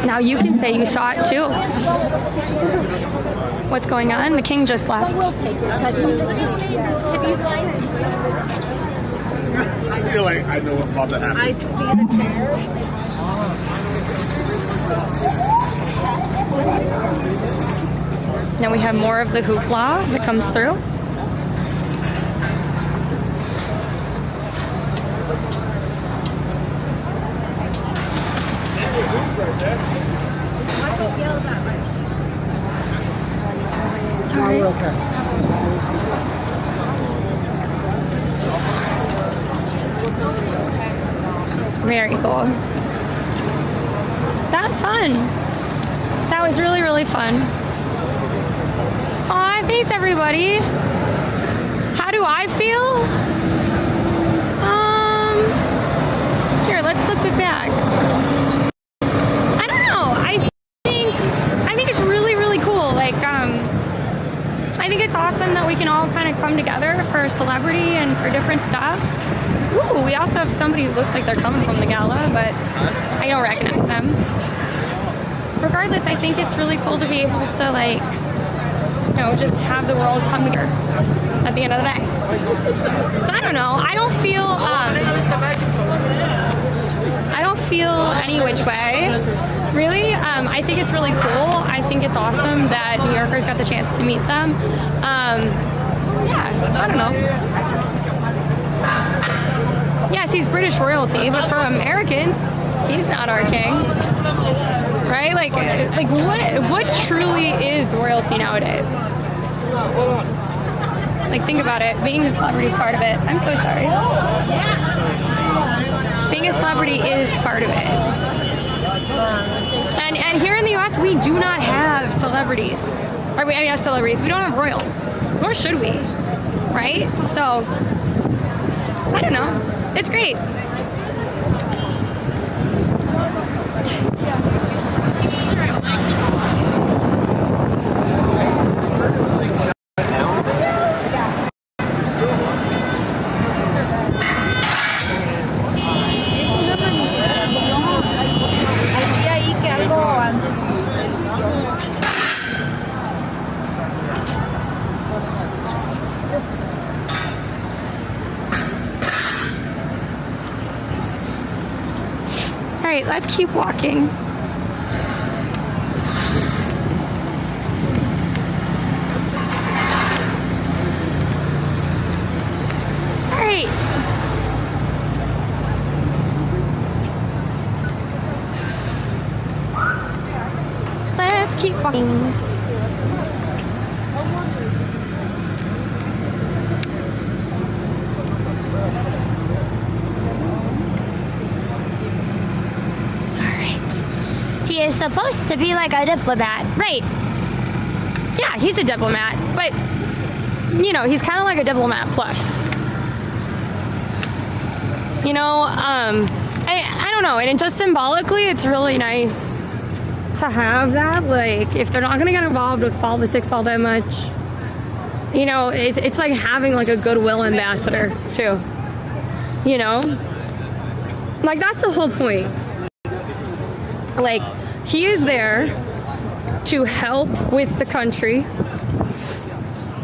Now you can say you saw it too. What's going on? The king just left. I feel like I know what's about to happen. I see the chair. Now we have more of the hoopla that comes through. Sorry. Very cool. That was fun. That was really, really fun. Aw, thanks everybody. How do I feel? Here, let's flip it back. I don't know. I think it's really, really cool. Like, I think it's awesome that we can all kind of come together for a celebrity and for different stuff. Ooh, we also have somebody who looks like they're coming from the gala, but I don't recognize them. Regardless, I think it's really cool to be able to, like, you know, just have the world come together at the end of the day. So I don't know. I don't feel any which way, really. I think it's really cool. I think it's awesome that New Yorkers got the chance to meet them. Yeah, I don't know. Yes, he's British royalty, but for Americans, he's not our king. Right? Like what truly is royalty nowadays? Like, think about it. Being a celebrity is part of it. I'm so sorry. Being a celebrity is part of it. And here in the US, we do not have celebrities. I mean, not celebrities. We don't have royals. Nor should we. Right? So, I don't know. It's great. right, let's keep walking. All right. Let's keep walking. He is supposed to be like a diplomat, right? Yeah, he's a diplomat, but you know, he's kind of like a diplomat plus. You know, I don't know, and it just symbolically, it's really nice to have that. Like, if they're not gonna get involved with politics all that much, you know, it's like having like a goodwill ambassador too. You know, like that's the whole point. Like, he is there to help with the country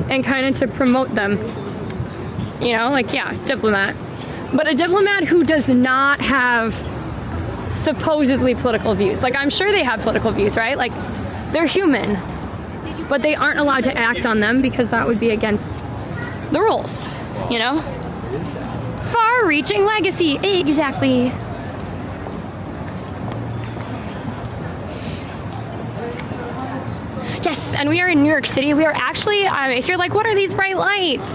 and kind of to promote them. You know, like, yeah, diplomat. But a diplomat who does not have supposedly political views. Like, I'm sure they have political views, right? Like, they're human. But they aren't allowed to act on them because that would be against the rules, you know? Far-reaching legacy, exactly. Yes, and we are in New York City. We are actually, if you're like, what are these bright lights?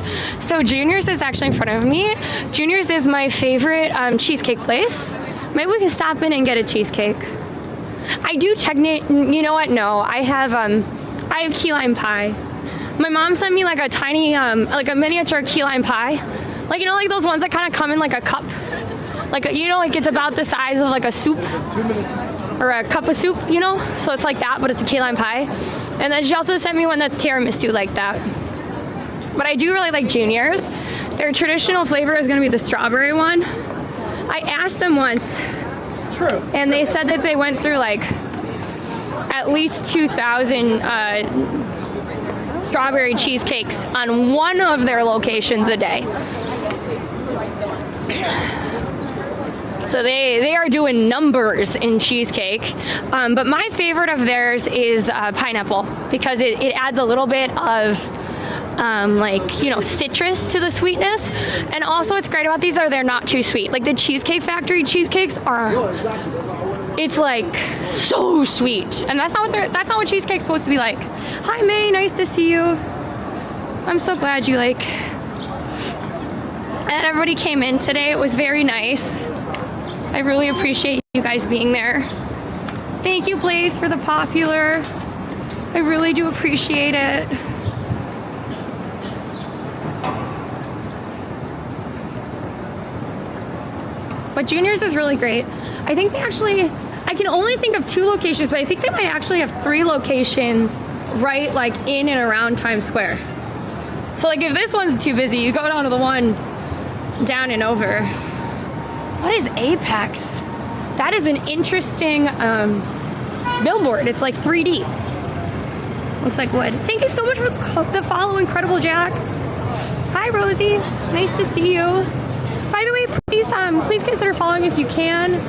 So Junior's is actually in front of me. Junior's is my favorite cheesecake place. Maybe we can stop in and get a cheesecake. I do you know what? No, I have key lime pie. My mom sent me like a tiny, like a miniature key lime pie. Like, you know, like those ones that kind of come in like a cup. Like, you know, like it's about the size of like a soup or a cup of soup, you know? So it's like that, but it's a key lime pie. And then she also sent me one that's tiramisu like that. But I do really like Junior's. Their traditional flavor is gonna be the strawberry one. I asked them once. True. And they said that they went through like at least 2,000 strawberry cheesecakes on one of their locations a day. So they are doing numbers in cheesecake. But my favorite of theirs is pineapple, because it adds a little bit of like, you know, citrus to the sweetness. And also what's great about these are they're not too sweet. Like the Cheesecake Factory cheesecakes are, it's like so sweet. And that's not what cheesecake's supposed to be like. Hi May, nice to see you. I'm so glad you like, and everybody came in today. It was very nice. I really appreciate you guys being there. Thank you, Blaze, for the popular. I really do appreciate it. But Junior's is really great. I think they actually, I can only think of 2 locations, but I think they might actually have 3 locations right like in and around Times Square. So like if this one's too busy, you go down to the one down and over. What is Apex? That is an interesting billboard. It's like 3D. Looks like wood. Thank you so much for the follow, Incredible Jack. Hi Rosie, nice to see you. By the way, please consider following if you can.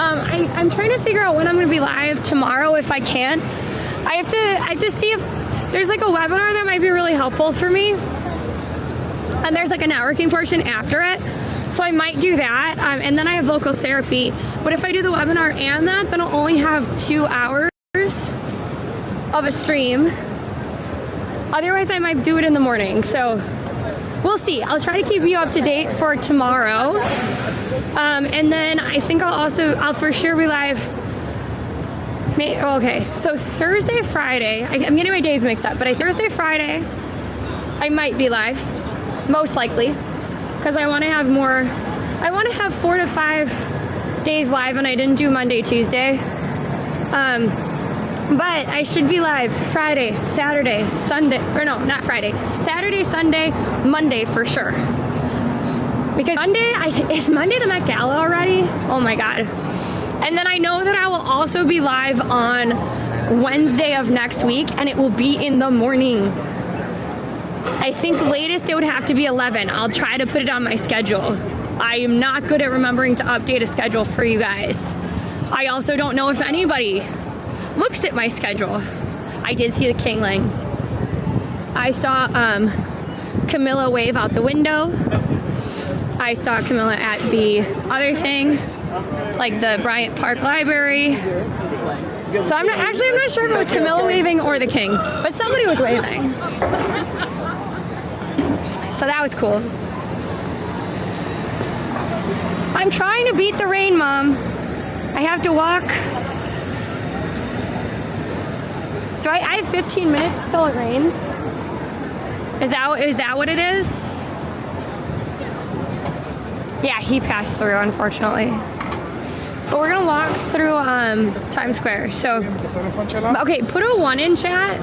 I'm trying to figure out when I'm going to be live tomorrow if I can. I have to see if there's like a webinar that might be really helpful for me. And there's like a networking portion after it. So I might do that, and then I have vocal therapy. But if I do the webinar and that, then I'll only have 2 hours of a stream. Otherwise, I might do it in the morning. So we'll see. I'll try to keep you up to date for tomorrow. And then I think I'll for sure be live. Okay, so Thursday, Friday, I'm getting my days mixed up, but Thursday, Friday, I might be live, most likely. Because I want to have 4 to 5 days live, and I didn't do Monday, Tuesday. But I should be live Friday, Saturday, Sunday, or no, not Friday. Saturday, Sunday, Monday for sure. Because Monday, is Monday the Met Gala already? Oh my God. And then I know that I will also be live on Wednesday of next week, and it will be in the morning. I think latest it would have to be 11. I'll try to put it on my schedule. I am not good at remembering to update a schedule for you guys. I also don't know if anybody looks at my schedule. I did see the Kingling. I saw Camilla wave out the window. I saw Camilla at the other thing, like the Bryant Park Library. So I'm not sure if it was Camilla waving or the King, but somebody was waving. So that was cool. I'm trying to beat the rain, Mom. I have to walk. I have 15 minutes till it rains. Is that what it is? Yeah, he passed through, unfortunately. But we're gonna walk through Times Square. So, okay, put a 1 in chat.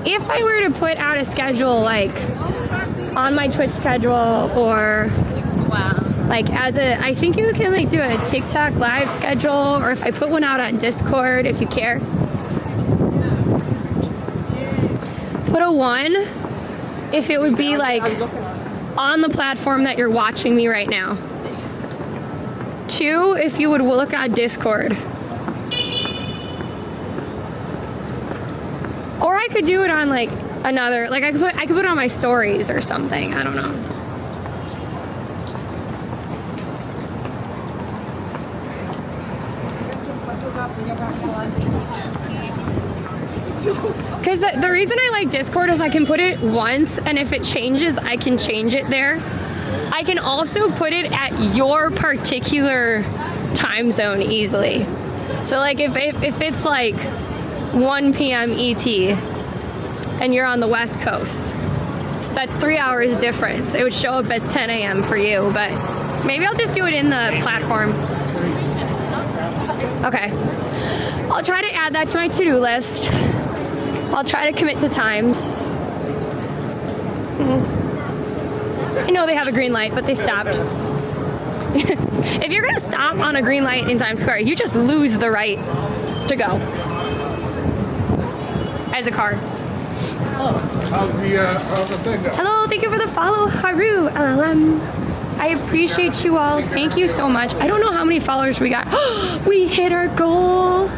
If I were to put out a schedule, like on my Twitch schedule, or like I think you can like do a TikTok live schedule, or if I put one out on Discord, if you care. Put a 1 if it would be like on the platform that you're watching me right now. 2 if you would look at Discord. Or I could do it on like another, like I could put it on my stories or something. I don't know. Because the reason I like Discord is I can put it once, and if it changes, I can change it there. I can also put it at your particular time zone easily. So like if it's like 1 p.m. ET and you're on the West Coast, that's 3 hours difference. It would show up as 10 a.m. for you, but maybe I'll just do it in the platform. Okay. I'll try to add that to my to-do list. I'll try to commit to times. I know they have a green light, but they stopped. If you're gonna stop on a green light in Times Square, you just lose the right to go as a car. How's the thing going? Hello, thank you for the follow, Haru LLM. I appreciate you all. Thank you so much. I don't know how many followers we got. We hit our goal.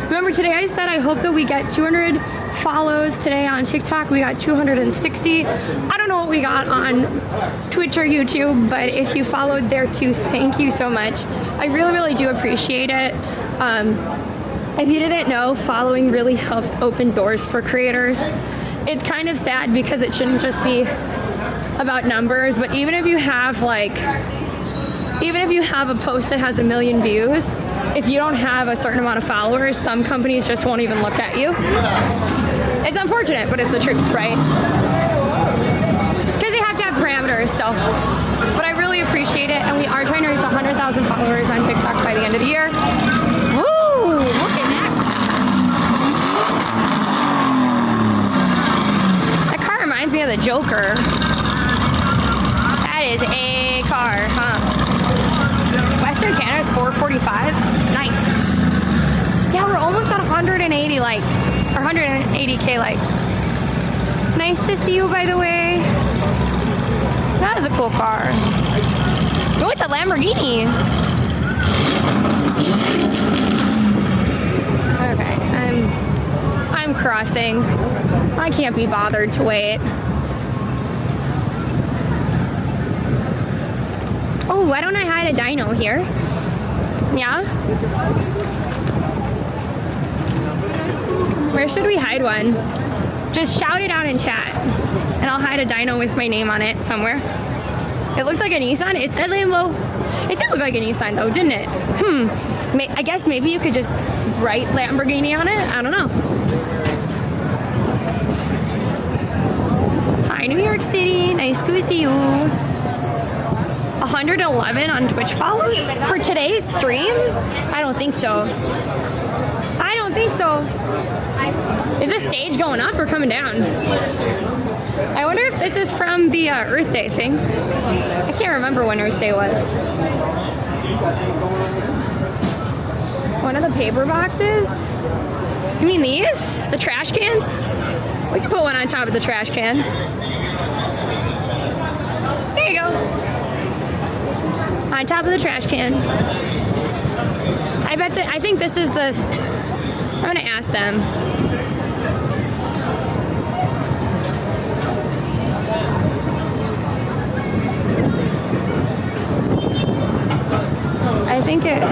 Remember today I said I hope that we get 200 follows today on TikTok. We got 260. I don't know what we got on Twitch or YouTube, but if you followed there too, thank you so much. I really, really do appreciate it. If you didn't know, following really helps open doors for creators. It's kind of sad because it shouldn't just be about numbers, but even if you have a post that has 1 million views, if you don't have a certain amount of followers, some companies just won't even look at you. It's unfortunate, but it's the truth, right? Because you have to have parameters, so. But I really appreciate it, and we are trying to reach 100,000 followers on TikTok by the end of the year. Woo! Look at that. That car reminds me of the Joker. That is a car, huh? Western Canada's 445. Nice. Yeah, we're almost at 180 likes, or 180K likes. Nice to see you, by the way. That is a cool car. Oh, it's a Lamborghini. Okay, I'm crossing. I can't be bothered to wait. Oh, why don't I hide a dino here? Yeah? Where should we hide one? Just shout it out in chat, and I'll hide a dino with my name on it somewhere. It looks like a Nissan. It's a Lambo. It did look like a Nissan though, didn't it? I guess maybe you could just write Lamborghini on it. I don't know. Hi, New York City. Nice to see you. 111 on Twitch follows for today's stream? I don't think so. I don't think so. Is this stage going up or coming down? I wonder if this is from the Earth Day thing. I can't remember when Earth Day was. One of the paper boxes? You mean these? The trash cans? We can put one on top of the trash can. There you go. On top of the trash can. I I think this is the, I'm gonna ask them. I think it,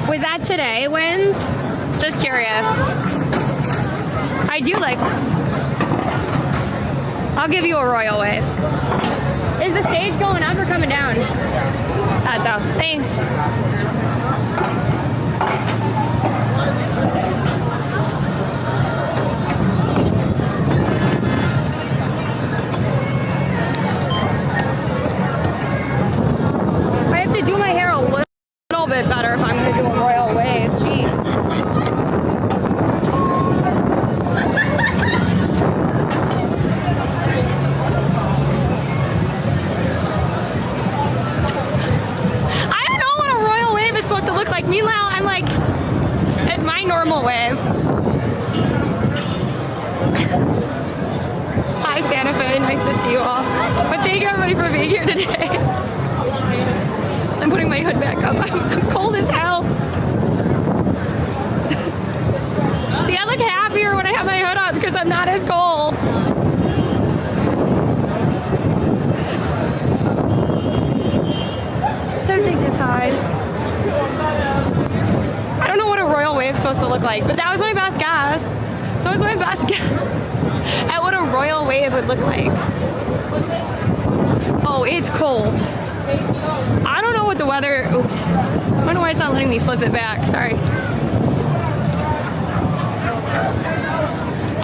was that today, Wins? Just curious. I do like, I'll give you a royal wave. Is the stage going up or coming down? That's all. Thanks. I have to do my hair a little bit better if I'm going to do a royal wave. Gee. To look like. Meanwhile, I'm like, it's my normal wave. Hi, Santa Fe. Nice to see you all. But thank you everybody for being here today. I'm putting my hood back up. I'm cold as hell. See, I look happier when I have my hood up because I'm not as cold. So dignified. I don't know what a royal wave's supposed to look like, but that was my best guess. That was my best guess at what a royal wave would look like. Oh, it's cold. I don't know what the weather, oops. I don't know why it's not letting me flip it back, sorry.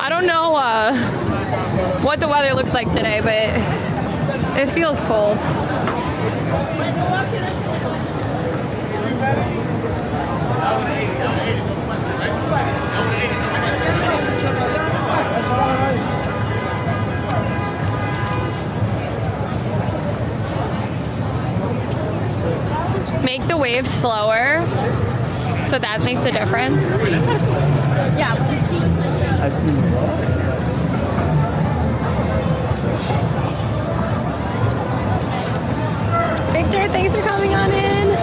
I don't know what the weather looks like today, but it feels cold. Make the wave slower, so that makes a difference. Yeah. I see. Victor, thanks for coming on in.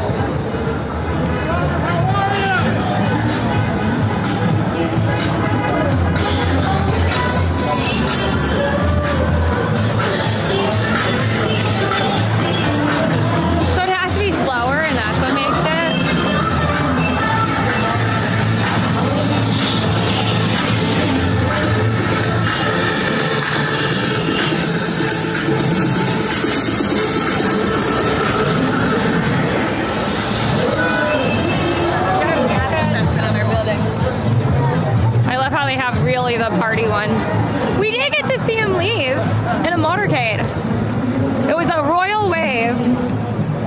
So it has to be slower, and that's what makes it. I love how they have really the party one. We did get to see him leave in a motorcade. It was a royal wave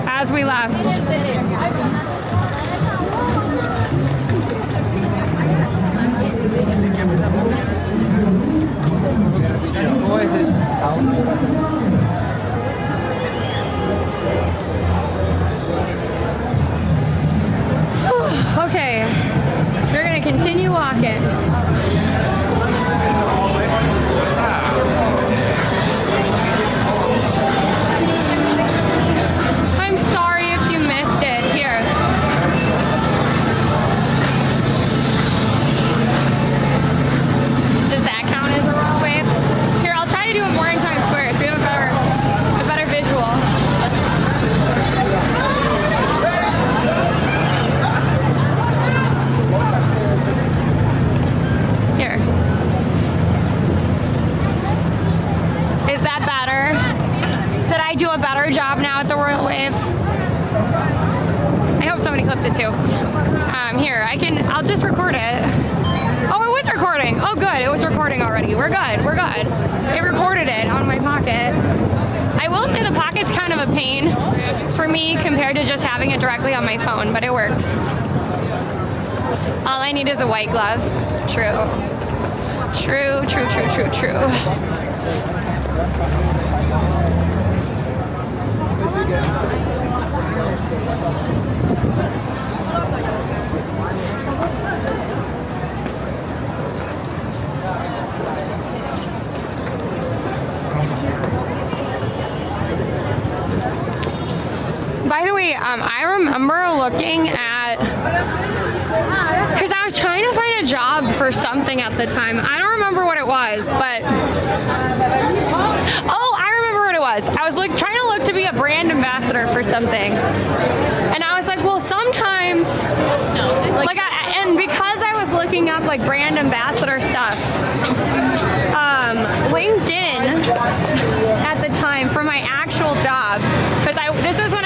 as we left. Okay, we're gonna continue walking. I'm sorry if you missed it. Here. Does that count as a royal wave? Here, I'll try to do it more in Times Square so we have a better visual. Here. Is that better? Did I do a better job now at the royal wave? I hope somebody clipped it too. Here, I'll just record it. Oh, it was recording. Oh, good. It was recording already. We're good. We're good. It recorded it on my pocket. I will say the pocket's kind of a pain for me compared to just having it directly on my phone, but it works. All I need is a white glove. True. True, true, true, true, true. By the way, I remember looking at, because I was trying to find a job for something at the time. I don't remember what it was, but, oh, I remember what it was. I was trying to look to be a brand ambassador for something. And I was like, well, sometimes, and because I was looking up like brand ambassador stuff, LinkedIn at the time for my actual job, because this is when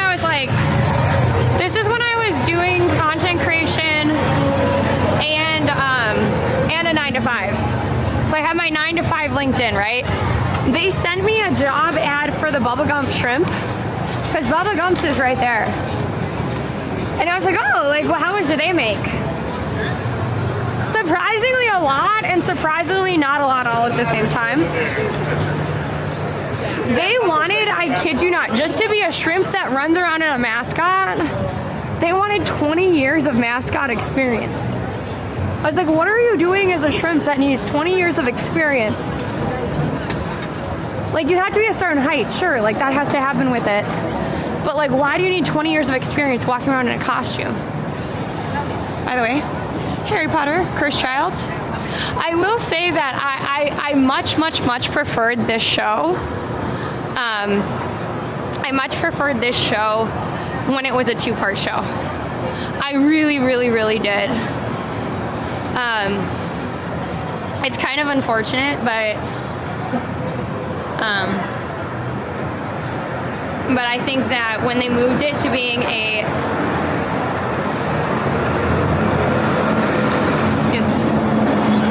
I was doing content creation and a 9-to-5. So I have my 9-to-5 LinkedIn, right? They sent me a job ad for the Bubblegum Shrimp, because Bubblegum's is right there. And I was like, oh, like, well, how much do they make? Surprisingly a lot, and surprisingly not a lot all at the same time. They wanted, I kid you not, just to be a shrimp that runs around in a mascot, they wanted 20 years of mascot experience. I was like, what are you doing as a shrimp that needs 20 years of experience? Like, you have to be a certain height, sure, like that has to happen with it. But like, why do you need 20 years of experience walking around in a costume? By the way, Harry Potter, Cursed Child. I will say that I much preferred this show. I much preferred this show when it was a 2-part show. I really did. It's kind of unfortunate, but I think that when they moved it to being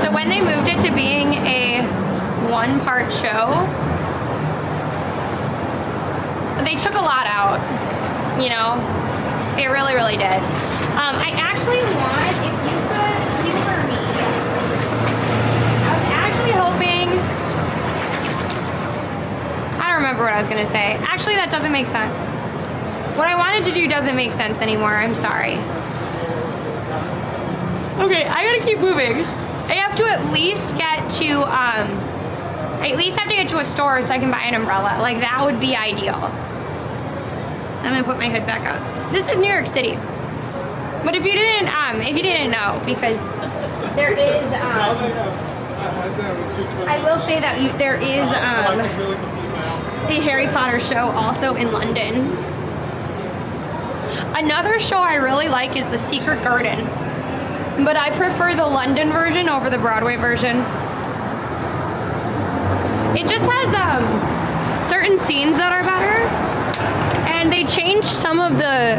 So when they moved it to being a 1-part show, they took a lot out, you know? It really did. I actually want, if you could humor me, I was actually hoping, I don't remember what I was gonna say. Actually, that doesn't make sense. What I wanted to do doesn't make sense anymore, I'm sorry. Okay, I gotta keep moving. I have to at least get to, a store so I can buy an umbrella. Like, that would be ideal. I'm gonna put my hood back up. This is New York City. But if you didn't know, because there is, I will say that there is, a Harry Potter show also in London. Another show I really like is The Secret Garden, but I prefer the London version over the Broadway version. It just has certain scenes that are better, and they changed some of the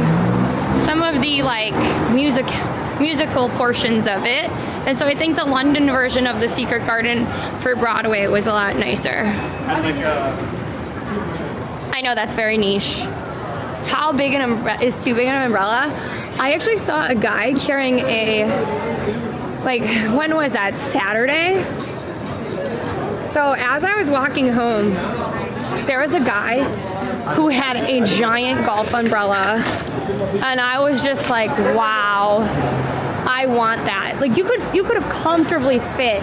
like musical portions of it, and so I think the London version of The Secret Garden for Broadway was a lot nicer. I know that's very niche. How big is too big an umbrella? I actually saw a guy carrying when was that, Saturday? So as I was walking home, there was a guy who had a giant golf umbrella, and I was just like, wow, I want that. Like, you could have comfortably fit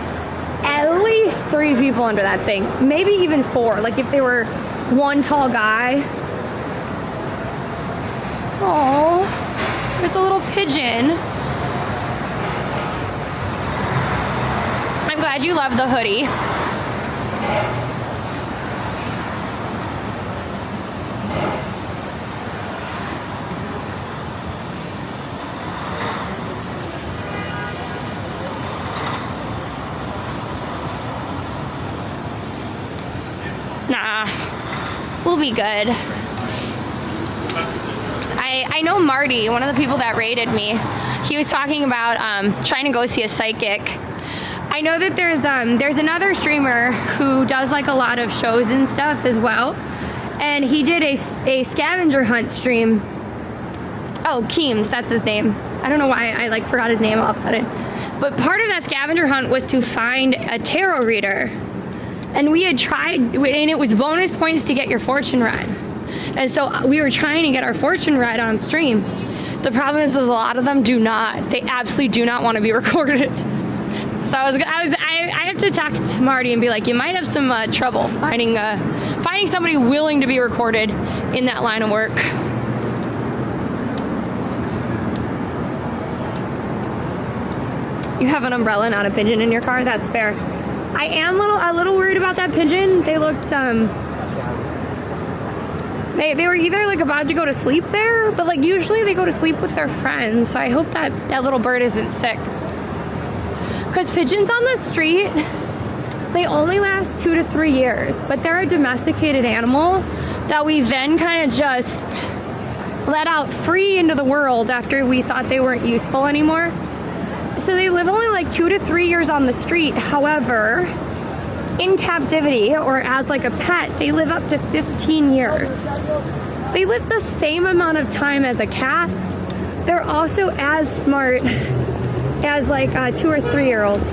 at least 3 people under that thing, maybe even 4, like if they were one tall guy. Oh, there's a little pigeon. I'm glad you love the hoodie. Nah, we'll be good. I know Marty, one of the people that rated me, he was talking about trying to go see a psychic. I know that there's another streamer who does like a lot of shows and stuff as well, and he did a scavenger hunt stream. Oh, Keems, that's his name. I don't know why I like forgot his name all of a sudden. But part of that scavenger hunt was to find a tarot reader. And we had tried, and it was bonus points to get your fortune read. And so we were trying to get our fortune read on stream. The problem is a lot of them do not. They absolutely do not want to be recorded. So I have to text Marty and be like, you might have some trouble finding somebody willing to be recorded in that line of work. You have an umbrella, not a pigeon in your car? That's fair. I am a little worried about that pigeon. They looked, they were either like about to go to sleep there, but like usually they go to sleep with their friends. So I hope that that little bird isn't sick. Because pigeons on the street, they only last 2 to 3 years, but they're a domesticated animal that we then kind of just let out free into the world after we thought they weren't useful anymore. So they live only like 2 to 3 years on the street. However, in captivity or as like a pet, they live up to 15 years. They live the same amount of time as a cat. They're also as smart as like 2 or 3 year olds.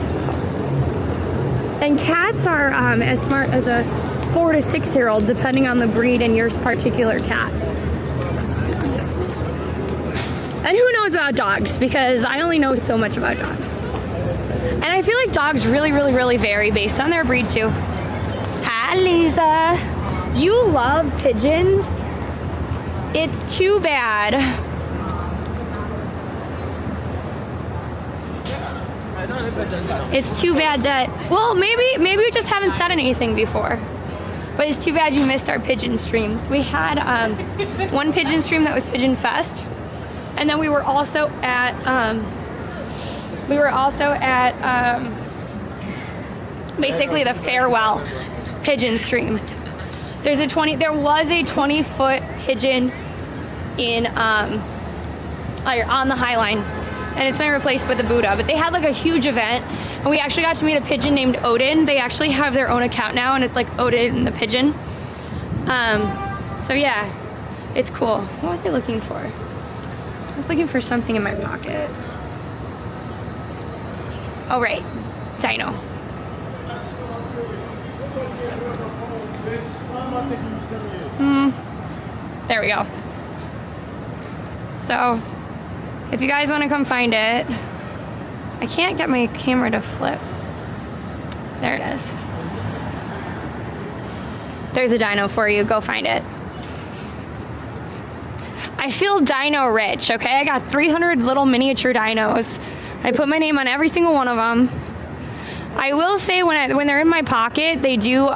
And cats are as smart as a 4 to 6 year old, depending on the breed and your particular cat. And who knows about dogs, because I only know so much about dogs. And I feel like dogs really, really, really vary based on their breed too. Hi, Lisa. You love pigeons? It's too bad. It's too bad that, well, maybe we just haven't said anything before. But it's too bad you missed our pigeon streams. We had one pigeon stream that was Pigeon Fest. And then we were also at basically the farewell pigeon stream. There was a 20-foot pigeon in on the High Line, and it's been replaced with the Buddha. But they had like a huge event, and we actually got to meet a pigeon named Odin. They actually have their own account now, and it's like Odin the pigeon. So yeah, it's cool. What was I looking for? I was looking for something in my pocket. Oh, right. Dino. There we go. So, if you guys want to come find it, I can't get my camera to flip. There it is. There's a dino for you. Go find it. I feel dino rich, okay? I got 300 little miniature dinos. I put my name on every single one of them. I will say when they're in my pocket, they do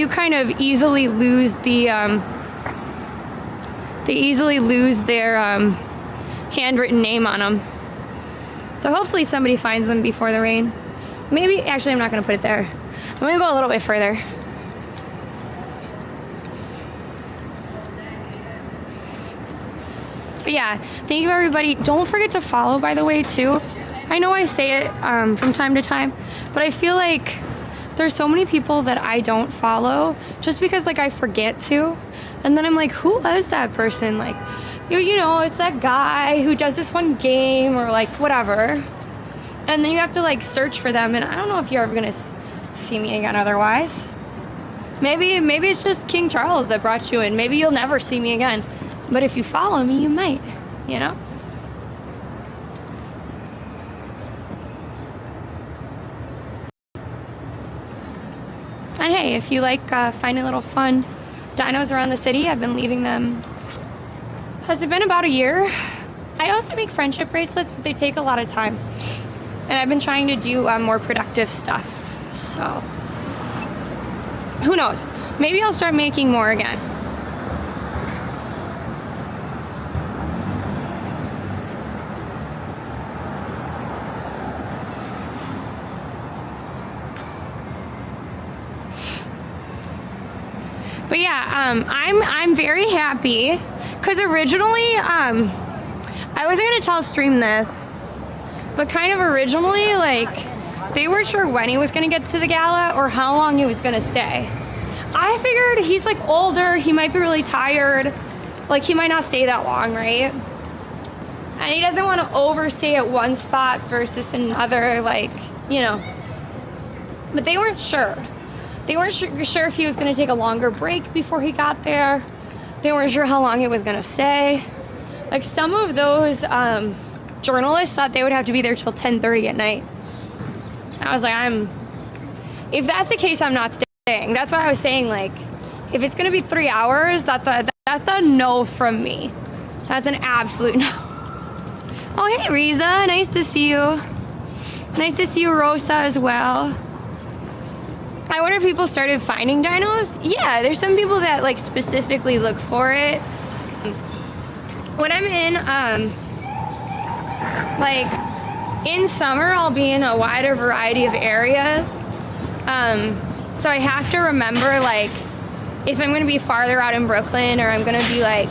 kind of easily lose their handwritten name on them. So hopefully somebody finds them before the rain. Maybe, actually I'm not gonna put it there. I'm gonna go a little bit further. But yeah, thank you everybody. Don't forget to follow, by the way, too. I know I say it from time to time, but I feel like there's so many people that I don't follow just because like I forget to. And then I'm like, who is that person? Like, you know, it's that guy who does this one game or like whatever. And then you have to like search for them, and I don't know if you're ever gonna see me again otherwise. Maybe it's just King Charles that brought you in. Maybe you'll never see me again. But if you follow me, you might, you know? And hey, if you like finding little fun dinos around the city, I've been leaving them. Has it been about a year? I also make friendship bracelets, but they take a lot of time. And I've been trying to do more productive stuff. So, who knows? Maybe I'll start making more again. But yeah, I'm very happy because originally I wasn't gonna tell Stream this, but kind of originally like they weren't sure when he was gonna get to the gala or how long he was gonna stay. I figured he's like older, he might be really tired, like he might not stay that long, right? And he doesn't want to overstay at one spot versus another, like, you know. But they weren't sure. They weren't sure if he was going to take a longer break before he got there. They weren't sure how long it was going to stay. Like some of those journalists thought they would have to be there till 10:30 at night. I was like, if that's the case, I'm not staying. That's why I was saying, like, if it's going to be 3 hours, that's a no from me. That's an absolute no. Oh, hey, Riza. Nice to see you. Nice to see you, Rosa, as well. I wonder if people started finding dinos. Yeah, there's some people that like specifically look for it. When I'm in, like in summer, I'll be in a wider variety of areas. So I have to remember, like, if I'm gonna be farther out in Brooklyn, or I'm gonna be like,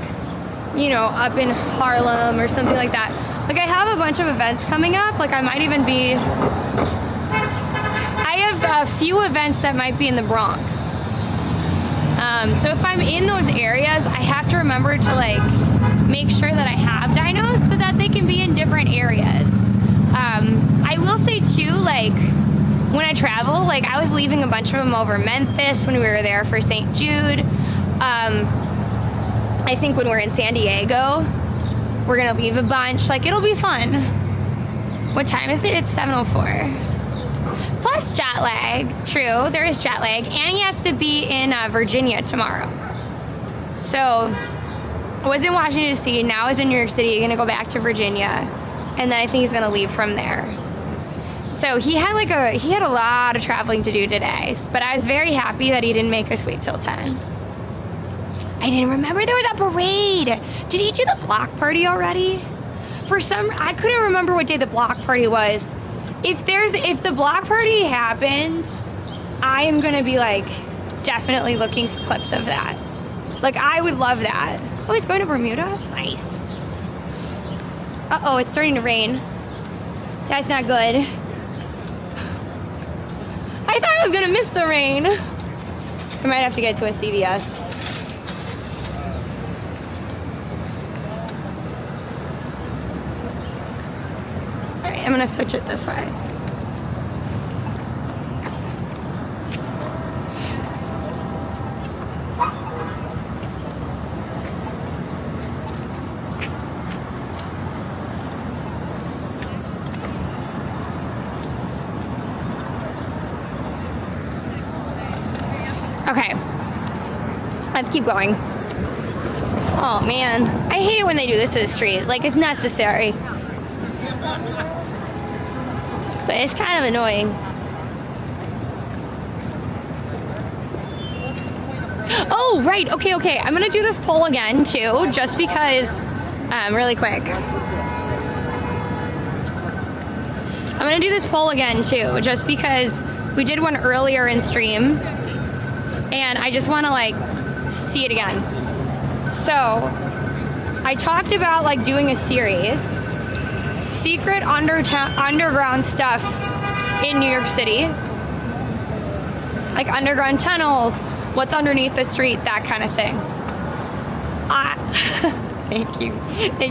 you know, up in Harlem or something like that. Like I have a bunch of events coming up. Like I might even be, I have a few events that might be in the Bronx. So if I'm in those areas, I have to remember to like make sure that I have dinos so that they can be in different areas. I will say too, like when I travel, like I was leaving a bunch of them over Memphis when we were there for St. Jude. I think when we're in San Diego, we're gonna leave a bunch. Like it'll be fun. What time is it? It's 7:04. Plus jet lag. True, there is jet lag. And he has to be in Virginia tomorrow. So I was in Washington DC, now he's in New York City, gonna go back to Virginia. And then I think he's gonna leave from there. So he had a lot of traveling to do today. But I was very happy that he didn't make us wait till 10. I didn't remember there was a parade. Did he do the block party already? I couldn't remember what day the block party was. If the block party happened, I am gonna be like definitely looking for clips of that. Like I would love that. Oh, he's going to Bermuda? Nice. Uh-oh, it's starting to rain. That's not good. I thought I was gonna miss the rain. I might have to get to a CVS. I'm gonna switch it this way. Okay, let's keep going. Oh man, I hate it when they do this to the street. Like it's necessary. But it's kind of annoying. Oh, right, okay. I'm gonna do this poll again too, just because, really quick. I'm gonna do this poll again too, just because we did one earlier in stream, and I just wanna like, see it again. So, I talked about like doing a series, secret underground stuff in New York City, like underground tunnels, what's underneath the street, that kind of thing. Thank you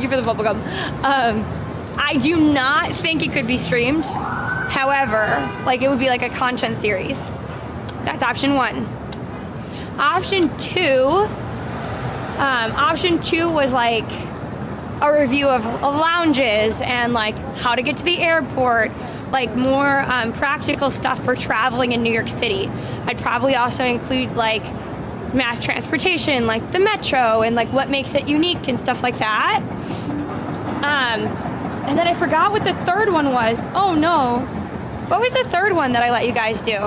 for the bubblegum. I do not think it could be streamed. However, like it would be like a content series. That's option one. Option two was like a review of lounges and like how to get to the airport, like more practical stuff for traveling in New York City. I'd probably also include like mass transportation, like the metro, and like what makes it unique and stuff like that. And then I forgot what the third one was. Oh no. What was the third one that I let you guys do?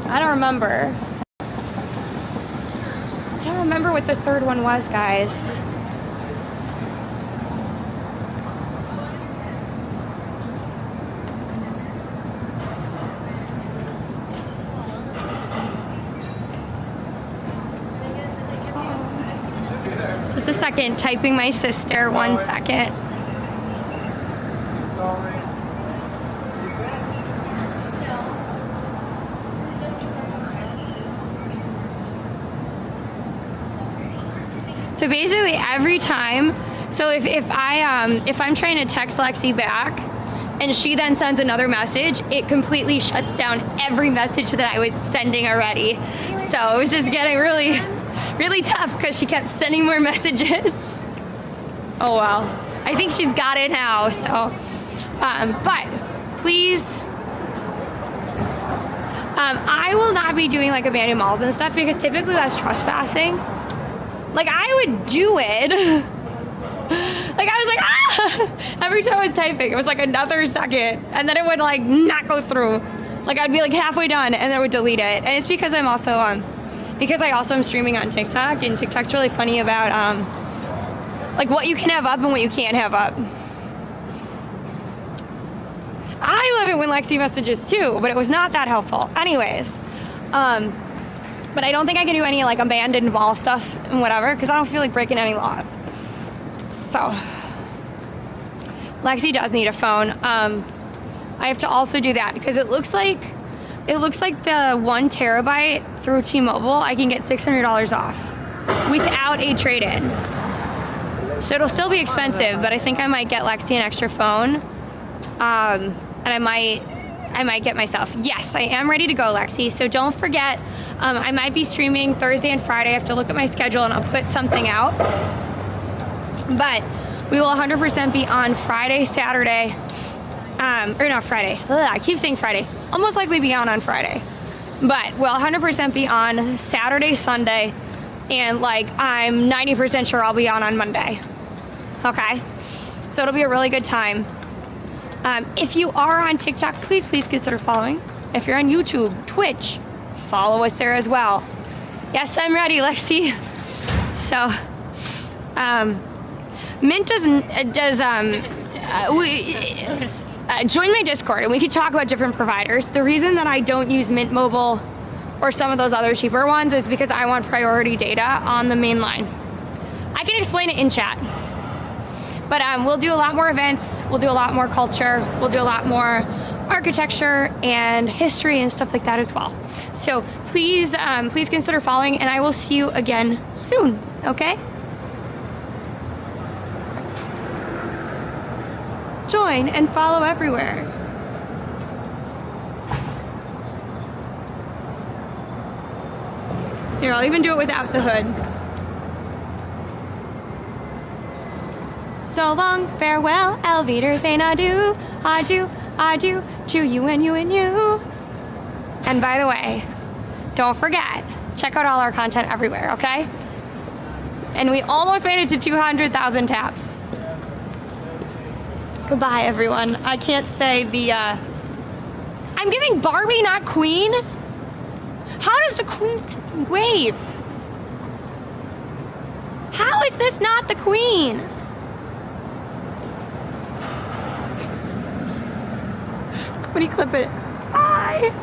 I don't remember. I don't remember what the third one was, guys. Just a second, typing my sister, 1 second. So basically every time, so if I'm trying to text Lexi back and she then sends another message, it completely shuts down every message that I was sending already. So it was just getting really, really tough because she kept sending more messages. Oh well, I think she's got it now, so. But please, I will not be doing like abandoned malls and stuff because typically that's trespassing. Like I would do it, Like I was like, ah! Every time I was typing, it was like another second, and then it would like not go through. Like I'd be like halfway done, and then it would delete it. And it's because I'm also because I also am streaming on TikTok, and TikTok's really funny about like what you can have up and what you can't have up. I love it when Lexi messages too, but it was not that helpful. Anyways, but I don't think I can do any like abandoned wall stuff and whatever, because I don't feel like breaking any laws. So, Lexi does need a phone. I have to also do that because it looks like the 1 terabyte through T-Mobile, I can get $600 off without a trade-in. So it'll still be expensive, but I think I might get Lexi an extra phone. And I might get myself. Yes, I am ready to go, Lexi. So don't forget, I might be streaming Thursday and Friday. I have to look at my schedule and I'll put something out. But we will 100% be on Friday, Saturday, or not Friday. Ugh, I keep saying Friday. I'll most likely be on Friday. But we'll 100% be on Saturday, Sunday, and like I'm 90% sure I'll be on Monday. Okay? So it'll be a really good time. If you are on TikTok, please consider following. If you're on YouTube, Twitch, follow us there as well. Yes, I'm ready, Lexi. So, Mint join my Discord and we could talk about different providers. The reason that I don't use Mint Mobile or some of those other cheaper ones is because I want priority data on the main line. I can explain it in chat. But we'll do a lot more events, we'll do a lot more culture, we'll do a lot more architecture and history and stuff like that as well. So please consider following, and I will see you again soon, okay? Join and follow everywhere. Here, I'll even do it without the hood. So long, farewell, Elvider, saying adieu, adieu, adieu, to you and you and you. And by the way, don't forget, check out all our content everywhere, okay? And we almost made it to 200,000 taps. Goodbye, everyone. I can't say the, I'm giving Barbie, not Queen? How does the Queen wave? How is this not the Queen? Somebody clip it. Bye.